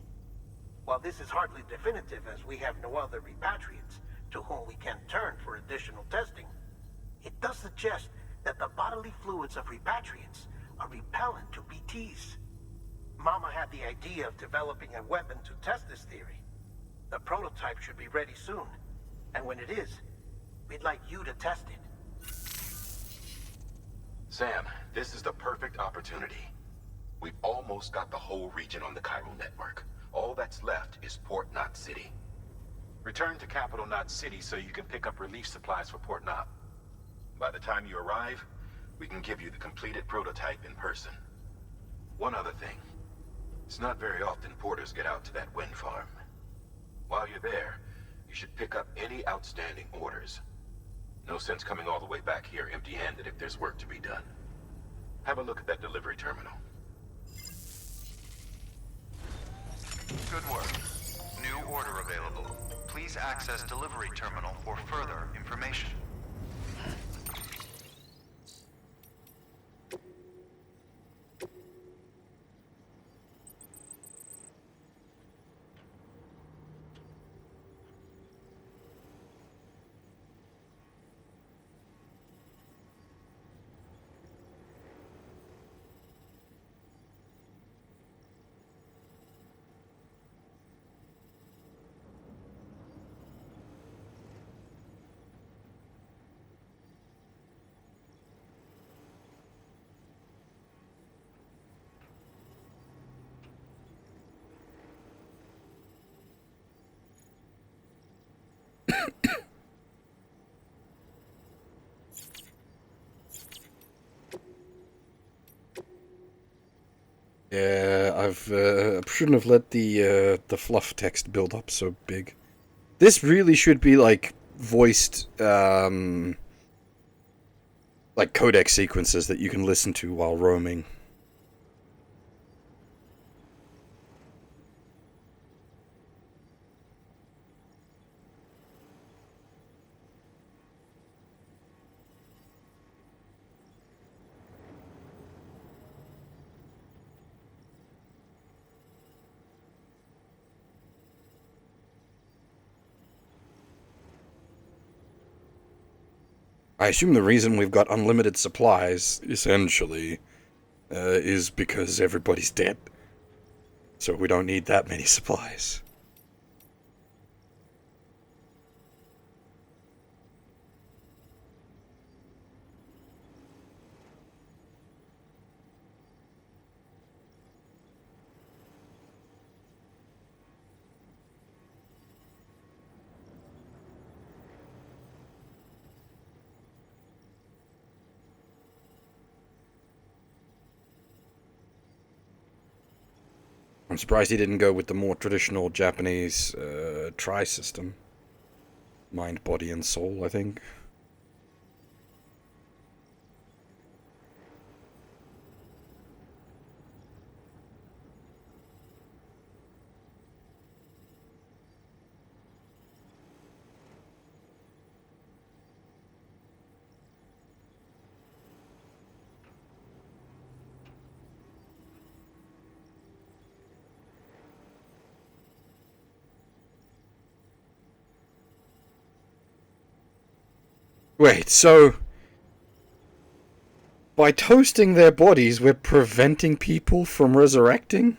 While this is hardly definitive as we have no other repatriates to whom we can turn for additional testing, it does suggest that the bodily fluids of repatriates are repellent to BTs. Mama had the idea of developing a weapon to test this theory. The prototype should be ready soon, and when it is, we'd like you to test it. Sam, this is the perfect opportunity. We've almost got the whole region on the chiral network. All that's left is Port Knot City. Return to Capital Knot City so you can pick up relief supplies for Port Knot. By the time you arrive, we can give you the completed prototype in person. One other thing. It's not very often porters get out to that wind farm. While you're there, you should pick up any outstanding orders. No sense coming all the way back here empty-handed if there's work to be done. Have a look at that delivery terminal. Good work. New order available. Please access delivery terminal for further information. Yeah, I shouldn't have let the fluff text build up so big. This really should be like voiced like codec sequences that you can listen to while roaming. I assume the reason we've got unlimited supplies, essentially, is because everybody's dead. So we don't need that many supplies. I'm surprised he didn't go with the more traditional Japanese tri-system. Mind, body, and soul, I think. Wait, so by toasting their bodies, we're preventing people from resurrecting?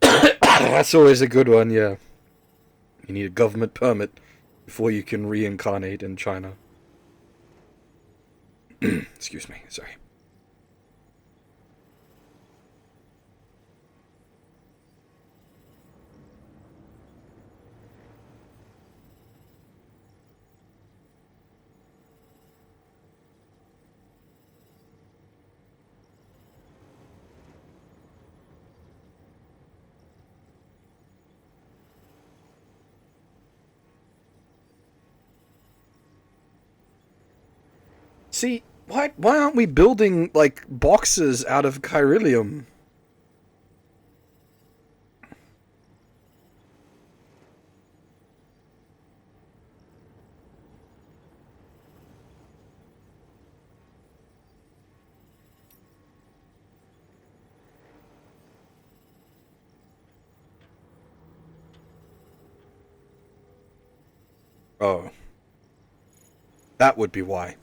That's always a good one, yeah. You need a government permit before you can reincarnate in China. Excuse me, sorry. See, why aren't we building, like, boxes out of Chiralium? Oh. That would be why.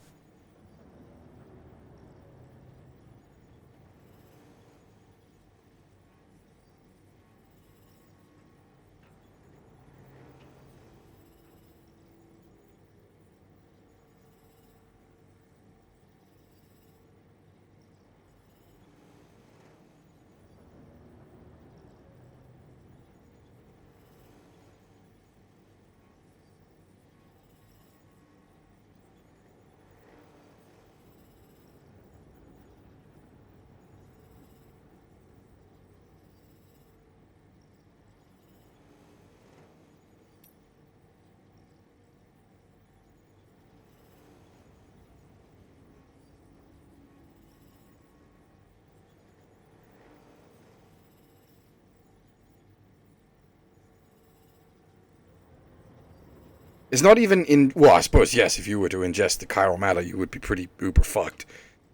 It's not even in... Well, I suppose, yes, if you were to ingest the chiral matter, you would be pretty uber fucked.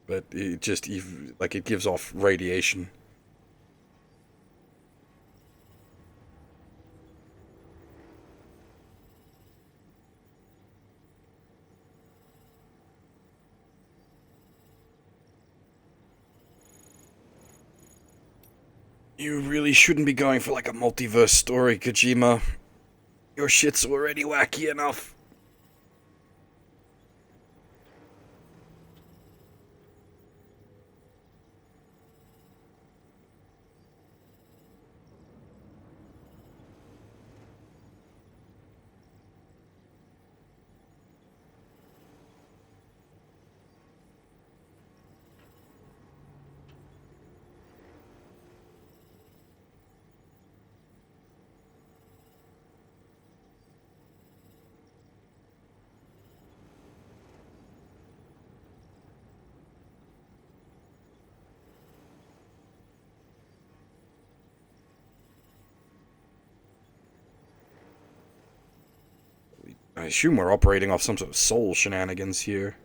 But it just, like, it gives off radiation. You really shouldn't be going for, like, a multiverse story, Kojima. Your shit's already wacky enough. I assume we're operating off some sort of soul shenanigans here.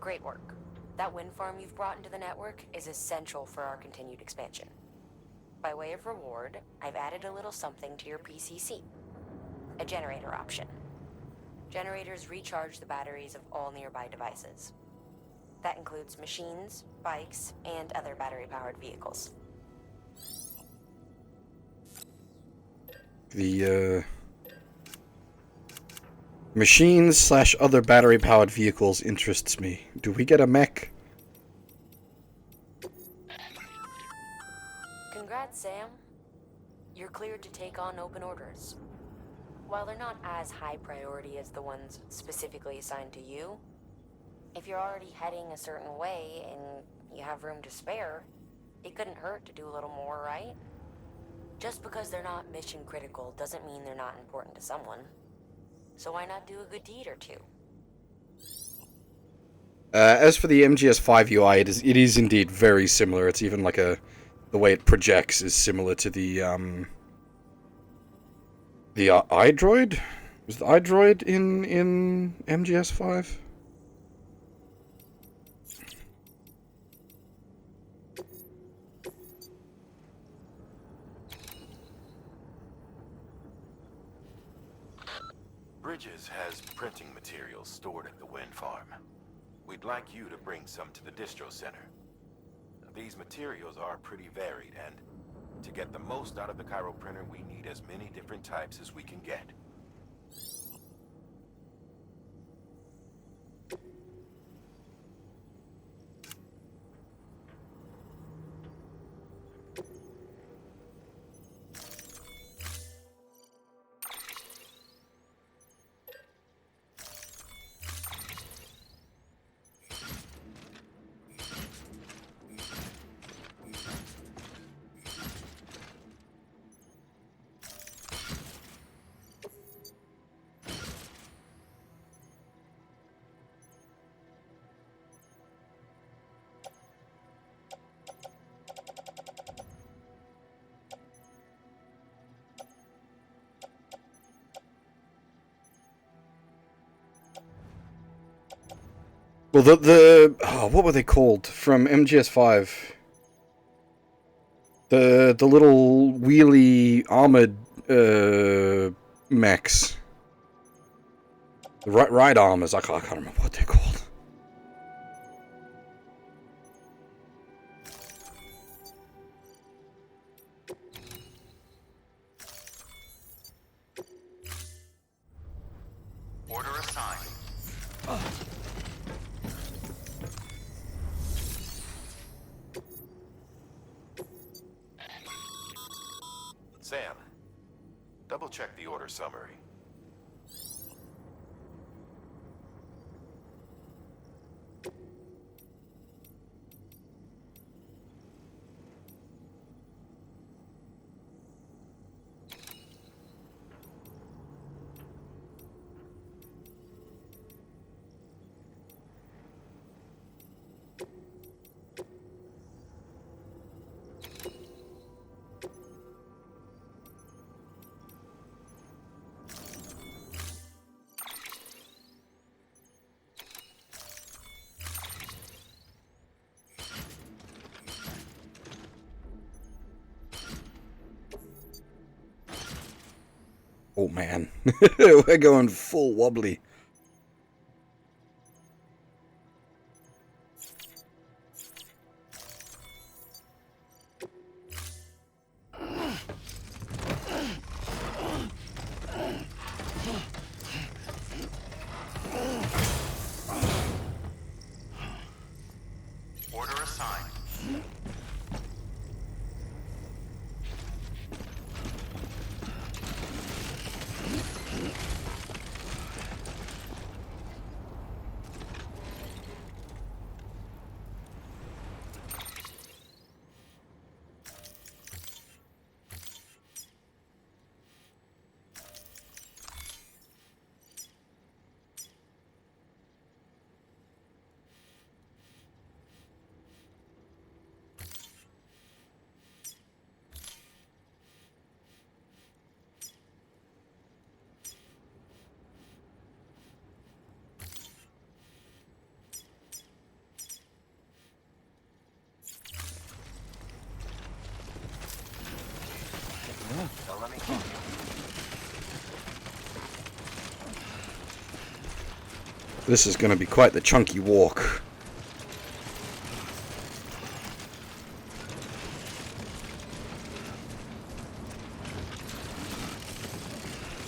Great work. That wind farm you've brought into the network is essential for our continued expansion. By way of reward, I've added a little something to your PCC. A generator option. Generators recharge the batteries of all nearby devices. That includes machines, bikes, and other battery-powered vehicles. The, machines / other battery-powered vehicles interests me. Do we get a mech? Congrats, Sam. You're cleared to take on open orders. While they're not as high priority as the ones specifically assigned to you, if you're already heading a certain way and you have room to spare, it couldn't hurt to do a little more, right? Just because they're not mission critical doesn't mean they're not important to someone. So why not do a good deed or two? As for the MGS5 UI, it is indeed very similar. It's even like the way it projects is similar to the iDroid? Was the iDroid in MGS5? Bridges has printing materials stored at the wind farm. We'd like you to bring some to the distro center. These materials are pretty varied, and to get the most out of the Cairo printer, we need as many different types as we can get. Well, what were they called from MGS5? The little wheelie armored mechs. The ride armors. I can't remember what they're called. Order assigned. Sam, double-check the order summary. Oh man, we're going full wobbly. Order assigned. Don't let me keep you. This is going to be quite the chunky walk.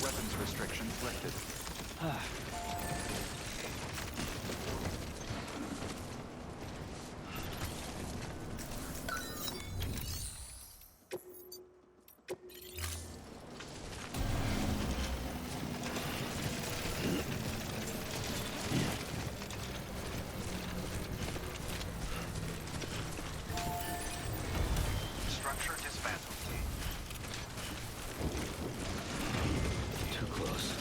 Weapons restrictions lifted. Structure dismantled. Too close.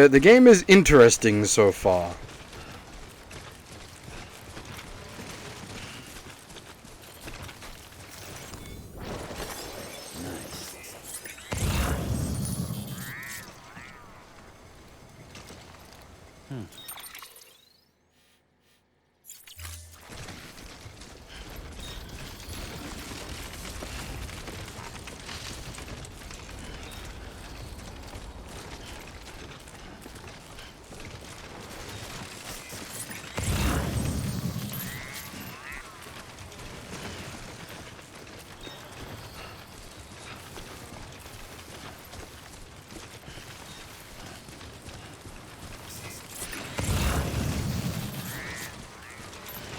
The game is interesting so far.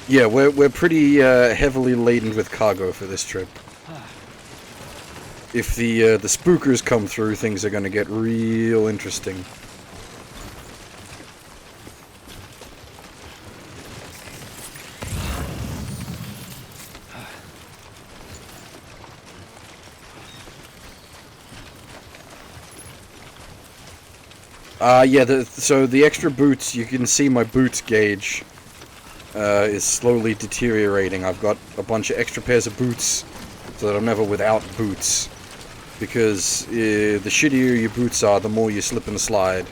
Yeah, we're pretty heavily laden with cargo for this trip. If the spookers come through, things are going to get real interesting. Yeah, so the extra boots, you can see my boots gauge is slowly deteriorating. I've got a bunch of extra pairs of boots so that I'm never without boots. Because the shittier your boots are, the more you slip and slide.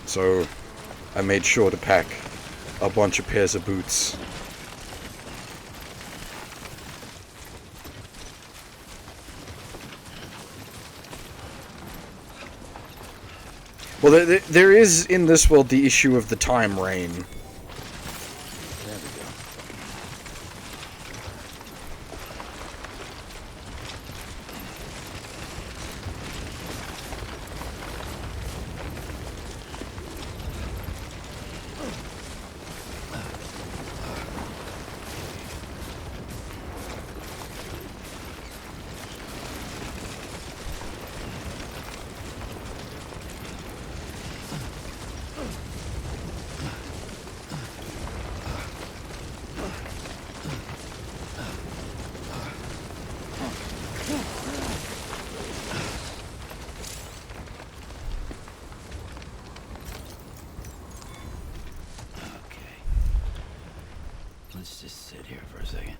So I made sure to pack a bunch of pairs of boots. Well, there is in this world the issue of the time rain. There we go. Let's just sit here for a second.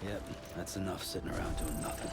Yep, that's enough sitting around doing nothing.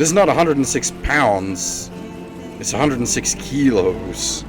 This is not 106 pounds. It's 106 kilos.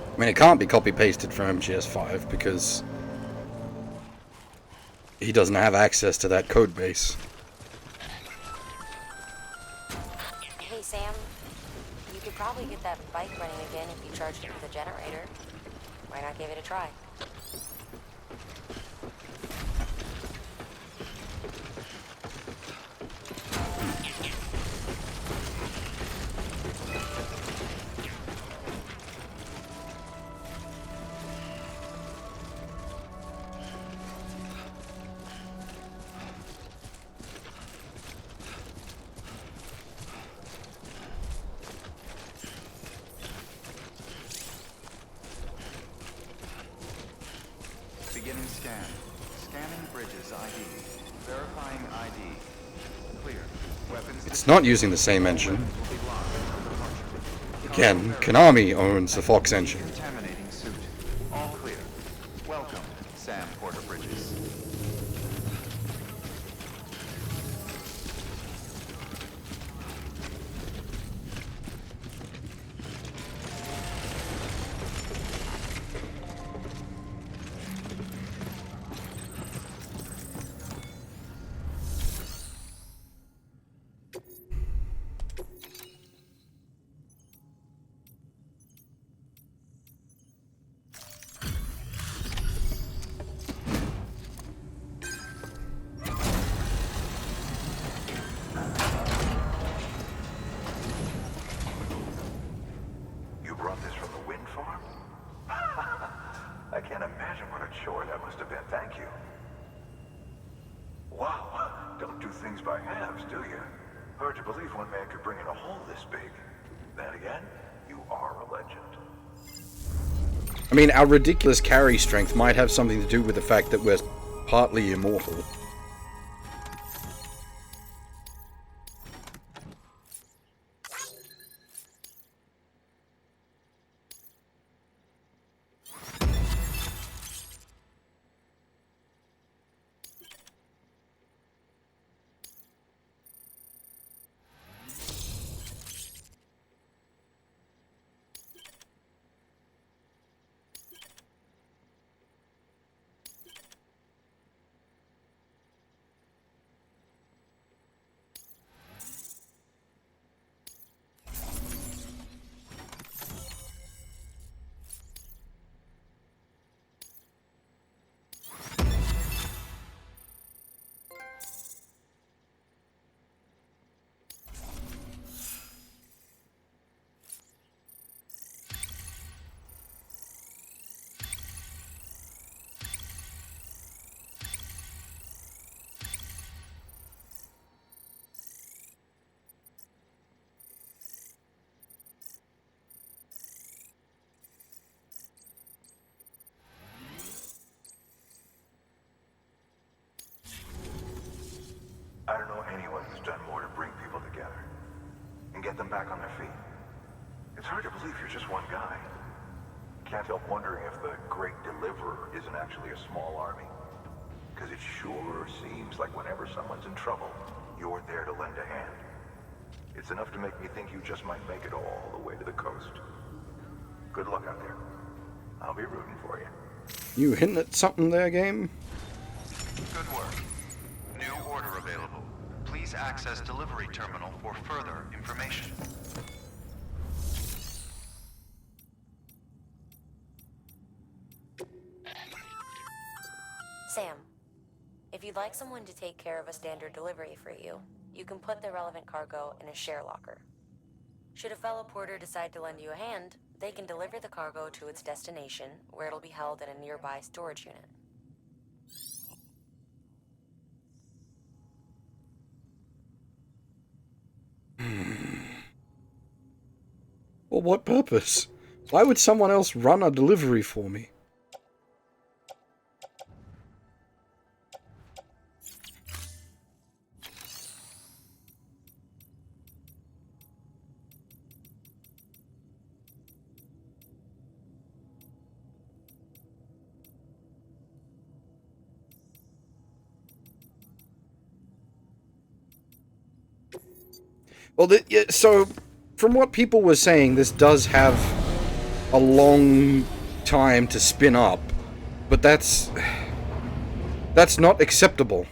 I mean, it can't be copy-pasted from MGS5 because he doesn't have access to that code base. Hey, Sam. You could probably get that bike running again if you charged it with a generator. Why not give it a try? Beginning scan. Scanning bridges ID. Verifying ID. Clear. Weapons. It's not using the same engine. Again, Konami owns the Fox engine. Contaminating suit. All clear. Welcome, Sam Porter Bridges. I can't imagine what a chore that must have been. Thank you. Wow. Don't do things by halves, do you? Hard to believe one man could bring in a hole this big. Then again, you are a legend. I mean, our ridiculous carry strength might have something to do with the fact that we're partly immortal. I don't know anyone who's done more to bring people together and get them back on their feet. It's hard to believe you're just one guy. Can't help wondering if the Great Deliverer isn't actually a small army. Because it sure seems like whenever someone's in trouble, you're there to lend a hand. It's enough to make me think you just might make it all the way to the coast. Good luck out there. I'll be rooting for you. You hinting at something there, game? Good work. New order available. Please access delivery terminal for further information. Sam, if you'd like someone to take care of a standard delivery for you, you can put the relevant cargo in a share locker. Should a fellow porter decide to lend you a hand, they can deliver the cargo to its destination, where it'll be held in a nearby storage unit. For what purpose? Why would someone else run a delivery for me? Well, so from what people were saying, this does have a long time to spin up, but that's not acceptable.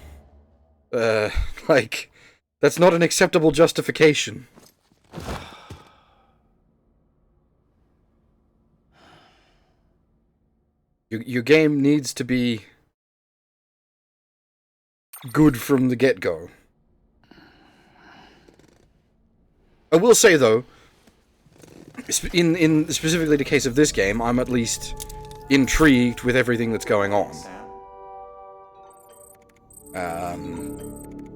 Like, that's not an acceptable justification. Your game needs to be good from the get-go. I will say, though, in specifically the case of this game, I'm at least intrigued with everything that's going on.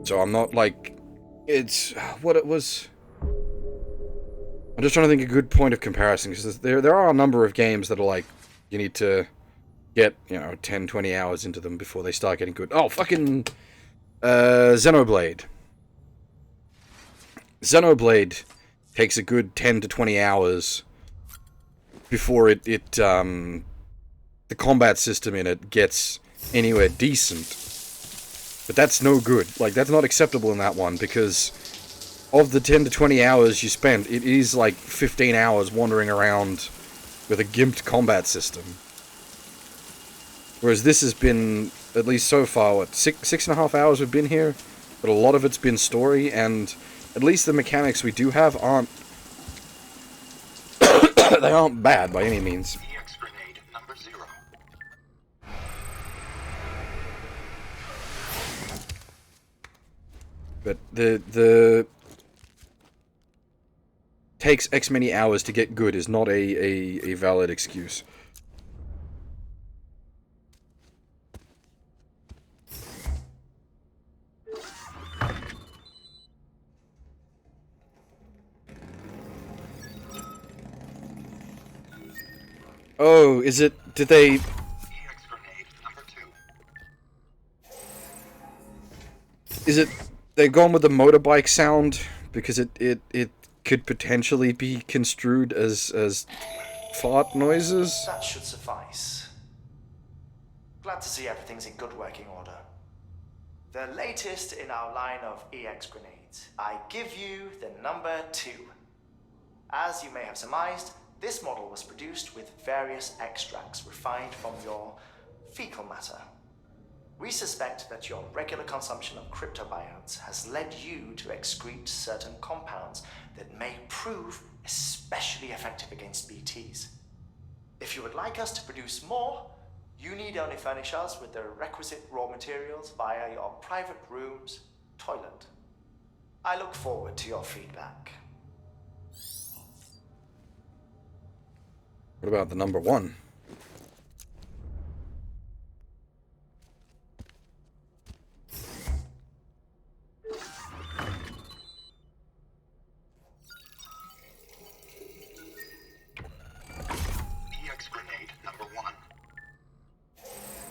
So I'm not, like, it's what it was. I'm just trying to think of a good point of comparison, because there are a number of games that are like, you need to get, 10, 20 hours into them before they start getting good. Oh, fucking Xenoblade. Xenoblade takes a good 10 to 20 hours before the combat system in it gets anywhere decent. But that's no good. Like, that's not acceptable in that one, because of the 10 to 20 hours you spend, it is like 15 hours wandering around with a gimped combat system. Whereas this has been, at least so far, what, 6.5 hours we've been here? But a lot of it's been story, and at least the mechanics we do have aren't they aren't bad by any means. But the takes X many hours to get good is not a valid excuse. Oh, is it... Did they... Is it... They've gone with the motorbike sound? Because it could potentially be construed as fart noises? That should suffice. Glad to see everything's in good working order. The latest in our line of EX grenades. I give you the number 2. As you may have surmised, this model was produced with various extracts refined from your fecal matter. We suspect that your regular consumption of cryptobiotes has led you to excrete certain compounds that may prove especially effective against BTs. If you would like us to produce more, you need only furnish us with the requisite raw materials via your private room's toilet. I look forward to your feedback. What about the number 1? EX grenade number 1.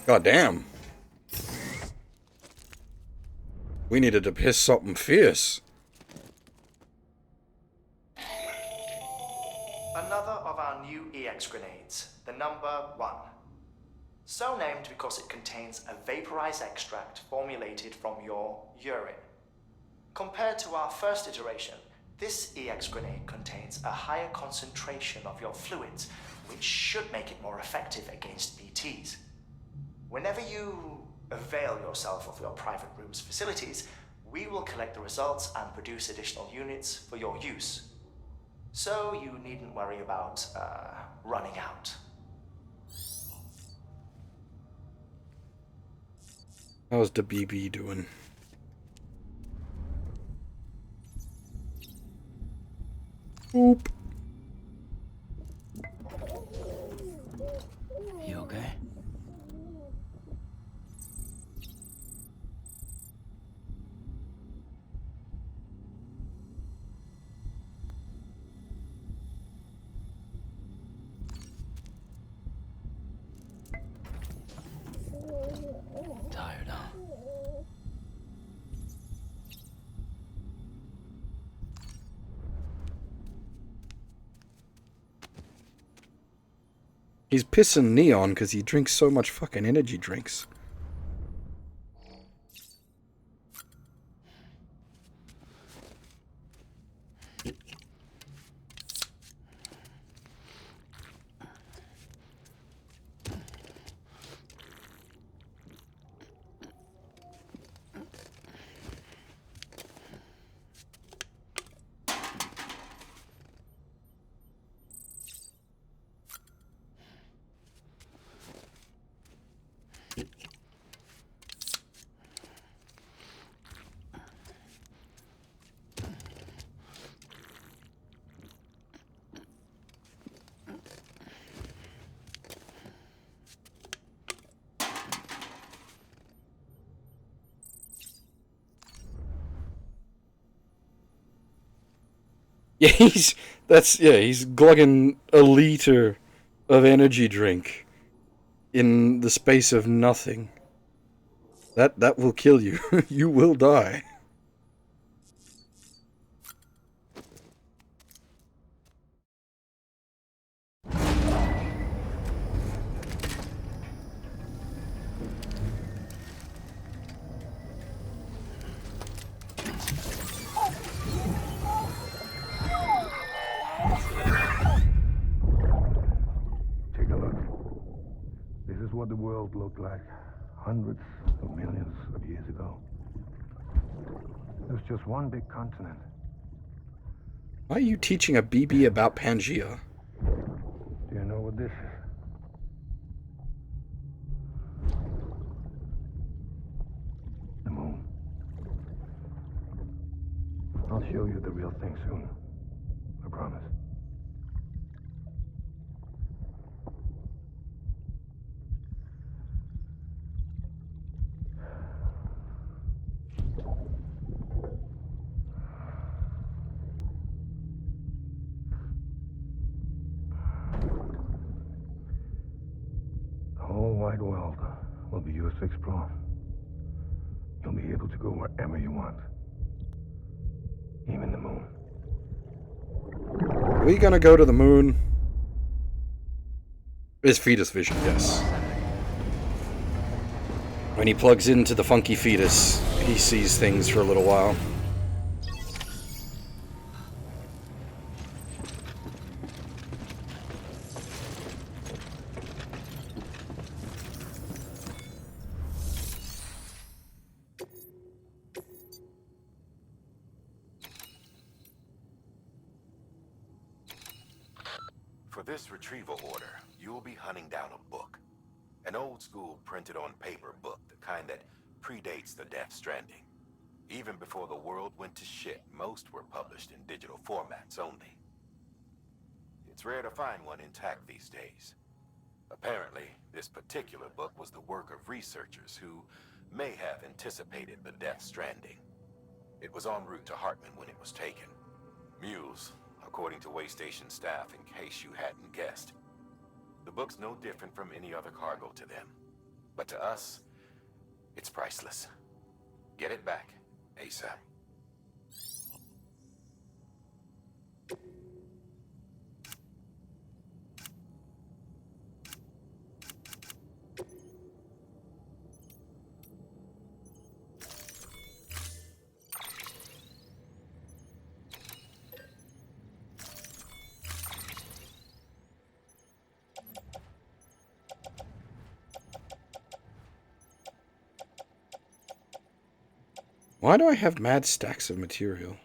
God damn. We needed to piss something fierce. Another of our new EX grenades, the number 1. So named because it contains a vaporized extract formulated from your urine. Compared to our first iteration, This EX grenade contains a higher concentration of your fluids, which should make it more effective against BTs. Whenever you avail yourself of your private room's facilities, we will collect the results and produce additional units for your use. So you needn't worry about, running out. How's the BB doing? Oop. You okay? Tired, huh? He's pissing Neon because he drinks so much fucking energy drinks. Yeah, he's glugging a liter of energy drink in the space of nothing. That will kill you. You will die. Take a look. This is what the world looked like hundreds of millions of years ago. There's just one big continent. Why are you teaching a BB about Pangea? Do you know what this is? The moon. I'll show you the real thing soon. I promise. The whole wide world will be yours to explore. You'll be able to go wherever you want. Even the moon. Are we gonna go to the moon? It's fetus vision, yes. When he plugs into the funky fetus, he sees things for a little while. For this retrieval order, you'll be hunting down a book. An old-school printed-on paper book, the kind that predates the Death Stranding. Even before the world went to shit, most were published in digital formats only. It's rare to find one intact these days. Apparently, this particular book was the work of researchers who may have anticipated the Death Stranding. It was en route to Hartman when it was taken. Mules, according to Waystation staff, in case you hadn't guessed. The book's no different from any other cargo to them. But to us, it's priceless. Get it back, ASAP. Why do I have mad stacks of material?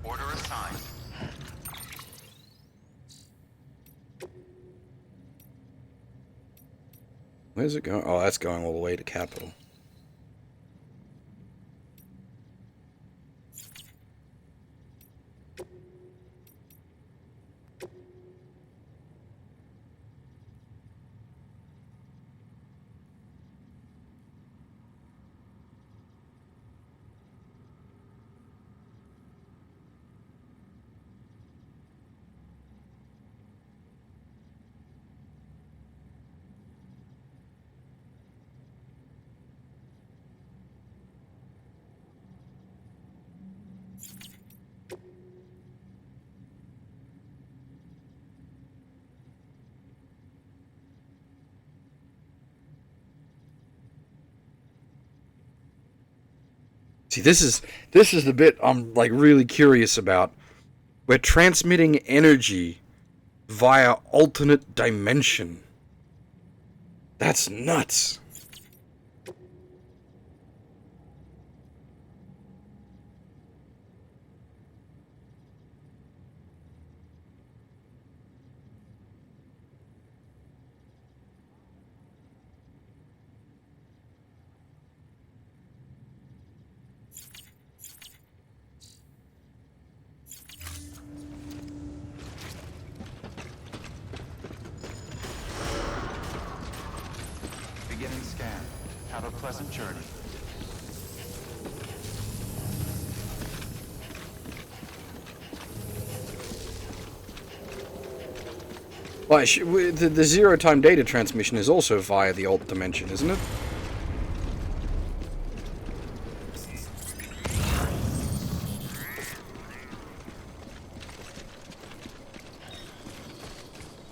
Order assigned. Where's it going? Oh, that's going all the way to Capital. See, this is the bit I'm like really curious about. We're transmitting energy via alternate dimension. That's nuts. Beginning scan. Have a pleasant journey. Well, the zero-time data transmission is also via the alt dimension, isn't it?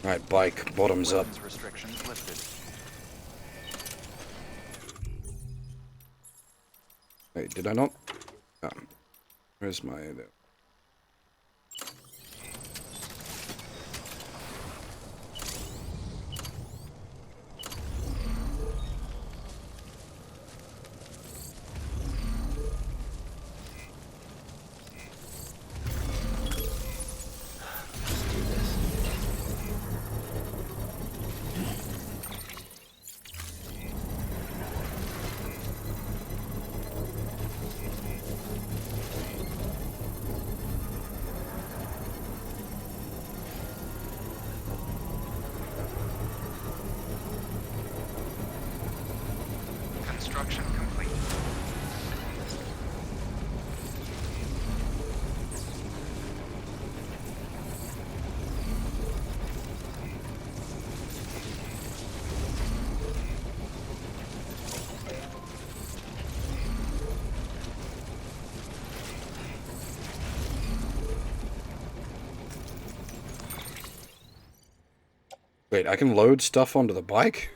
Alright, bike, bottoms up. Restrictions lifted. Wait, did I not? Where's my... Construction complete. Wait, I can load stuff onto the bike?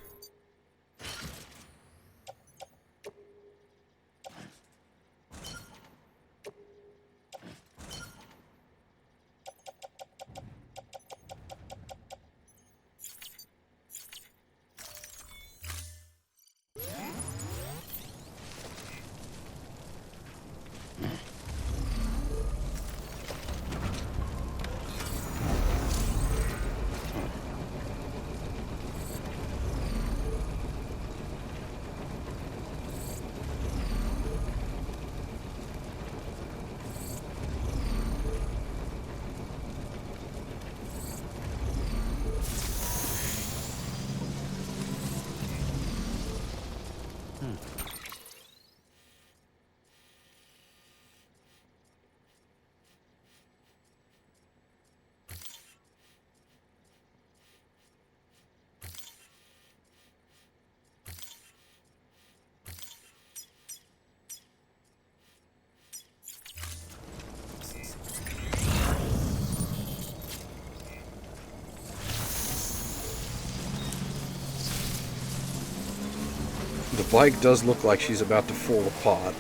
The bike does look like she's about to fall apart.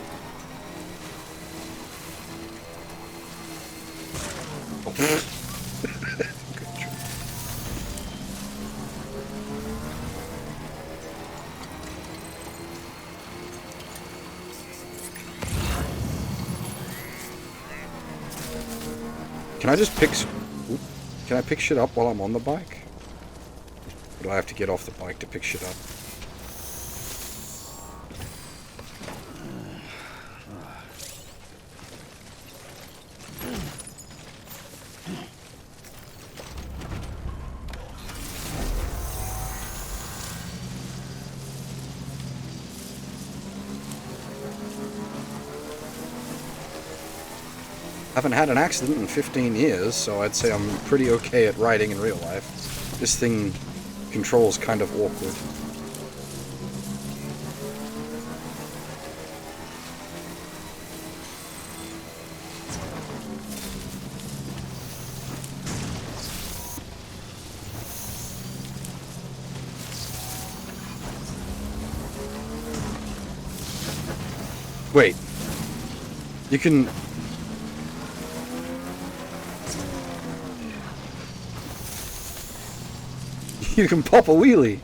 Oh. Can I just pick... Can I pick shit up while I'm on the bike? Or do I have to get off the bike to pick shit up? Haven't had an accident in 15 years, so I'd say I'm pretty okay at riding in real life. This thing controls kind of awkward. Wait. You can... You can pop a wheelie.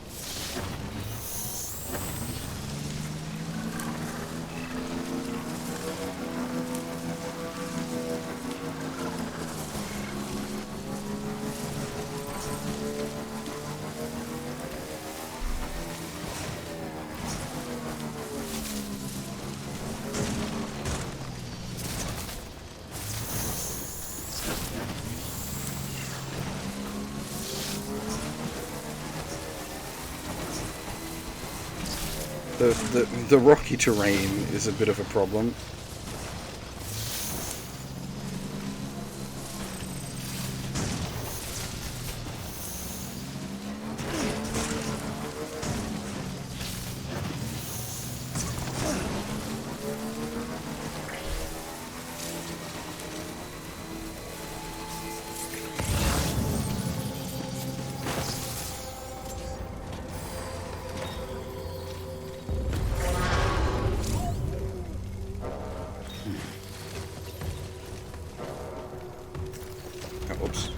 The rocky terrain is a bit of a problem. Oops.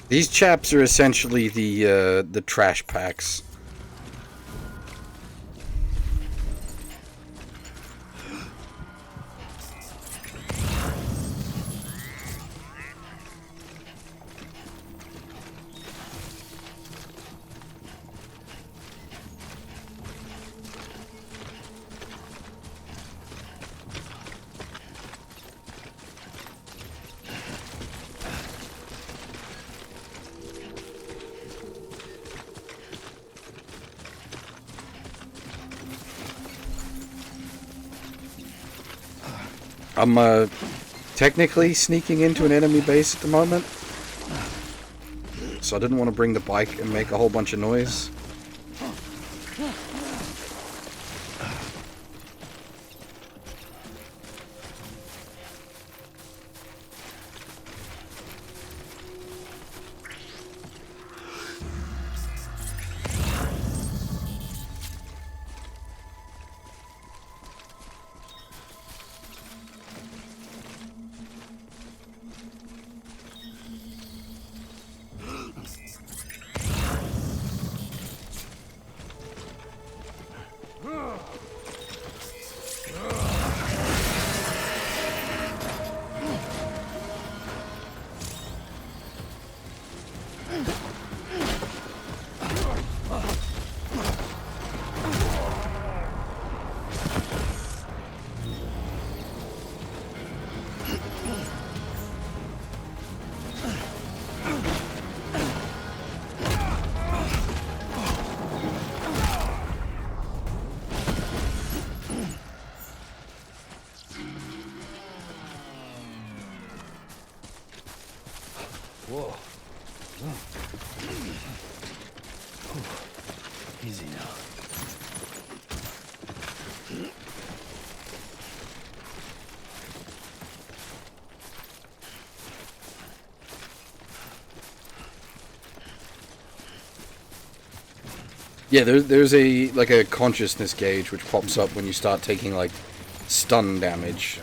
These chaps are essentially the trash packs. I'm technically sneaking into an enemy base at the moment, so I didn't want to bring the bike and make a whole bunch of noise. Whoa. Easy now. Yeah, there's a like a consciousness gauge which pops up when you start taking like stun damage.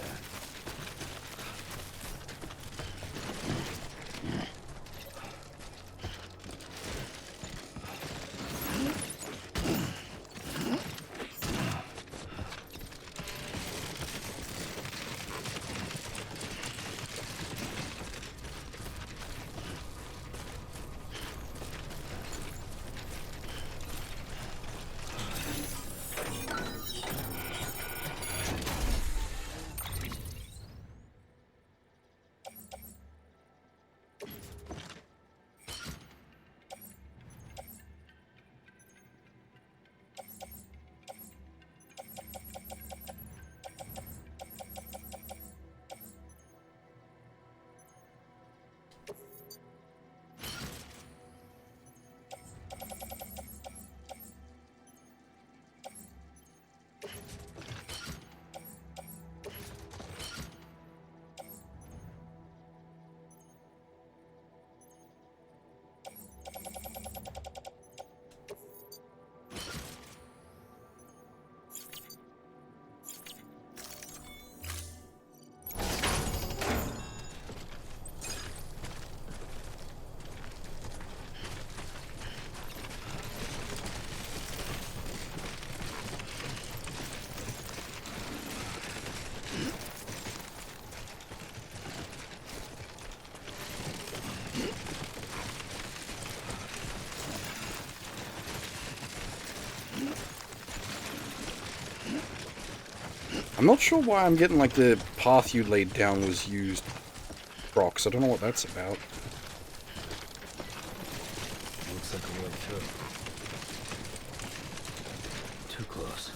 I'm not sure why I'm getting like the path you laid down was used procs. I don't know what that's about. Looks like a way through. Too close.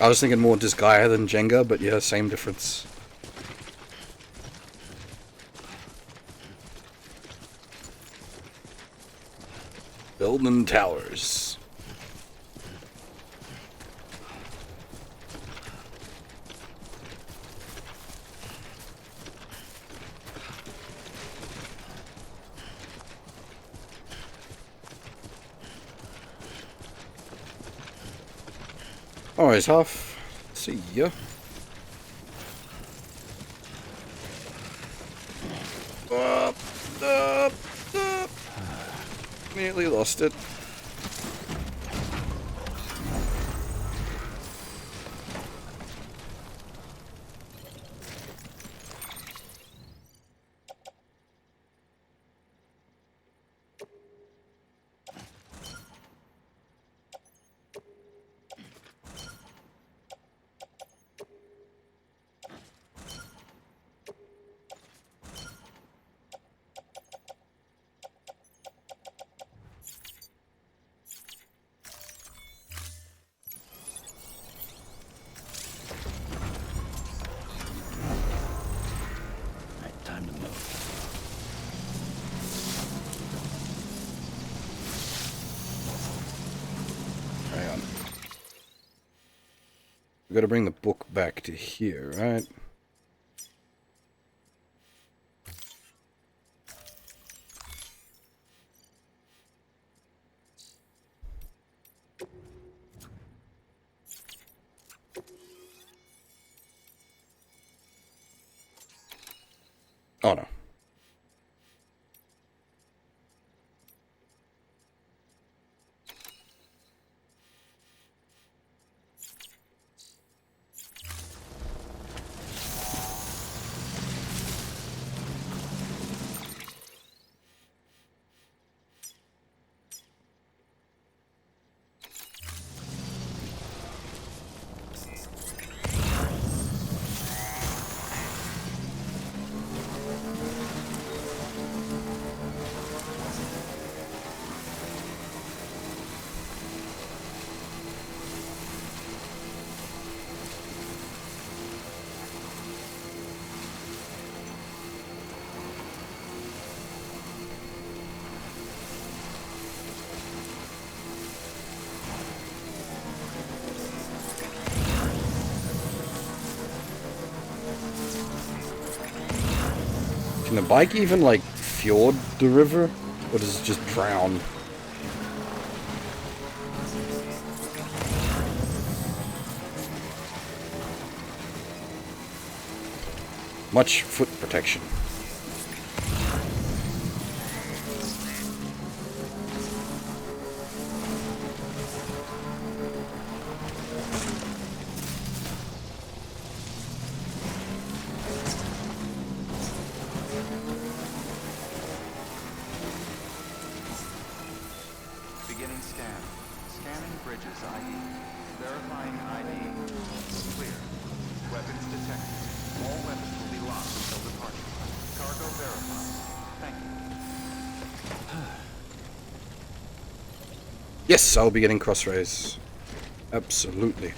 I was thinking more Disgaea than Jenga, but yeah, same difference. Building towers. Alright, Huff. See ya. Up. Nearly lost it. We gotta bring the book back to here, right? Oh no. Can the bike even, like, fjord the river? Or does it just drown? Much foot protection. Beginning scan. Scanning bridges ID. Verifying ID. Clear. Weapons detected. All weapons will be locked until departure. Cargo verified. Thank you. Yes, I'll be getting crossrays. Absolutely.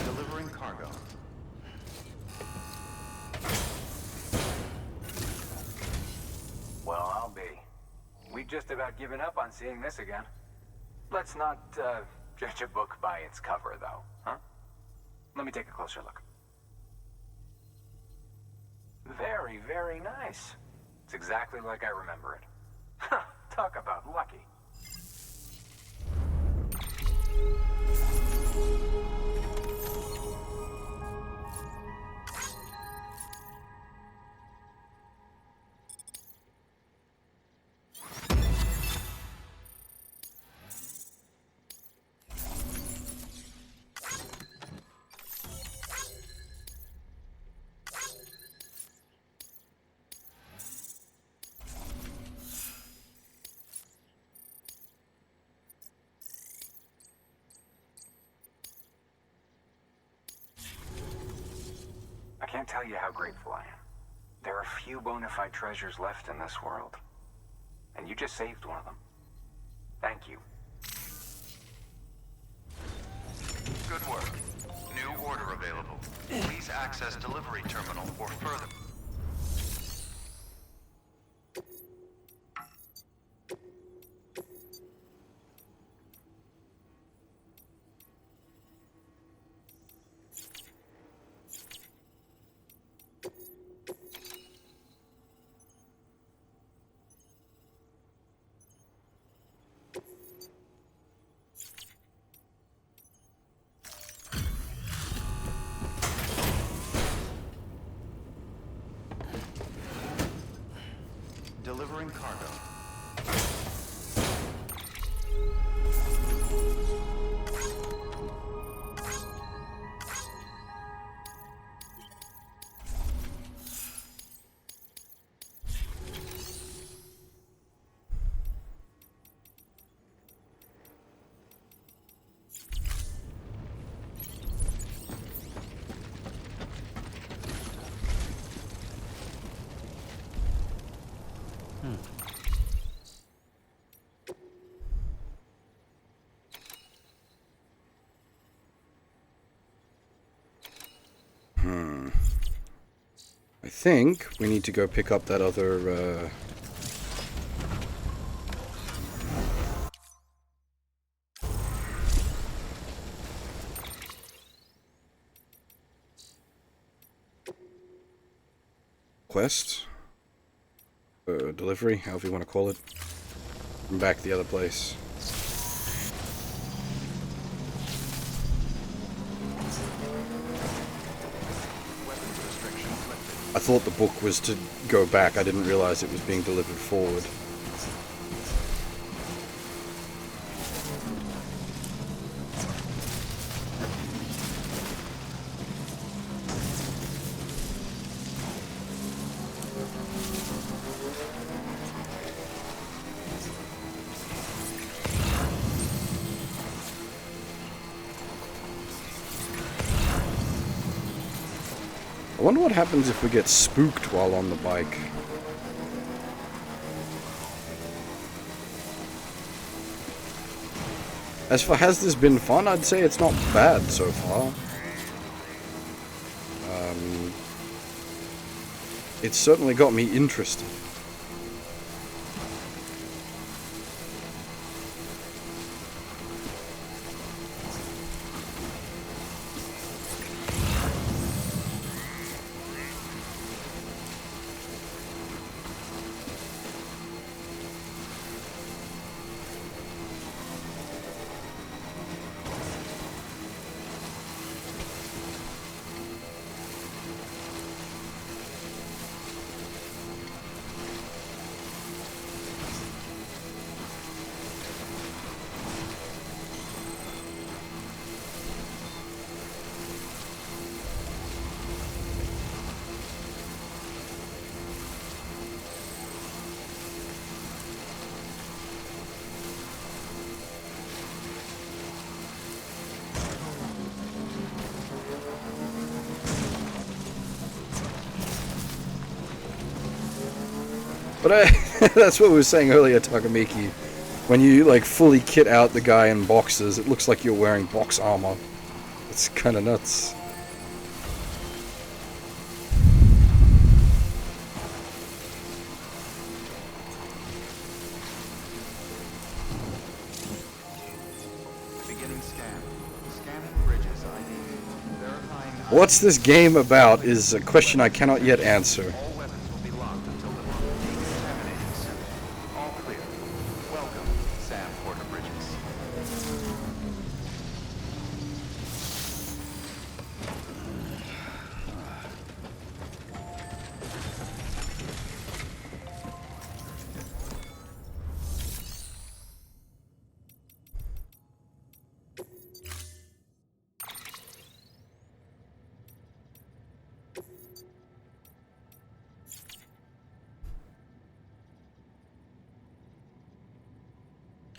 Delivering cargo. Well, I'll be. We've just about given up on seeing this again. Let's not, judge a book by its cover, though, huh? Let me take a closer look. Very, very nice. It's exactly like I remember it. Talk about lucky. I can't tell you how grateful I am. There are few bona fide treasures left in this world. And you just saved one of them. Thank you. Good work. New order available. Please access delivery terminal for further. Delivering cargo. I think we need to go pick up that other, quest? Delivery, however you want to call it. From back the other place. I thought the book was to go back. I didn't realize it was being delivered forward. I wonder what happens if we get spooked while on the bike. As for has this been fun, I'd say it's not bad so far. It's certainly got me interested. But that's what we were saying earlier, Takamiki. When you like fully kit out the guy in boxes, it looks like you're wearing box armor. It's kind of nuts. Beginning scan. Scanning bridges ID. Verifying ID. What's this game about is a question I cannot yet answer. All weapons will be locked until the decontaminating center. All clear. Welcome, Sam Porter Bridges.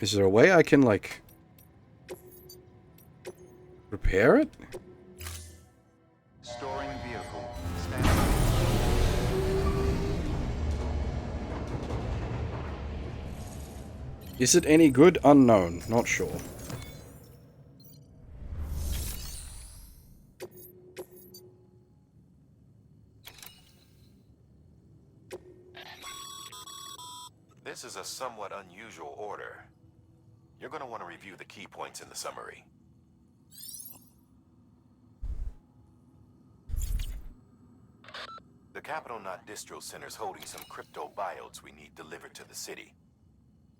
Is there a way I can, like, repair it? Storing vehicle. Standing. Is it any good? Unknown. Not sure. This is a somewhat unusual order. You're going to want to review the key points in the summary. The Capital Knot Distro Center's holding some cryptobiotes we need delivered to the city.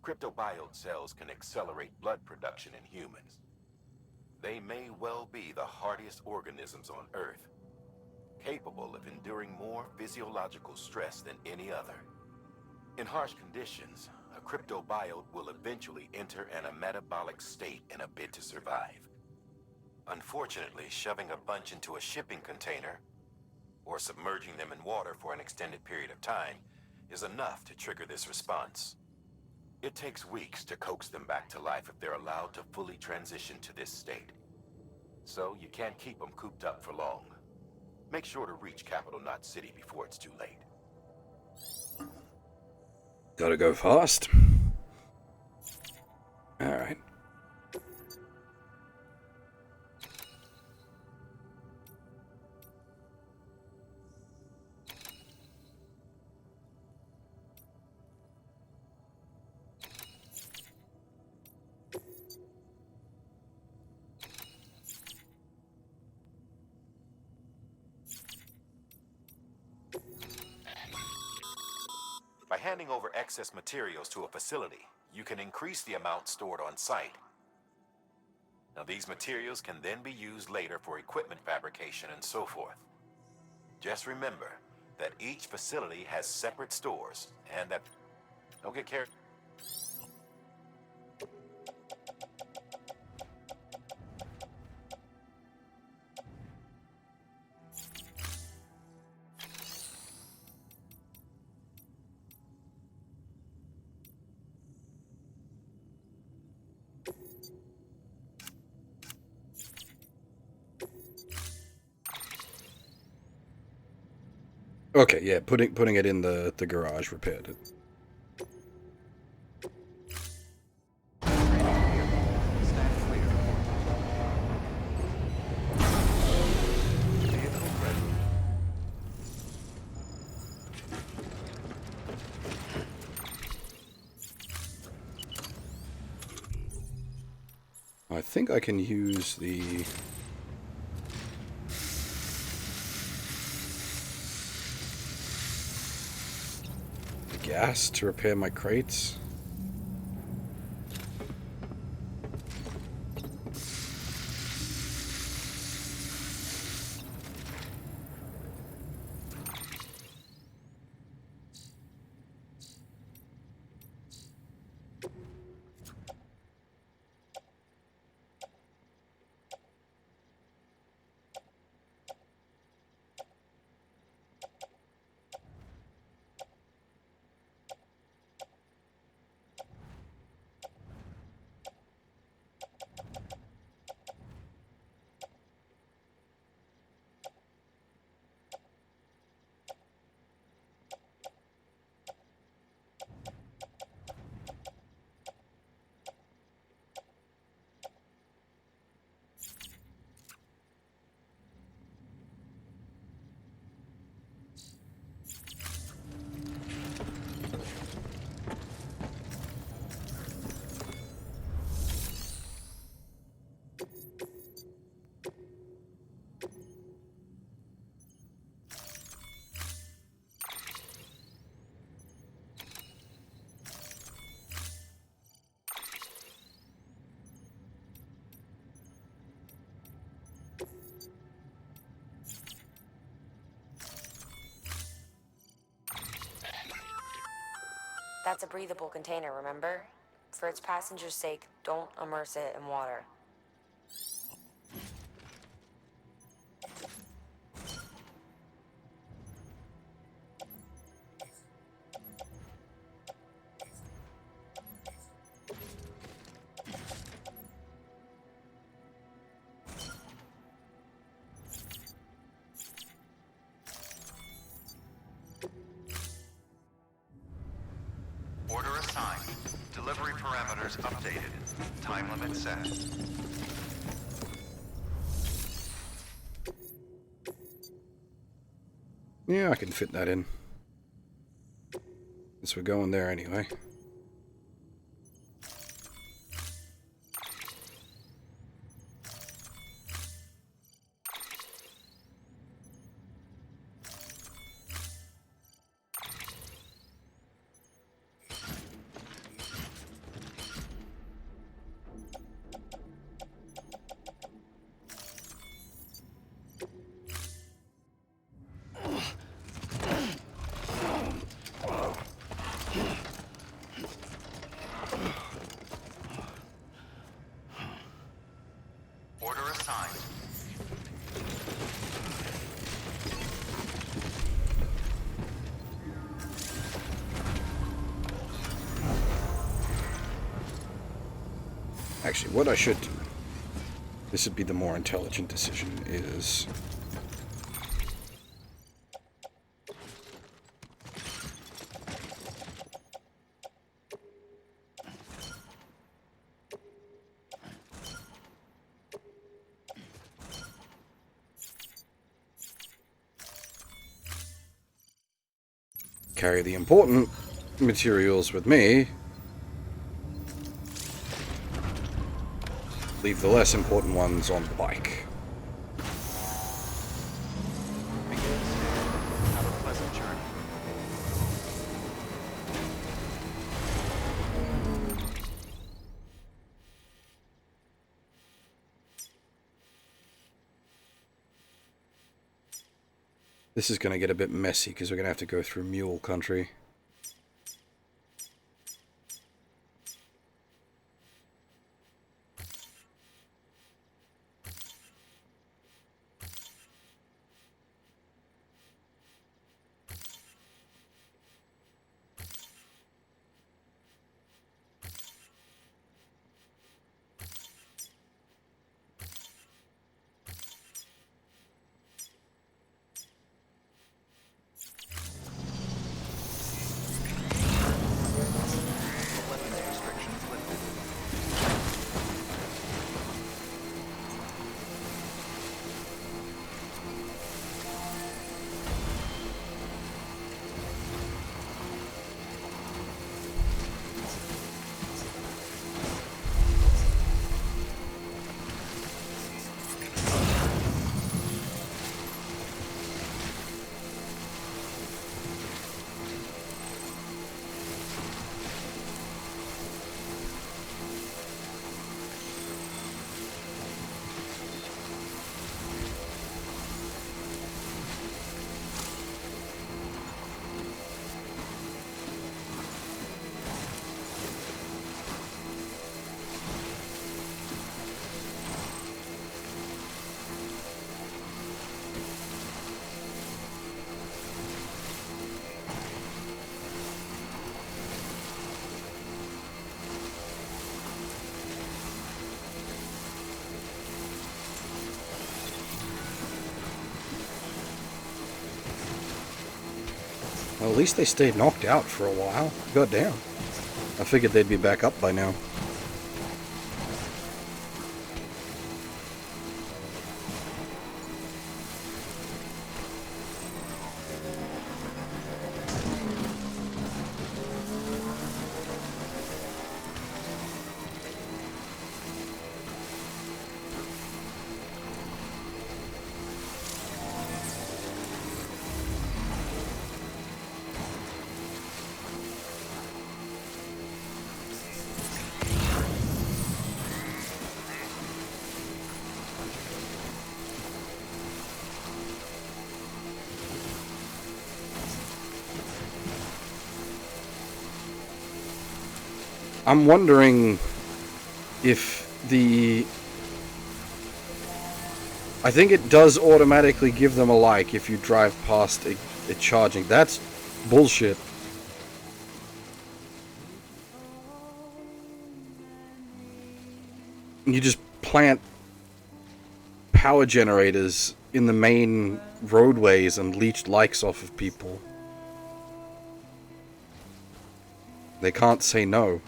Cryptobiote cells can accelerate blood production in humans. They may well be the hardiest organisms on Earth, capable of enduring more physiological stress than any other. In harsh conditions, a cryptobiote will eventually enter an metabolic state in a bid to survive. Unfortunately, shoving a bunch into a shipping container or submerging them in water for an extended period of time is enough to trigger this response. It takes weeks to coax them back to life if they're allowed to fully transition to this state. So you can't keep them cooped up for long. Make sure to reach Capital Knot City before it's too late. Gotta go fast. Alright. By handing over excess materials to a facility, you can increase the amount stored on site. Now, these materials can then be used later for equipment fabrication and so forth. Just remember that each facility has separate stores, and that... Don't get carried... Okay, yeah, putting it in the garage repaired it. I think I can use the gas to repair my crates. That's a breathable container, remember? For its passengers' sake, don't immerse it in water. Order assigned. Delivery parameters updated. Time limit set. Yeah, I can fit that in. Guess we're going there anyway. Order assigned. Actually, what I should do, this would be the more intelligent decision, is... carry the important materials with me. Leave the less important ones on the bike. Have a pleasant journey. This is going to get a bit messy because we're going to have to go through mule country. Well, at least they stayed knocked out for a while. God damn. I figured they'd be back up by now. I'm wondering if the... I think it does automatically give them a like if you drive past it charging. That's bullshit. You just plant power generators in the main roadways and leech likes off of people. They can't say no.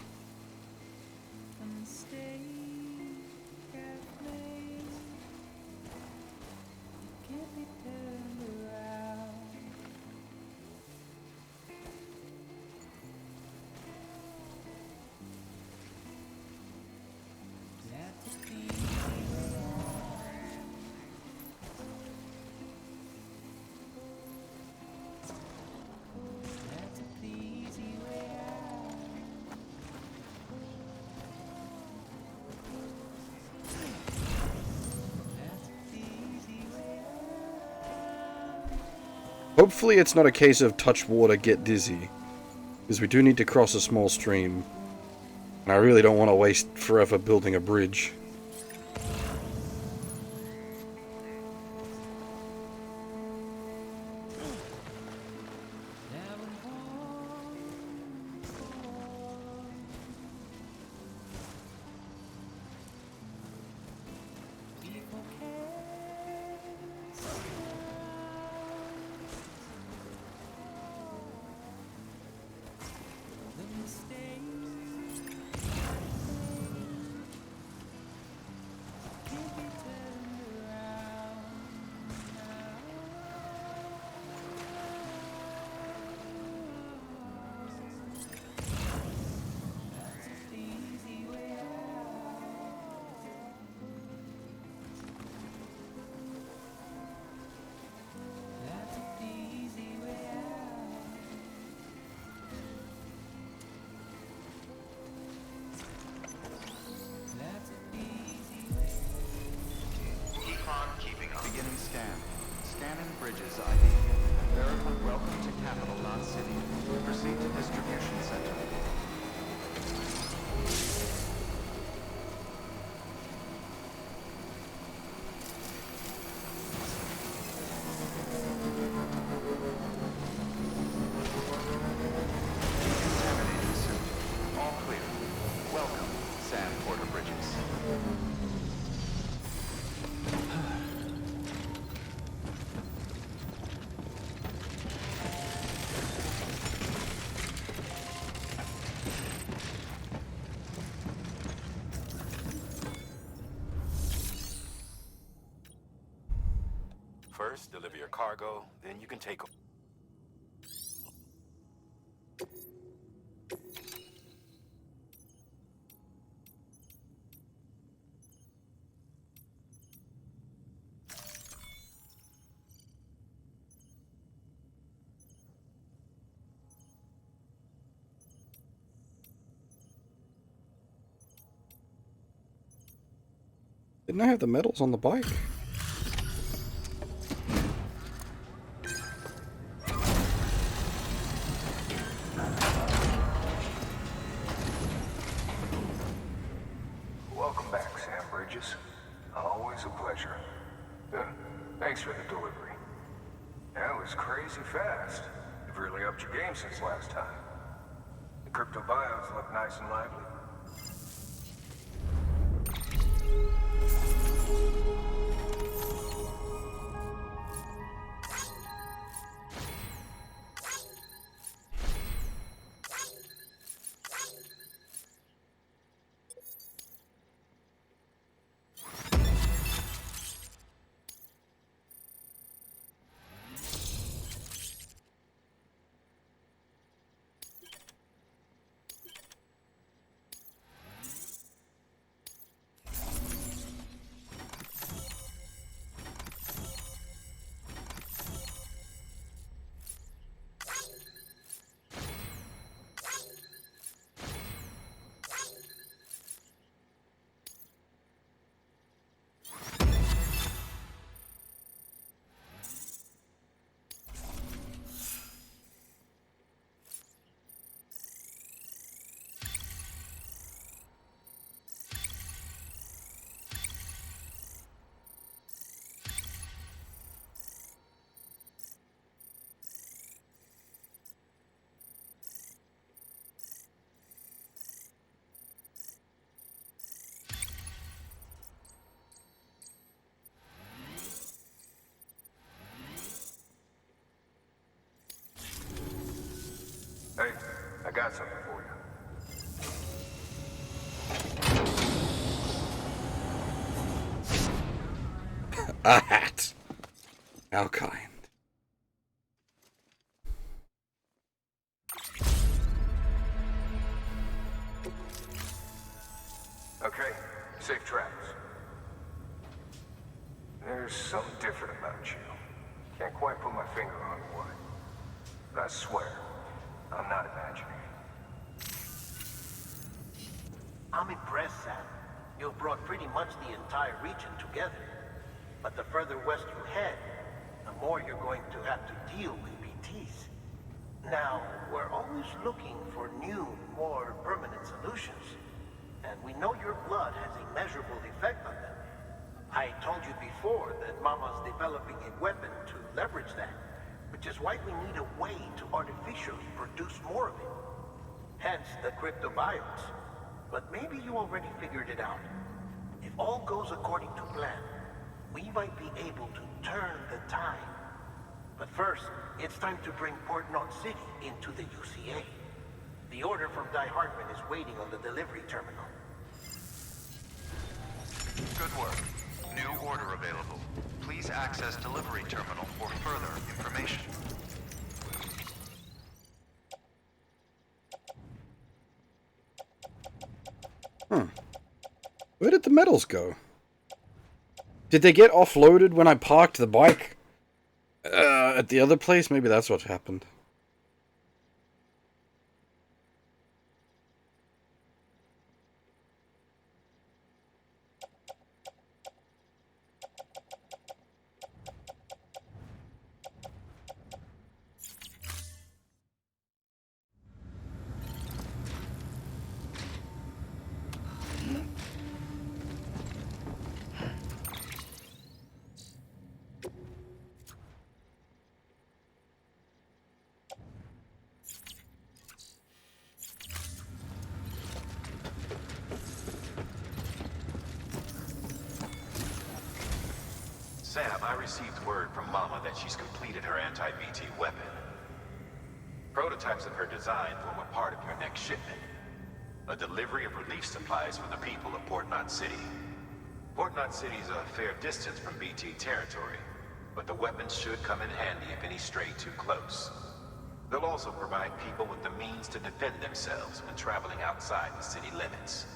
Hopefully it's not a case of touch water, get dizzy. Because we do need to cross a small stream. And I really don't want to waste forever building a bridge. First, deliver your cargo, then you can take... Didn't I have the medals on the bike? Welcome back, Sam Bridges. Always a pleasure. Thanks for the delivery. That was crazy fast. You've really upped your game since last time. The crypto bios look nice and lively. Hey, I got something for you. A hat. How kind. Okay, safe travels. There's something different about you. Can't quite put my finger on what. But I swear, I'm not imagining it. I'm impressed, Sam. You've brought pretty much the entire region together. But the further west you head, the more you're going to have to deal with BTs. Now, we're always looking for new, more permanent solutions. And we know your blood has a measurable effect on them. I told you before that Mama's developing a weapon to leverage that, which is why we need a way to artificially produce more of it. Hence the cryptobiotes. But maybe you already figured it out. If all goes according to plan, we might be able to turn the tide. But first, it's time to bring Port Knot City into the UCA. The order from Die-Hardman is waiting on the delivery terminal. Good work. New order available. Please access delivery terminal for further information. Where did the medals go? Did they get offloaded when I parked the bike at the other place? Maybe that's what happened. Sam, I received word from Mama that she's completed her anti-BT weapon. Prototypes of her design form a part of your next shipment. A delivery of relief supplies for the people of Port Knot City. Port Knot City is a fair distance from BT territory, but the weapons should come in handy if any stray too close. They'll also provide people with the means to defend themselves when traveling outside the city limits.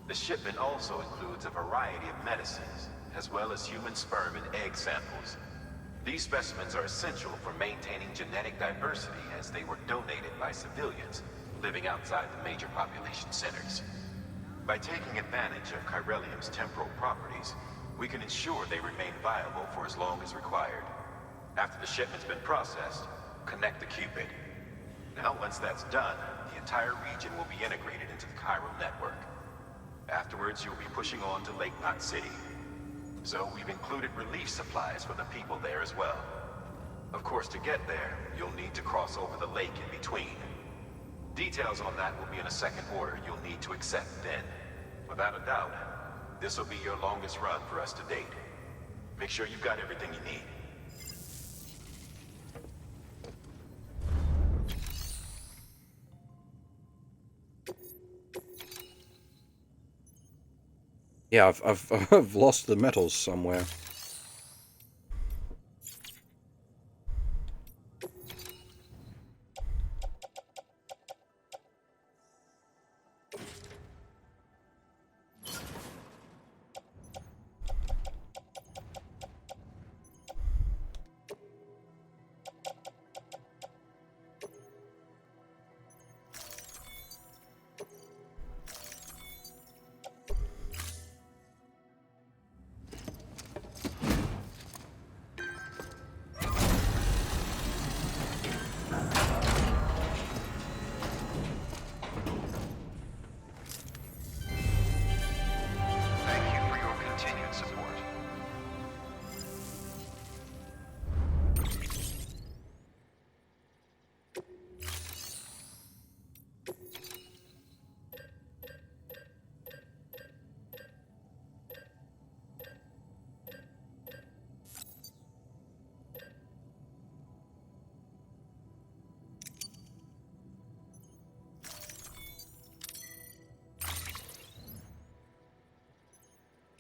The shipment also includes a variety of medicines, as well as human sperm and egg samples. These specimens are essential for maintaining genetic diversity, as they were donated by civilians living outside the major population centers. By taking advantage of chiralium's temporal properties, we can ensure they remain viable for as long as required. After the shipment's been processed, connect the Cupid. Now, once that's done, the entire region will be integrated into the chiral network. Afterwards, you'll be pushing on to Lake Knot City. So we've included relief supplies for the people there as well. Of course, to get there, you'll need to cross over the lake in between. Details on that will be in a second order you'll need to accept then. Without a doubt, this will be your longest run for us to date. Make sure you've got everything you need. Yeah, I've lost the metals somewhere.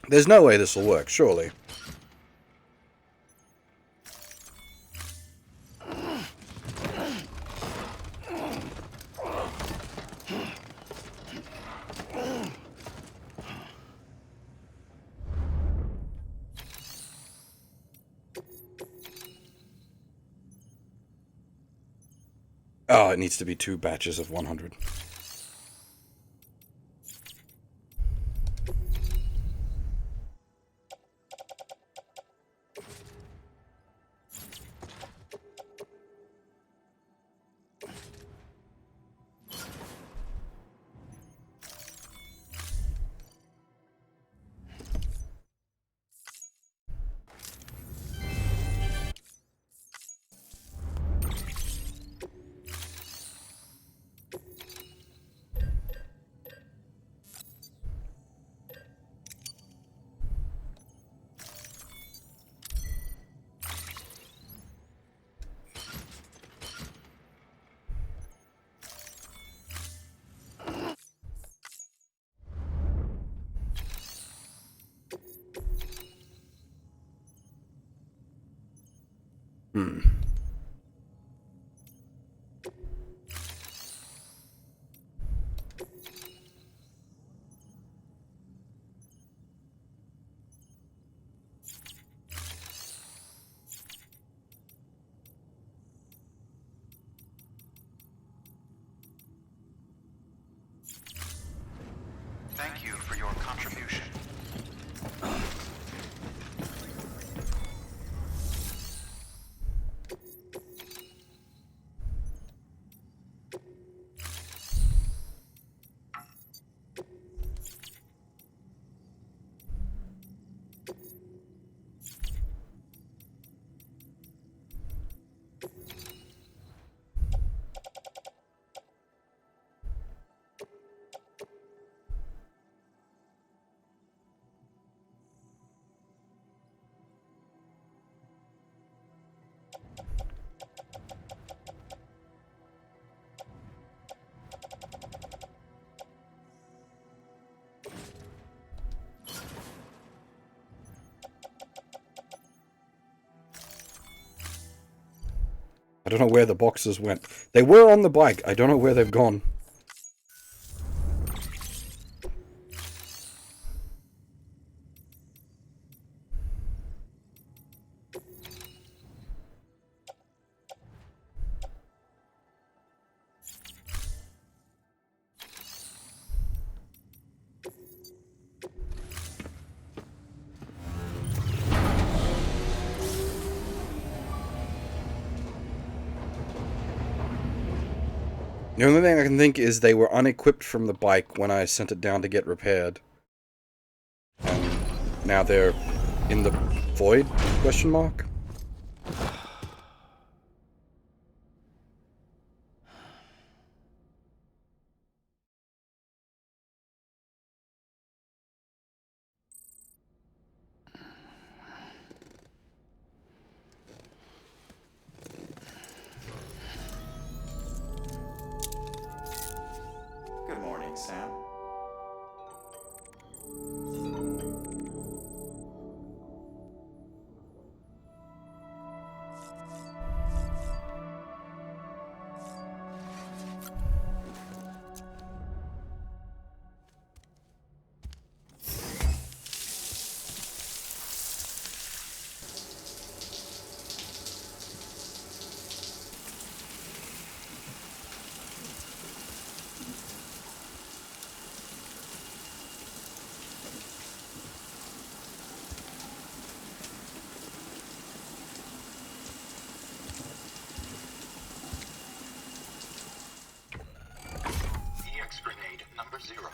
There's no way this will work, surely. Oh, it needs to be 2 batches of 100. Thank you for your contribution. don't know where the boxes went. They were on the bike. I don't know where they've gone. The only thing I can think is they were unequipped from the bike when I sent it down to get repaired. And now they're in the void? Question mark? Good morning, Sam. EX grenade number 0.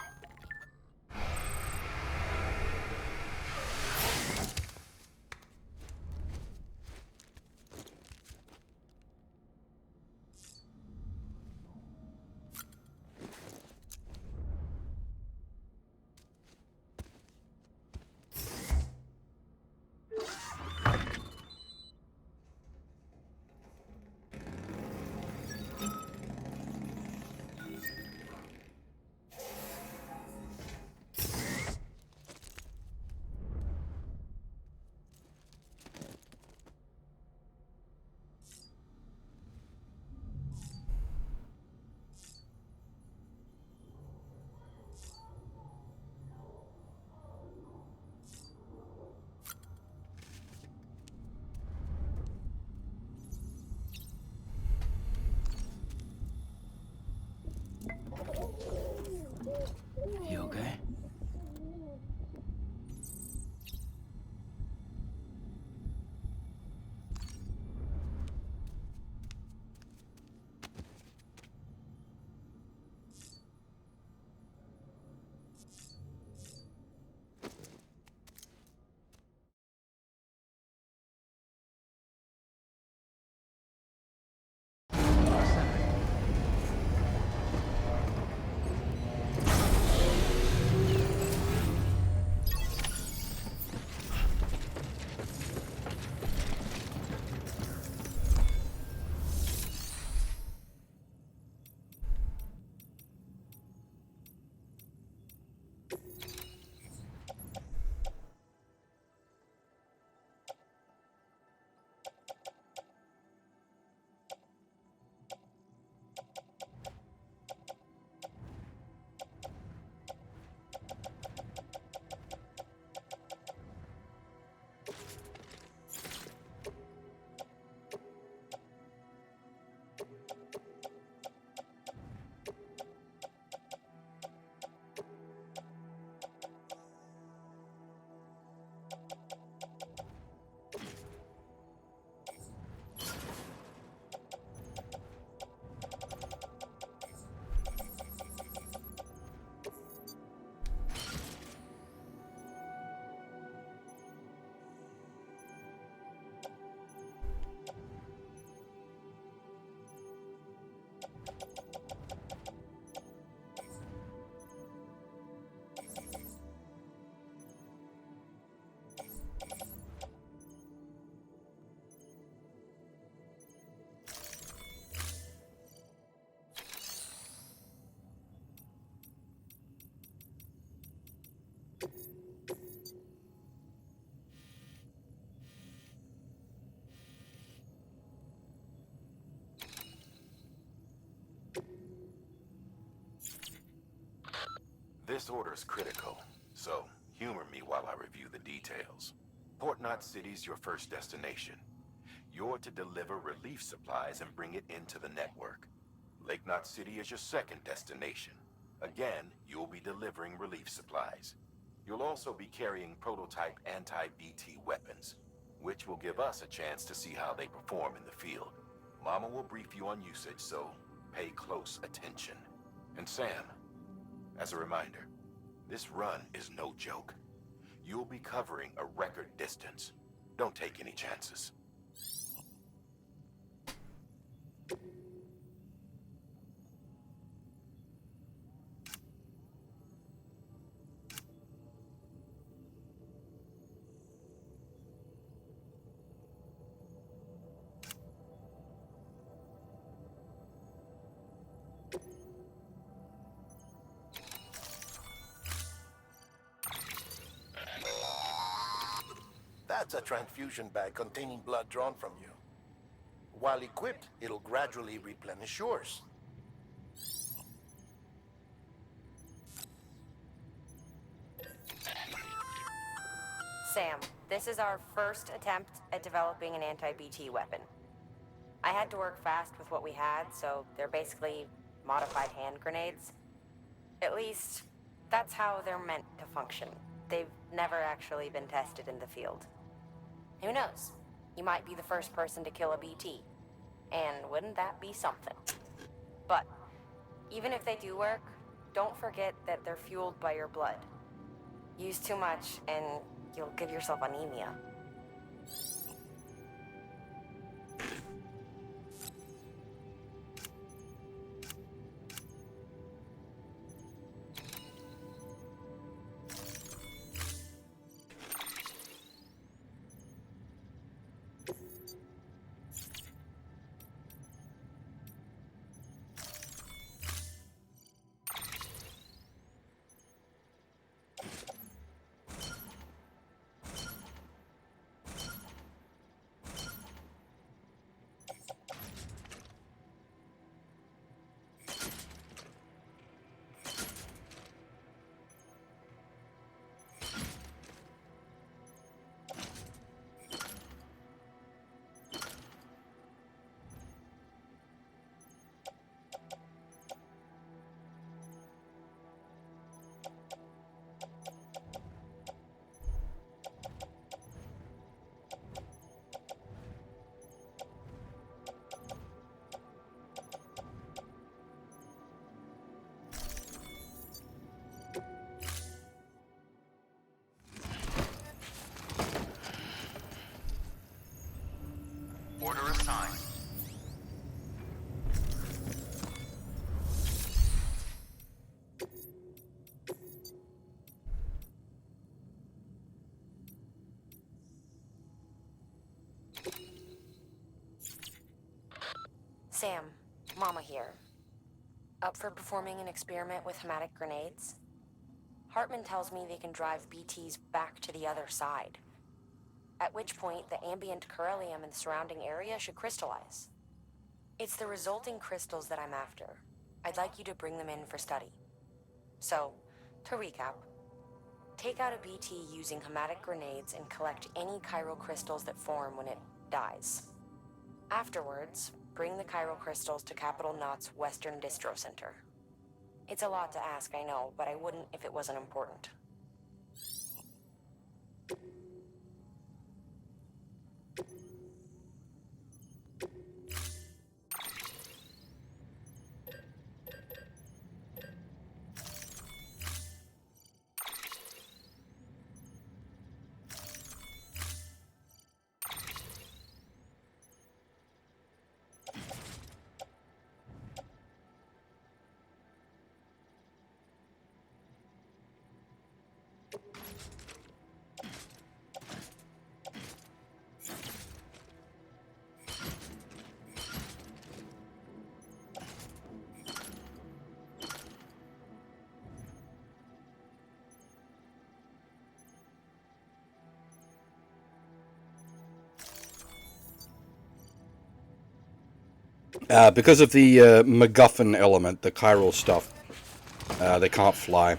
This order is critical, so humor me while I review the details. Port Knot City's your first destination. You're to deliver relief supplies and bring it into the network. Lake Knot City is your second destination. Again, you'll be delivering relief supplies. You'll also be carrying prototype anti-BT weapons, which will give us a chance to see how they perform in the field. Mama will brief you on usage, so pay close attention. And Sam, as a reminder, this run is no joke. You'll be covering a record distance. Don't take any chances. That's a transfusion bag containing blood drawn from you. While equipped, it'll gradually replenish yours. Sam, this is our first attempt at developing an anti-BT weapon. I had to work fast with what we had, so they're basically modified hand grenades. At least, that's how they're meant to function. They've never actually been tested in the field. Who knows? You might be the first person to kill a BT. And wouldn't that be something? But, even if they do work, don't forget that they're fueled by your blood. Use too much, and you'll give yourself anemia. Order assigned. Sam, Mama here. Up for performing an experiment with hematic grenades? Hartman tells me they can drive BTs back to the other side. At which point, the ambient beryllium in the surrounding area should crystallize. It's the resulting crystals that I'm after. I'd like you to bring them in for study. So, to recap, take out a BT using hematic grenades and collect any chiral crystals that form when it dies. Afterwards, bring the chiral crystals to Capital Knot's Western Distro Center. It's a lot to ask, I know, but I wouldn't if it wasn't important. Because of the MacGuffin element, the chiral stuff, they can't fly.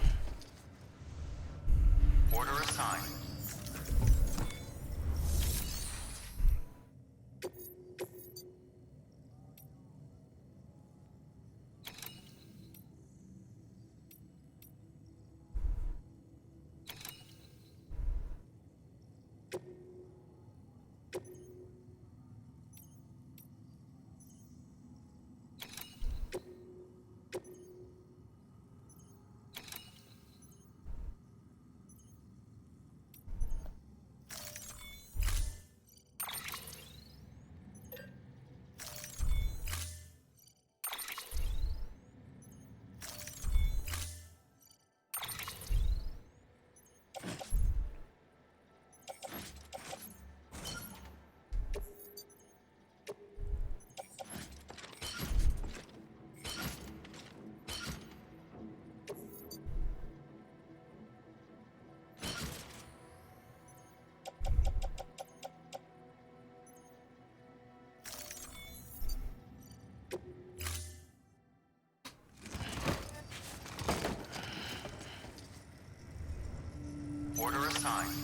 Order assigned.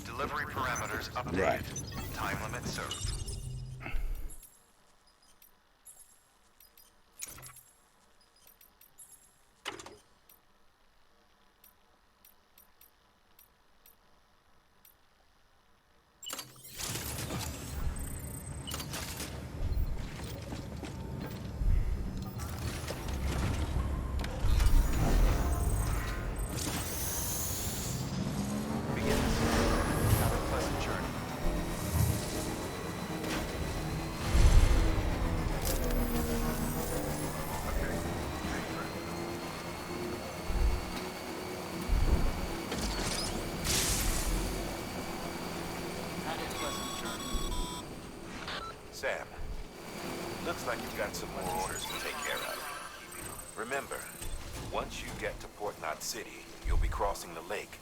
Delivery parameters updated. Right. Time limit served. Sam, looks like you've got some more orders to take care of. Remember, once you get to Port Knot City, you'll be crossing the lake.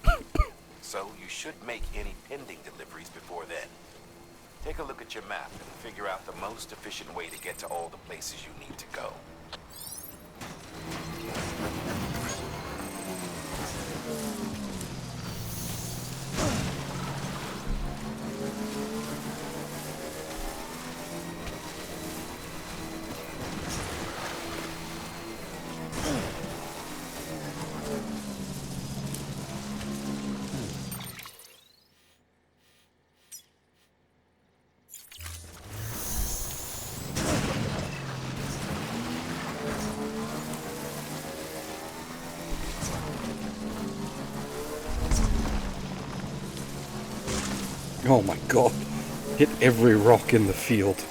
So you should make any pending deliveries before then. Take a look at your map and figure out the most efficient way to get to all the places you need to go. Oh my god. Hit every rock in the field.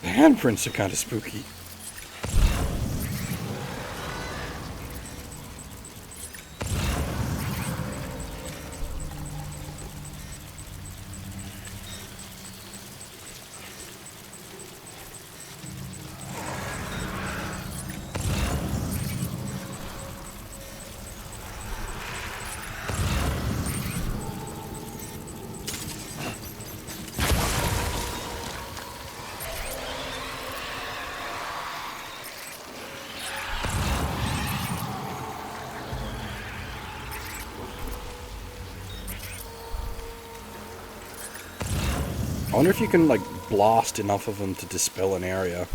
The handprints are kind of spooky. I wonder if you can, like, blast enough of them to dispel an area.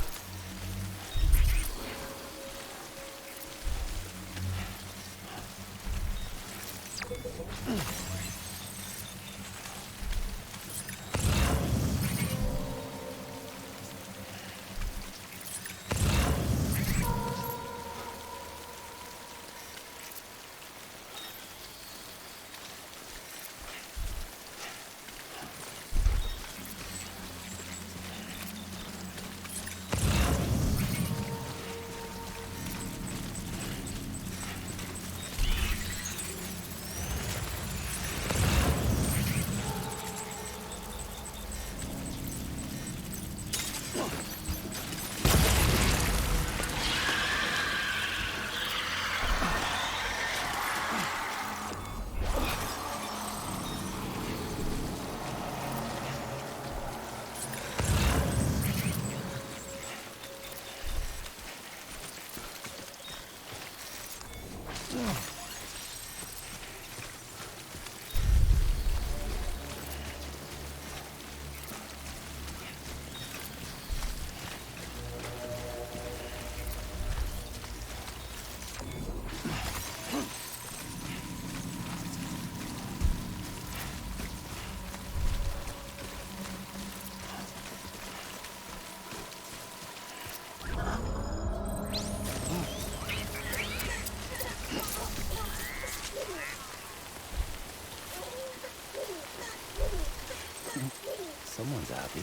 Someone's happy.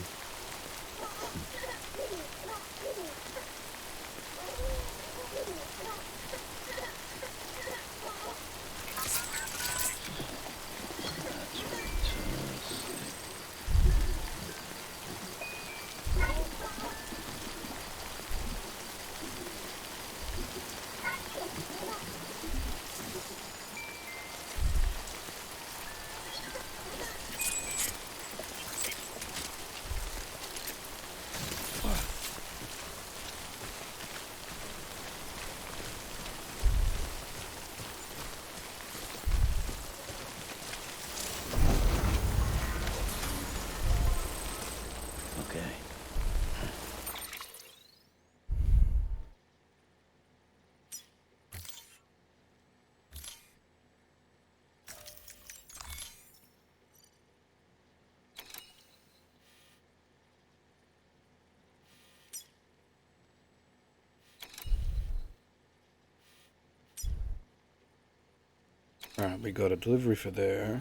Alright, we got a delivery for there.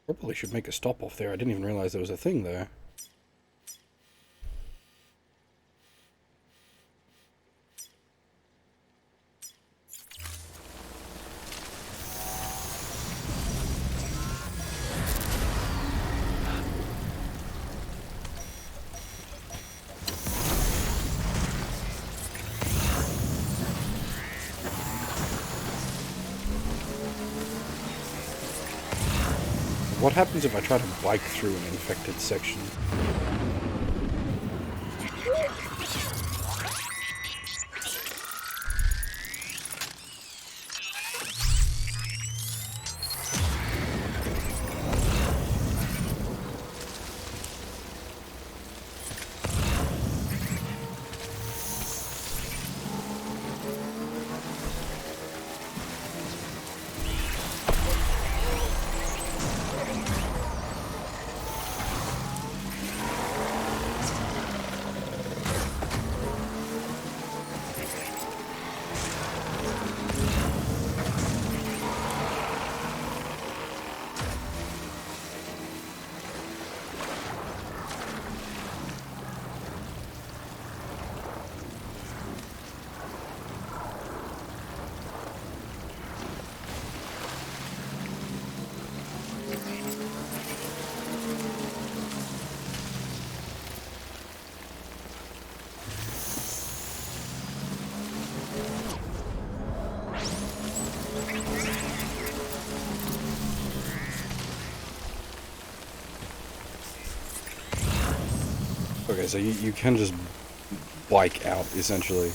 Probably should make a stop off there. I didn't even realize there was a thing there. What happens if I try to bike through an infected section? Okay, so you can just bike out, essentially.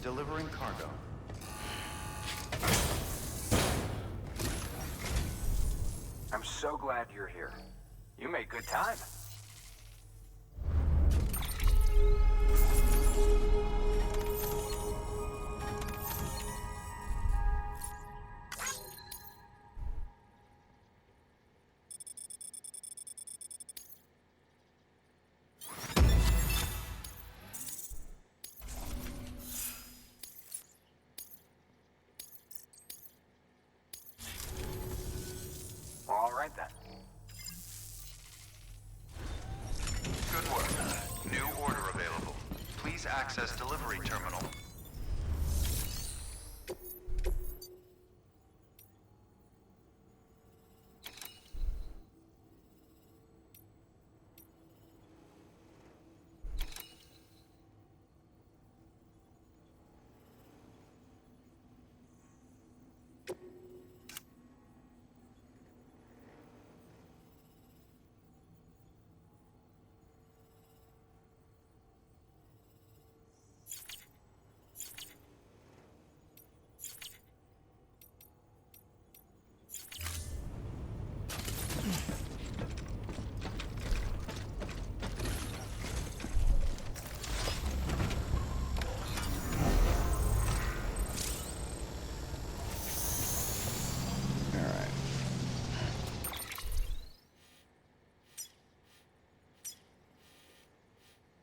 Delivering cargo. I'm so glad you're here. You made good time. All right then. Good work. New order available. Please access delivery terminal.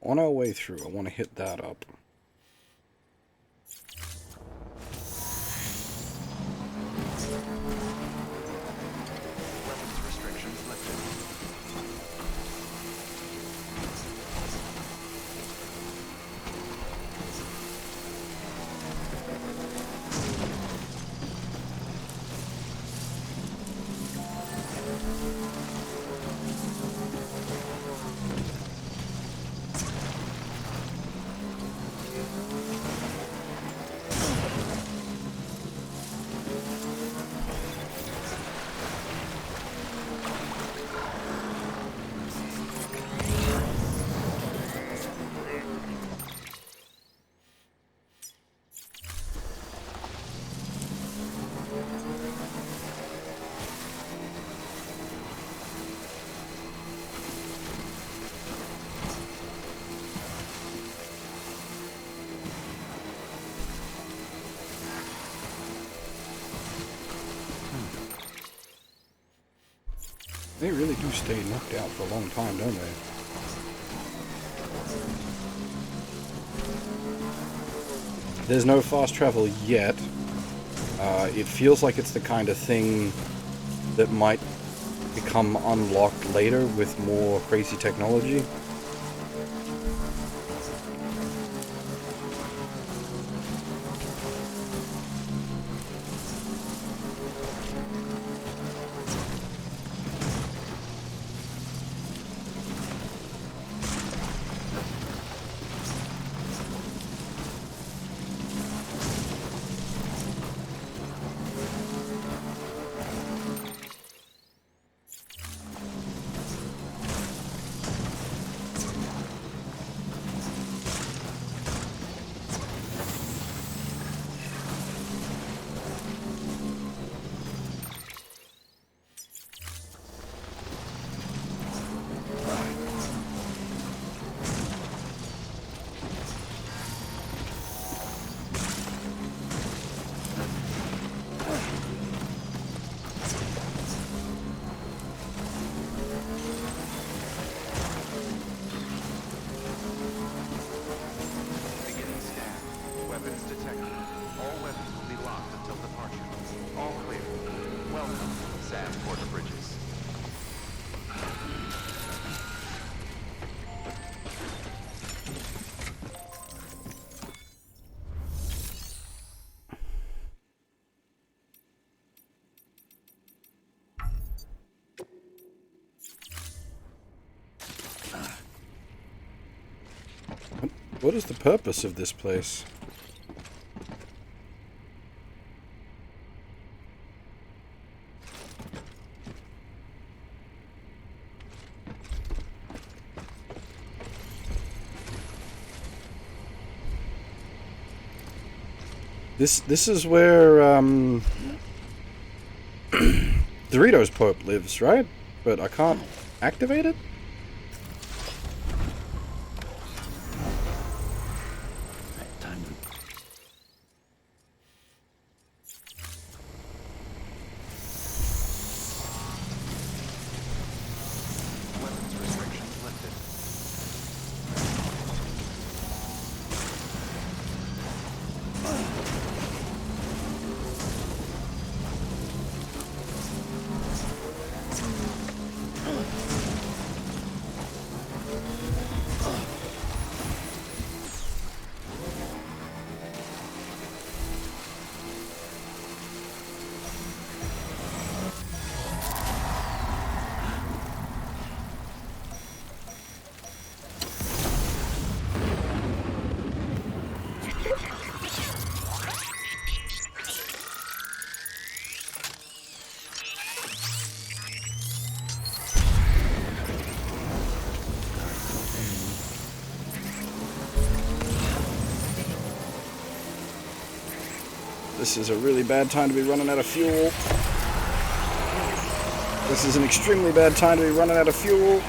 On our way through, I want to hit that up. Weapons restrictions lifted. They really do stay knocked out for a long time, don't they? There's no fast travel yet. It feels like it's the kind of thing that might become unlocked later with more crazy technology. What is the purpose of this place? This is where Doritos Pope lives, right? But I can't activate it? Weapons restrictions lifted. This is a really bad time to be running out of fuel. This is an extremely bad time to be running out of fuel.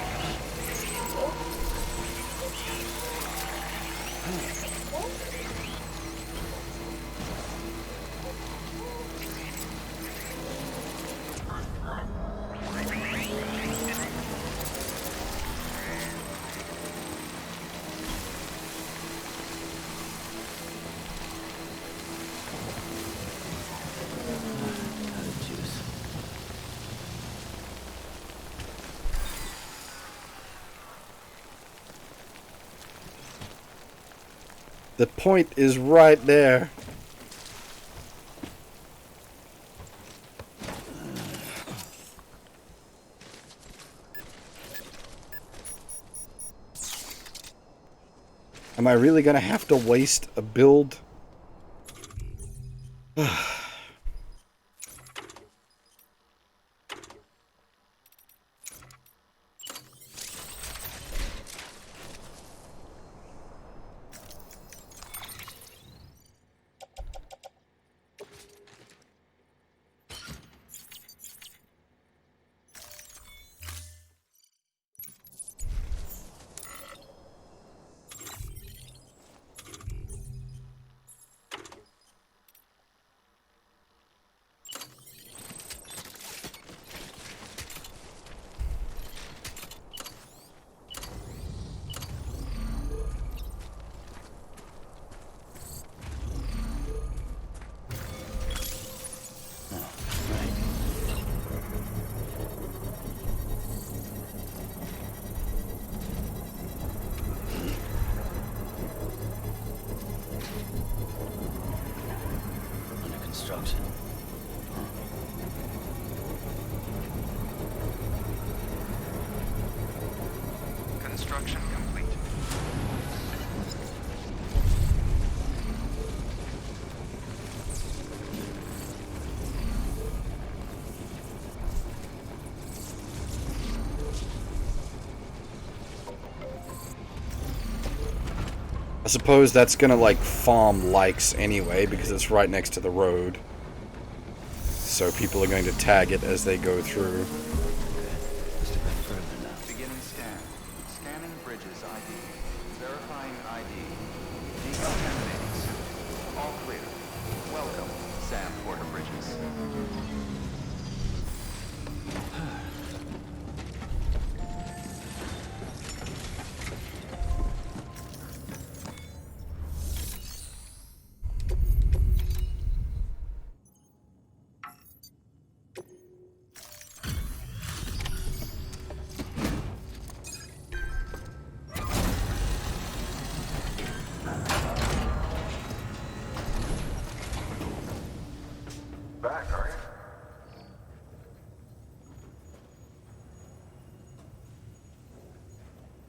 The point is right there. Am I really gonna have to waste a build? Construction. Construction complete. I suppose that's gonna like farm likes anyway because it's right next to the road. So people are going to tag it as they go through. Beginning scan. Scanning bridges ID. Verifying ID. Decontaminating suit. All clear. Welcome, Sam Porter Bridges. Back, are you?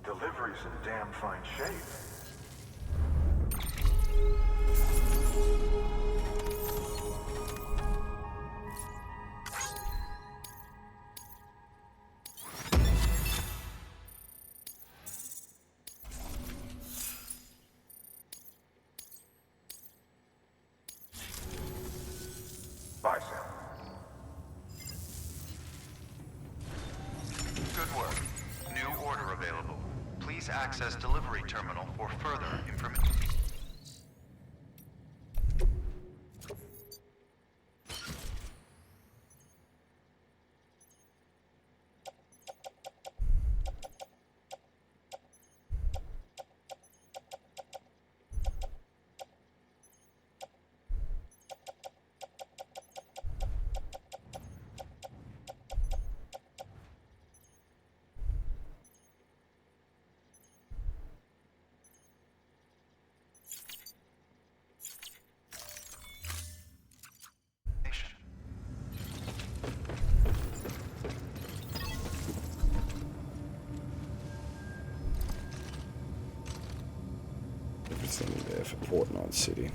Delivery's in damn fine shape. Bye, Sam. Good work. New order available. Please access delivery terminal for further information. Everything there for Portland City.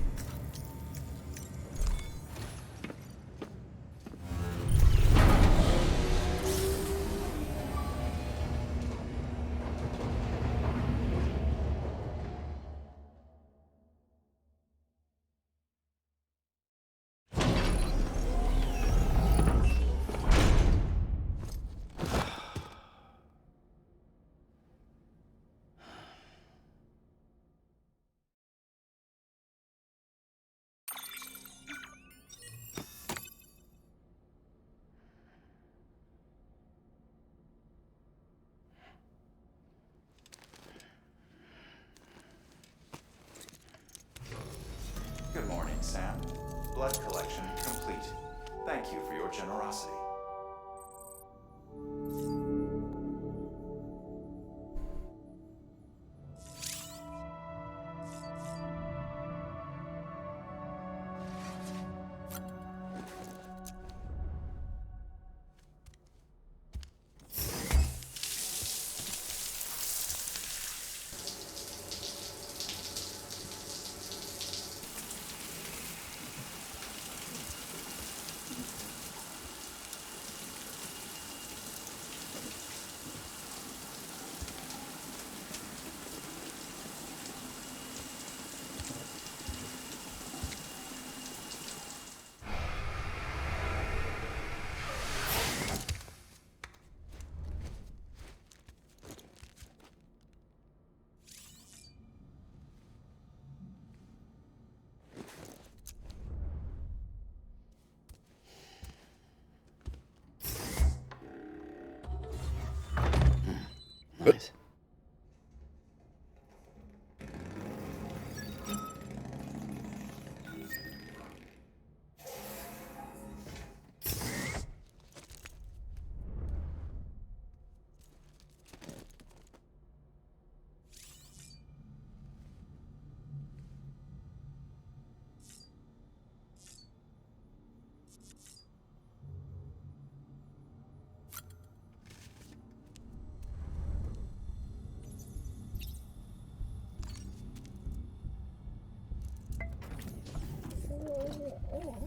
Good morning, Sam. Blood collection complete. Thank you for your generosity. Nice.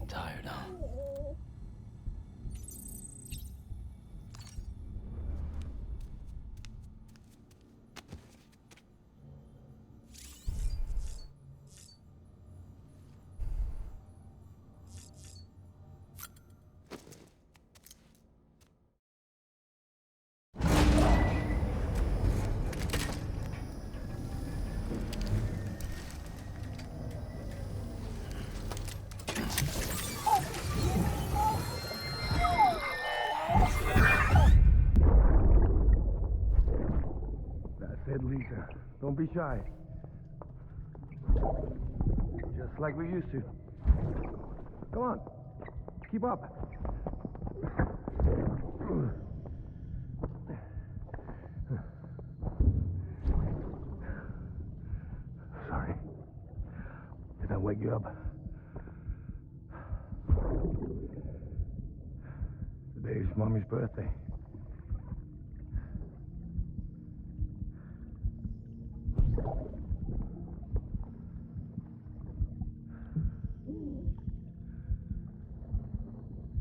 Tired, huh? That's it, Lisa. Don't be shy. Just like we used to. Come on. Keep up. Sorry. Did I wake you up? Today's Mommy's birthday.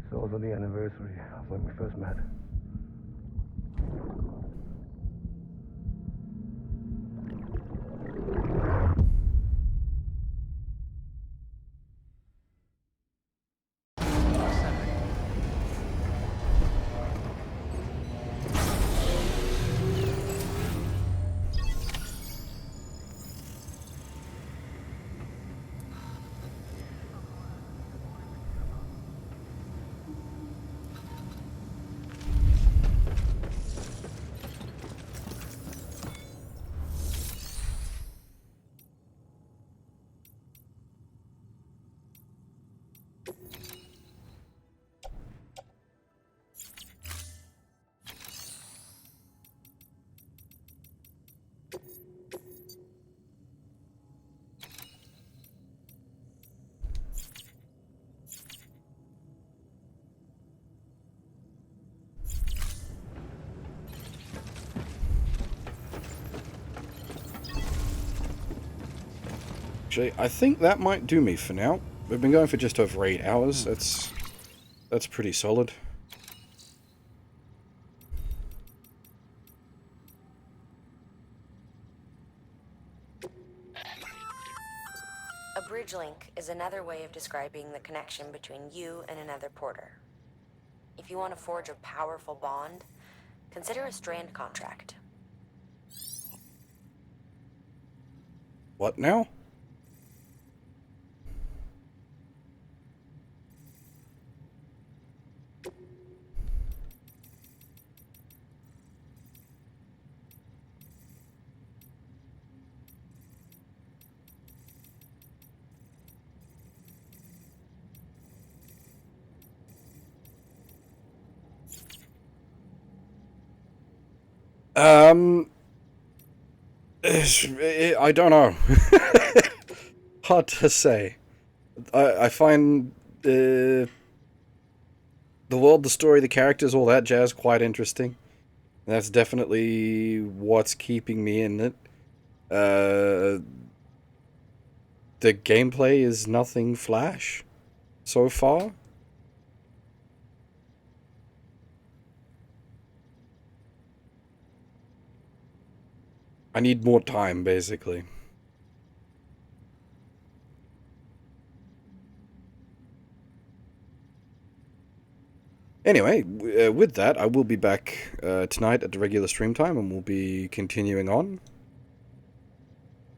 It's also the anniversary of when we first met. Actually, I think that might do me for now. We've been going for just over 8 hours. That's pretty solid. A bridge link is another way of describing the connection between you and another porter. If you want to forge a powerful bond, consider a Strand contract. What now? I don't know. Hard to say. I find the world, the story, the characters, all that jazz quite interesting. That's definitely what's keeping me in it. The gameplay is nothing flash so far. I need more time, basically. Anyway, with that, I will be back tonight at the regular stream time, and we'll be continuing on.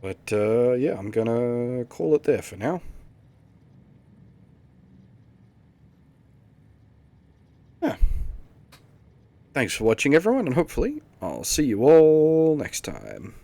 But, yeah, I'm gonna call it there for now. Yeah. Thanks for watching, everyone, and hopefully I'll see you all next time.